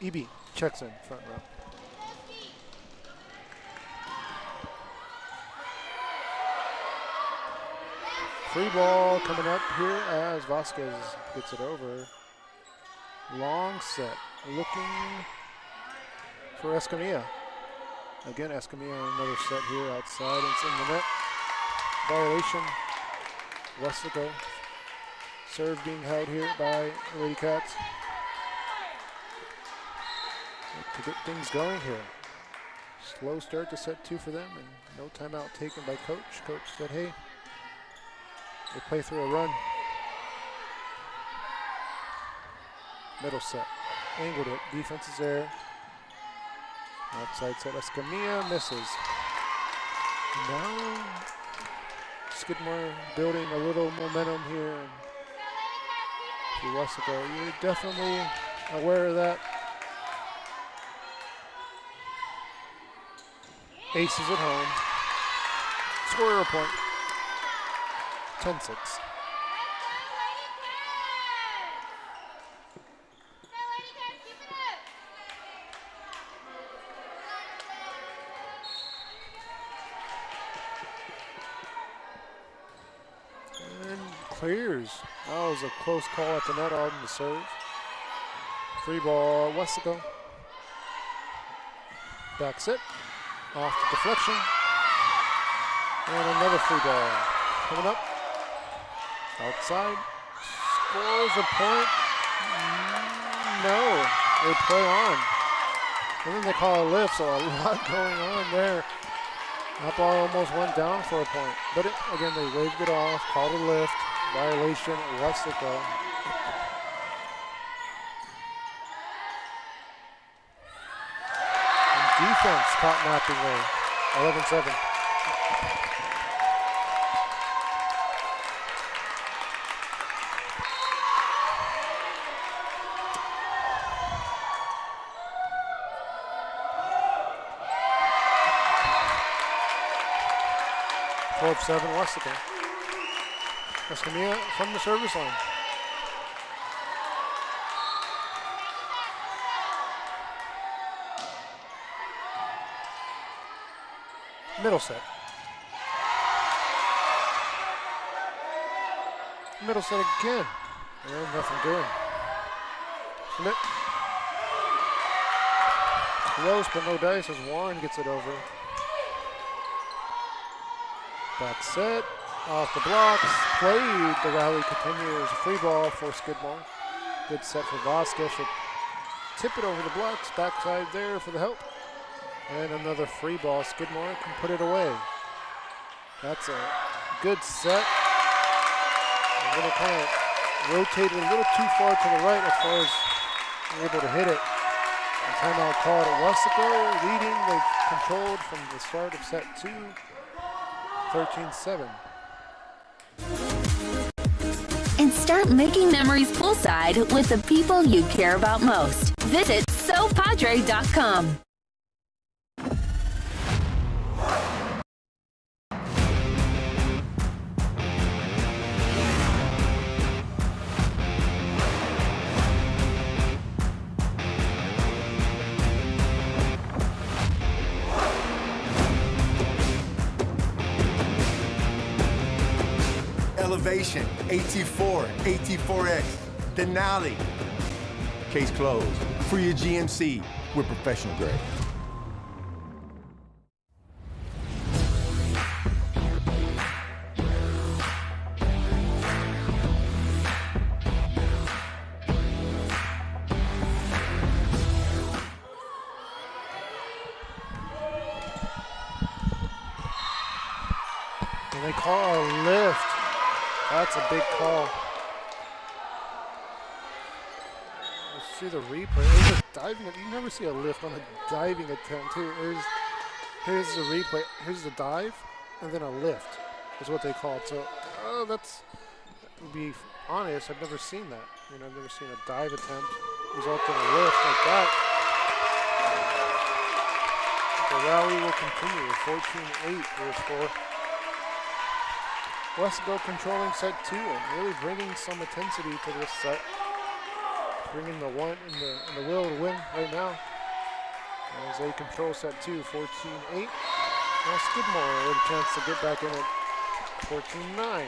EB checks in front row. Free ball coming up here as Vasquez gets it over. Long set, looking for Escamilla. Again, Escamilla on another set here outside. It's in the net. Violation. Westico. Serve being held here by Lady Cats. To get things going here. Slow start to set 2 for them, and no timeout taken by Coach. Coach said, hey, they play through a run. Middle set. Angled it. Defense is there. Outside set. Escamilla misses. Now Skidmore building a little momentum here. Westico, you're definitely aware of that. Aces at home. Scorer point. 10-6. And clears. That was a close call at the net on the serve. Free ball, Westico. Back set. Off the deflection. And another free ball. Coming up. Outside. Scores a point. No. They play on. And then they call a lift, so a lot going on there. That ball almost went down for a point. But again, they waved it off, called a lift. Violation, Westico. And defense caught napping there. 11-7. Westico. Escamilla from the service line. Middle set. Middle set again. And nothing doing. Schmidt. Close but no dice as Warren gets it over. Back set. Off the blocks. Played. The rally continues. Free ball for Skidmore. Good set for Vasquez. Should tip it over the blocks. Backside there for the help. And another free ball. Skidmore can put it away. That's a good set. I'm going to kind of rotate it a little too far to the right as far as being able to hit it. And timeout called at Westico, leading. They've controlled from the start of set 2, 13-7. And start making memories poolside with the people you care about most. Visit SoPadre.com. Elevation, AT4, AT4X, Denali. Case closed. For your GMC, we're professional grade. And they call a lift. That's a big call. You see the replay. It was a diving. You never see a lift on a diving attempt. Here's the replay. Here's the dive, and then a lift is what they call it. So that's, to be honest, I've never seen that. You know, I've never seen a dive attempt result in a lift like that. The rally will continue. 14-8 your score. Westico controlling set 2 and really bringing some intensity to this set. bringing the want and the will to win right now. As they control set 2, 14-8. Now Skidmore with a chance to get back in at 14-9.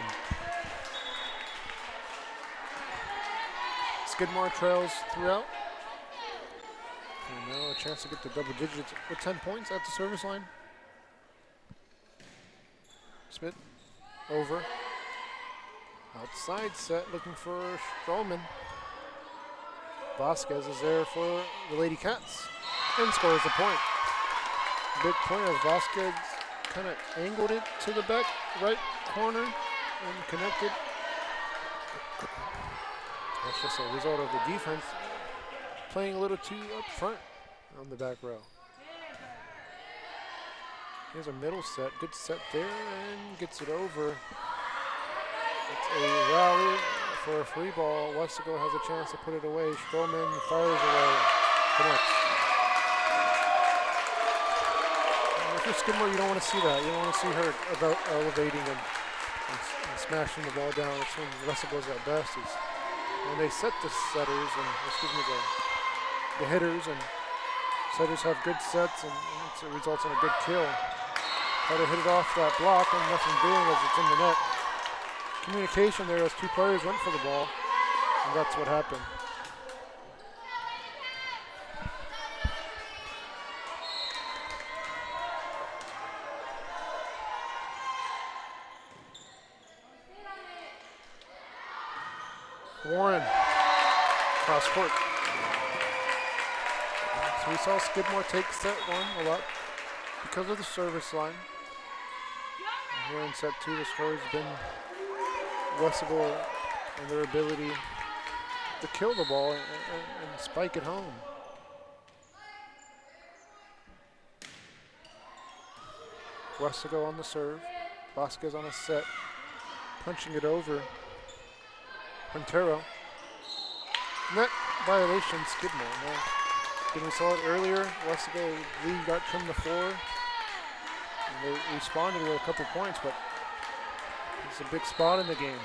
Skidmore trails throughout. And now a chance to get to double digits with 10 points at the service line. Smith over. Outside set looking for Stroman. Vasquez is there for the Lady Cats and scores the point. Big point as Vasquez kind of angled it to the back right corner and connected. That's just a result of the defense playing a little too up front on the back row. Here's a middle set, good set there, and gets it over. It's a rally for a free ball. Westaco has a chance to put it away. Stroman fires away, connects. And if you're Skidmore, you don't want to see that. You don't want to see her elevating and smashing the ball down. It's when Westaco's at best. Is when they set the setters and the hitters, and setters have good sets, and it results in a good kill. Try to hit it off that block, and nothing doing as it's in the net. Communication there as two players went for the ball, and that's what happened. Warren, cross court. So we saw Skidmore take set 1 a lot because of the service line. And here in set 2, the score has been Westaco and their ability to kill the ball and spike it home. Westaco on the serve. Vasquez on a set, punching it over. Quintero. Net violation, Skidmore. Now, we saw it earlier. Westaco lead got trimmed to 4. And they responded with a couple points, but it's a big spot in the game.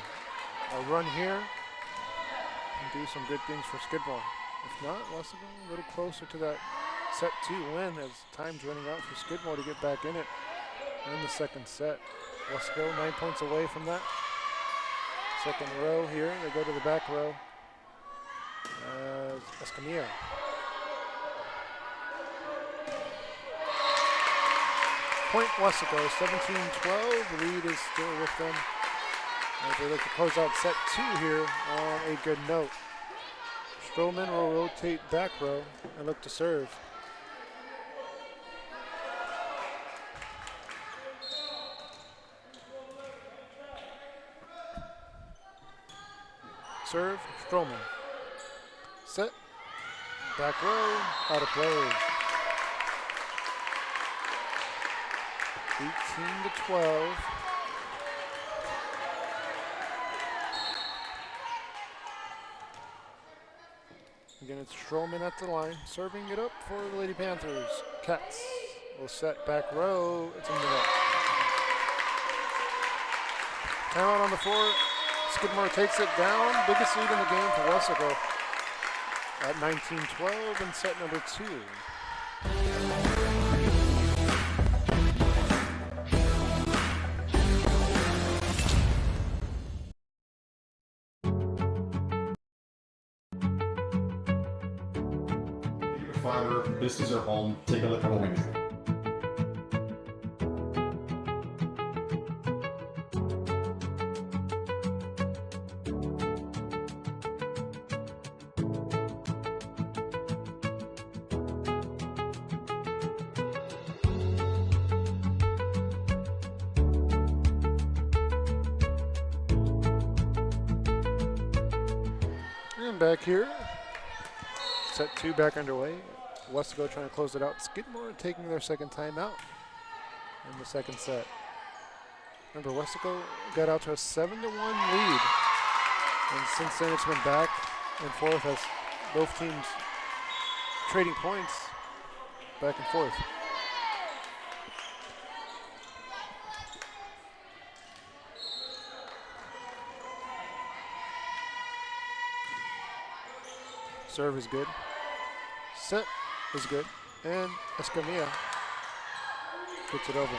A run here and do some good things for Skidmore. If not, Westaco a little closer to that set 2 win as time's running out for Skidmore to get back in it in the second set. Westaco 9 points away from that. Second row here, they go to the back row. Escamilla. Point Westaco, 17-12. The lead is still with them as they look to close out set 2 here on a good note. Stroman will rotate back row and look to serve. Serve, Stroman. Set, back row, out of play. 18-12. Again, it's Stroman at the line, serving it up for the Lady Panthers. Cats will set back row. It's in the net. Timeout on the floor. Skidmore takes it down. Biggest lead in the game for Westaco at 19-12 in set number 2. Fiber, this is our home. Take a look at what we do. And back here, set 2 back underway. Westaco trying to close it out. Skidmore taking their second timeout in the second set. Remember, Westaco got out to a 7-1 lead. And since then, it's been back and forth as both teams trading points back and forth. Serve is good. Set is good. And Escamilla gets it over.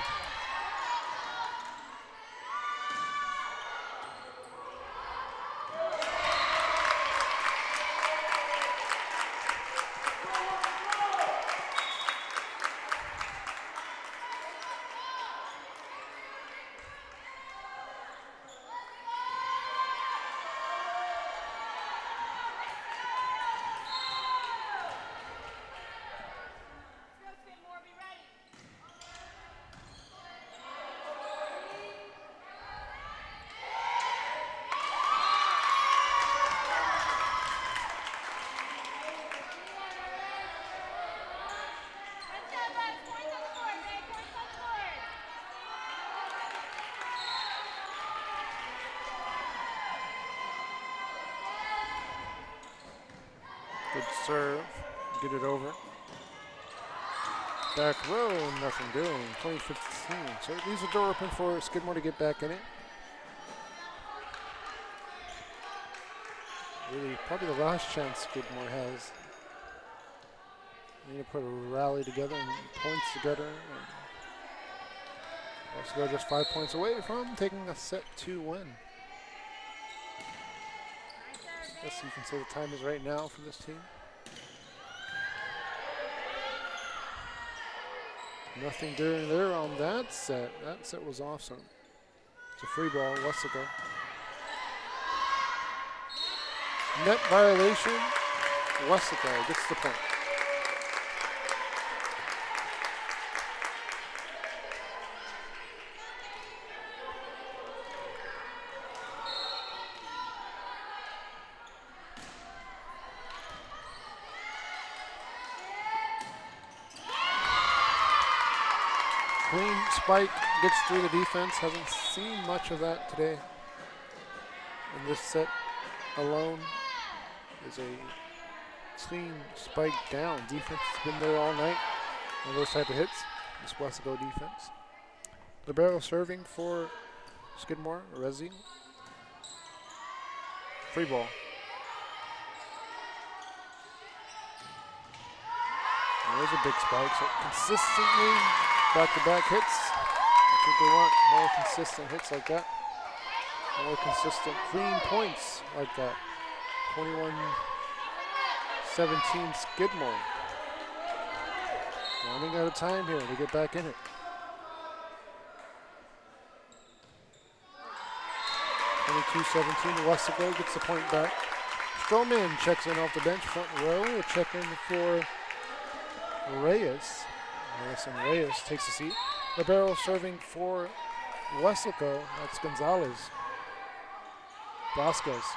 Good serve, get it over. Back row, nothing doing, 20-15. So it leaves the door open for Skidmore to get back in it. Really, probably the last chance Skidmore has. They need to put a rally together and points together. And also just 5 points away from taking a set 2 win. I guess you can say the time is right now for this team. Nothing doing there on that set. That set was awesome. It's a free ball, Wessico. Net violation, Wessico gets the point. Clean spike, gets through the defense. Hasn't seen much of that today. In this set alone is a clean spike down. Defense has been there all night on those type of hits. This Wessico defense. Libero serving for Skidmore, Rezi. Free ball. And there's a big spike, so consistently back-to-back hits. I think they want more consistent hits like that. More consistent, clean points like that. 21-17 Skidmore. Running out of time here to get back in it. Wessico gets the point back. Stroman checks in off the bench, front row. A check in for Reyes. Reyes takes a seat. Libero serving for Wessico. That's Gonzalez. Vasquez.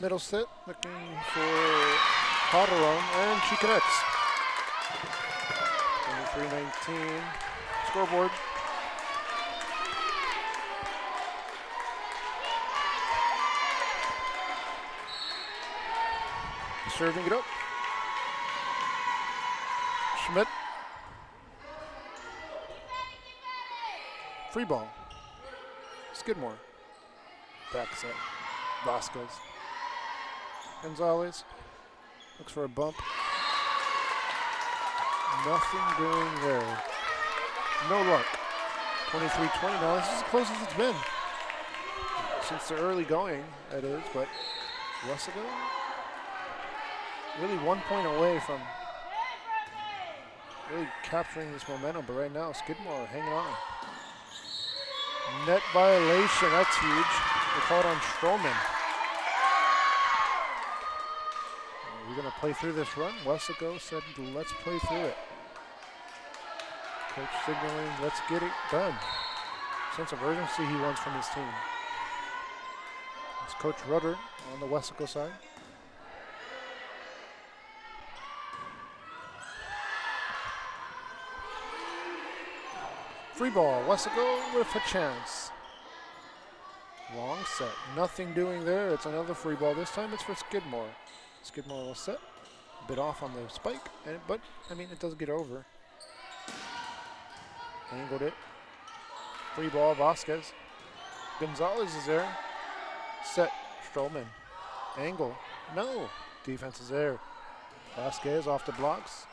Middle set, looking for Calderon, and she connects. 23-19 scoreboard. serving it up. Schmidt. Free ball. Skidmore. Back set. Vasquez. Gonzalez. Looks for a bump. Nothing doing there. No luck. 23-20 now. This is as close as it's been. Since the early going, that is, but Wessico really 1 point away from really capturing this momentum, but right now Skidmore hanging on. Net violation, that's huge. They call it on Stroman. We're gonna play through this run. Wessico said, let's play through it. Coach signaling, let's get it done. Sense of urgency he wants from his team. It's Coach Rudder on the Wessico side. Free ball, Wessico with a chance. Long set, nothing doing there. It's another free ball. This time it's for Skidmore. Skidmore will set, a bit off on the spike, but I mean it does get over. Angled it. Free ball, Vasquez. Gonzalez is there. Set, Stroman. Angle, no. Defense is there. Vasquez off the blocks.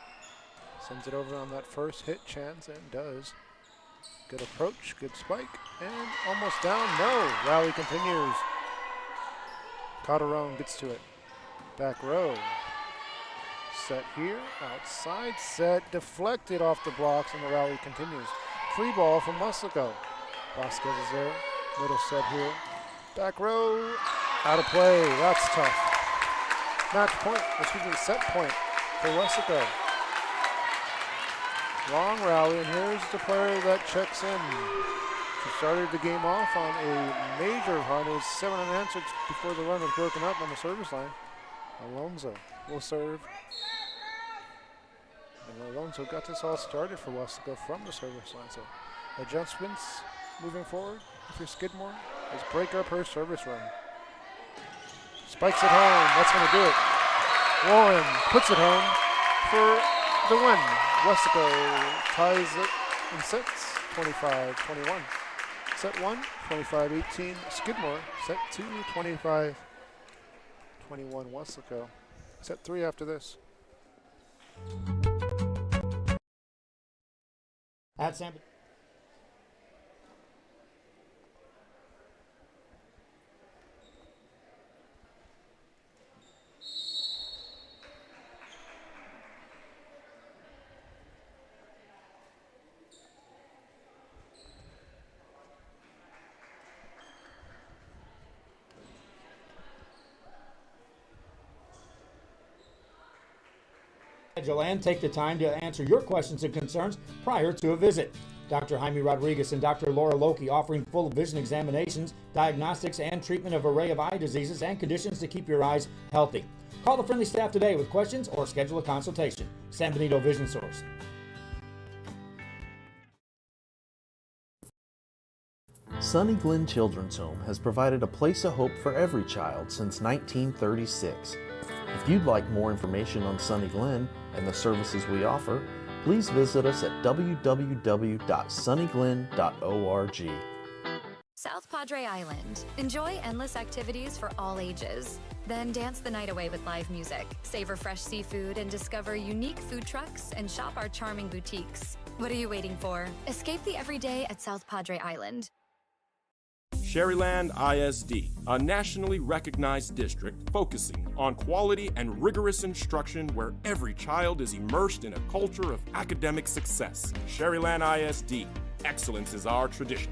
Sends it over on that first hit chance and does. Good approach, good spike, and almost down. No, rally continues. Calderon gets to it. Back row. Set here, outside set, deflected off the blocks, and the rally continues. Free ball from Wessico. Vasquez is there. Middle set here. Back row, out of play. That's tough. Match point, set point for Wessico. Long rally, and here's the player that checks in. She started the game off on a major run. It was 7 unanswered before the run was broken up on the service line. Alonso will serve. And Alonso got this all started for Wessico from the service line. So adjustments moving forward for Skidmore is break up her service run. Spikes it home. That's going to do it. Warren puts it home for the win. Wessico ties it in sets, 25-21. Set 1, 25-18. Skidmore, set 2, 25-21 Wessico. Set 3 after this. At San and take the time to answer your questions and concerns prior to a visit. Dr. Jaime Rodriguez and Dr. Laura Loki offering full vision examinations, diagnostics, and treatment of an array of eye diseases and conditions to keep your eyes healthy. Call the friendly staff today with questions or schedule a consultation. San Benito Vision Source. Sunny Glen Children's Home has provided a place of hope for every child since 1936. If you'd like more information on Sunny Glen and the services we offer, please visit us at www.sunnyglen.org. South Padre Island. Enjoy endless activities for all ages. Then dance the night away with live music. Savor fresh seafood and discover unique food trucks and shop our charming boutiques. What are you waiting for? Escape the everyday at South Padre Island. Sherryland ISD, a nationally recognized district focusing on quality and rigorous instruction where every child is immersed in a culture of academic success. Sherryland ISD, excellence is our tradition.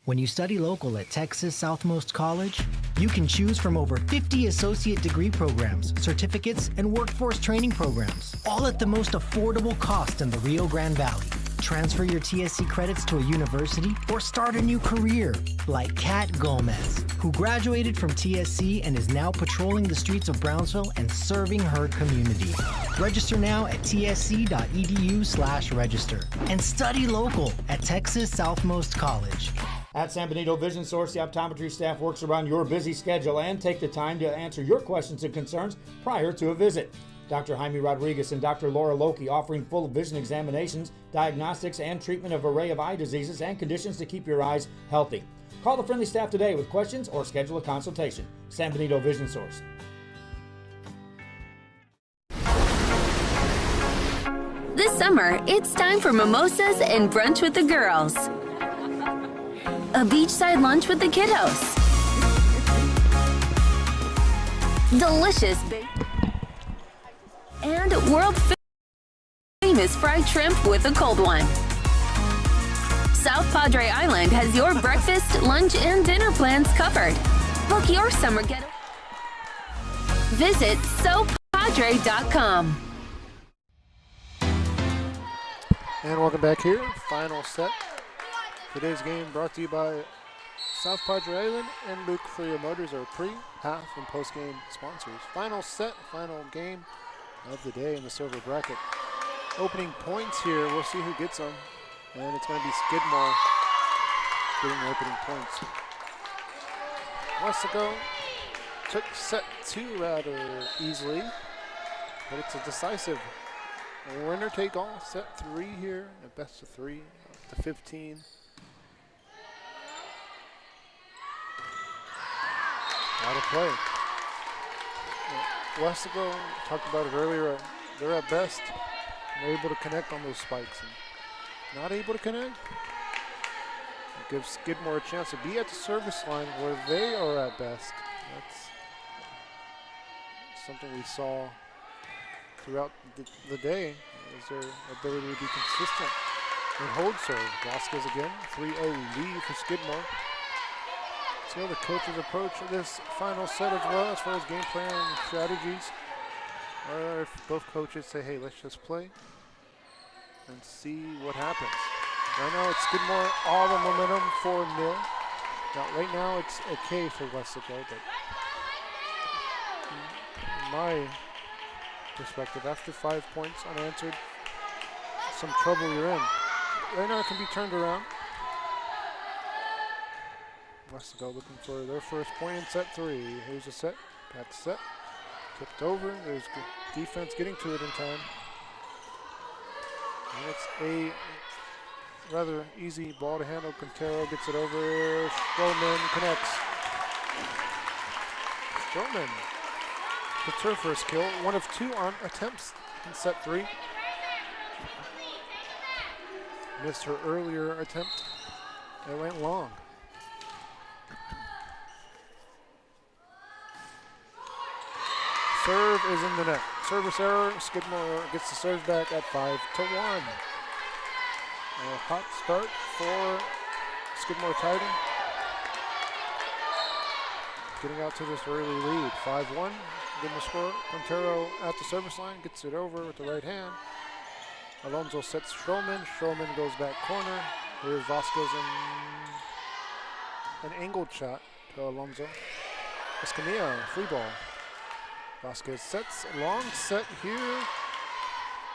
When you study local at Texas Southmost College, you can choose from over 50 associate degree programs, certificates, and workforce training programs, all at the most affordable cost in the Rio Grande Valley. Transfer your TSC credits to a university or start a new career, like Kat Gomez, who graduated from TSC and is now patrolling the streets of Brownsville and serving her community. Register now at tsc.edu/register and study local at Texas Southmost College. At San Benito Vision Source, the optometry staff works around your busy schedule and take the time to answer your questions and concerns prior to a visit. Dr. Jaime Rodriguez and Dr. Laura Loki offering full vision examinations, diagnostics, and treatment of an array of eye diseases and conditions to keep your eyes healthy. Call the friendly staff today with questions or schedule a consultation. San Benito Vision Source. This summer, it's time for mimosas and brunch with the girls. A beachside lunch with the kiddos. Delicious and world famous fried shrimp with a cold one. South Padre Island has your breakfast, lunch, and dinner plans covered. Book your summer getaway. Visit SoPadre.com. And welcome back here. Final set. Today's game brought to you by South Padre Island and Luke Freya Motors, our pre, half, and post-game sponsors. Final set, final game of the day in the silver bracket. Opening points here, we'll see who gets them. And it's going to be Skidmore getting the opening points. Westaco took set 2 rather easily, but it's a decisive winner take all. Set 3 here, at best of 3, up to 15. Out of play. Westaco, talked about it earlier, they're at best, they're able to connect on those spikes. And not able to connect, it gives Skidmore a chance to be at the service line where they are at best. That's something we saw throughout the day, is their ability to be consistent and hold serve. Vasquez again, 3-0 lead for Skidmore. See how the coaches approach this final set as well as far as game plan and strategies. Or if both coaches say, hey, let's just play and see what happens. Right now it's Skidmore, all the momentum 4-0. Now right now it's okay for Westaco, but in my perspective, after 5 points unanswered, some trouble you're in. Right now it can be turned around. Westaco looking for their first point in set 3. Here's a set, back set, tipped over. There's good defense getting to it in time. And it's a rather easy ball to handle. Quintero gets it over. Stroman connects. Stroman gets her first kill. 1 of 2 on attempts in set 3. Missed her earlier attempt. It went long. Serve is in the net. Service error. Skidmore gets the serve back at 5-1. A hot start for Skidmore Titan. Getting out to this early lead. 5-1. Getting the score. Quintero at the service line. Gets it over with the right hand. Alonso sets Stroman. Stroman goes back corner. Here's Vasquez and an angled shot to Alonso. Escamilla, free ball. Vasquez sets, long set here,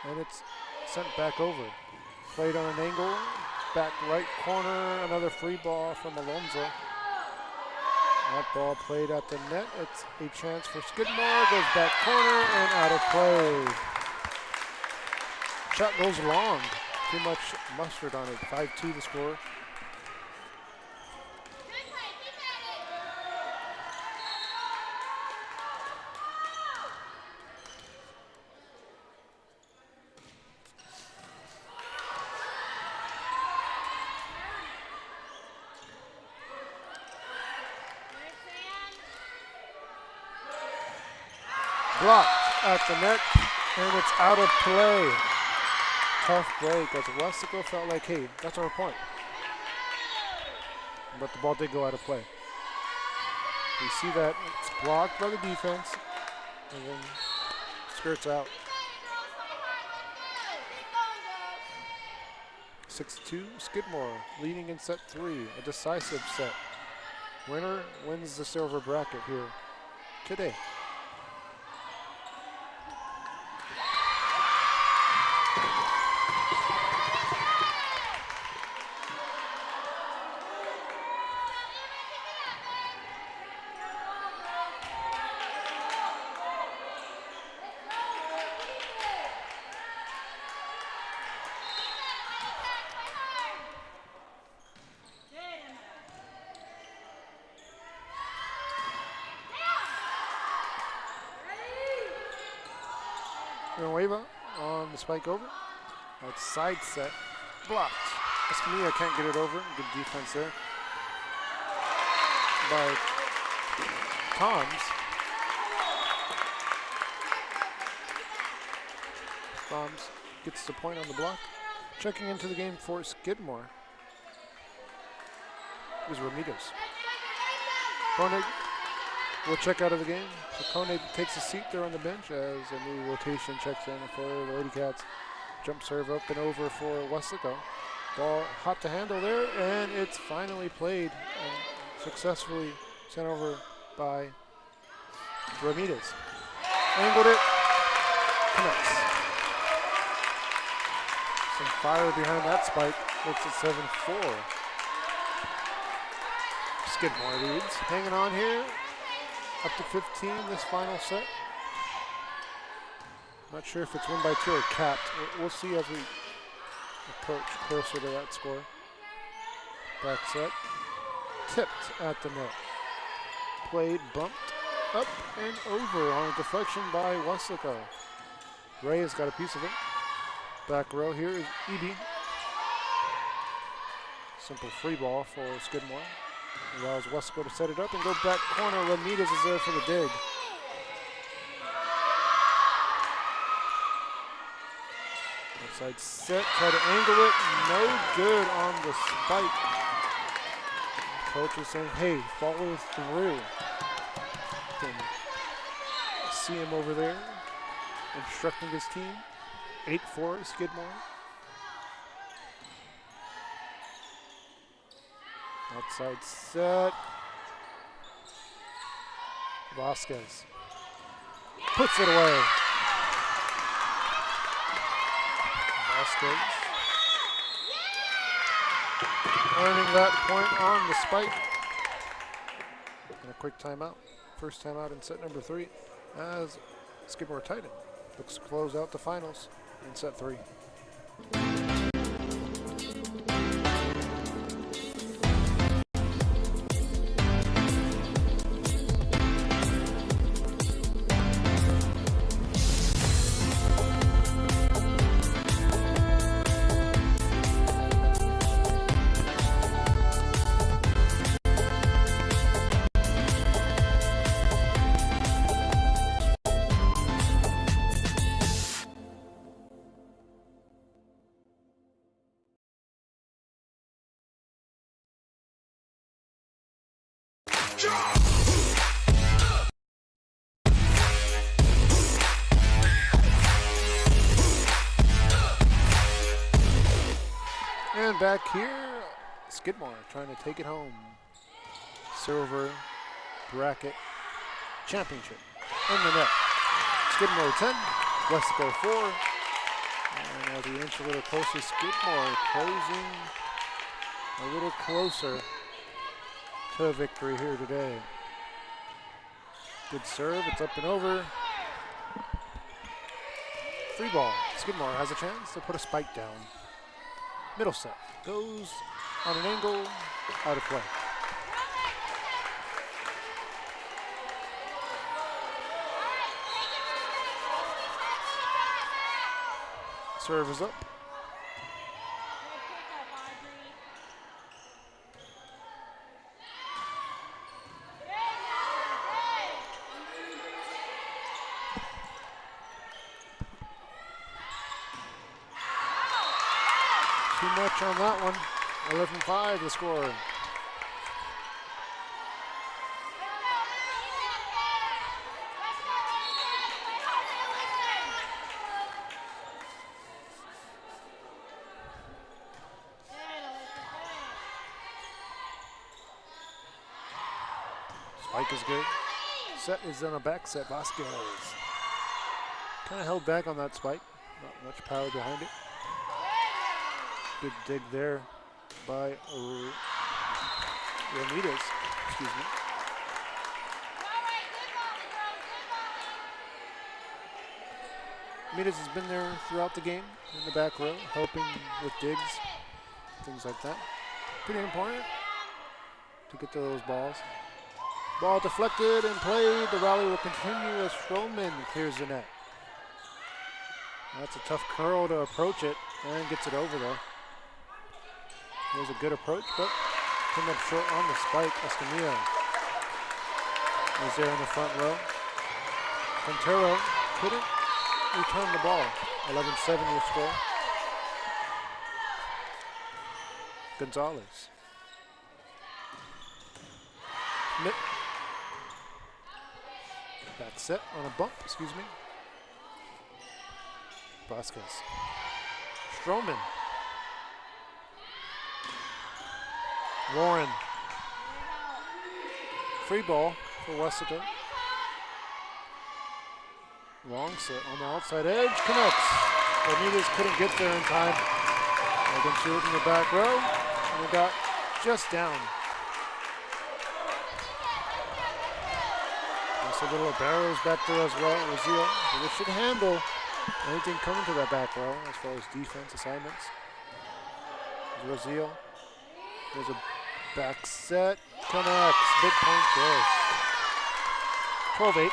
and it's sent back over. Played on an angle, back right corner, another free ball from Alonso. That ball played at the net. It's a chance for Skidmore, goes back corner and out of play. Shot goes long, too much mustard on it, 5-2 the score. Blocked at the net, and it's out of play. Tough break as Westaco felt like, hey, that's our point. But the ball did go out of play. You see that it's blocked by the defense, and then skirts out. 6-2, Skidmore leading in set 3, a decisive set. Winner wins the silver bracket here today. Villanueva on the spike over. That's side set. Blocked. Escamilla can't get it over. Good defense there by Toms. Toms gets the point on the block. Checking into the game for Skidmore is Ramirez. Koenig will check out of the game. So Koenig takes a seat there on the bench as a new rotation checks in for the Lady Cats. Jump serve up and over for Weslico. Ball hot to handle there, and it's finally played and successfully sent over by Ramirez. Angled it, connects. Some fire behind that spike, makes it 7-4. Skidmore leads, hanging on here, up to 15 this final set. Not sure if it's won by 2 or capped. We'll see as we approach closer to that score. Back set, tipped at the net. Played, bumped, up and over on a deflection by Weslico. Ray has got a piece of it. Back row here is Eby. Simple free ball for Skidmore. Allows Wesco to set it up and go back corner. Ramirez is there for the dig. Outside set, try to angle it. No good on the spike. Coach is saying, hey, follow through. Can see him over there instructing his team. 8-4 Skidmore. Outside set. Vasquez puts it away. Vasquez earning that point on the spike. And a quick timeout. First timeout in set number 3 as Skidmore Titan looks to close out the finals in set 3. And back here, Skidmore trying to take it home. Silver bracket championship in the net. Skidmore 10, Wesco 4. And as we inch a little closer, Skidmore closing a little closer to victory here today. Good serve, it's up and over. Free ball. Skidmore has a chance to put a spike down. Middle set goes on an angle, out of play. Serve is up. Too much on that one. 11-5 the score. Spike is good. Set is on a back set. Vasquez kind of held back on that spike. Not much power behind it. Good dig there by Ramirez, excuse me. Ramirez has been there throughout the game in the back row, helping with digs, things like that. Pretty important to get to those balls. Ball deflected and played. The rally will continue as Stroman clears the net. That's a tough curl to approach it, and gets it over though. It was a good approach, but came up short on the spike. Escamilla was there in the front row. Quintero couldn't return the ball. 11-7 your score. Gonzalez. Schmidt. Back set on a bump, excuse me. Vasquez. Stroman. Warren. Free ball for Wessico. Long set on the outside edge, connects. Ramirez couldn't get there in time. Again, shoot in the back row, and we got just down. There's a little barrows back there as well. Rosio, who should handle anything coming to that back row as far as defense assignments. Rosio, there's a back set, connects. Big point there. 12-8.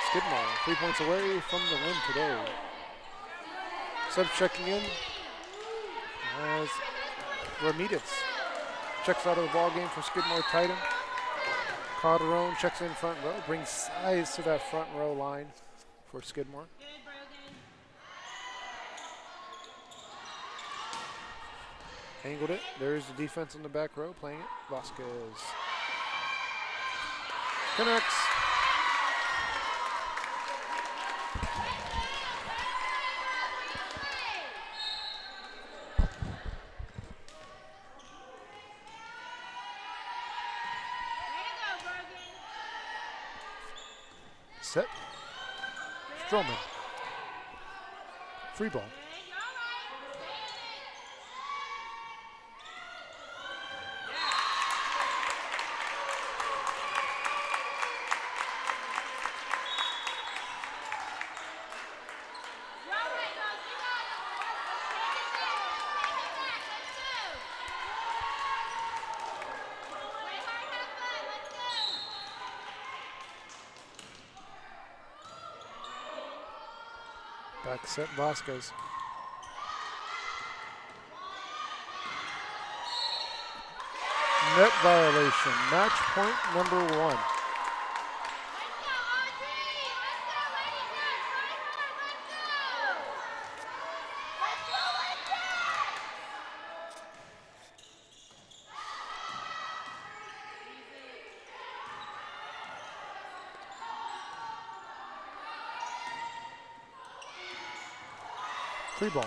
Skidmore, 3 points away from the win today. Subs checking in as Ramirez checks out of the ball game for Skidmore Titan. Calderon checks in front row, brings size to that front row line for Skidmore. Angled it. There's the defense in the back row playing it. Vasquez connects. Set. Stroman. Free ball. Back set Vasquez. Net violation. Match point number 1. Free ball.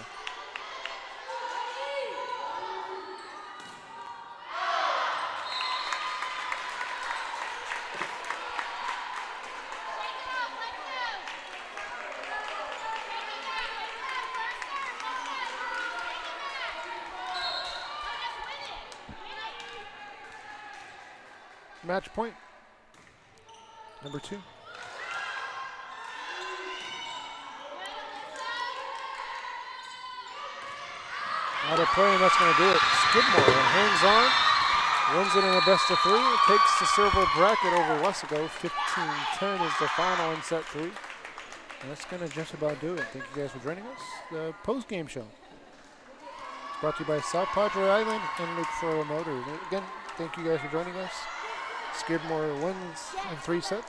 Match point number 2. Out of play, and that's going to do it. Skidmore hangs on, wins it in a best of 3. It takes the silver bracket over Wessico. 15-10 is the final in set 3. And that's going to just about do it. Thank you guys for joining us. The post-game show is brought to you by South Padre Island and Luke Furrow Motors. Again, thank you guys for joining us. Skidmore wins in 3 sets.